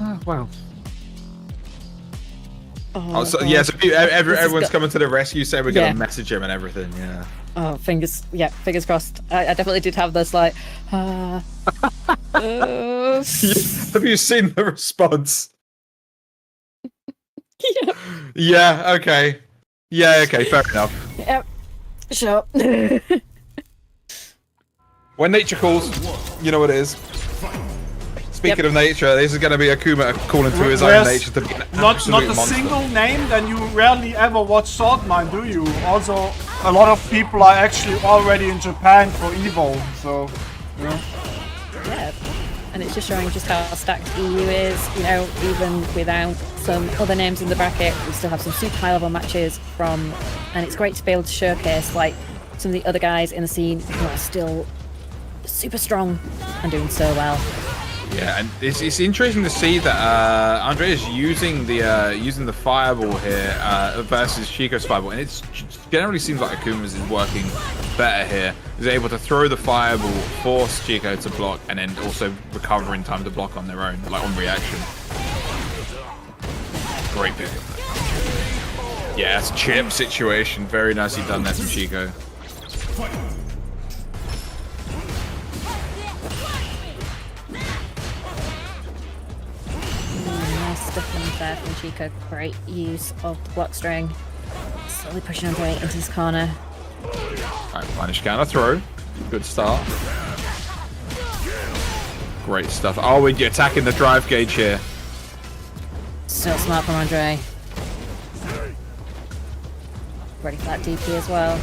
Speaker 3: Oh, wow.
Speaker 6: So
Speaker 3: everyone's coming to the rescue, saying we're going to message him and everything, yeah.
Speaker 6: Oh, fingers crossed. I definitely did have this, like, Have
Speaker 3: you seen the response?
Speaker 6: Yeah.
Speaker 3: Yeah, okay. Yeah, okay, fair enough.
Speaker 6: Yep, sure.
Speaker 5: When nature calls, you know what it is. Speaking of nature, this is going to be Akuma calling to his own nature to be an
Speaker 2: not a
Speaker 5: monster.
Speaker 2: single name, then you rarely ever watch Saltmine, do you? Also, a lot of people are actually already in Japan for Evo, so, you know.
Speaker 6: Yeah, and it's just showing just how stacked EU is, you know, even without some other names in the bracket, we still have some super high level matches from, and it's great to be able to showcase like some of the other guys in the scene who are still super strong and doing so well.
Speaker 3: Yeah, and it's interesting to see that Andre is using the fireball here versus Chico's fireball, and it generally seems like Akuma's is working better here. He's able to throw the fireball, force Chico to block, and then also recover in time to block on their own, like on reaction. Great pick. Yeah, it's a chip situation. Very nicely done there from Chico.
Speaker 6: Stuff there from Chico. Great use of the block string. Slowly pushing Andre into his corner.
Speaker 3: Alright, punish counter throw. Good start. Great stuff. Oh, we're attacking the drive gauge here.
Speaker 6: So smart from Andre. Ready for that DP as well.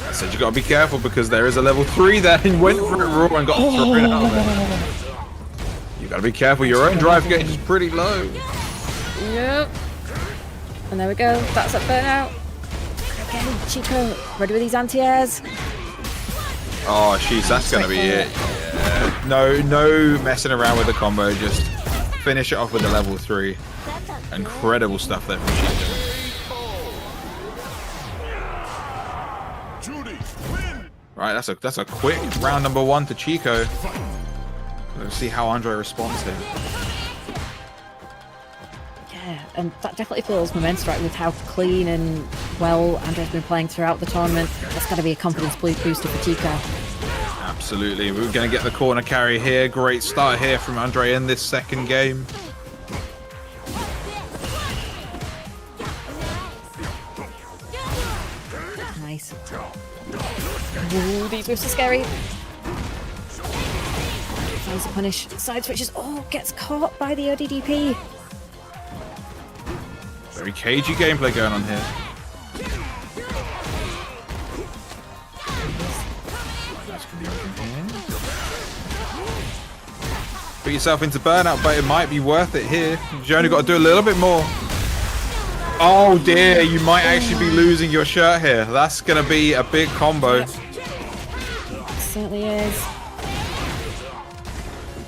Speaker 3: I said you gotta be careful because there is a level 3 there. He went for it raw and got thrown out of it. You gotta be careful. Your own drive gauge is pretty low.
Speaker 6: Yep. And there we go. That's that burnout. Again, Chico, ready with these anti-airs.
Speaker 3: Oh, jeez, that's gonna be it. Yeah. No messing around with the combo. Just finish it off with the level 3. Incredible stuff there from Chico. Right, that's a quick round number 1 to Chico. Let's see how Andre responds here.
Speaker 6: Yeah, and that definitely feels momentum right with how clean and well Andre's been playing throughout the tournament. That's got to be a confidence booster for Chico.
Speaker 3: Absolutely. We're going to get the corner carry here. Great start here from Andre in this second game.
Speaker 6: Nice. Ooh, these moves are scary. Tries to punish. Side switches. Oh, gets caught by the ODDP.
Speaker 3: Very cagey gameplay going on here. Put yourself into burnout, but it might be worth it here. You only got to do a little bit more. Oh dear, you might actually be losing your shirt here. That's going to be a big combo.
Speaker 6: Yep. It certainly is.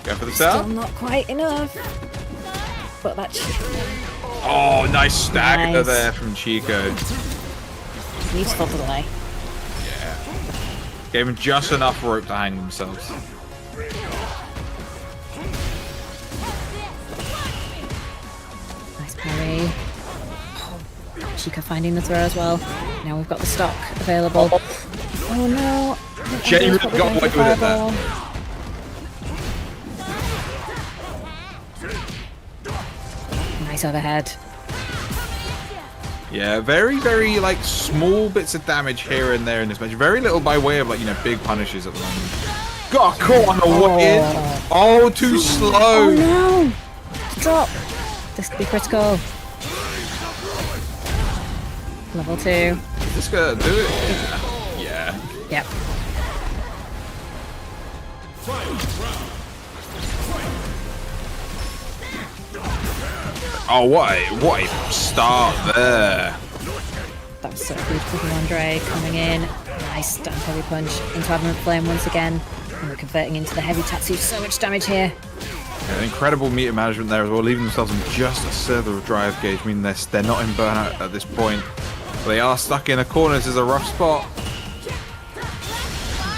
Speaker 3: Go for the
Speaker 6: Still
Speaker 3: tap.
Speaker 6: not quite enough. But that's...
Speaker 3: Oh, nice stagger
Speaker 6: Nice.
Speaker 3: there from Chico.
Speaker 6: Beautiful delay.
Speaker 3: Yeah. Gave him just enough rope to hang themselves.
Speaker 6: Nice parry. Chico finding the throw as well. Now we've got the stock available. Oh no.
Speaker 3: Genuinely got away with it there.
Speaker 6: Nice overhead.
Speaker 3: Yeah, very like small bits of damage here and there in this match. Very little by way of like, you know, big punishes at the moment. Got caught on the way in. Oh, too slow.
Speaker 6: Oh no! Drop. This could be critical. Level 2.
Speaker 3: Is this gonna do it? Yeah.
Speaker 6: Yep.
Speaker 3: Oh, what a start there.
Speaker 6: That was so beautiful from Andre coming in. Nice stand heavy punch into Adamant Flame once again. And we're converting into the heavy tattoo. So much damage here.
Speaker 3: Yeah, incredible meter management there as well, leaving themselves in just a server of drive gauge. I mean, they're not in burnout at this point. But they are stuck in a corner. This is a rough spot.
Speaker 6: It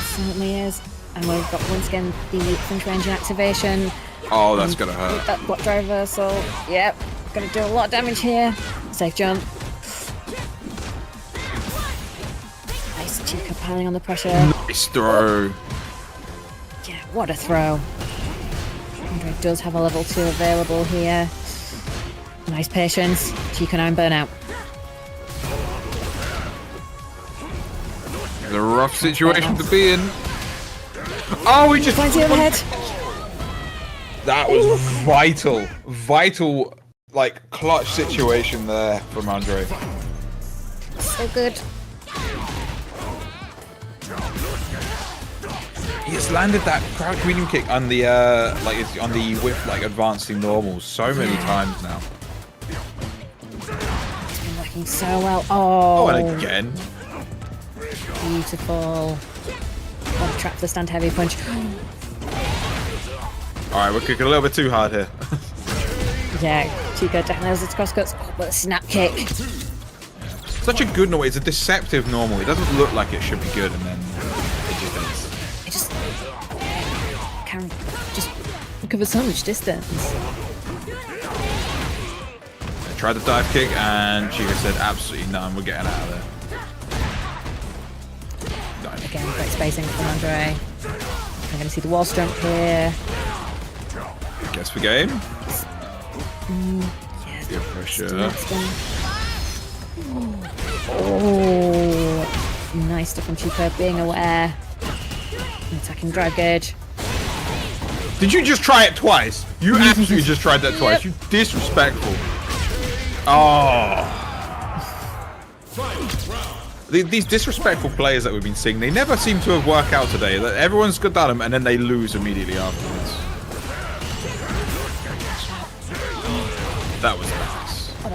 Speaker 6: certainly is. And we've got once again the flinch range activation.
Speaker 3: Oh, that's gonna hurt.
Speaker 6: That block drive reversal. Yep. Gonna do a lot of damage here. Safe jump. Nice Chico piling on the pressure.
Speaker 3: Nice throw.
Speaker 6: Yeah, what a throw. Andre does have a level 2 available here. Nice patience. Chico 9 burnout.
Speaker 3: It's a rough situation to be in. Oh, we just...
Speaker 6: Finds the overhead.
Speaker 3: That was vital, like, clutch situation there from Andre.
Speaker 6: So good.
Speaker 3: He has landed that crouch medium kick on the, like, it's on the whip, like, advancing normal so many times now.
Speaker 6: It's been working so well. Oh,
Speaker 3: Oh, and again.
Speaker 6: beautiful. What a trap for the stand heavy punch.
Speaker 3: Alright, we're kicking a little bit too hard here.
Speaker 6: Yeah, Chico definitely has its crosscuts. Oh, but a snap kick.
Speaker 3: Such a good normal. It's a deceptive normal. It doesn't look like it should be good, and then it just is.
Speaker 6: It just can just cover so much distance.
Speaker 3: I tried the dive kick, and Chico said, absolutely none. We're getting out of there. Nice.
Speaker 6: Again, great spacing from Andre. We're going to see the wall jump here.
Speaker 3: Guess for game.
Speaker 6: Yeah,
Speaker 3: Good pressure.
Speaker 6: Oh, nice stuff from Chico, being aware. Attacking drive gauge.
Speaker 3: Did you just try it twice? You absolutely just tried that twice. You disrespectful. Oh. These disrespectful players that we've been seeing, they never seem to have worked out today. Everyone's good at them, and then they lose immediately afterwards. That was nice.
Speaker 6: What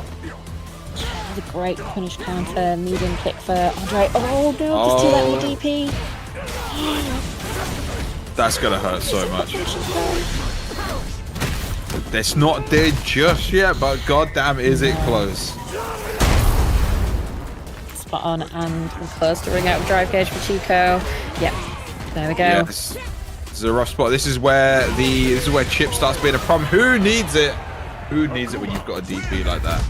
Speaker 6: a great punish counter, medium kick for Andre. Oh no, just too late with the DP.
Speaker 3: That's gonna hurt so much. It's not dead just yet, but goddamn, is it close?
Speaker 6: Spot on, and we're close to ring out of drive gauge for Chico. Yep, there we go.
Speaker 3: Yes. This is a rough spot. This is where chip starts being a problem. Who needs it? Who needs it when you've got a DP like that?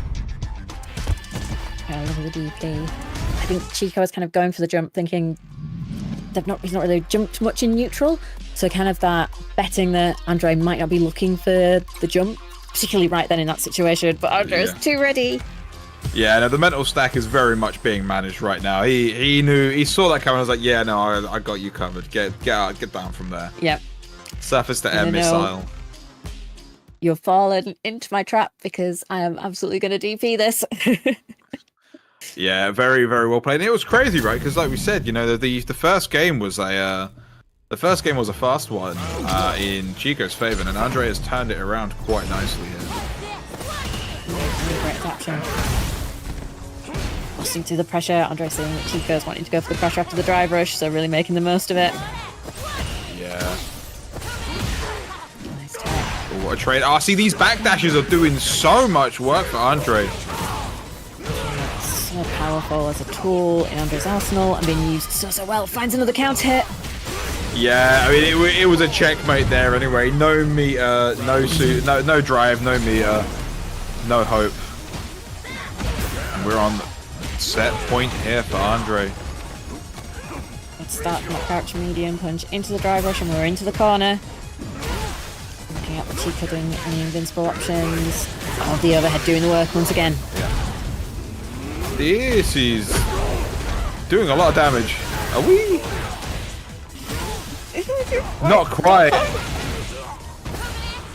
Speaker 6: Yeah, look at the DP. I think Chico is kind of going for the jump, thinking he's not really jumped much in neutral. So kind of that betting that Andre might not be looking for the jump, particularly right then in that situation. But Andre is too ready.
Speaker 3: Yeah, no, the mental stack is very much being managed right now. He saw that coming. I was like, yeah, no, I got you covered. Get out, get down from there.
Speaker 6: Yep.
Speaker 3: Surface to air missile.
Speaker 6: You've fallen into my trap because I am absolutely going to DP this.
Speaker 3: Yeah, very, very well played. And it was crazy, right? Because like we said, you know, the first game was a fast one in Chico's favor, and Andre has turned it around quite nicely here.
Speaker 6: Great adaptation. Listening to the pressure, Andre saying that Chico's wanting to go for the pressure after the drive rush, so really making the most of it.
Speaker 3: Yeah.
Speaker 6: Nice tag.
Speaker 3: Oh, what a trade. Oh, see, these backdashes are doing so much work for Andre.
Speaker 6: So powerful as a tool in Andre's arsenal and being used so well. Finds another counter hit.
Speaker 3: Yeah, I mean, it was a checkmate there anyway. No meter, no drive, no meter, no hope. And we're on set point here for Andre.
Speaker 6: Let's start from that crouch medium punch into the drive rush, and we're into the corner. Looking at the Chico doing any invincible options. Oh, the overhead doing the work once again.
Speaker 3: This is doing a lot of damage. Are we? Not quite.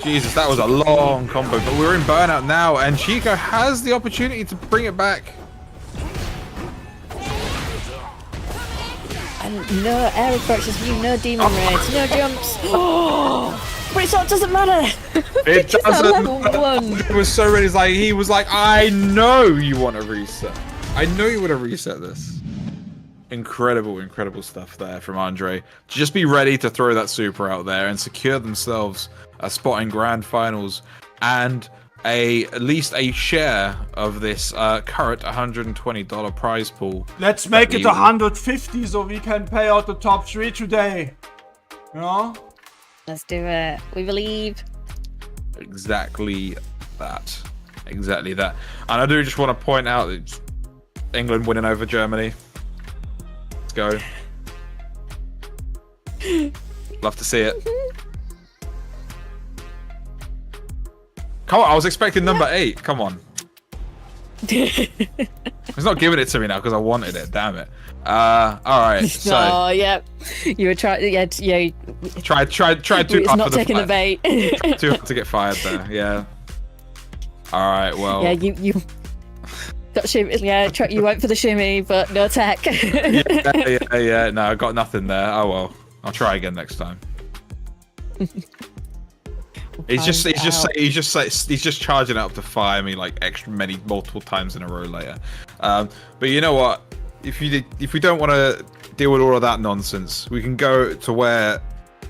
Speaker 3: Jesus, that was a long combo, but we're in burnout now, and Chico has the opportunity to bring it back.
Speaker 6: And no air approaches for you, no demon raids, no jumps. But it doesn't matter.
Speaker 3: It doesn't.
Speaker 6: Level 1.
Speaker 3: It was so ready. He was like, I know you want to reset. I know you want to reset this. Incredible stuff there from Andre. Just be ready to throw that super out there and secure themselves a spot in grand finals and at least a share of this current $120 prize pool.
Speaker 5: Let's make it 150 so we can pay out the top 3 today. You know?
Speaker 6: Let's do it. We believe.
Speaker 3: Exactly that. Exactly that. And I do just want to point out that England winning over Germany. Let's go. Love to see it. Come on, I was expecting number 8. Come on. He's not giving it to me now because I wanted it. Damn it. All right. So.
Speaker 6: Oh yeah. You were trying. Yeah.
Speaker 3: Tried too hard.
Speaker 6: It's not taking the bait.
Speaker 3: Too hard to get fired there. Yeah. All right. Well.
Speaker 6: Yeah. You. Got shimmy. Yeah. You went for the shimmy, but no tech.
Speaker 3: yeah. No, I got nothing there. Oh well. I'll try again next time. He's just charging up to fire me like multiple times in a row later. But you know what? If we don't want to deal with all of that nonsense, we can go to where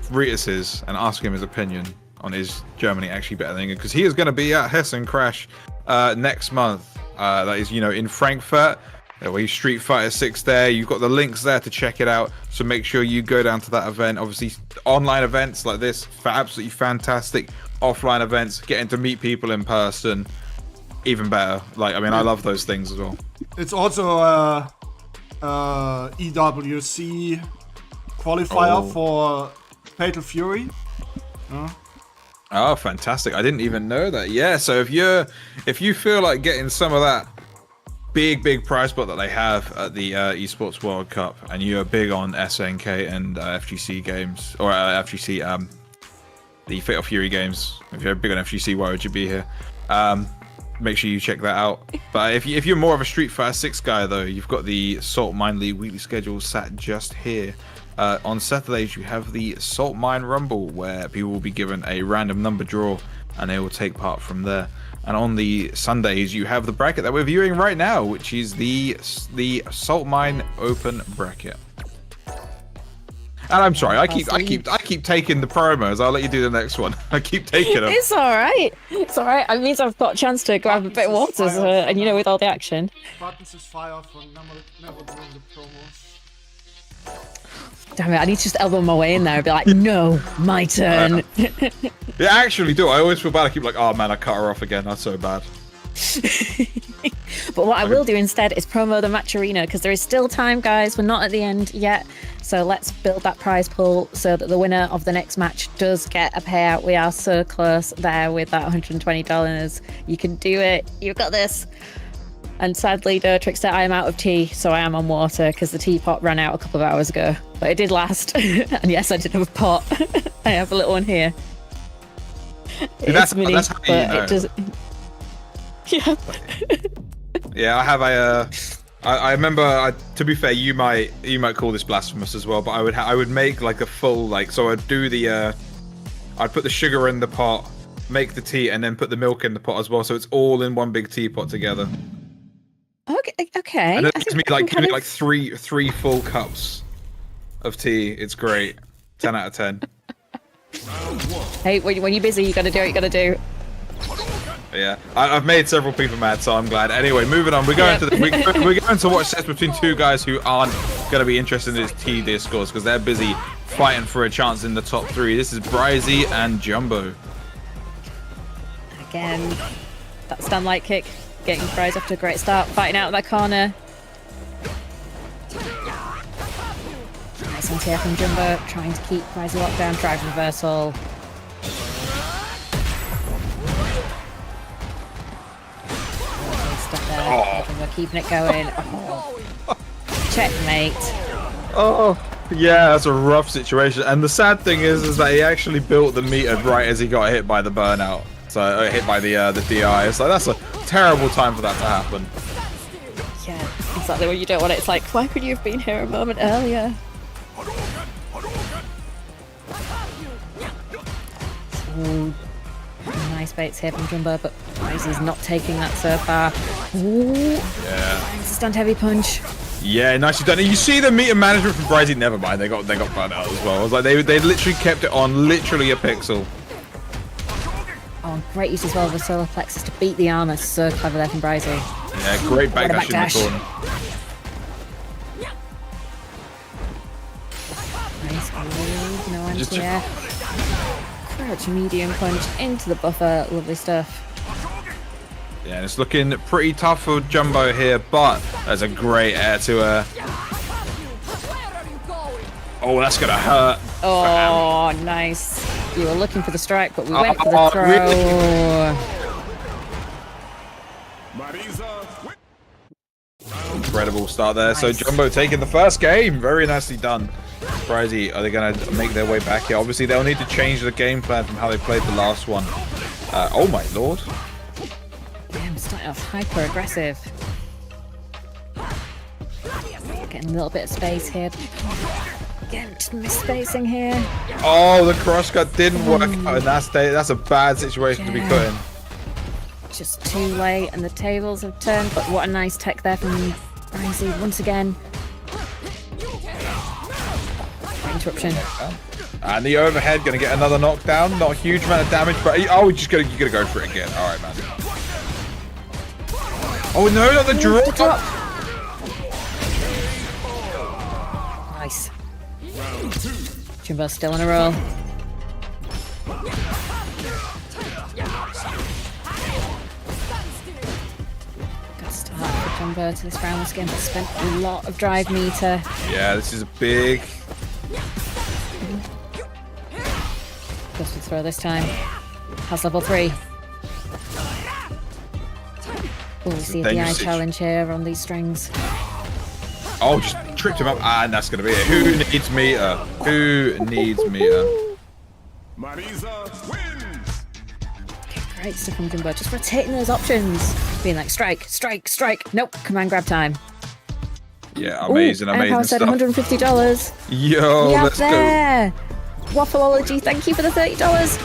Speaker 3: Ritus is and ask him his opinion on is Germany actually better than England, because he is going to be at Hessen Crash next month. That is, in Frankfurt. We Street Fighter 6 there. You've got the links there to check it out. So make sure you go down to that event. Obviously, online events like this, for absolutely fantastic. Offline events, getting to meet people in person, even better. I love those things as well.
Speaker 5: It's also EWC qualifier for Fatal Fury.
Speaker 3: Oh, fantastic! I didn't even know that. Yeah, so if you feel like getting some of that big prize pot that they have at the Esports World Cup, and you're big on SNK and FGC games, or FGC the Fatal Fury games, if you're big on FGC, why would you be here? Make sure you check that out. But if you're more of a Street Fighter 6 guy though, you've got the Saltmine League weekly schedule sat just here. On Saturdays you have the Saltmine Rumble, where people will be given a random number draw and they will take part from there. And on the Sundays, you have the bracket that we're viewing right now, which is the Saltmine Open bracket. And I'm sorry, I keep taking the promos. I'll let you do the next one. I keep taking them.
Speaker 6: It's all right. It's all right. It means I've got a chance to grab a bit of water, and you know, with all the action.
Speaker 5: Buttons is fire for never doing the promos.
Speaker 6: Damn it! I need to just elbow my way in there and be like, "No, my turn."
Speaker 3: Yeah, I actually do. I always feel bad. I keep like, oh man, I cut her off again. That's so bad.
Speaker 6: But what I will do instead is promo the match arena, because there is still time, guys. We're not at the end yet. So let's build that prize pool so that the winner of the next match does get a payout. We are so close there with that $120. You can do it. You've got this. And sadly, though, Trickster, I am out of tea, so I am on water because the teapot ran out a couple of hours ago. But it did last. And yes, I did have a pot. I have a little one here.
Speaker 3: That's how you know.
Speaker 6: It does... Yeah.
Speaker 3: Yeah, I have a. I remember. To be fair, you might call this blasphemous as well, but I would make like a full so I'd do the. I'd put the sugar in the pot, make the tea, and then put the milk in the pot as well, so it's all in one big teapot together.
Speaker 6: Okay.
Speaker 3: And it gives me like three full cups of tea. It's great. 10 out of 10.
Speaker 6: Hey, when you're busy, you gotta do what you gotta do.
Speaker 3: Yeah, I've made several people mad, so I'm glad. Anyway, moving on. We're going we're going to watch sets between two guys who aren't going to be interested in this T discourse because they're busy fighting for a chance in the top 3. This is Bryzy and Jumbo.
Speaker 6: Again, that stand light kick, getting Bryzy off to a great start, fighting out of that corner. Nice anti-air from Jumbo, trying to keep Bryzy locked down, drive reversal. We're keeping it going. Oh. Checkmate.
Speaker 3: Oh, yeah, that's a rough situation. And the sad thing is that he actually built the meter right as he got hit by the burnout. So hit by the DI. So that's a terrible time for that to happen.
Speaker 6: Yeah, exactly what you don't want it. It's like, why could you have been here a moment earlier? Ooh. Nice baits here from Jumbo, but Bryzy's not taking that so far. Ooh.
Speaker 3: Yeah.
Speaker 6: Stand heavy punch.
Speaker 3: Yeah, nicely done. You see the meter management from Bryzy. Never mind, they got burned out as well. It was like they literally kept it on literally a pixel.
Speaker 6: Oh, great use as well of the solar plexus to beat the armor. So clever there from Bryzy.
Speaker 3: Yeah, great backdash in the corner.
Speaker 6: Nice move, no anti-air. Crouch medium punch into the buffer. Lovely stuff.
Speaker 3: Yeah, and it's looking pretty tough for Jumbo here, but there's a great air to her. Oh, that's gonna hurt.
Speaker 6: Oh, nice. You were looking for the strike, but we went for the throw. Really?
Speaker 3: Incredible start there.
Speaker 6: Nice.
Speaker 3: So Jumbo taking the first game. Very nicely done. Bryzy, are they going to make their way back here? Obviously, they'll need to change the game plan from how they played the last one. Oh my lord.
Speaker 6: Yeah, I'm starting off hyper aggressive. Getting a little bit of space here. Again, just misspacing here.
Speaker 3: Oh, the cross cut didn't work out, and that's a bad situation to be put in.
Speaker 6: Just too late, and the tables have turned, but what a nice tech there from Bryzy once again. Interruption.
Speaker 3: And the overhead going to get another knockdown. Not a huge amount of damage, but you gotta go for it again. All right, man. Oh no, not the drop.
Speaker 6: Nice. Jumbo's still on a roll. Good start for Jumbo to this round. Once again, spent a lot of drive meter.
Speaker 3: Yeah, this is a big.
Speaker 6: Goes for the throw this time. Has level 3. We'll see a DI challenge here on these strings.
Speaker 3: Oh, just tripped him up. And that's going to be it. Who needs meter? Who needs meter?
Speaker 7: Marisa wins!
Speaker 6: Okay, great stuff from Jumbo. Just rotating those options. Being like, strike, strike, strike. Nope, command grab time.
Speaker 3: Yeah, amazing, amazing
Speaker 6: Aaran said
Speaker 3: stuff.
Speaker 6: $150.
Speaker 3: Yo,
Speaker 6: Yeah,
Speaker 3: let's
Speaker 6: there. Waffleology, thank you for the $30.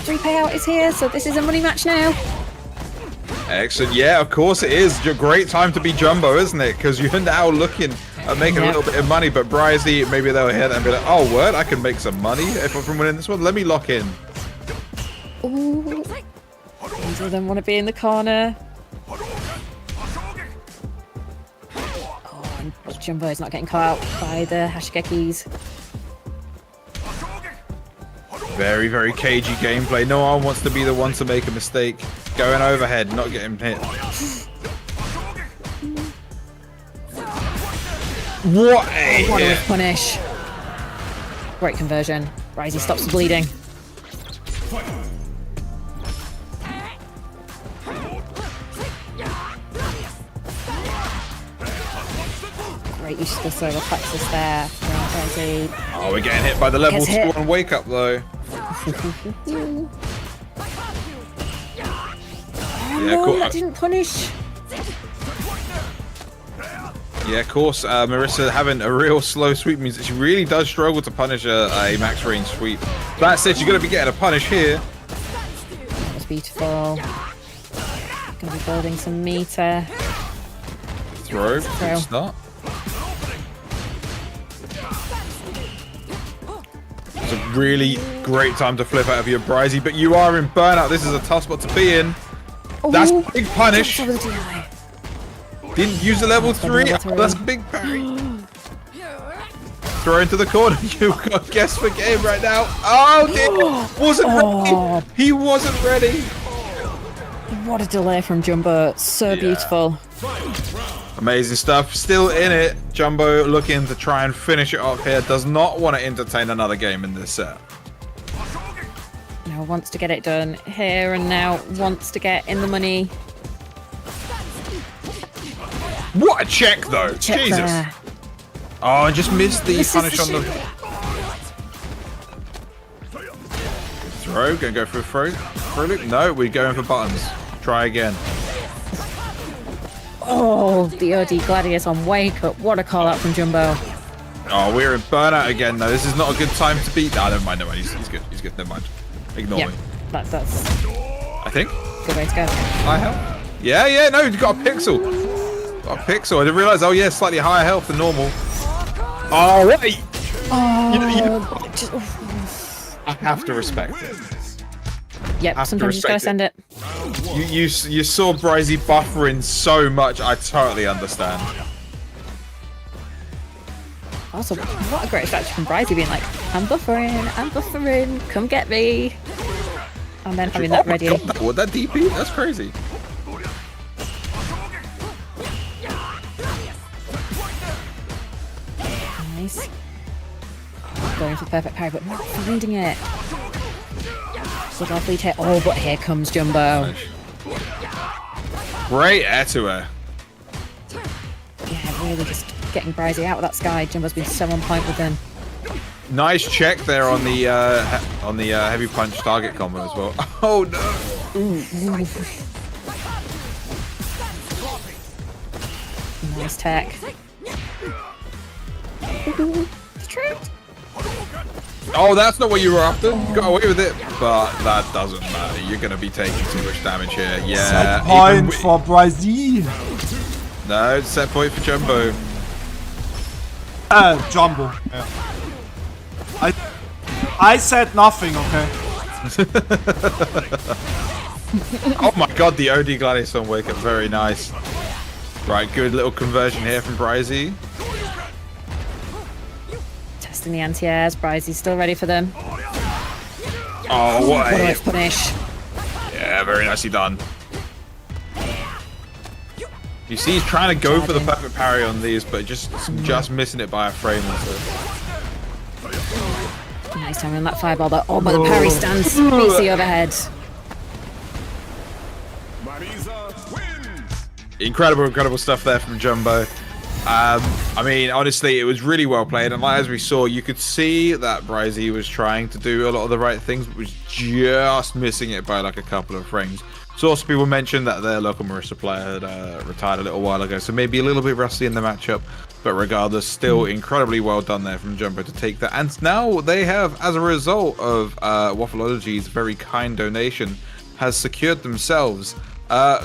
Speaker 6: lottery payout is here, so this is a money match now.
Speaker 3: Excellent. Yeah, of course it is. It's a great time to be Jumbo, isn't it? Because you're now looking at making a little bit of money, but Bryzy, maybe they'll hit and be like, oh, word, I can make some money if I'm from winning this one. Let me lock in.
Speaker 6: Ooh. Neither of them want to be in the corner. Oh, and Jumbo is not getting caught out by the Hashigekis.
Speaker 3: Very, very cagey gameplay. No one wants to be the one to make a mistake. Going overhead, not getting hit. What a
Speaker 6: What a
Speaker 3: hit.
Speaker 6: punish. Great conversion. Bryzy stops the bleeding. Great use of the solar plexus there. Bryzy.
Speaker 3: Oh, we're getting hit by the level
Speaker 6: Gets hit.
Speaker 3: 1 wake up though.
Speaker 6: No,
Speaker 3: cool.
Speaker 6: that didn't punish.
Speaker 3: Yeah, of course, Marissa having a real slow sweep means that she really does struggle to punish a max range sweep. That said, you're going to be getting a punish here.
Speaker 6: That was beautiful. Gonna be building some meter.
Speaker 3: Throw. Good start. It's a really great time to flip out of your Bryzy, but you are in burnout. This is a tough spot to be in. That's a big punish.
Speaker 6: Over the DI.
Speaker 3: Didn't use the level 3.
Speaker 6: level three.
Speaker 3: That's a big parry. Throw into the corner. You've got guess for game right now. Oh, dear. Wasn't ready. He wasn't ready.
Speaker 6: What a delay from Jumbo. So beautiful.
Speaker 3: Amazing stuff. Still in it. Jumbo looking to try and finish it off here. Does not want to entertain another game in this set.
Speaker 6: Now wants to get it done here and now. Wants to get in the money.
Speaker 3: What a check, though.
Speaker 6: Check
Speaker 3: Jesus.
Speaker 6: there.
Speaker 3: Oh, I just missed the
Speaker 6: This is
Speaker 3: punish
Speaker 6: the
Speaker 3: on the... Throw. Gonna go for a throw. Throw loop. No, we're going for buttons. Try again.
Speaker 6: Oh, the OD Gladius on wake up. What a call out from Jumbo.
Speaker 3: Oh, we're in burnout again, though. This is not a good time to beat... Nah, never mind, never mind. He's good. He's good. Never mind. Ignore
Speaker 6: Yeah,
Speaker 3: me.
Speaker 6: that's
Speaker 3: I think.
Speaker 6: a good way to go.
Speaker 3: High health? Yeah, no, you've got a pixel. Got a pixel. I didn't realise. Oh, yeah, slightly higher health than normal. Oh, wait. I have to respect it.
Speaker 6: Yep,
Speaker 3: Have to
Speaker 6: sometimes you just gotta
Speaker 3: respect
Speaker 6: send it.
Speaker 3: You saw Bryzy buffering so much. I totally understand.
Speaker 6: Also, what a great strategy from Bryzy being like, I'm buffering, come get me. And then having that ready.
Speaker 3: God, what, that DP? That's crazy.
Speaker 6: Nice. Going for the perfect parry, but not finding it. So that lead hit. Oh, but here comes Jumbo.
Speaker 3: Great air to her.
Speaker 6: Yeah, really just getting Bryzy out of that sky. Jumbo's been so on point with him.
Speaker 3: Nice check there on the heavy punch target combo as well. Oh no!
Speaker 6: Nice tech. The truth.
Speaker 3: Oh, that's not what you were after. You got away with it, but that doesn't matter. You're gonna be taking too much damage here. Yeah.
Speaker 5: Set point for Bryzy.
Speaker 3: No, set point for Jumbo.
Speaker 5: Jumbo. Yeah. I said nothing, okay?
Speaker 3: Oh my god, the OD Gladius on wake up. Very nice. Right, good little conversion here from Bryzy.
Speaker 6: Testing the anti-airs. Bryzy's still ready for them.
Speaker 3: Oh, what
Speaker 6: What a
Speaker 3: a
Speaker 6: nice punish.
Speaker 3: Yeah, very nicely done. You see, he's trying to go for the perfect parry on these, but just missing it by a frame or so.
Speaker 6: Nice time on that fireball, though. Oh, but the parry stands. Beats the overhead.
Speaker 3: Incredible stuff there from Jumbo. I mean, honestly, it was really well played, and like, as we saw, you could see that Bryzy was trying to do a lot of the right things, but was just missing it by like a couple of frames. So also people mentioned that their local Marissa player had retired a little while ago, so maybe a little bit rusty in the matchup. But regardless, still incredibly well done there from Jumbo to take that. And now they have, as a result of Waffleology's very kind donation, has secured themselves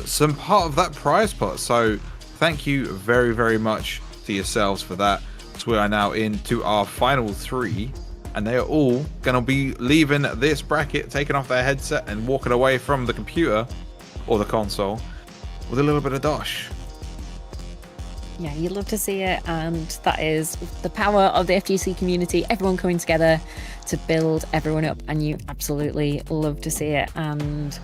Speaker 3: some part of that prize pot. So thank you very, very much to yourselves for that. So we are now into our final 3. And they are all going to be leaving this bracket, taking off their headset and walking away from the computer or the console with a little bit of dosh.
Speaker 6: Yeah, you'd love to see it, and that is the power of the FGC community, everyone coming together to build everyone up, and you absolutely love to see it. And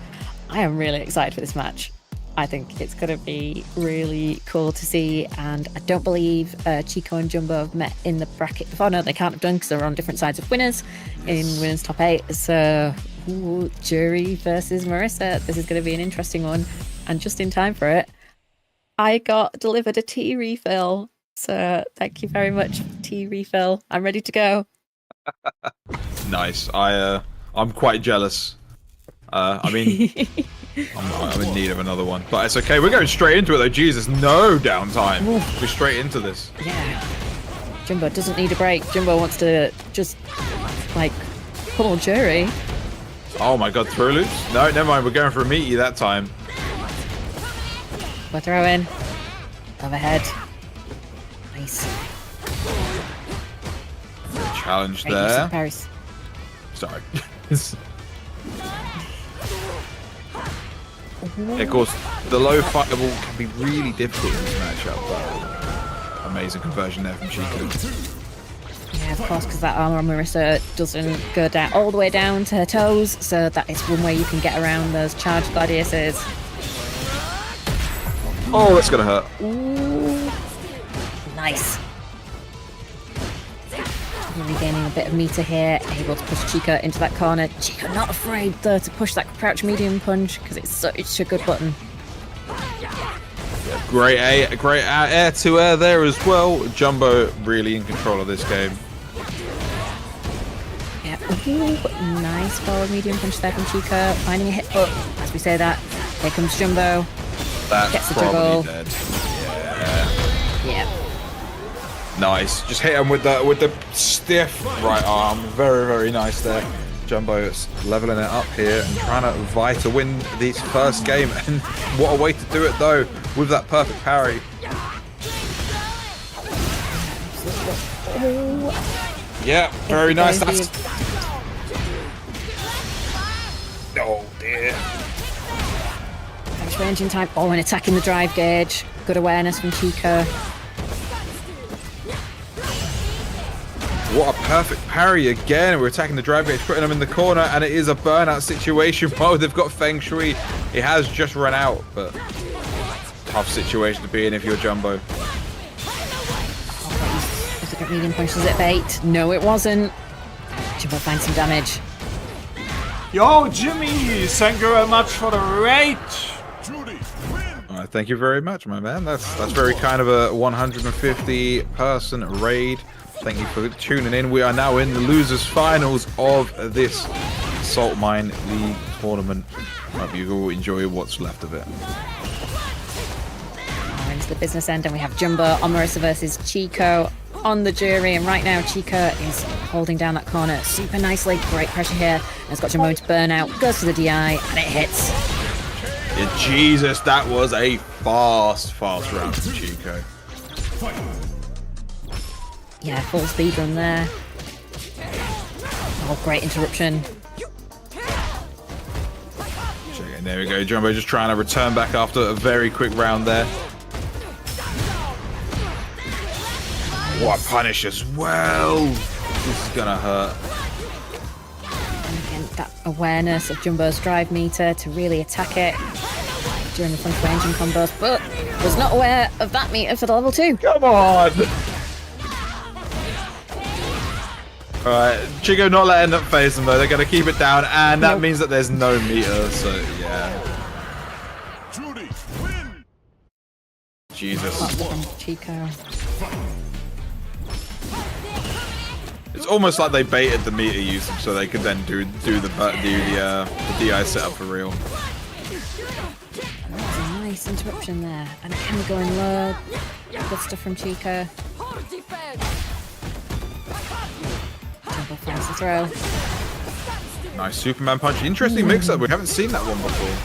Speaker 6: I am really excited for this match. I think it's going to be really cool to see, and I don't believe Chico and Jumbo have met in the bracket before. No, they can't have done because they're on different sides of winners in winners top 8. So, Jury versus Marissa. This is going to be an interesting one, and just in time for it, I got delivered a tea refill. So, thank you very much, tea refill. I'm ready to go.
Speaker 3: Nice. I'm quite jealous. I mean, I'm in need of another one, but it's okay. We're going straight into it though. Jesus, no downtime. We're straight into this.
Speaker 6: Yeah. Jumbo doesn't need a break. Jumbo wants to just, like, pull Jury.
Speaker 3: Oh my god, throw loops? No, never mind. We're going for a meaty that time.
Speaker 6: We're throwing. Overhead. Nice.
Speaker 3: Challenge
Speaker 6: Great use of
Speaker 3: there.
Speaker 6: Paris.
Speaker 3: Sorry. Of course, the low fightable can be really difficult in this matchup, but amazing conversion there from Chico.
Speaker 6: Yeah, of course, because that armor on Marissa doesn't go down all the way down to her toes, so that is one way you can get around those charged gladiators.
Speaker 3: Oh, that's gonna hurt.
Speaker 6: Ooh. Nice. Really gaining a bit of meter here, able to push Chico into that corner. Chico not afraid though to push that crouch medium punch because it's such a good button.
Speaker 3: Great air to air there as well. Jumbo really in control of this game.
Speaker 6: Yeah, ooh, nice forward medium punch there from Chico, finding a hit hook. As we say that, here comes Jumbo.
Speaker 3: That's
Speaker 6: Gets the
Speaker 3: probably
Speaker 6: juggle.
Speaker 3: dead.
Speaker 6: Yeah.
Speaker 3: Nice. Just hit him with the stiff right arm. Very, very nice there. Jumbo is leveling it up here and trying to vie to win this first game. And what a way to do it though, with that perfect parry. Yeah, very nice. That's... Oh dear.
Speaker 6: Thanks for engine time. Oh, and attacking the drive gauge. Good awareness from Chico.
Speaker 3: What a perfect parry again. We're attacking the drive gauge, putting them in the corner, and it is a burnout situation. Oh, they've got Feng Shui. He has just run out, but tough situation to be in if you're Jumbo.
Speaker 6: Was it a medium punch? Was it bait? No, it wasn't. Jumbo finds some damage.
Speaker 5: Yo, Jimmy, thank you very much for the raid.
Speaker 3: Thank you very much, my man. That's very kind of a 150-person raid. Thank you for tuning in. We are now in the losers finals of this Saltmine League tournament. Hope you all enjoy what's left of it.
Speaker 6: We're into the business end, and we have Jumbo on Marissa versus Chico on the Jury. And right now, Chico is holding down that corner super nicely. Great pressure here. And it's got Jumbo into burnout. Goes for the DI, and it hits.
Speaker 3: Yeah, Jesus, that was a fast round from Chico.
Speaker 6: Yeah, full speed run there. Oh, great interruption.
Speaker 3: There we go. Jumbo just trying to return back after a very quick round there. What a punish as well. This is gonna hurt.
Speaker 6: And again, that awareness of Jumbo's drive meter to really attack it during the front engine combos, but was not aware of that meter for the level 2.
Speaker 3: Come on! Alright, Chico not letting them face them though. They're going to keep it down, and that means that there's no meter, so yeah. Jesus.
Speaker 6: From Chico.
Speaker 3: It's almost like they baited the meter usage so they could then do the DI setup for real.
Speaker 6: That was a nice interruption there. And it can be going low. Good stuff from Chico. Jumbo finds the throw.
Speaker 3: Nice Superman punch. Interesting mix-up. We haven't seen that one before.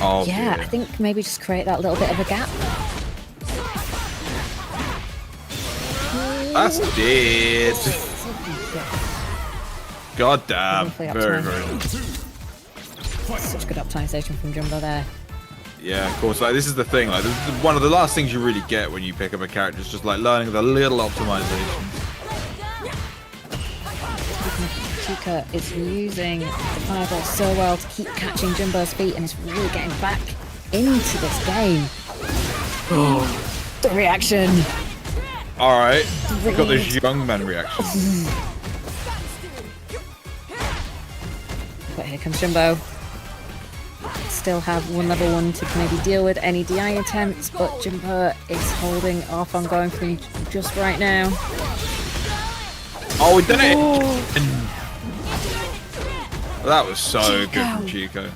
Speaker 3: Oh,
Speaker 6: Yeah, I think maybe just create that little bit of a gap.
Speaker 3: That's dead. God damn. Very, very good.
Speaker 6: Such good optimization from Jumbo there.
Speaker 3: Yeah, of course. Like, this is the thing. Like, this is one of the last things you really get when you pick up a character. It's just like learning the little optimization.
Speaker 6: Chico is using the fireball so well to keep catching Jumbo's feet and is really getting back into this game. The reaction.
Speaker 3: All right, we got this young man reaction.
Speaker 6: But here comes Jumbo. Still have one level 1 to maybe deal with any DI attempts, but Jumbo is holding off on going for just right now.
Speaker 3: Oh, we did it! That was so good from Chico.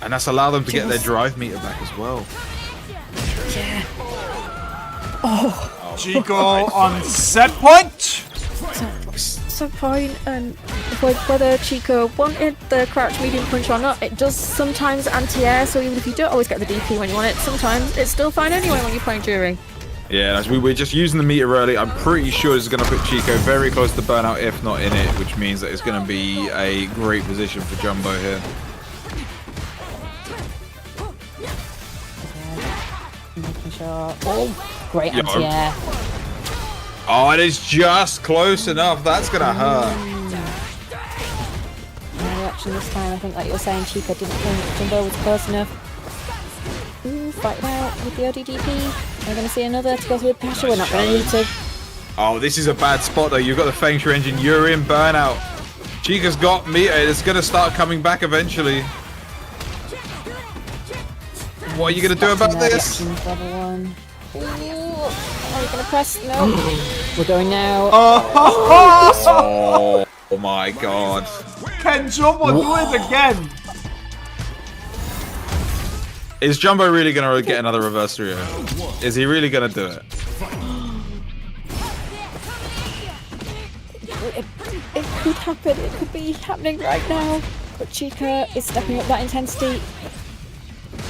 Speaker 3: And that's allowed them to get their drive meter back as well.
Speaker 6: Yeah.
Speaker 5: Chico on set point.
Speaker 6: So point, and whether Chico wanted the crouch medium punch or not, it does sometimes anti-air, so even if you don't always get the DP when you want it, sometimes it's still fine anyway when you're playing Jury.
Speaker 3: Yeah, as we were just using the meter early, I'm pretty sure this is going to put Chico very close to burnout, if not in it, which means that it's going to be a great position for Jumbo here.
Speaker 6: Making sure. Oh, great anti-air.
Speaker 3: Oh, it is just close enough. That's going to hurt.
Speaker 6: No reaction this time. I think, like you were saying, Chico didn't think Jumbo was close enough. Ooh, fighting out with the ODDP. We're going to see another to go through the pressure. We're not going to need to.
Speaker 3: Oh, this is a bad spot though. You've got the Fang engine. You're in burnout. Chica's got meter. It's going to start coming back eventually. What are you going to do about this?
Speaker 6: Level 1. Ooh, are you going to press? No. We're going now.
Speaker 3: Oh my god.
Speaker 5: Can Jumbo do it again?
Speaker 3: Is Jumbo really going to get another reverse Rio? Is he really going to do it?
Speaker 6: It could happen. It could be happening right now. But Chico is stepping up that intensity.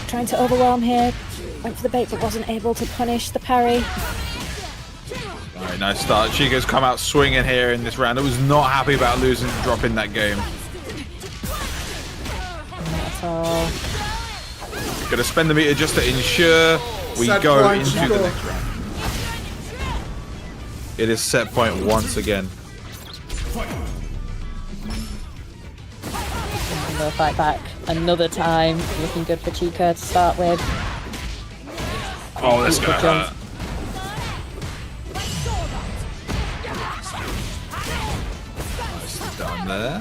Speaker 6: Trying to overwhelm here. Went for the bait but wasn't able to punish the parry.
Speaker 3: Alright, nice start. Chico's come out swinging here in this round. I was not happy about losing and dropping that game.
Speaker 6: That's all.
Speaker 3: Gonna spend the meter just to ensure we go into the next round. It is set point once again.
Speaker 6: Another fight back another time. Looking good for Chico to start with.
Speaker 3: Oh, that's gonna hurt. Nice done there.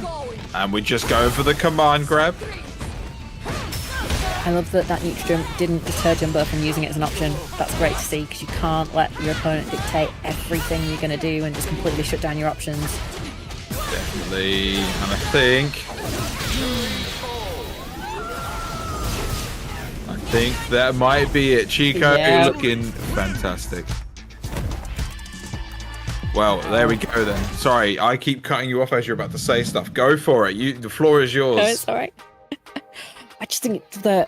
Speaker 3: And we just go for the command grab.
Speaker 6: I love that neutral jump didn't deter Jumbo from using it as an option. That's great to see because you can't let your opponent dictate everything you're going to do and just completely shut down your options.
Speaker 3: Definitely. And I think that might be it. Chico looking fantastic. Well, there we go then. Sorry, I keep cutting you off as you're about to say stuff. Go for it. The floor is yours.
Speaker 6: No, it's all right. I just think the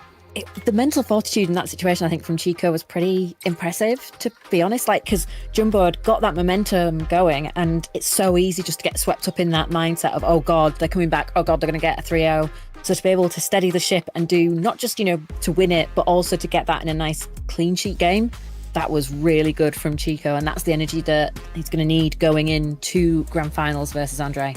Speaker 6: mental fortitude in that situation, I think, from Chico was pretty impressive, to be honest. Like, because Jumbo had got that momentum going, and it's so easy just to get swept up in that mindset of, oh God, they're coming back. Oh God, they're going to get a 3-0. So to be able to steady the ship and do not just, to win it, but also to get that in a nice clean sheet game, that was really good from Chico. And that's the energy that he's going to need going into grand finals versus Andre.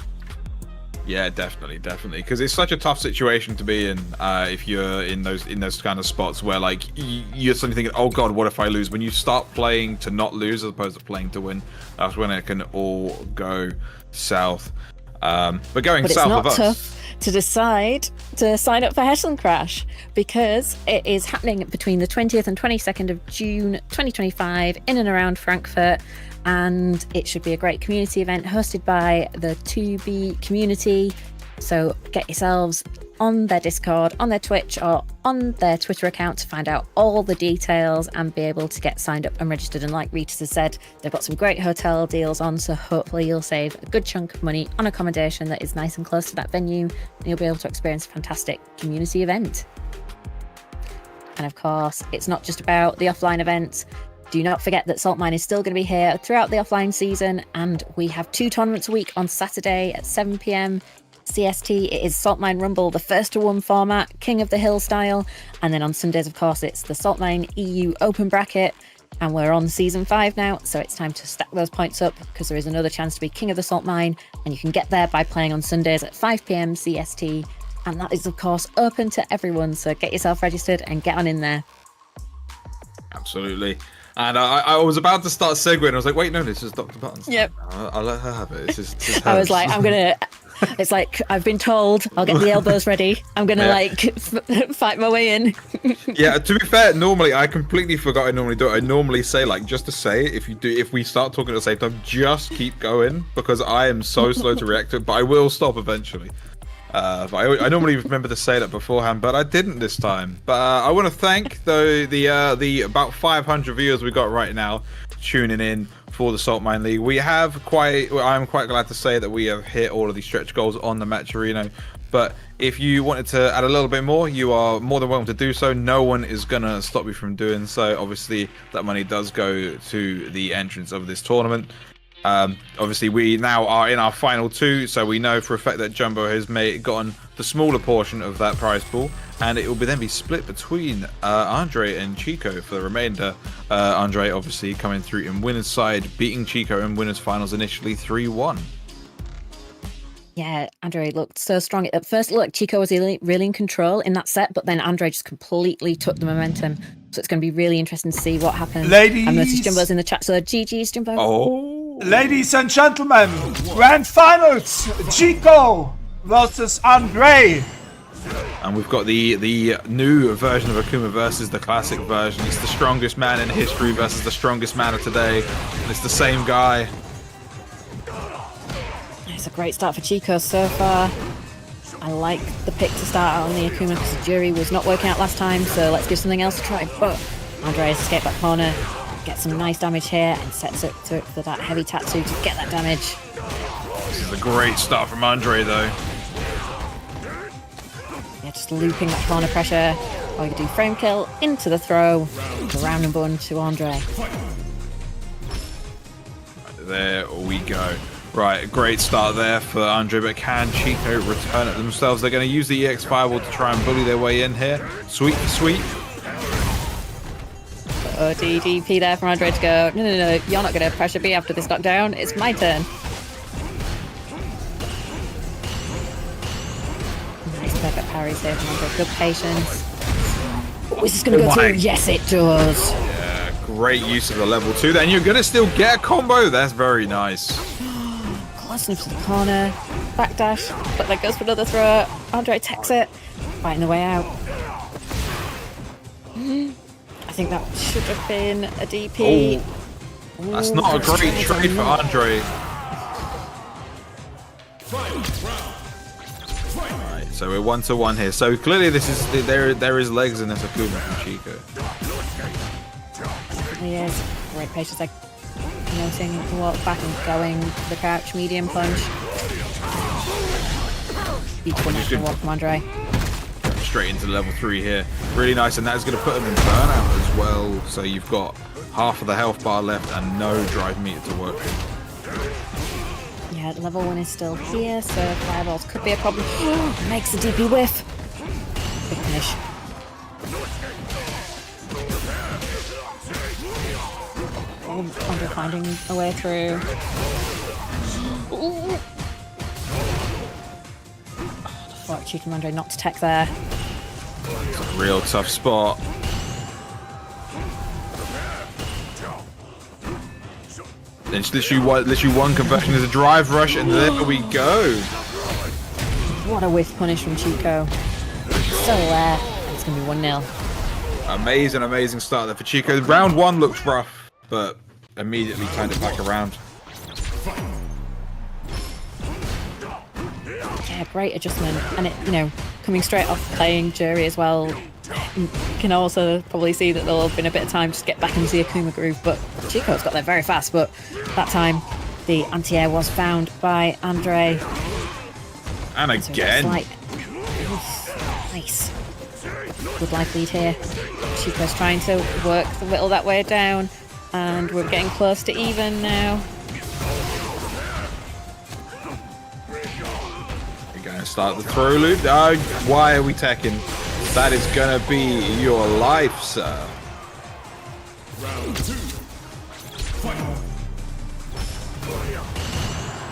Speaker 3: Yeah, definitely, because it's such a tough situation to be in if you're in those kind of spots where like you're suddenly thinking, oh God, what if I lose? When you start playing to not lose as opposed to playing to win, that's when it can all go south. But going south of us. But it's not tough
Speaker 6: to decide to sign up for Hessian Crash because it is happening between the 20th and 22nd of June 2025 in and around Frankfurt. And it should be a great community event hosted by the 2B community. So get yourselves on their Discord, on their Twitch, or on their Twitter account to find out all the details and be able to get signed up and registered. And like Rita has said, they've got some great hotel deals on, so hopefully you'll save a good chunk of money on accommodation that is nice and close to that venue, and you'll be able to experience a fantastic community event. And of course, it's not just about the offline events. Do not forget that Saltmine is still going to be here throughout the offline season, and we have 2 tournaments a week on Saturday at 7 p.m. CST. It is Saltmine Rumble, the first to one format, King of the Hill style, and then on Sundays, of course, it's the Saltmine EU Open Bracket, and we're on Season 5 now, so it's time to stack those points up because there is another chance to be King of the Saltmine, and you can get there by playing on Sundays at 5 p.m. CST, and that is, of course, open to everyone, so get yourself registered and get on in there.
Speaker 3: Absolutely. And I was about to start segueing. I was like, wait, no, this is Dr. Buttons.
Speaker 6: Yep.
Speaker 3: I'll let her have it. This is
Speaker 6: I was like, it's like, I've been told, I'll get the elbows ready. I'm going to fight my way in.
Speaker 3: Yeah, to be fair, normally, I completely forgot I normally do it. I normally say, like, just to say, if we start talking at the same time, just keep going, because I am so slow to react to it, but I will stop eventually. But I normally remember to say that beforehand, but I didn't this time. But I want to thank the about 500 viewers we got right now tuning in for the Saltmine League. I'm quite glad to say that we have hit all of these stretch goals on the match arena. But if you wanted to add a little bit more, you are more than welcome to do so. No one is gonna stop you from doing so. Obviously, that money does go to the entrance of this tournament. Obviously, we now are in our final 2, so we know for a fact that Jumbo has gotten the smaller portion of that prize pool, and it will then be split between Andre and Chico for the remainder. Andre obviously coming through in winner's side, beating Chico in winners finals initially 3-1.
Speaker 6: Yeah, Andre looked so strong. At first, it looked like Chico was really in control in that set, but then Andre just completely took the momentum. So it's going to be really interesting to see what happens.
Speaker 5: Ladies!
Speaker 6: I noticed Jumbo's in the chat, so GG's, Jumbo.
Speaker 3: Oh.
Speaker 5: Ladies and gentlemen, grand finals, Chico versus Andre.
Speaker 3: And we've got the new version of Akuma versus the classic version. It's the strongest man in history versus the strongest man of today. And it's the same guy.
Speaker 6: It's a great start for Chico so far. I like the pick to start out on the Akuma because the jury was not working out last time, so let's give something else a try. But Andre has escaped that corner, gets some nice damage here, and sets up to it for that heavy tattoo to get that damage.
Speaker 3: This is a great start from Andre, though.
Speaker 6: Yeah, just looping that corner pressure. While you can do frame kill into the throw, the round and bun to Andre.
Speaker 3: There we go. Right, great start there for Andre, but can Chico return it themselves? They're going to use the EX Fireball to try and bully their way in here. Sweep for sweep.
Speaker 6: Oh, DDP there from Andre to go, no, you're not going to pressure me after this knockdown. It's my turn. Nice perfect parries there from Andre. Good patience. Oh, is this going to go through? Yes, it does.
Speaker 3: Yeah, great use of the level 2. Then you're going to still get a combo. That's very nice.
Speaker 6: Close enough to the corner. Backdash, but that goes for another throw. Andre takes it. Fighting the way out. I think that should have been a DP.
Speaker 3: Oh, that's not a great trade for Andre. Right, so we're 1-1 here. So clearly this is there is legs in this Akuma from Chico.
Speaker 6: He is. Great patience. Like noting the walk back and going for the crouch medium punch. Each one can walk from Andre.
Speaker 3: Straight into level 3 here. Really nice, and that's going to put him in burnout as well. So you've got half of the health bar left and no drive meter to work with.
Speaker 6: Yeah, level 1 is still here, so fireballs could be a problem. Makes the DP whiff. Big finish. Andre finding a way through. Ooh. Fuck, Chico Andre not to tech there.
Speaker 3: It's a real tough spot. Then it's literally one conversion is a drive rush, and there we go.
Speaker 6: What a whiff punish from Chico. Still there. It's going to be 1-0.
Speaker 3: Amazing start there for Chico. Round 1 looks rough, but immediately turned it back around.
Speaker 6: Yeah, great adjustment. And it, coming straight off playing Jury as well, you can also probably see that there'll have been a bit of time to get back into the Akuma groove, but Chico's got there very fast, but that time the anti-air was found by Andre.
Speaker 3: And again.
Speaker 6: Nice. Good life lead here. Chico's trying to work the whittle that way down, and we're getting close to even now.
Speaker 3: We're going to start the throw loop. Oh, why are we teching? That is going to be your life, sir.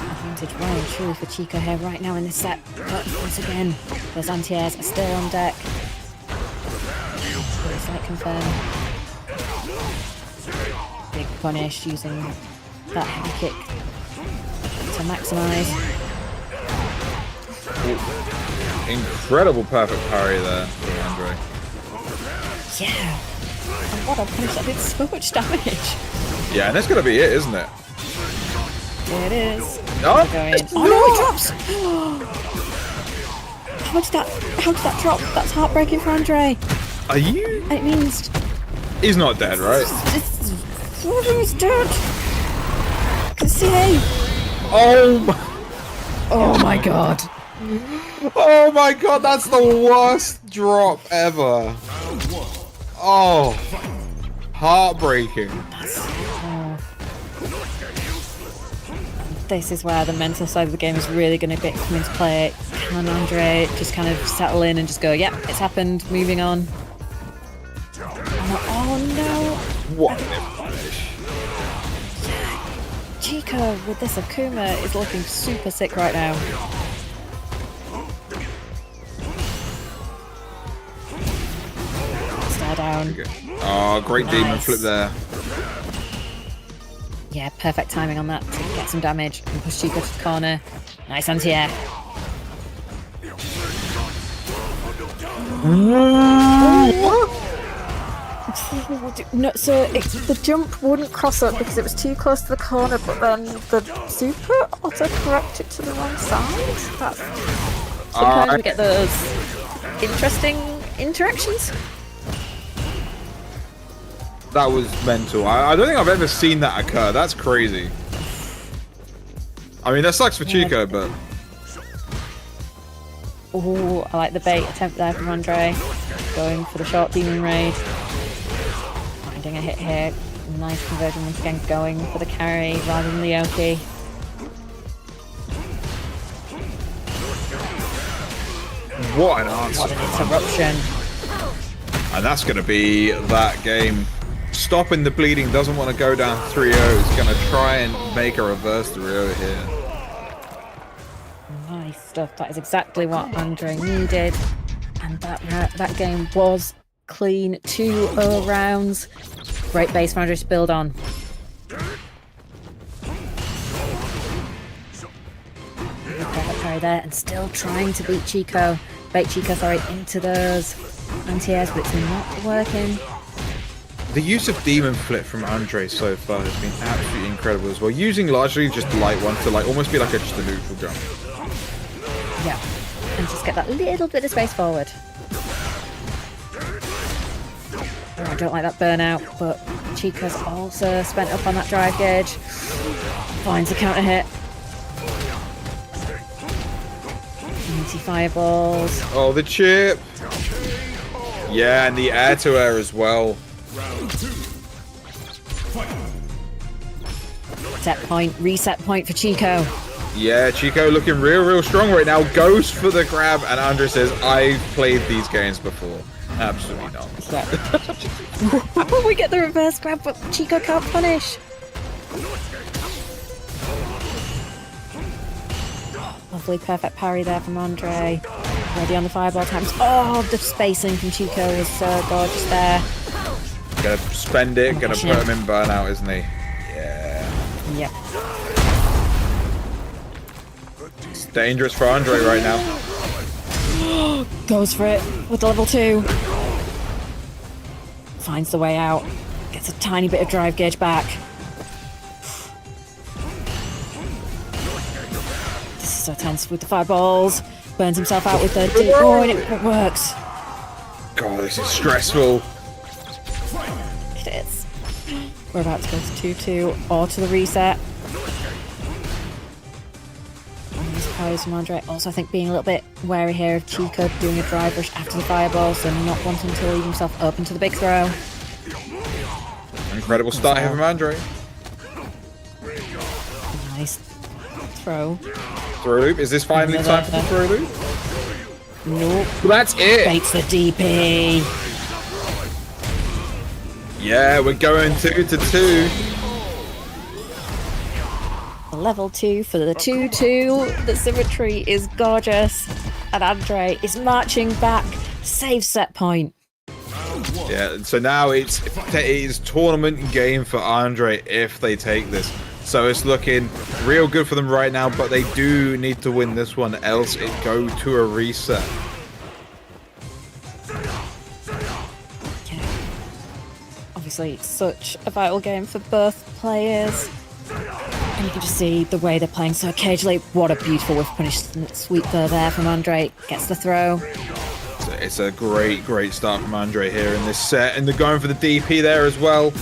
Speaker 6: Advantage well and truly for Chico here right now in this set. But once again, those anti-airs are still on deck. Slight confirm. Big punish using that heavy kick to maximise.
Speaker 3: Incredible perfect parry there from Andre.
Speaker 6: Yeah. And what a punish, that did so much damage.
Speaker 3: Yeah, and that's going to be it, isn't it?
Speaker 6: There it is.
Speaker 3: No,
Speaker 6: Oh no, it drops! How did that drop? That's heartbreaking for Andre.
Speaker 3: Are you?
Speaker 6: It means
Speaker 3: He's not dead, right?
Speaker 6: he's dead. I can see.
Speaker 3: Oh my.
Speaker 6: Oh my god.
Speaker 3: Oh my god, that's the worst drop ever. Oh. Heartbreaking.
Speaker 6: This is where the mental side of the game is really going to come into play. Can Andre just kind of settle in and just go, yep, it's happened, moving on. Oh no!
Speaker 3: What a punish.
Speaker 6: Chico with this Akuma is looking super sick right now. Stare down.
Speaker 3: Oh, great demon
Speaker 6: Nice.
Speaker 3: flip there.
Speaker 6: Yeah, perfect timing on that to get some damage and push Chico to the corner. Nice anti-air. No, so the jump wouldn't cross up because it was too close to the corner, but then the super auto-corrected to the wrong side. Sometimes we get those interesting interactions.
Speaker 3: That was mental. I don't think I've ever seen that occur. That's crazy. I mean, that sucks for Chico, but...
Speaker 6: Oh, I like the bait attempt there from Andre. Going for the short demon raid. Finding a hit here. Nice conversion once again, going for the carry rather than the Oki.
Speaker 3: What an answer.
Speaker 6: What an interruption.
Speaker 3: And that's going to be that game. Stopping the bleeding, doesn't want to go down 3-0. He's going to try and make a reverse to Riolu here.
Speaker 6: Nice stuff. That is exactly what Andre needed. And that game was clean. 2-0 rounds. Great base for Andre to build on. Perfect carry there, and still trying to beat Chico. Bait Chico, sorry, into those anti-airs, but it's not working.
Speaker 3: The use of demon flip from Andre so far has been absolutely incredible as well. Using largely just light ones to like almost be like just a neutral jump.
Speaker 6: Yeah, and just get that little bit of space forward. Oh, I don't like that burnout, but Chico's also spent up on that drive gauge. Finds a counter hit. Fireballs.
Speaker 3: Oh, the chip. Yeah, and the air to air as well.
Speaker 6: Reset point for Chico.
Speaker 3: Yeah, Chico looking real strong right now. Goes for the grab, and Andre says, I've played these games before. Absolutely not.
Speaker 6: Yeah. We get the reverse grab, but Chico can't punish. Lovely perfect parry there from Andre. Ready on the fireball times. Oh, the spacing from Chico is so gorgeous there.
Speaker 3: Gonna spend it, gonna put him in burnout, isn't he? Yeah.
Speaker 6: Yep.
Speaker 3: It's dangerous for Andre right now.
Speaker 6: Goes for it with the level 2. Finds the way out. Gets a tiny bit of drive gauge back. This is so tense with the fireballs. Burns himself out with the deep. Oh, and it works.
Speaker 3: God, this is stressful.
Speaker 6: It is. We're about to go to 2-2 or to the reset. And these fires from Andre. Also, I think being a little bit wary here of Chico doing a drive rush after the fireballs and not wanting to leave himself open to the big throw.
Speaker 3: Incredible start here from Andre.
Speaker 6: Nice throw.
Speaker 3: Throw loop. Is this finally time for the throw loop?
Speaker 6: Nope.
Speaker 3: Well, that's it.
Speaker 6: Baits the DP.
Speaker 3: Yeah, we're going 2-2.
Speaker 6: Level 2 for the 2-2. The symmetry is gorgeous. And Andre is marching back. Save set point.
Speaker 3: Yeah, so now it is tournament game for Andre if they take this. So it's looking real good for them right now, but they do need to win this one, else it go to a reset.
Speaker 6: Yeah. Obviously, it's such a vital game for both players. And you can just see the way they're playing so occasionally. What a beautiful whiff punish sweep there from Andre. Gets the throw.
Speaker 3: So it's a great start from Andre here in this set, and they're going for the DP there as well.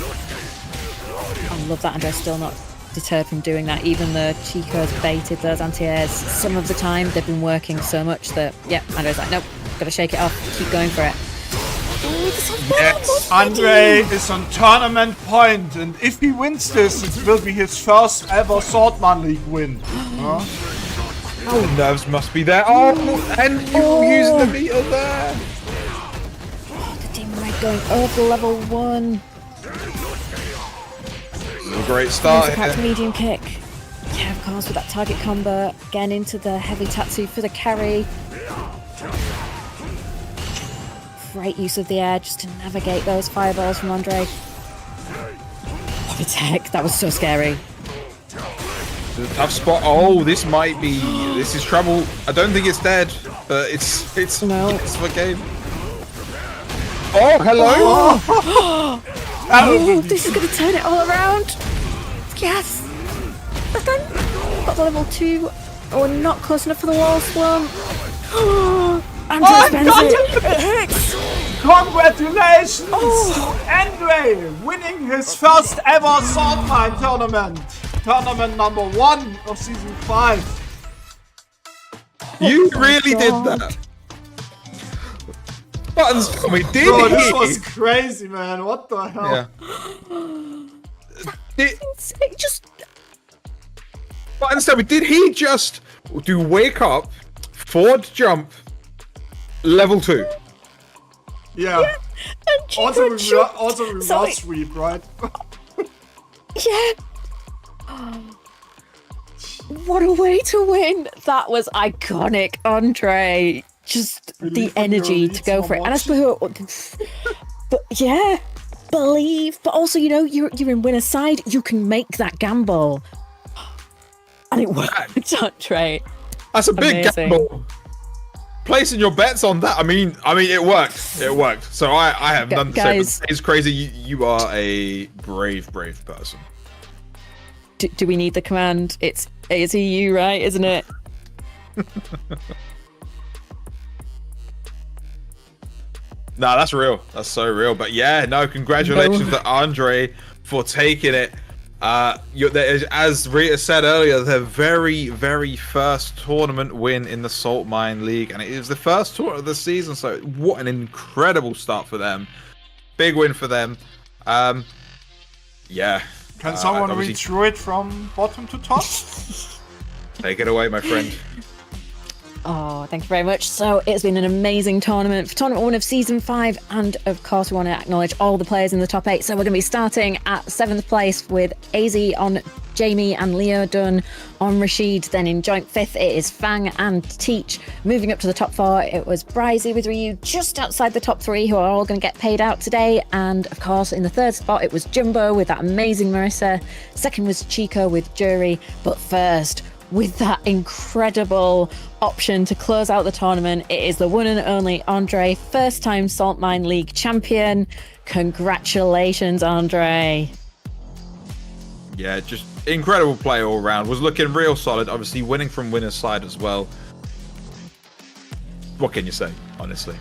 Speaker 6: I love that Andre's still not deterred from doing that, even though Chico's baited those anti-airs. Some of the time they've been working so much that, yeah, Andre's like, nope, gotta shake it off, keep going for it.
Speaker 5: Yes, Andre is on tournament point, and if he wins this, it will be his first ever Saltmine League win. Huh?
Speaker 3: Oh, nerves must be there. Oh, and you using the meter there.
Speaker 6: Oh, the Demon Red going over level 1.
Speaker 3: A great start
Speaker 6: Back to
Speaker 3: here.
Speaker 6: medium kick. Yeah, of course, with that target combo. Again into the heavy tatsu for the carry. Great use of the air just to navigate those fireballs from Andre. What a tech. That was so scary.
Speaker 3: Tough spot. Oh, this is trouble. I don't think it's dead, but it's
Speaker 6: No.
Speaker 3: it's for game. Oh, hello.
Speaker 6: Oh, this is going to turn it all around. Yes. But then got the level 2. Oh, not close enough for the wall swamp. Andre spends it. It hits.
Speaker 5: Congratulations to Andre winning his first ever Saltmine tournament. Tournament number 1 of season 5.
Speaker 3: You really did that. Buttons told me, did
Speaker 5: Bro,
Speaker 3: he?
Speaker 5: this was crazy, man. What the hell?
Speaker 3: Yeah.
Speaker 6: It just...
Speaker 3: Buttons told me, did he just do wake up, forward jump, level 2?
Speaker 5: Yeah.
Speaker 6: And Chico
Speaker 5: Also
Speaker 6: jumped.
Speaker 5: reverse
Speaker 6: Sorry.
Speaker 5: sweep, right?
Speaker 6: Yeah. What a way to win. That was iconic, Andre. Just the energy to go for it. And I suppose, but yeah, believe. But also, you know, you're in winner's side. You can make that gamble. And it worked, Andre.
Speaker 3: That's a big
Speaker 6: Amazing.
Speaker 3: gamble. Placing your bets on that. I mean, it worked. It worked. So I have none to say.
Speaker 6: Guys.
Speaker 3: But it's crazy. You are a brave person.
Speaker 6: Do we need the command? It's ASEU, right? Isn't it?
Speaker 3: No, that's real. That's so real. But yeah, no, congratulations to Andre for taking it. As Rita said earlier, their very first tournament win in the Saltmine League, and it is the first tournament of the season. So what an incredible start for them! Big win for them. Yeah.
Speaker 5: Can someone
Speaker 3: obviously-
Speaker 5: read through it from bottom to top?
Speaker 3: Take it away, my friend.
Speaker 6: Oh, thank you very much. So it's been an amazing tournament for tournament 1 of season 5, and of course we want to acknowledge all the players in the top 8. So we're going to be starting at 7th place with AZ on Jamie and Leodon on Rashid. Then in joint 5th it is Fang and Teach. Moving up to the top 4 it was Bryzy with Riolu just outside the top 3, who are all going to get paid out today. And of course in the 3rd spot it was Jumbo with that amazing Marissa. 2nd was Chico with Jury. But first, with that incredible option to close out the tournament, it is the one and only Andre, first time Saltmine League champion. Congratulations, Andre.
Speaker 3: Yeah, just incredible play all round. Was looking real solid. Obviously winning from winner's side as well. what can you say, honestly?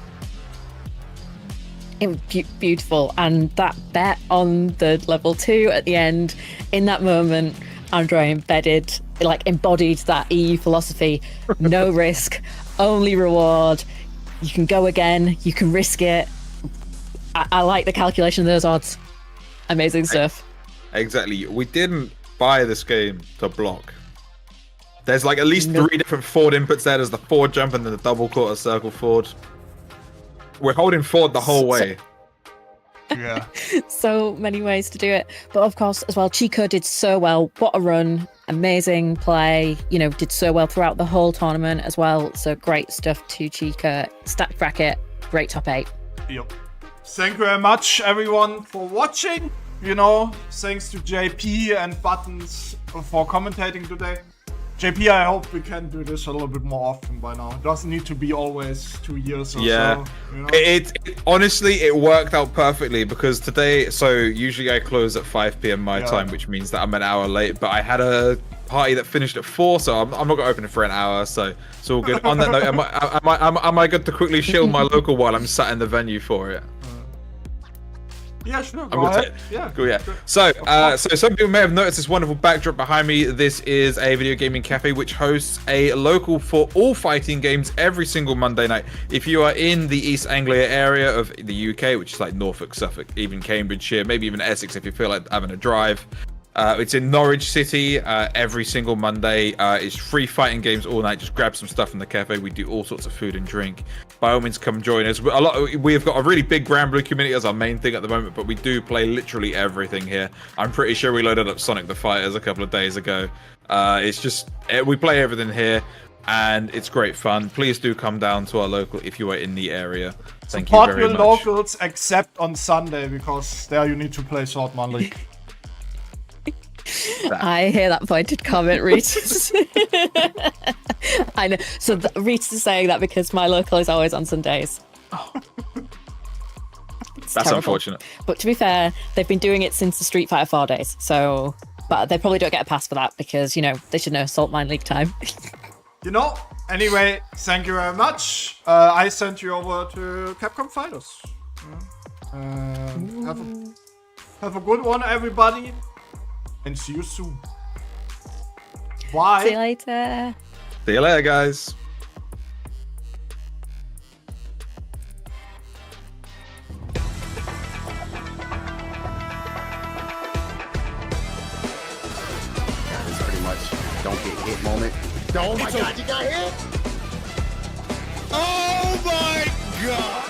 Speaker 6: It was beautiful, and that bet on the level 2 at the end, in that moment, Andre embodied that EU philosophy. No risk, only reward. You can go again, you can risk it. I like the calculation of those odds. Amazing stuff.
Speaker 3: Exactly. We didn't buy this game to block. There's like at least 3 different forward inputs there. There's the forward jump and then the double quarter circle forward. We're holding forward the whole way.
Speaker 5: Yeah.
Speaker 6: So many ways to do it. But of course, as well, Chico did so well. What a run. Amazing play. Did so well throughout the whole tournament as well. So great stuff to Chico. Stacked bracket. Great top 8.
Speaker 5: Yep. Thank you very much, everyone, for watching. Thanks to JP and Buttons for commentating today. JP, I hope we can do this a little bit more often by now. It doesn't need to be always 2 years or so.
Speaker 3: It honestly, it worked out perfectly because today, so usually I close at 5 p.m. my time, which means that I'm an hour late, but I had a party that finished at 4, so I'm not going to open it for an hour, so it's all good. On that note, am I good to quickly shield my local while I'm sat in the venue for it?
Speaker 5: Yeah, sure. Go ahead. Yeah.
Speaker 3: Cool, yeah. So some people may have noticed this wonderful backdrop behind me. This is a video gaming cafe which hosts a local for all fighting games every single Monday night. If you are in the East Anglia area of the UK, which is like Norfolk, Suffolk, even Cambridgeshire, maybe even Essex if you feel like having a drive. It's in Norwich City every single Monday. It's free fighting games all night. Just grab some stuff from the cafe. We do all sorts of food and drink. By all means, come join us. We've got a really big Grand Blue community as our main thing at the moment, but we do play literally everything here. I'm pretty sure we loaded up Sonic the Fighters a couple of days ago. It's just, we play everything here, and it's great fun. Please do come down to our local if you are in the area. Thank you very much.
Speaker 5: Support your locals, except on Sunday, because there you need to play Saltmine League.
Speaker 6: I hear that pointed comment, Reese. I know. So Reese is saying that because my local is always on Sundays.
Speaker 3: That's
Speaker 6: terrible.
Speaker 3: unfortunate.
Speaker 6: But to be fair, they've been doing it since the Street Fighter 4 days. So, but they probably don't get a pass for that because, they should know Saltmine League time.
Speaker 5: Anyway, thank you very much. I sent you over to Capcom Fighters. Have a good one, everybody. And see you soon. Bye.
Speaker 6: See you later.
Speaker 3: See you later, guys.
Speaker 4: It's pretty much don't get hit moment. Oh my god, you got hit!
Speaker 7: Oh my god!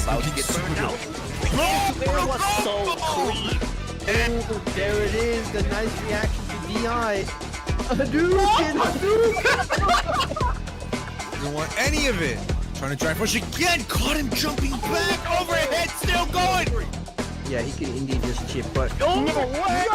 Speaker 4: About to get super dope. It was so clean. Oh, there it is, the nice reaction to DI.
Speaker 8: Don't want any of it. Trying to drive push again. Caught him jumping back. Overhead, still going.
Speaker 4: Yeah, he can indeed just chip, but...
Speaker 7: No way!